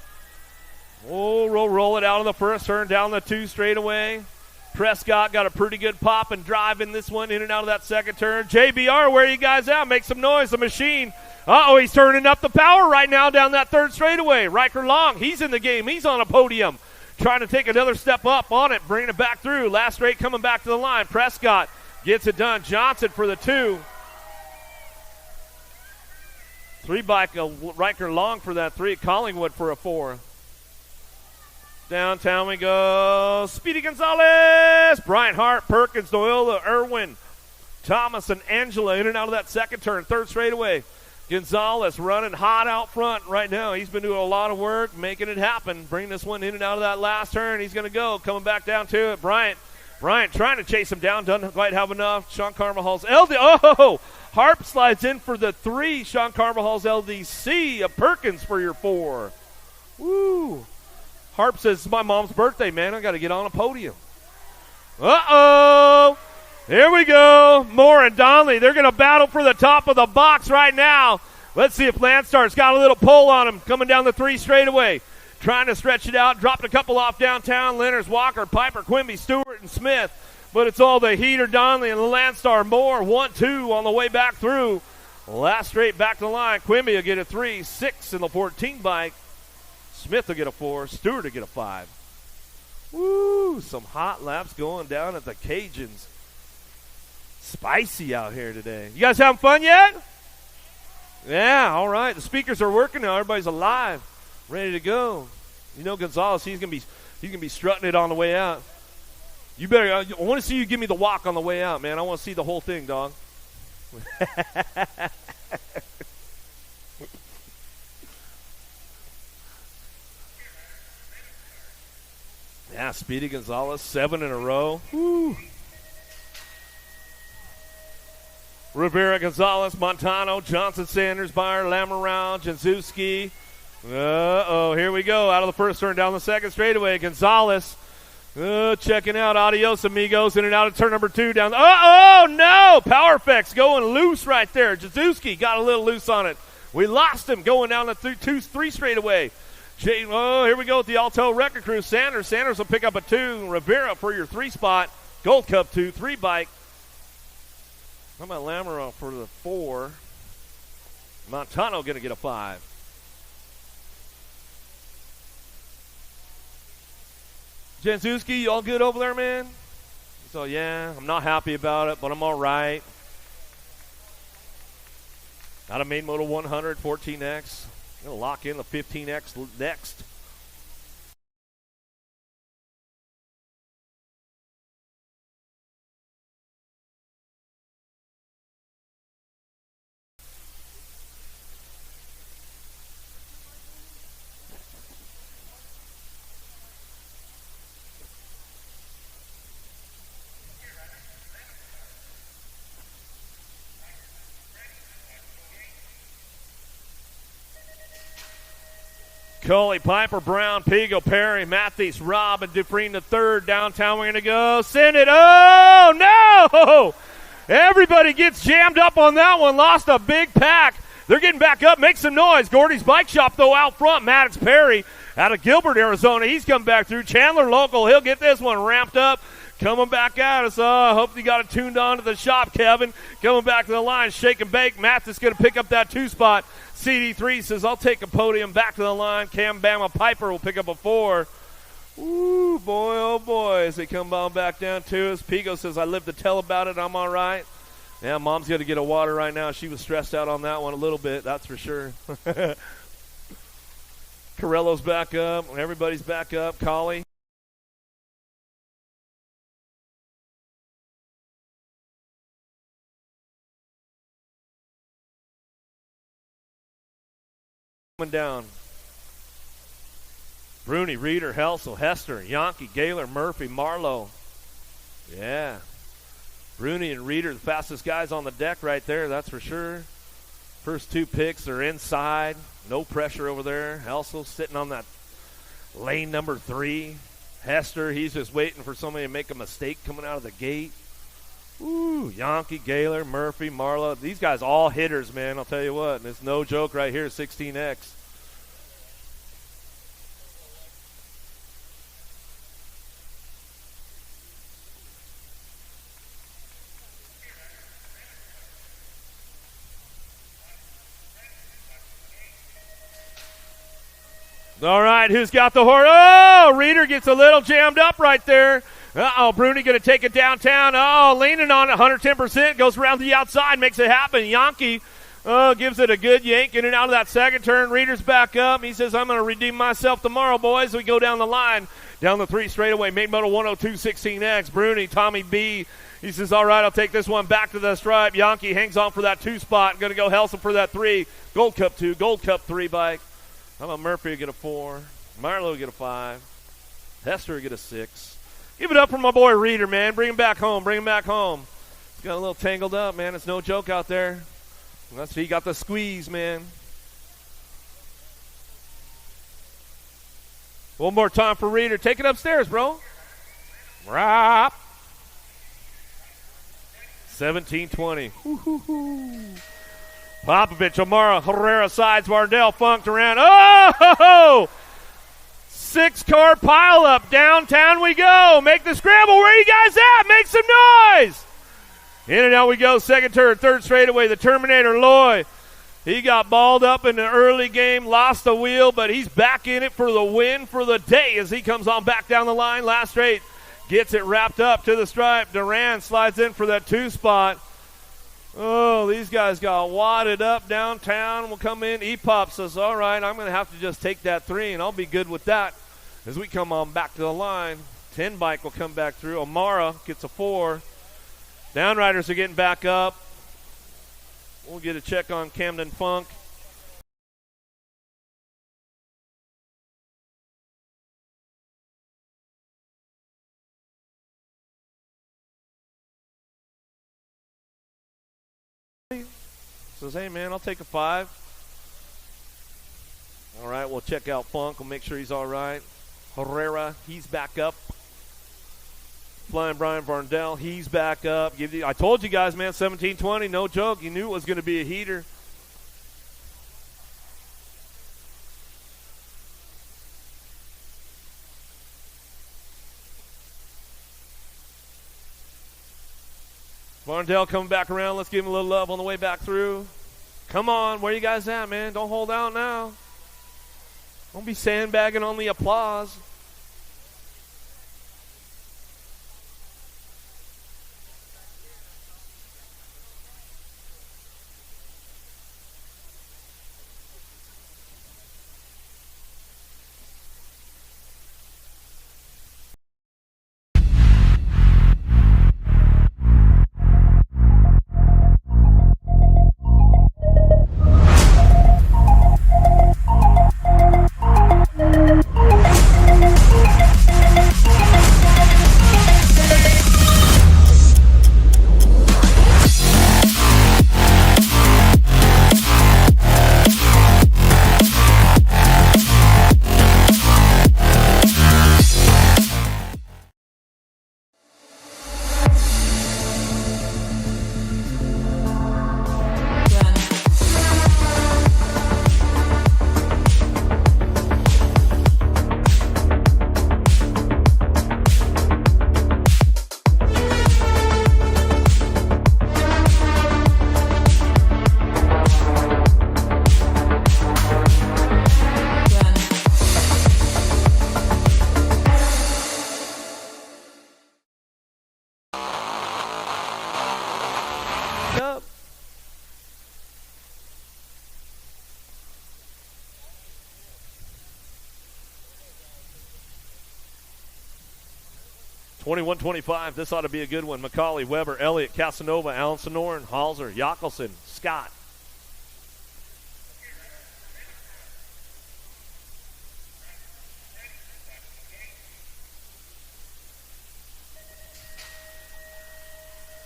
Oh, roll it out of the first turn, down the 2 straightaway. Prescott got a pretty good pop and drive in this one, in and out of that second turn. JBR, where are you guys at? Make some noise, the machine. Uh-oh, he's turning up the power right now down that 3rd straightaway. Riker Long, he's in the game. He's on a podium. Trying to take another step up on it, bringing it back through. Last straight coming back to the line. Prescott gets it done. Johnson for the 2. 3 bike, Riker Long for that 3. Collingwood for a 4. Downtown we go. Speedy Gonzalez, Bryant Hart, Perkins, Doyle, Irwin, Thomas, and Angela in and out of that second turn. 3rd straightaway. Gonzalez running hot out front right now. He's been doing a lot of work, making it happen. Bringing this one in and out of that last turn. He's going to go. Coming back down to it. Bryant trying to chase him down. Doesn't quite have enough. Sean Carvajal's LD. Oh! Harp slides in for the 3. Sean Carvajal's LDC. A Perkins for your 4. Woo! Harp says, it's my mom's birthday, man. I got to get on a podium. Uh-oh. Here we go. Moore and Donnelly. They're going to battle for the top of the box right now. Let's see if Landstar's got a little pull on him coming down the 3 straightaway. Trying to stretch it out. Dropped a couple off downtown. Leonard's, Walker, Piper, Quimby, Stewart, and Smith. But it's all the heater, Donnelly, and the Landstar. Moore, 1-2 on the way back through. Last straight back to the line. Quimby will get a 3. 6 in the 14 bike. Smith will get a 4. Stewart will get a 5. Woo, some hot laps going down at the Cajuns. Spicy out here today. You guys having fun yet? Yeah, all right. The speakers are working now. Everybody's alive, ready to go. You know Gonzalez, he's gonna be strutting it on the way out. You better. I want to see you give me the walk on the way out, man. I want to see the whole thing, dog. Yeah, Speedy Gonzalez, 7 in a row. Woo. Rivera, Gonzalez, Montano, Johnson, Sanders, Byer, Lamoureux, Janzewski. Uh-oh, here we go. Out of the first turn, down the second straightaway. Gonzalez checking out. Adios, amigos. In and out of turn number 2. Down. Oh, no! Power effects going loose right there. Janzewski got a little loose on it. We lost him going down the 3 straightaway. Here we go with the Alto Record Crew. Sanders will pick up a 2. Rivera for your 3 spot. Gold Cup 2, 3 bike. How about Lamoureux for the 4? Montano going to get a 5. Janzewski, you all good over there, man? So, yeah, I'm not happy about it, but I'm all right. Out of main moto 100, 14X. Going to lock in the 15X next. Coley, Piper, Brown, Pigo, Perry, Matthews, Robb, and Dufresne the third. Downtown, we're going to go. Send it. Oh, no! Everybody gets jammed up on that one. Lost a big pack. They're getting back up. Make some noise. Gordy's Bike Shop, though, out front. Maddox Perry out of Gilbert, Arizona. He's come back through. Chandler local. He'll get this one ramped up. Coming back at us. I hope you got it tuned on to the shop, Kevin. Coming back to the line. Shake and bake. Mathis going to pick up that 2 spot. CD3 says, I'll take a podium. Back to the line. Cam Bama Piper will pick up a 4. Ooh, boy, oh, boy, as they come on back down to us. Pigo says, I live to tell about it. I'm all right. Yeah, Mom's got to get a water right now. She was stressed out on that one a little bit, that's for sure. Corello's back up. Everybody's back up. Collie. Coming down. Bruni, Reeder, Helsel, Hester, Yankee, Gaylor, Murphy, Marlowe. Yeah. Bruni and Reeder, the fastest guys on the deck right there, that's for sure. First 2 picks are inside. No pressure over there. Helsel sitting on that lane number 3. Hester, he's just waiting for somebody to make a mistake coming out of the gate. Ooh, Yankee, Gaylor, Murphy, Marlowe. These guys all hitters, man, I'll tell you what. And it's no joke right here, 16X. All right, who's got the horse? Oh, Reeder gets a little jammed up right there. Uh-oh, Bruni going to take it downtown. Oh, leaning on it, 110%. Goes around the outside, makes it happen. Yankee gives it a good yank in and out of that second turn. Reeder's back up. He says, I'm going to redeem myself tomorrow, boys. We go down the line, down the 3 straightaway. Main motor 102, 16X. Bruni, Tommy B. He says, all right, I'll take this one back to the stripe. Yankee hangs on for that 2 spot. Going to go Helsel for that 3. Gold Cup 2, Gold Cup 3 bike. How about Murphy get a 4? Marlowe get a 5. Hester get a 6. Give it up for my boy Reeder, man. Bring him back home. Bring him back home. He's got a little tangled up, man. It's no joke out there. He got the squeeze, man. One more time for Reeder. Take it upstairs, bro. Rap. 17-20. Popovich, O'Mara, Herrera sides, Vardell funked around. Oh! 6-car pileup. Downtown we go. Make the scramble. Where are you guys at? Make some noise. In and out we go. Second turn, third straightaway. The Terminator, Loy. He got balled up in the early game, lost the wheel, but he's back in it for the win for the day as he comes on back down the line. Last straight. Gets it wrapped up to the stripe. Duran slides in for that 2 spot. Oh, these guys got wadded up downtown. Will come in. E-Pop says, all right, I'm going to have to just take that 3, and I'll be good with that as we come on back to the line. 10 bike will come back through. O'Mara gets a 4. Downriders are getting back up. We'll get a check on Camden Funk. Says, hey, man, I'll take a 5. All right, we'll check out Funk. We'll make sure he's all right. Herrera, he's back up. Flying Brian Varndell, he's back up. I told you guys, man, 17-20, no joke. You knew it was going to be a heater. Varndell coming back around. Let's give him a little love on the way back through. Come on, where you guys at, man? Don't hold out now. Don't be sandbagging on the applause. 21-25. This ought to be a good one. McCauley, Weber, Elliott, Casanova, Allen Sonoran, Halser, Jockelson, Scott.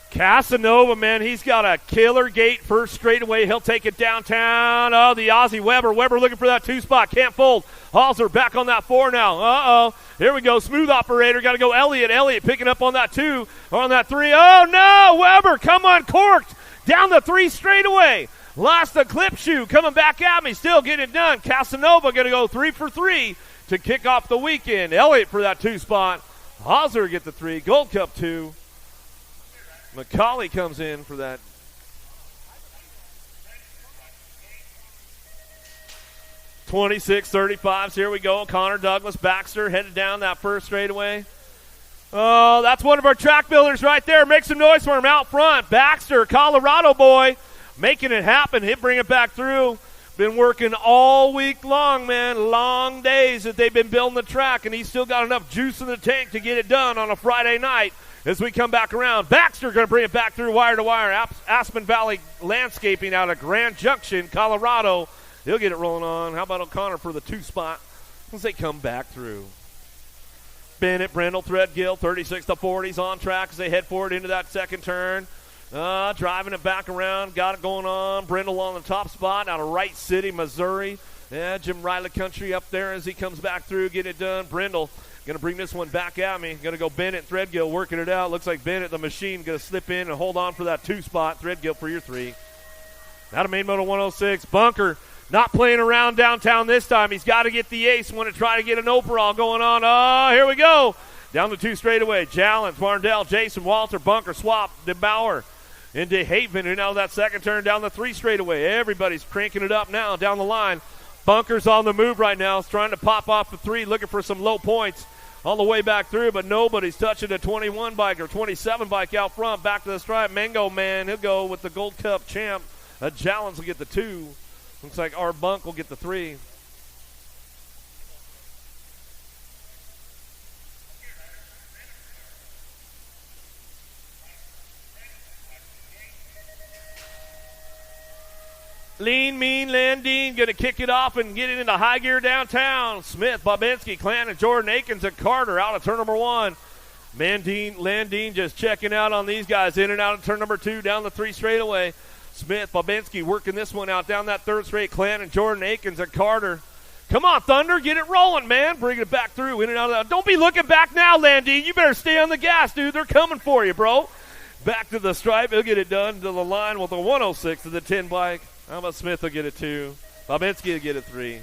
Casanova, man, he's got a killer gate first straightaway. He'll take it downtown. Oh, the Aussie Weber. Weber looking for that 2-spot. Can't fold. Halser back on that 4 now. Uh-oh. Here we go. Smooth operator. Got to go Elliott. Elliott picking up on that 2 or on that 3. Oh, no. Weber, come on, corked. Down the 3 straightaway. Lost the clip shoe. Coming back at me. Still getting it done. Casanova going to go 3 for 3 to kick off the weekend. Elliott for that 2-spot. Halser get the 3. Gold Cup 2. McCauley comes in for that. .26-35. Here we go. Connor Douglas Baxter headed down that first straightaway. Oh, that's one of our track builders right there. Make some noise for him out front. Baxter, Colorado boy, making it happen. He'll bring it back through. Been working all week long, man. Long days that they've been building the track, and he's still got enough juice in the tank to get it done on a Friday night. As we come back around, Baxter going to bring it back through wire to wire. Aspen Valley Landscaping out of Grand Junction, Colorado. He'll get it rolling on. How about O'Connor for the 2-spot as they come back through? Bennett, Brindle, Threadgill, 36-40s on track as they head forward into that second turn. Driving it back around. Got it going on. Brindle on the top spot out of Wright City, Missouri. Yeah, Jim Riley country up there as he comes back through. Get it done. Brindle. Going to bring this one back at me. Going to go Bennett, Threadgill working it out. Looks like Bennett, the machine, going to slip in and hold on for that 2-spot. Threadgill for your 3. Out of main moto 106. Bunker not playing around downtown this time. He's got to get the ace. Want to try to get an overall going on. Oh, here we go. Down the 2 straightaway. Jallens, Marndell, Jason, Walter, Bunker, Swap, DeBauer into Haven. And now that second turn down the 3 straightaway. Everybody's cranking it up now down the line. Bunker's on the move right now. He's trying to pop off the 3, looking for some low points all the way back through, but nobody's touching a 21 bike or 27 bike out front. Back to the stripe. Mango Man, he'll go with the Gold Cup champ. Jallens will get the 2. Looks like our Bunk will get the 3. Lean, Mean, Landine going to kick it off and get it into high gear downtown. Smith, Bobinski, Clanton, Jordan Akins, and Carter out of turn number 1. Landine just checking out on these guys in and out of turn number 2 down the 3 straightaway. Smith, Bobinski working this one out down that 3rd straight. Clanton, Jordan Akins, and Carter. Come on, Thunder, get it rolling, man. Bring it back through, in and out of that. Don't be looking back now, Landine. You better stay on the gas, dude. They're coming for you, bro. Back to the stripe. He'll get it done to the line with a 106 to the 10 bike. How about Smith will get it 2? Bobinski will get it 3.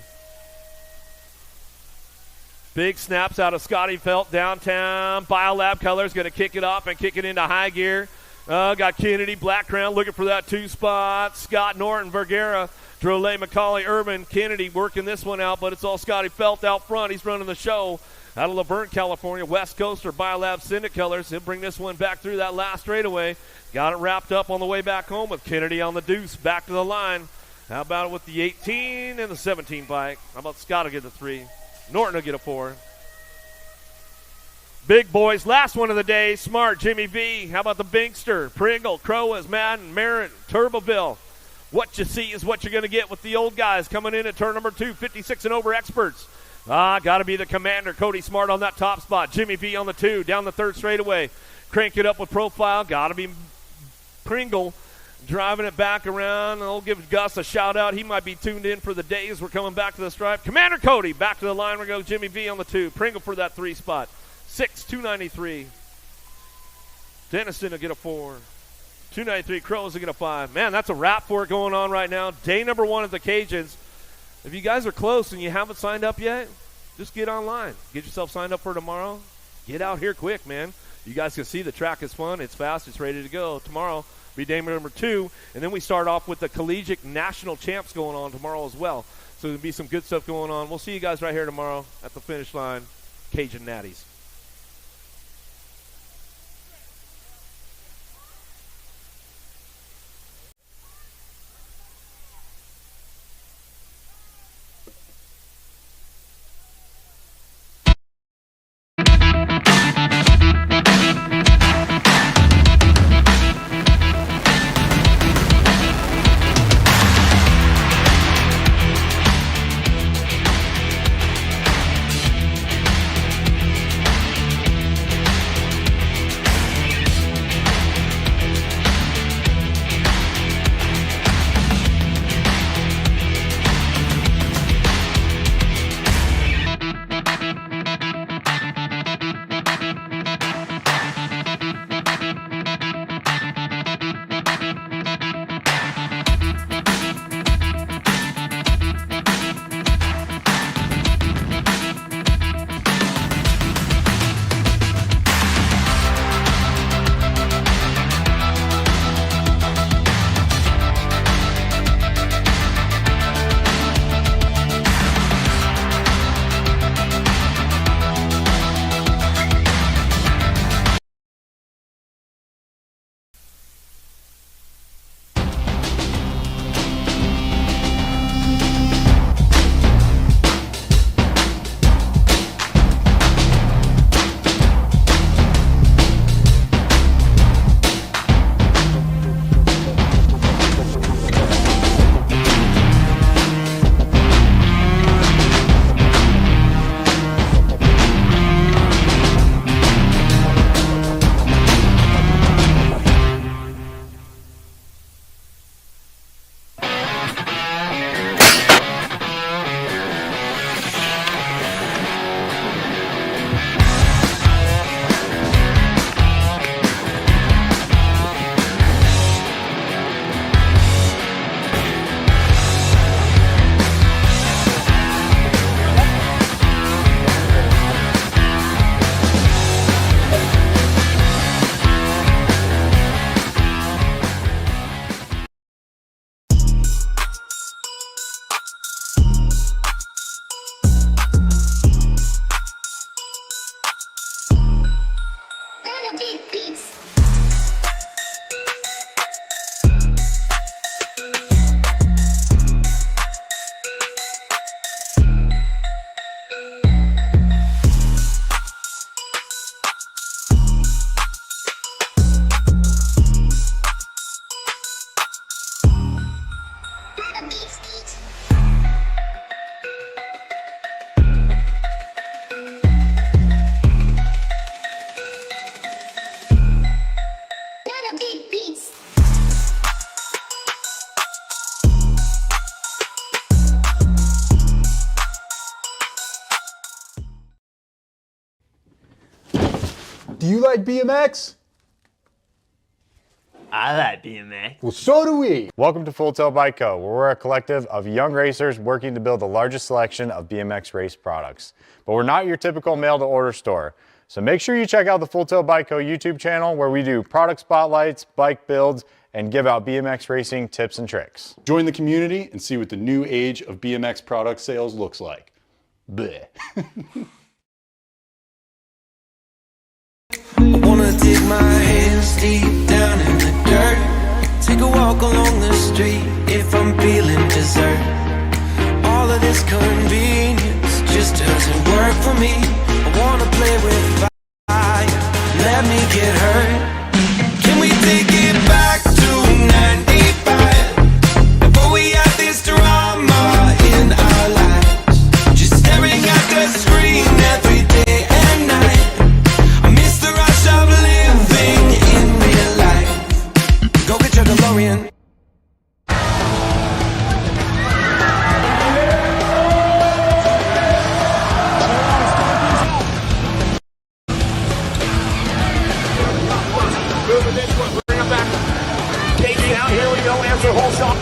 Big snaps out of Scotty Felt downtown. Biolab Colors going to kick it off and kick it into high gear. Got Kennedy, Black Crown looking for that 2-spot. Scott Norton, Vergara, Drolet, McCauley, Urban, Kennedy working this one out, but it's all Scotty Felt out front. He's running the show out of Laverne, California. West Coaster, Biolab Syndic Colors. He'll bring this one back through that last straightaway. Got it wrapped up on the way back home with Kennedy on the deuce. Back to the line. How about it with the 18 and the 17 bike? How about Scott will get the 3? Norton will get a 4. Big boys, last one of the day. Smart, Jimmy V. How about the Binkster? Pringle, Croas, Madden, Merritt, Turboville. What you see is what you're going to get with the old guys coming in at turn number 2, 56 and over experts. Got to be the commander, Cody Smart on that top spot. Jimmy V on the 2, down the 3rd straightaway. Crank it up with profile. Got to be Pringle driving it back around. I'll give Gus a shout out. He might be tuned in for the days. We're coming back to the stripe. Commander Cody back to the line. We go Jimmy V on the 2. Pringle for that 3 spot. 6, 293. Dennison will get a 4. 293. Crows will get a 5. Man, that's a wrap for it going on right now. Day number 1 at the Cajuns. If you guys are close and you haven't signed up yet, just get online. Get yourself signed up for tomorrow. Get out here quick, man. You guys can see the track is fun. It's fast. It's ready to go. Tomorrow be day number 2. And then we start off with the Collegiate National Champs going on tomorrow as well. So there'll be some good stuff going on. We'll see you guys right here tomorrow at the finish line. Cajun Natties. you like BMX? I like BMX. Well, so do we. Welcome to Full Tilt Bike Co., where we're a collective of young racers working to build the largest selection of BMX race products. But we're not your typical mail-to-order store. So make sure you check out the Full Tilt Bike Co. YouTube channel, where we do product spotlights, bike builds, and give out BMX racing tips and tricks. Join the community and see what the new age of BMX product sales looks like. Bleh. I wanna dig my hands deep down in the dirt. Take a walk along the street if I'm feeling dessert. All of this convenience just doesn't work for me. I wanna play with fire, let me get hurt. Can we take it back to 95? Before we had this drama in our lives, just staring at the screen every day and night. I miss the rush of living in real life. Go get your DeLorean. Moving this one, bring him back. KG out, here we go, answer whole shot.